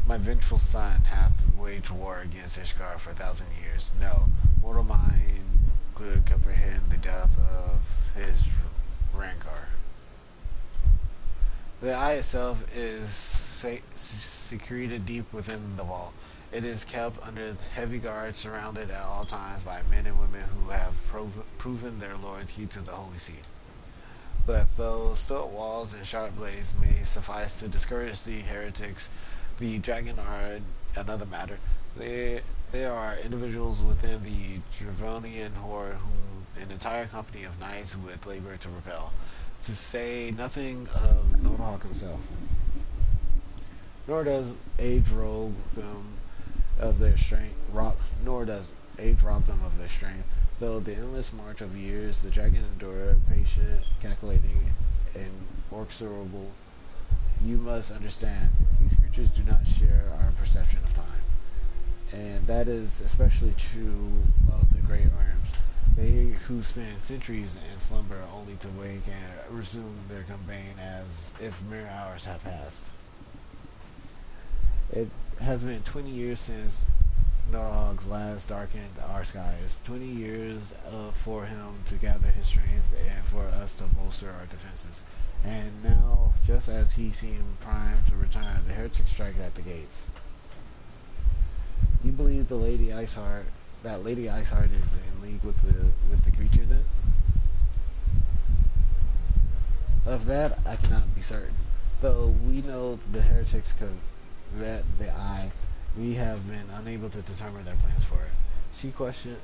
My vengeful son hath waged war against Ishgar for 1,000 years. No, mortal mind could comprehend the depth of his rancor. The eye itself is secreted deep within the vault. It is kept under heavy guard, surrounded at all times by men and women who have proven their loyalty to the Holy See. But though stout walls and sharp blades may suffice to discourage the heretics, the dragon are another matter. They are individuals within the Dravonian horde whom an entire company of knights would labor to repel, to say nothing of Nidhogg himself. Nor does age rob them of their strength, though the endless march of years the dragon endured, patient, calculating, and inexorable. You must understand, these creatures do not share our perception of time. And that is especially true of the great worms. They who spend centuries in slumber only to wake and resume their campaign as if mere hours have passed. It has been 20 years since Nidhogg's last darkened our skies. 20 years for him to gather his strength and for us to bolster our defenses. And now, just as he seemed primed to return, the heretics strike at the gates. You believe that Lady Iceheart is in league with the creature, then? Of that, I cannot be certain. Though we know the heretics covet the Eye, we have been unable to determine their plans for it.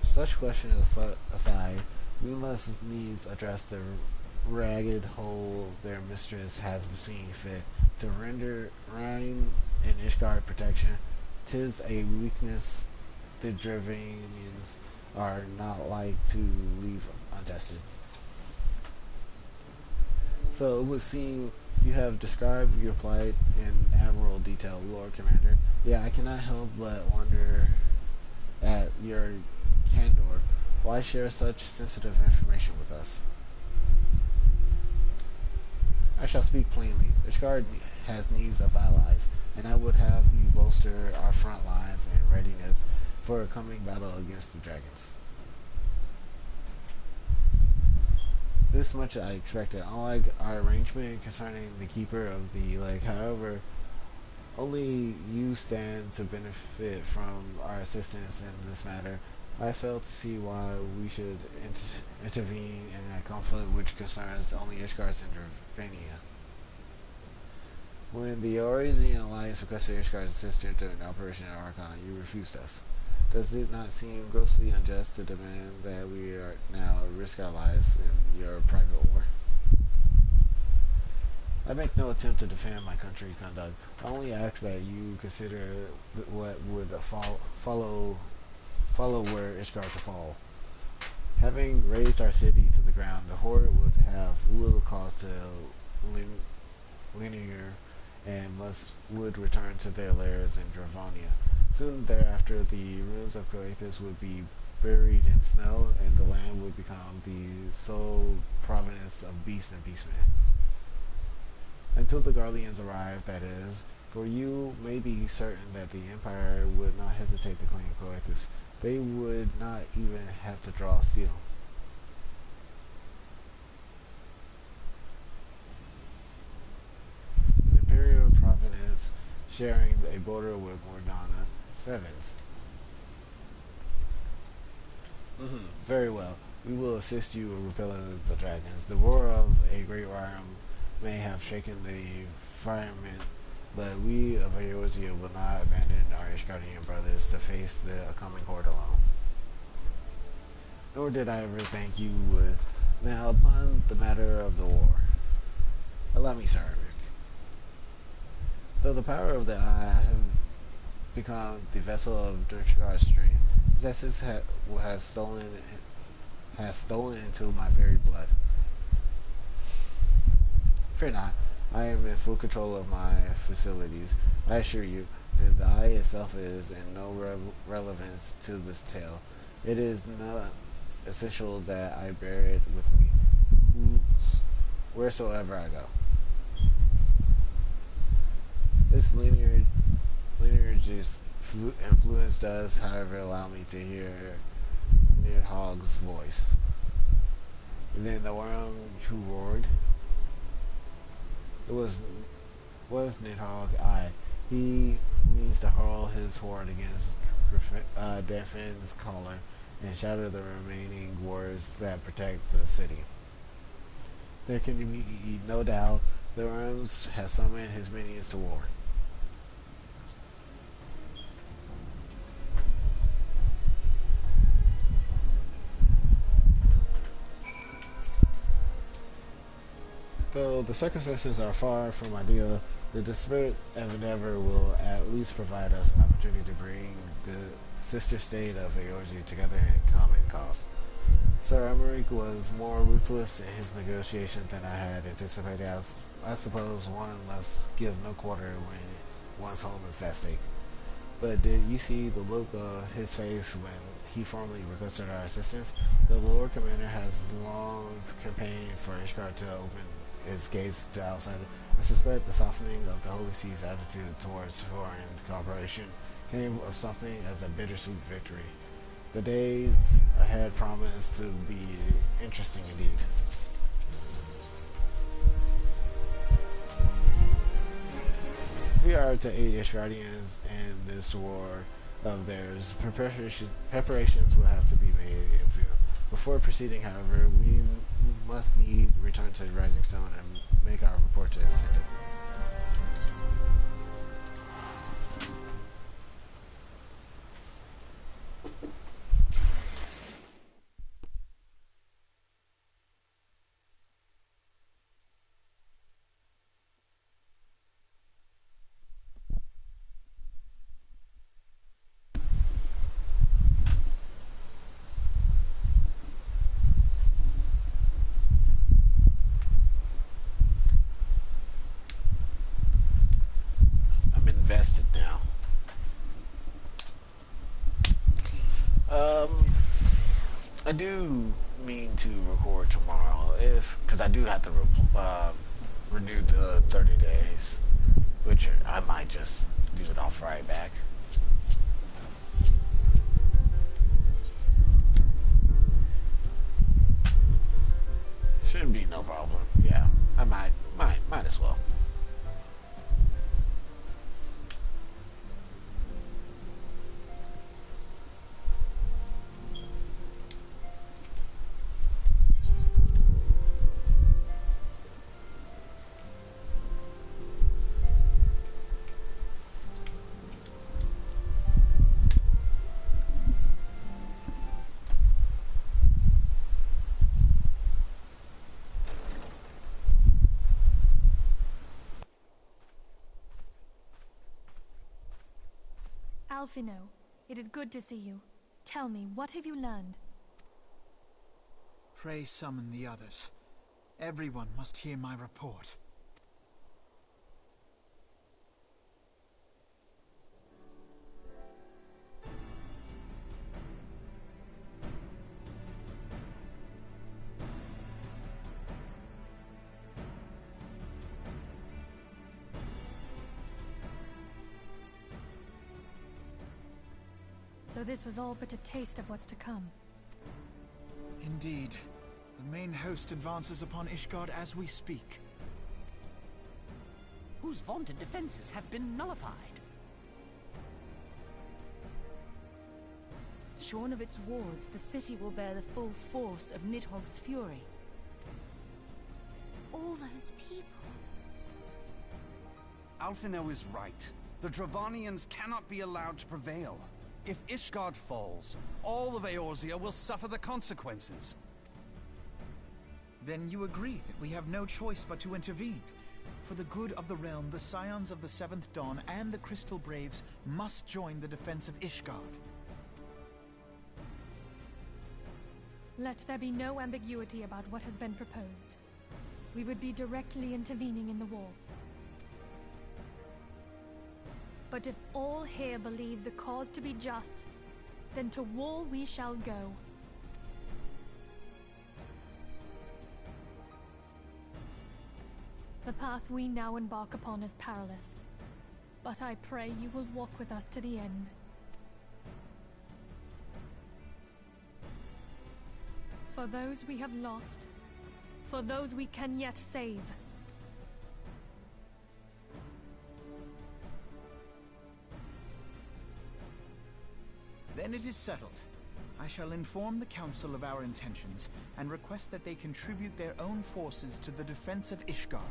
Such questions aside, we must needs address the ragged hole their mistress has seen fit to render Rhine and Ishgard protection. 'Tis a weakness the Dravenians are not like to leave untested. So it would seem you have described your plight in admirable detail, Lord Commander. Yeah, I cannot help but wonder at your candor. Why share such sensitive information with us? I shall speak plainly. Ishgard has needs of allies, and I would have you bolster our front lines in readiness for a coming battle against the dragons. This much I expected. Unlike our arrangement concerning the Keeper of the Lake, however, only you stand to benefit from our assistance in this matter. I fail to see why we should intervene in a conflict which concerns only Ishgard's and Dravania. When the Eorzean Alliance requested Ishgard's assistance during Operation Archon, you refused us. Does it not seem grossly unjust to demand that we are now risk our lives in your private war? I make no attempt to defend my country conduct. I only ask that you consider what would follow were Ishgard to fall. Having razed our city to the ground, the Horde would have little cause to linear and would return to their lairs in Dravonia. Soon thereafter, the ruins of Coathus would be buried in snow, and the land would become the sole province of beasts and beastmen. Until the Garleans arrive, that is, for you may be certain that the Empire would not hesitate to claim Coathus. They would not even have to draw steel. An imperial province sharing a border with Mordana. Sevens. Very well. We will assist you in repelling the dragons. The roar of a great realm may have shaken the firmament, but we of Eorzea will not abandon our Ishgardian brothers to face the coming horde alone. Nor did I ever think you would. Now, upon the matter of the war, allow me, Sir Rick. Though the power of the Eye have become the vessel of Ishgard's strength, possesses has stolen into my very blood. Fear not, I am in full control of my facilities, I assure you, and the Eye itself is in no relevance to this tale. It is not essential that I bear it with me, wheresoever I go. This lineage's influence does, however, allow me to hear Nidhogg's voice. And then the worm who roared. It was Nidhogg. Aye, he means to hurl his horde against Defin's collar and shatter the remaining wards that protect the city. There can be no doubt the Worms has summoned his minions to war. Though the circumstances are far from ideal, the spirit of endeavor will at least provide us an opportunity to bring the sister state of Eorzea together in common cause. Sir Emmerich was more ruthless in his negotiation than I had anticipated. I suppose one must give no quarter when one's home is at stake. But did you see the look of his face when he formally requested our assistance? The Lord Commander has long campaigned for Ishgard to open its gates to outsiders. I suspect the softening of the Holy See's attitude towards foreign cooperation came of something as a bittersweet victory. The days ahead promise to be interesting indeed. If we are to aid Ishgardians in this war of theirs, preparations will have to be made in Zil. Before proceeding, however, we must return to Rising Stone and make our report to Ascendant. Now. I do mean to record tomorrow, because I do have to renew the 30 days, which I might just do it off right back. Shouldn't Alphino, it is good to see you. Tell me, what have you learned? Pray summon the others. Everyone must hear my report. So this was all but a taste of what's to come. Indeed. The main host advances upon Ishgard as we speak. Whose vaunted defenses have been nullified. Shorn of its wards, the city will bear the full force of Nidhogg's fury. All those people. Alphino is right. The Dravanians cannot be allowed to prevail. If Ishgard falls, all of Eorzea will suffer the consequences. Then you agree that we have no choice but to intervene. For the good of the realm, the Scions of the Seventh Dawn and the Crystal Braves must join the defense of Ishgard. Let there be no ambiguity about what has been proposed. We would be directly intervening in the war. But if all here believe the cause to be just, then to war we shall go. The path we now embark upon is perilous, but I pray you will walk with us to the end. For those we have lost, for those we can yet save. Then it is settled. I shall inform the Council of our intentions, and request that they contribute their own forces to the defense of Ishgard.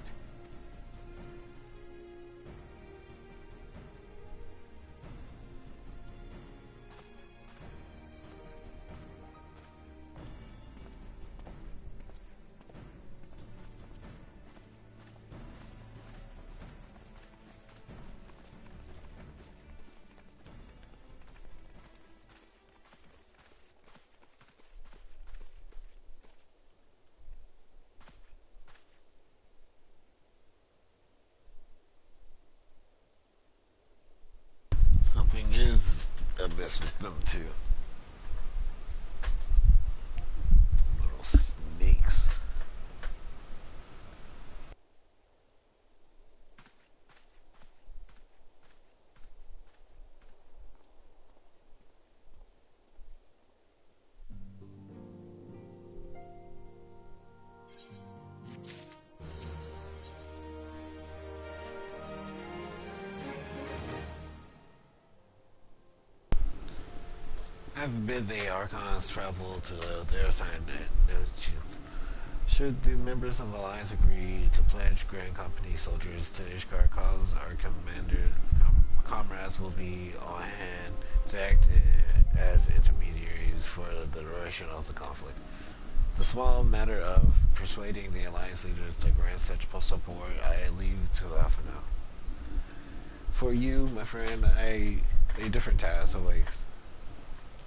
Something is amiss with them too. Little snakes. Have bid the Archons travel to their assigned nations. Should the members of the Alliance agree to pledge Grand Company soldiers to Ishgard cause, our comrades will be on hand to act as intermediaries for the duration of the conflict. The small matter of persuading the Alliance leaders to grant such support I leave to Alphino. For you, my friend, a different task awaits.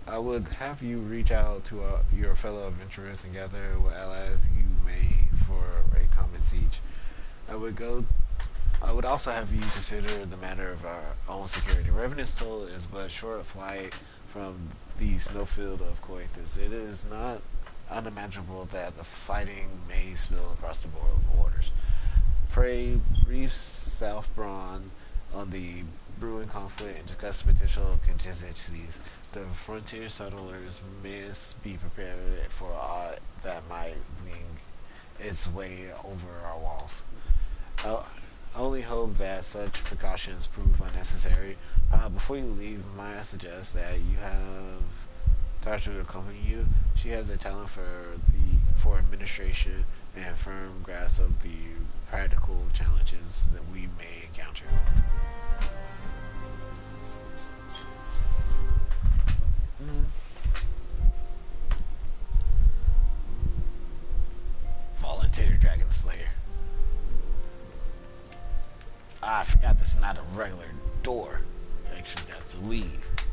I would have you reach out to your fellow adventurers and gather what allies you may for a common siege. I would also have you consider the matter of our own security. Revenant Stoll is but a short flight from the snowfield of Coithas. It is not unimaginable that the fighting may spill across the borders. Pray brief South Braun on the brewing conflict and discuss potential contingencies. The frontier settlers must be prepared for all that might wing its way over our walls. I only hope that such precautions prove unnecessary. Before you leave, might I suggest that you have Tasha to accompany you. She has a talent for administration and firm grasp of the practical challenges that we may encounter. Volunteer Dragon Slayer. I forgot this is not a regular door. I actually got to leave.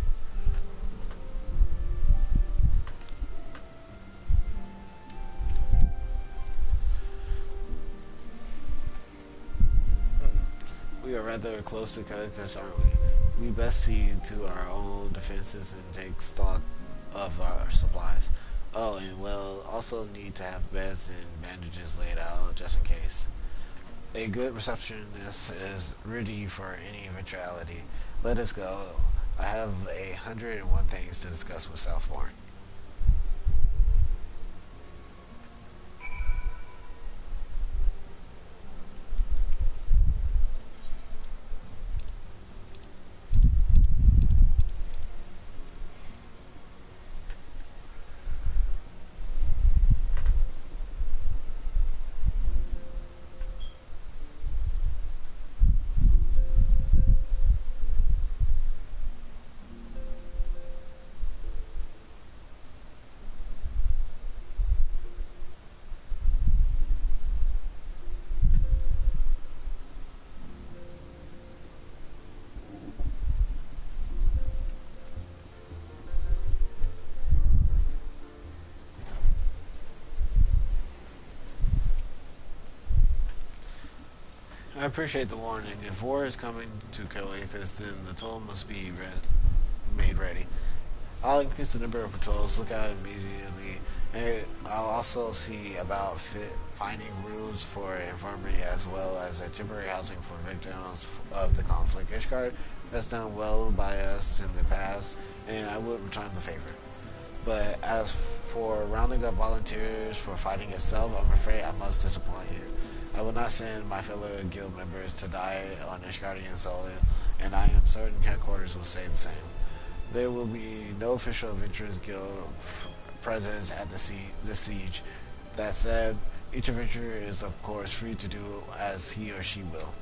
We are rather close to Calicus, aren't we? We best see to our own defenses and take stock of our supplies. Oh, and we'll also need to have beds and bandages laid out just in case. A good receptionist is ready for any eventuality. Let us go. I have 101 things to discuss with Southbourne. I appreciate the warning. If war is coming to Calicus, then the toll must be made ready. I'll increase the number of patrols, look out immediately, and I'll also see about finding rooms for infirmary as well as a temporary housing for victims of the conflict. Ishgard has done well by us in the past, and I would return the favor. But as for rounding up volunteers for fighting itself, I'm afraid I must disappoint you. I will not send my fellow guild members to die on Ishgardian soil, and I am certain headquarters will say the same. There will be no official Adventurers Guild presence at the siege. That said, each adventurer is of course free to do as he or she will.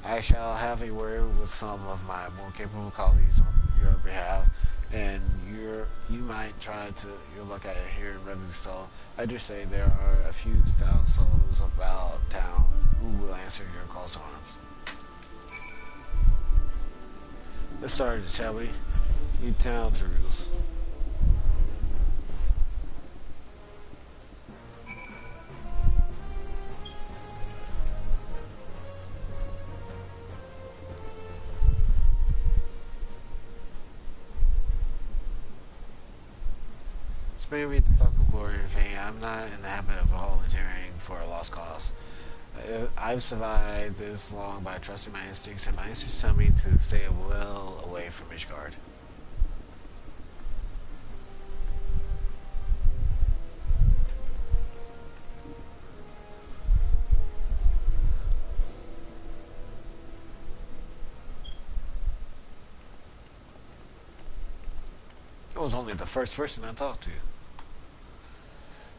I shall have a word with some of my more capable colleagues on your behalf, and you might try your luck at here in Revelstoke. I do say there are a few stout souls about town who will answer your calls to arms. Let's start it, shall we? Need town rules. Spare me the talk of glory and fame. I'm not in the habit of volunteering for a lost cause. I've survived this long by trusting my instincts, and my instincts tell me to stay well away from Ishgard. I was only the first person I talked to.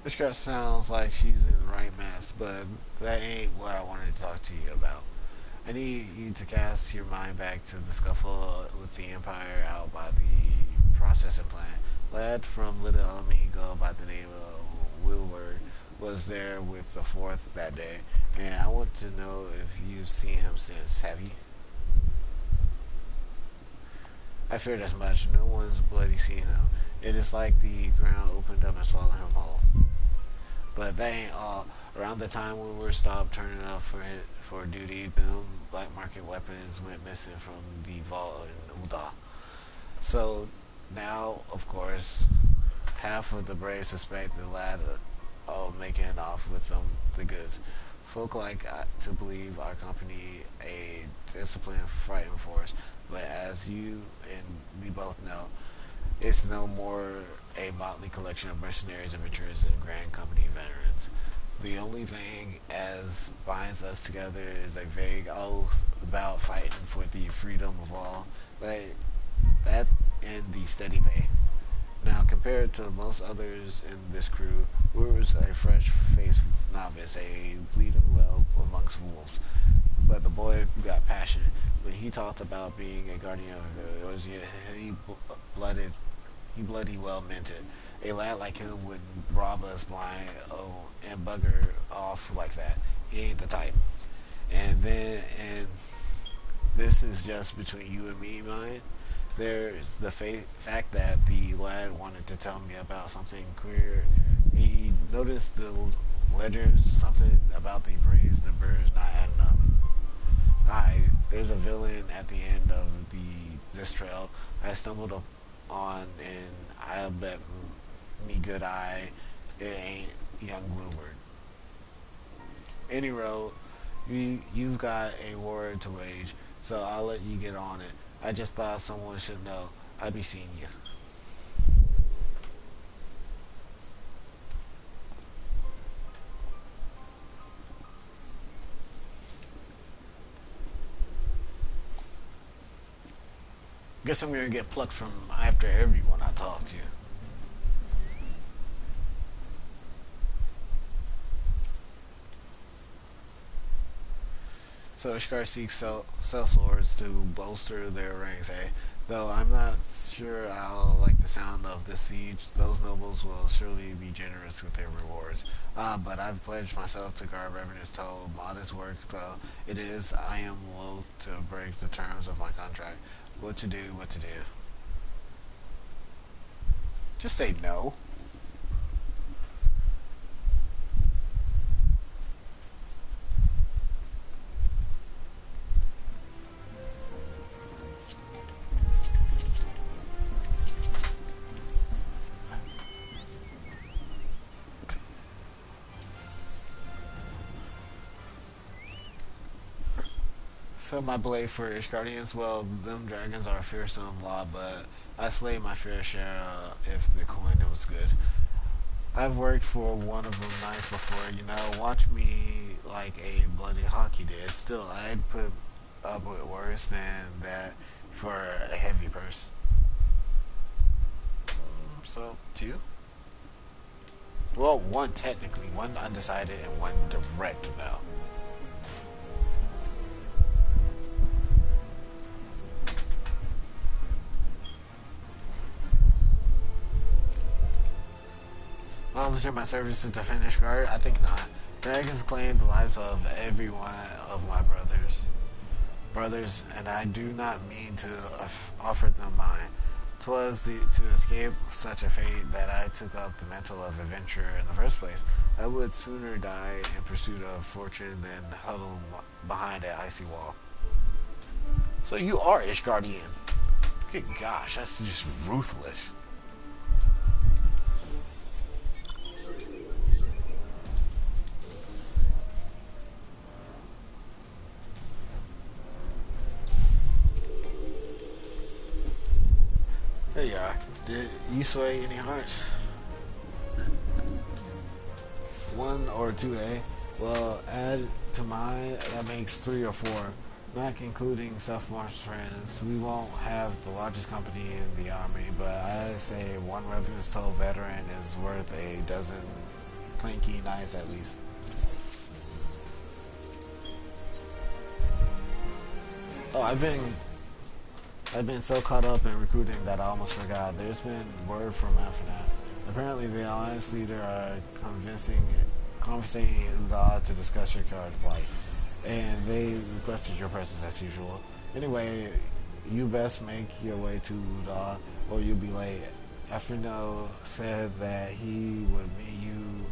This girl sounds like she's in the right mess, but that ain't what I wanted to talk to you about. I need you to cast your mind back to the scuffle with the Empire out by the processing plant. Lad from Little Amigo by the name of Wilward was there with the 4th that day, and I want to know if you've seen him since. Have you? I feared as much. No one's bloody seen him. It is like the ground opened up and swallowed him whole. But that ain't all. Around the time when we were stopped turning up for duty, them black market weapons went missing from the vault in Ul'dah. So now, of course, half of the brave suspect the lad of making off with the goods. Folk like to believe our company a disciplined fighting force, but as you and we both know, it's no more a motley collection of mercenaries, adventurers, and Grand Company veterans. The only thing as binds us together is a vague oath about fighting for the freedom of all, that and the steady pay. Now, compared to most others in this crew, Ur was a fresh-faced novice, a bleeding well amongst wolves. But the boy got passionate. When he talked about being a guardian of Eorzea, he bloody well meant it. A lad like him wouldn't rob us blind and bugger off like that. He ain't the type. And this is just between you and me, mind. There's the fact that the lad wanted to tell me about something queer. He noticed the ledgers, something about the Braves numbers not adding up. Hi, there's a villain at the end of this trail I stumbled up on, and I'll bet me good eye it ain't young Bluebird. Anyway, you've got a war to wage, so I'll let you get on it. I just thought someone should know I'd be seeing you. Guess I'm gonna get plucked from after everyone I talk to. So Ishgard seeks sellswords to bolster their ranks, eh? Though I'm not sure I'll like the sound of this siege. Those nobles will surely be generous with their rewards. But I've pledged myself to guard Revenant's toll. Modest work though it is, I am loath to break the terms of my contract. What to do, what to do. Just say no. So my blade for Ishgardians, well, them dragons are fearsome law, but I slay my fair share if the coin was good. I've worked for one of them nights before, you know, watch me like a bloody hockey did. Still, I'd put up with worse than that for a heavy purse. So, 2? Well, 1 technically, 1 undecided and 1 direct now. Volunteer my service to defend Ishgard? I think not. Dragons claim the lives of every one of my brothers, and I do not mean to offer them mine. 'Twas to escape such a fate that I took up the mantle of adventurer in the first place. I would sooner die in pursuit of fortune than huddle behind an icy wall. So you are Ishgardian. Good gosh, that's just ruthless. There you are. Did you sway any hearts? 1 or 2, eh? Well, add to mine, that makes 3 or 4. Not including self-marched friends. We won't have the largest company in the army, but I say 1 Revenant's Toll veteran is worth a dozen clanky knights at least. Oh, I've been so caught up in recruiting that I almost forgot. There's been word from Amphenat. Apparently the Alliance leader are conversating Udal to discuss your card plight. And they requested your presence as usual. Anyway, you best make your way to Udal or you'll be late. Amphenat said that he would meet you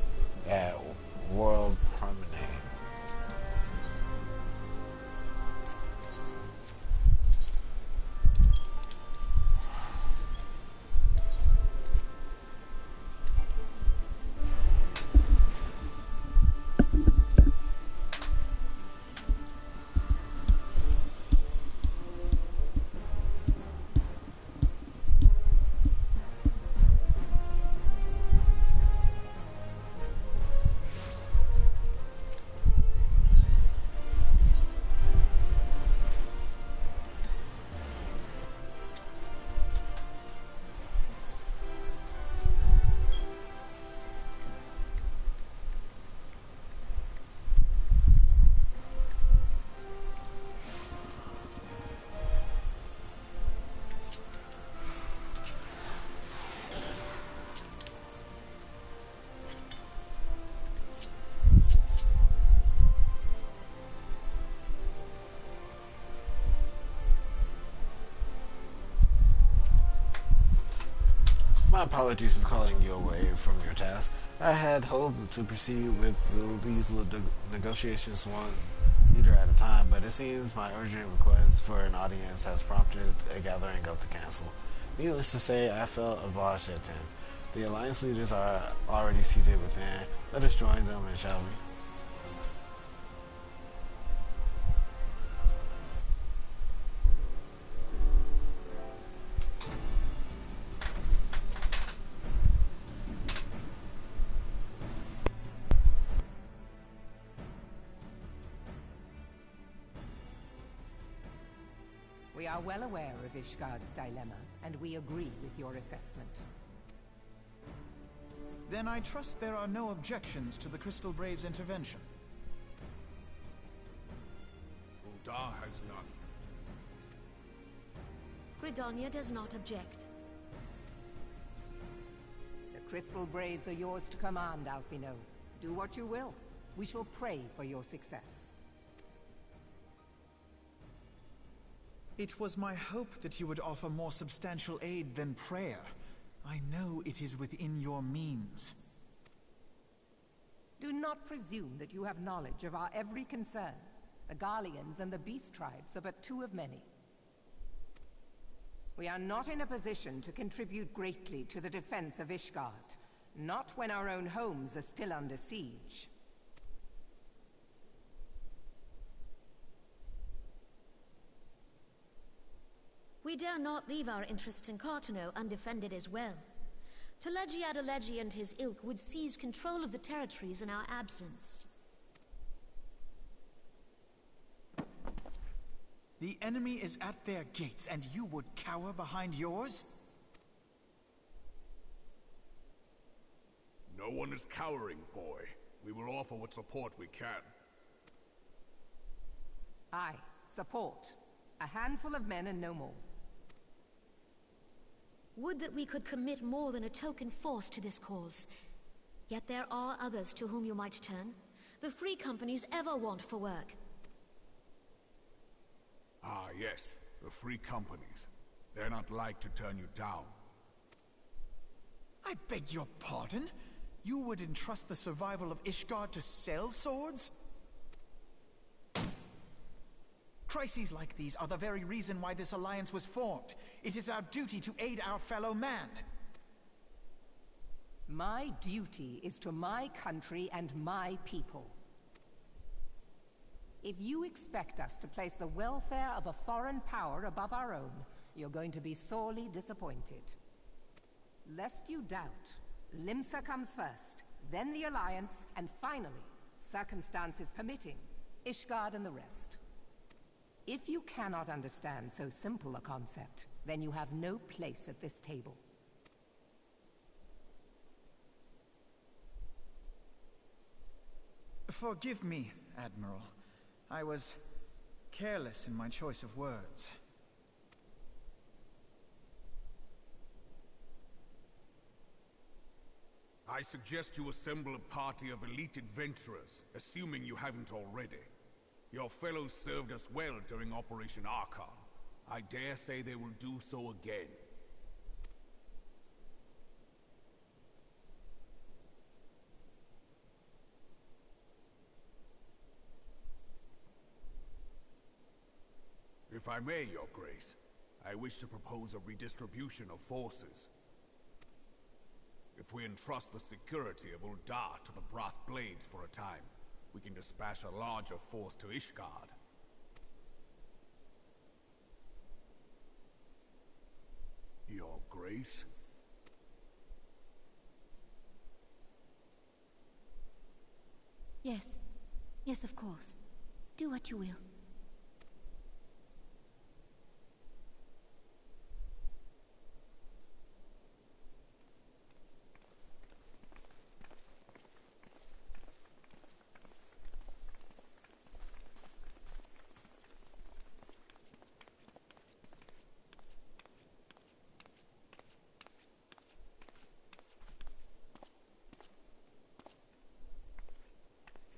at World Promenade. My apologies for calling you away from your task. I had hoped to proceed with these negotiations 1 leader at a time, but it seems my urgent request for an audience has prompted a gathering of the council. Needless to say, I felt obliged to attend. The Alliance leaders are already seated within. Let us join them, and shall we? We are well aware of Ishgard's dilemma, and we agree with your assessment. Then I trust there are no objections to the Crystal Braves' intervention. Ul'dah has none. Gridania does not object. The Crystal Braves are yours to command, Alphino. Do what you will. We shall pray for your success. It was my hope that you would offer more substantial aid than prayer. I know it is within your means. Do not presume that you have knowledge of our every concern. The Garleans and the Beast Tribes are but two of many. We are not in a position to contribute greatly to the defense of Ishgard, not when our own homes are still under siege. We dare not leave our interests in Carteneau undefended as well. Teleji Adeleji and his ilk would seize control of the territories in our absence. The enemy is at their gates, and you would cower behind yours? No one is cowering, boy. We will offer what support we can. Aye, support. A handful of men and no more. Would that we could commit more than a token force to this cause. Yet there are others to whom you might turn. The free companies ever want for work. Ah, yes. The free companies. They're not like to turn you down. I beg your pardon? You would entrust the survival of Ishgard to sell swords? Crises like these are the very reason why this alliance was formed. It is our duty to aid our fellow man. My duty is to my country and my people. If you expect us to place the welfare of a foreign power above our own, you're going to be sorely disappointed. Lest you doubt, Limsa comes first, then the Alliance, and finally, circumstances permitting, Ishgard and the rest. If you cannot understand so simple a concept, then you have no place at this table. Forgive me, Admiral. I was careless in my choice of words. I suggest you assemble a party of elite adventurers, assuming you haven't already. Your fellows served us well during Operation Archon. I dare say they will do so again. If I may, Your Grace, I wish to propose a redistribution of forces. If we entrust the security of Ul'dah to the Brass Blades for a time, we can dispatch a larger force to Ishgard. Your Grace? Yes. Yes, of course. Do what you will.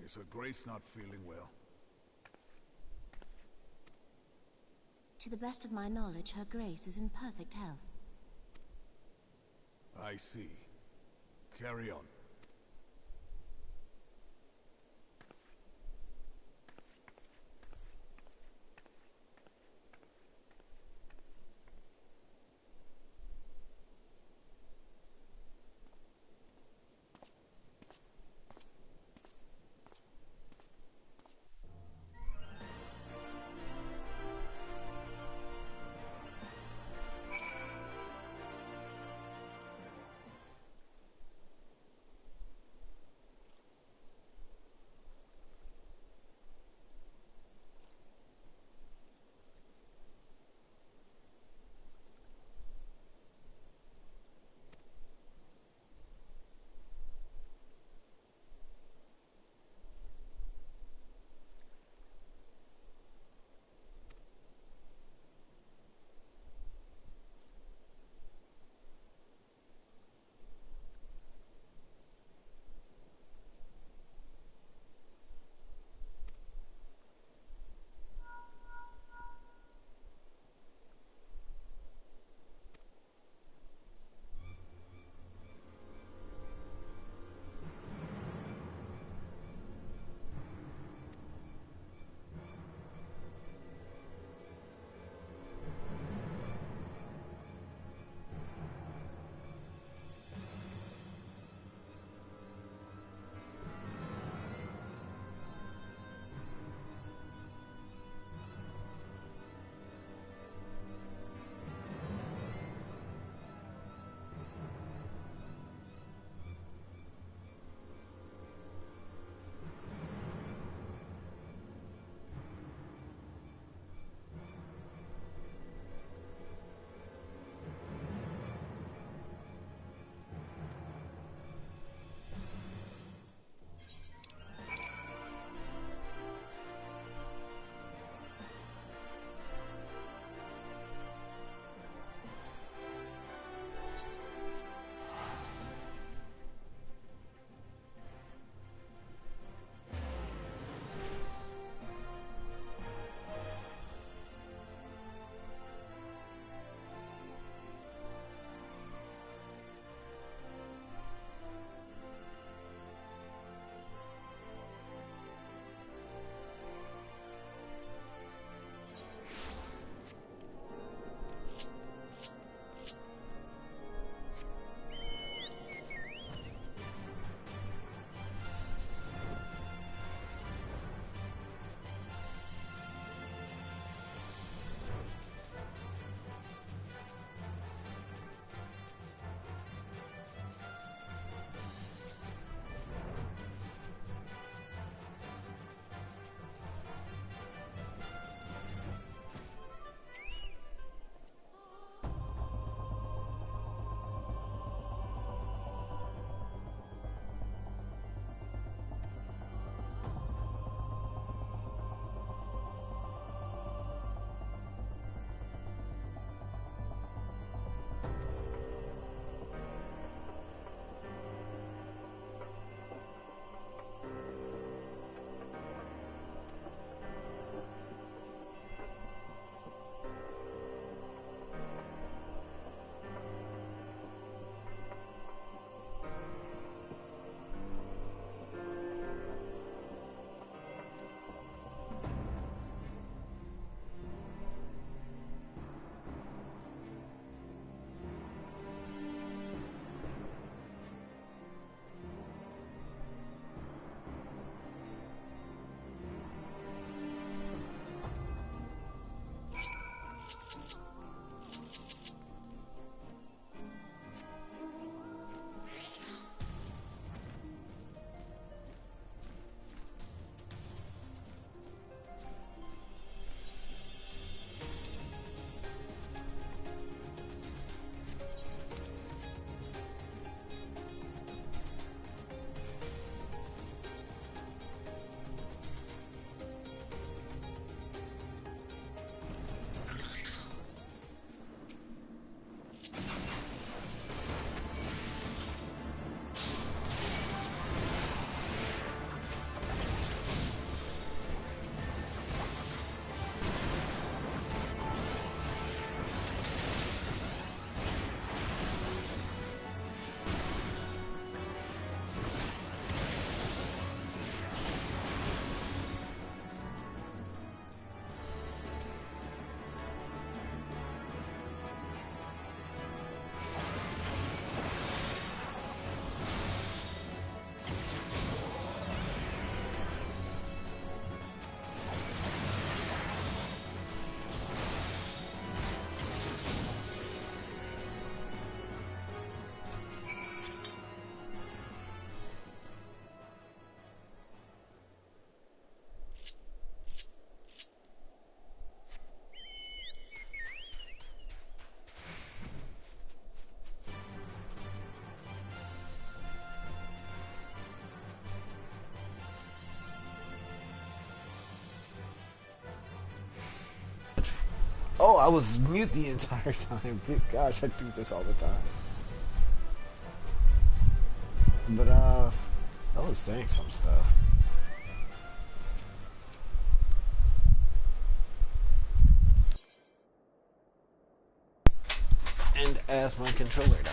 Is Her Grace not feeling well? To the best of my knowledge, Her Grace is in perfect health. I see. Carry on. Oh, I was mute the entire time. Good gosh, I do this all the time. But, I was saying some stuff. And as my controller died.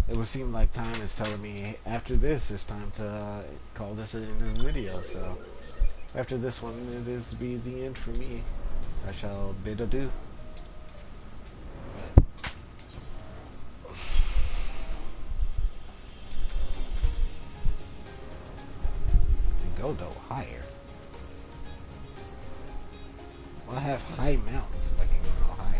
It would seem like time is telling me after this it's time to call this an end of the video, so after this one it is to be the end for me. I shall bid adieu. Go though higher. Well, I have high mountains if I can go no higher.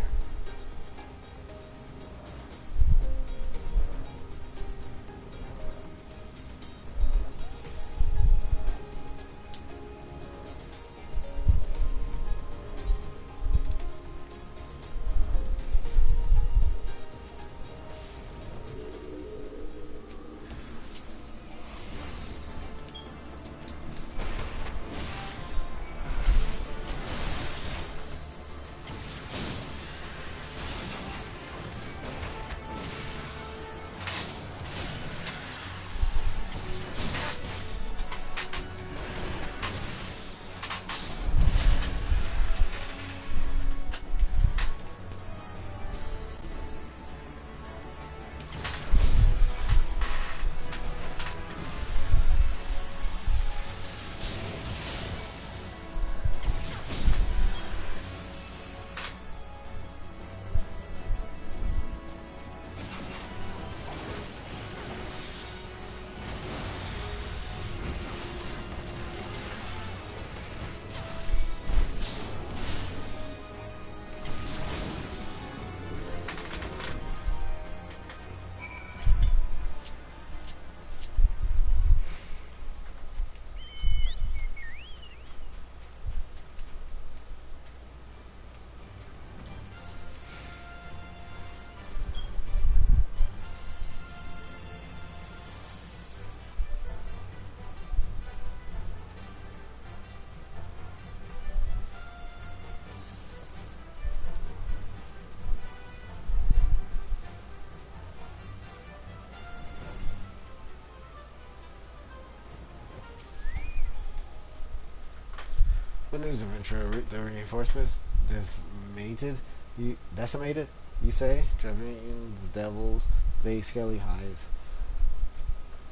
What news, adventurer? The reinforcements decimated, you say? Dravians, devils, vague scaly hides.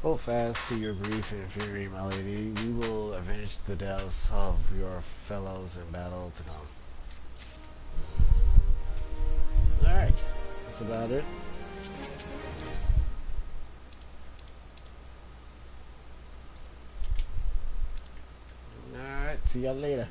Hold fast to your brief and fury, my lady. We will avenge the deaths of your fellows in battle to come. Alright, that's about it. Alright, see y'all later.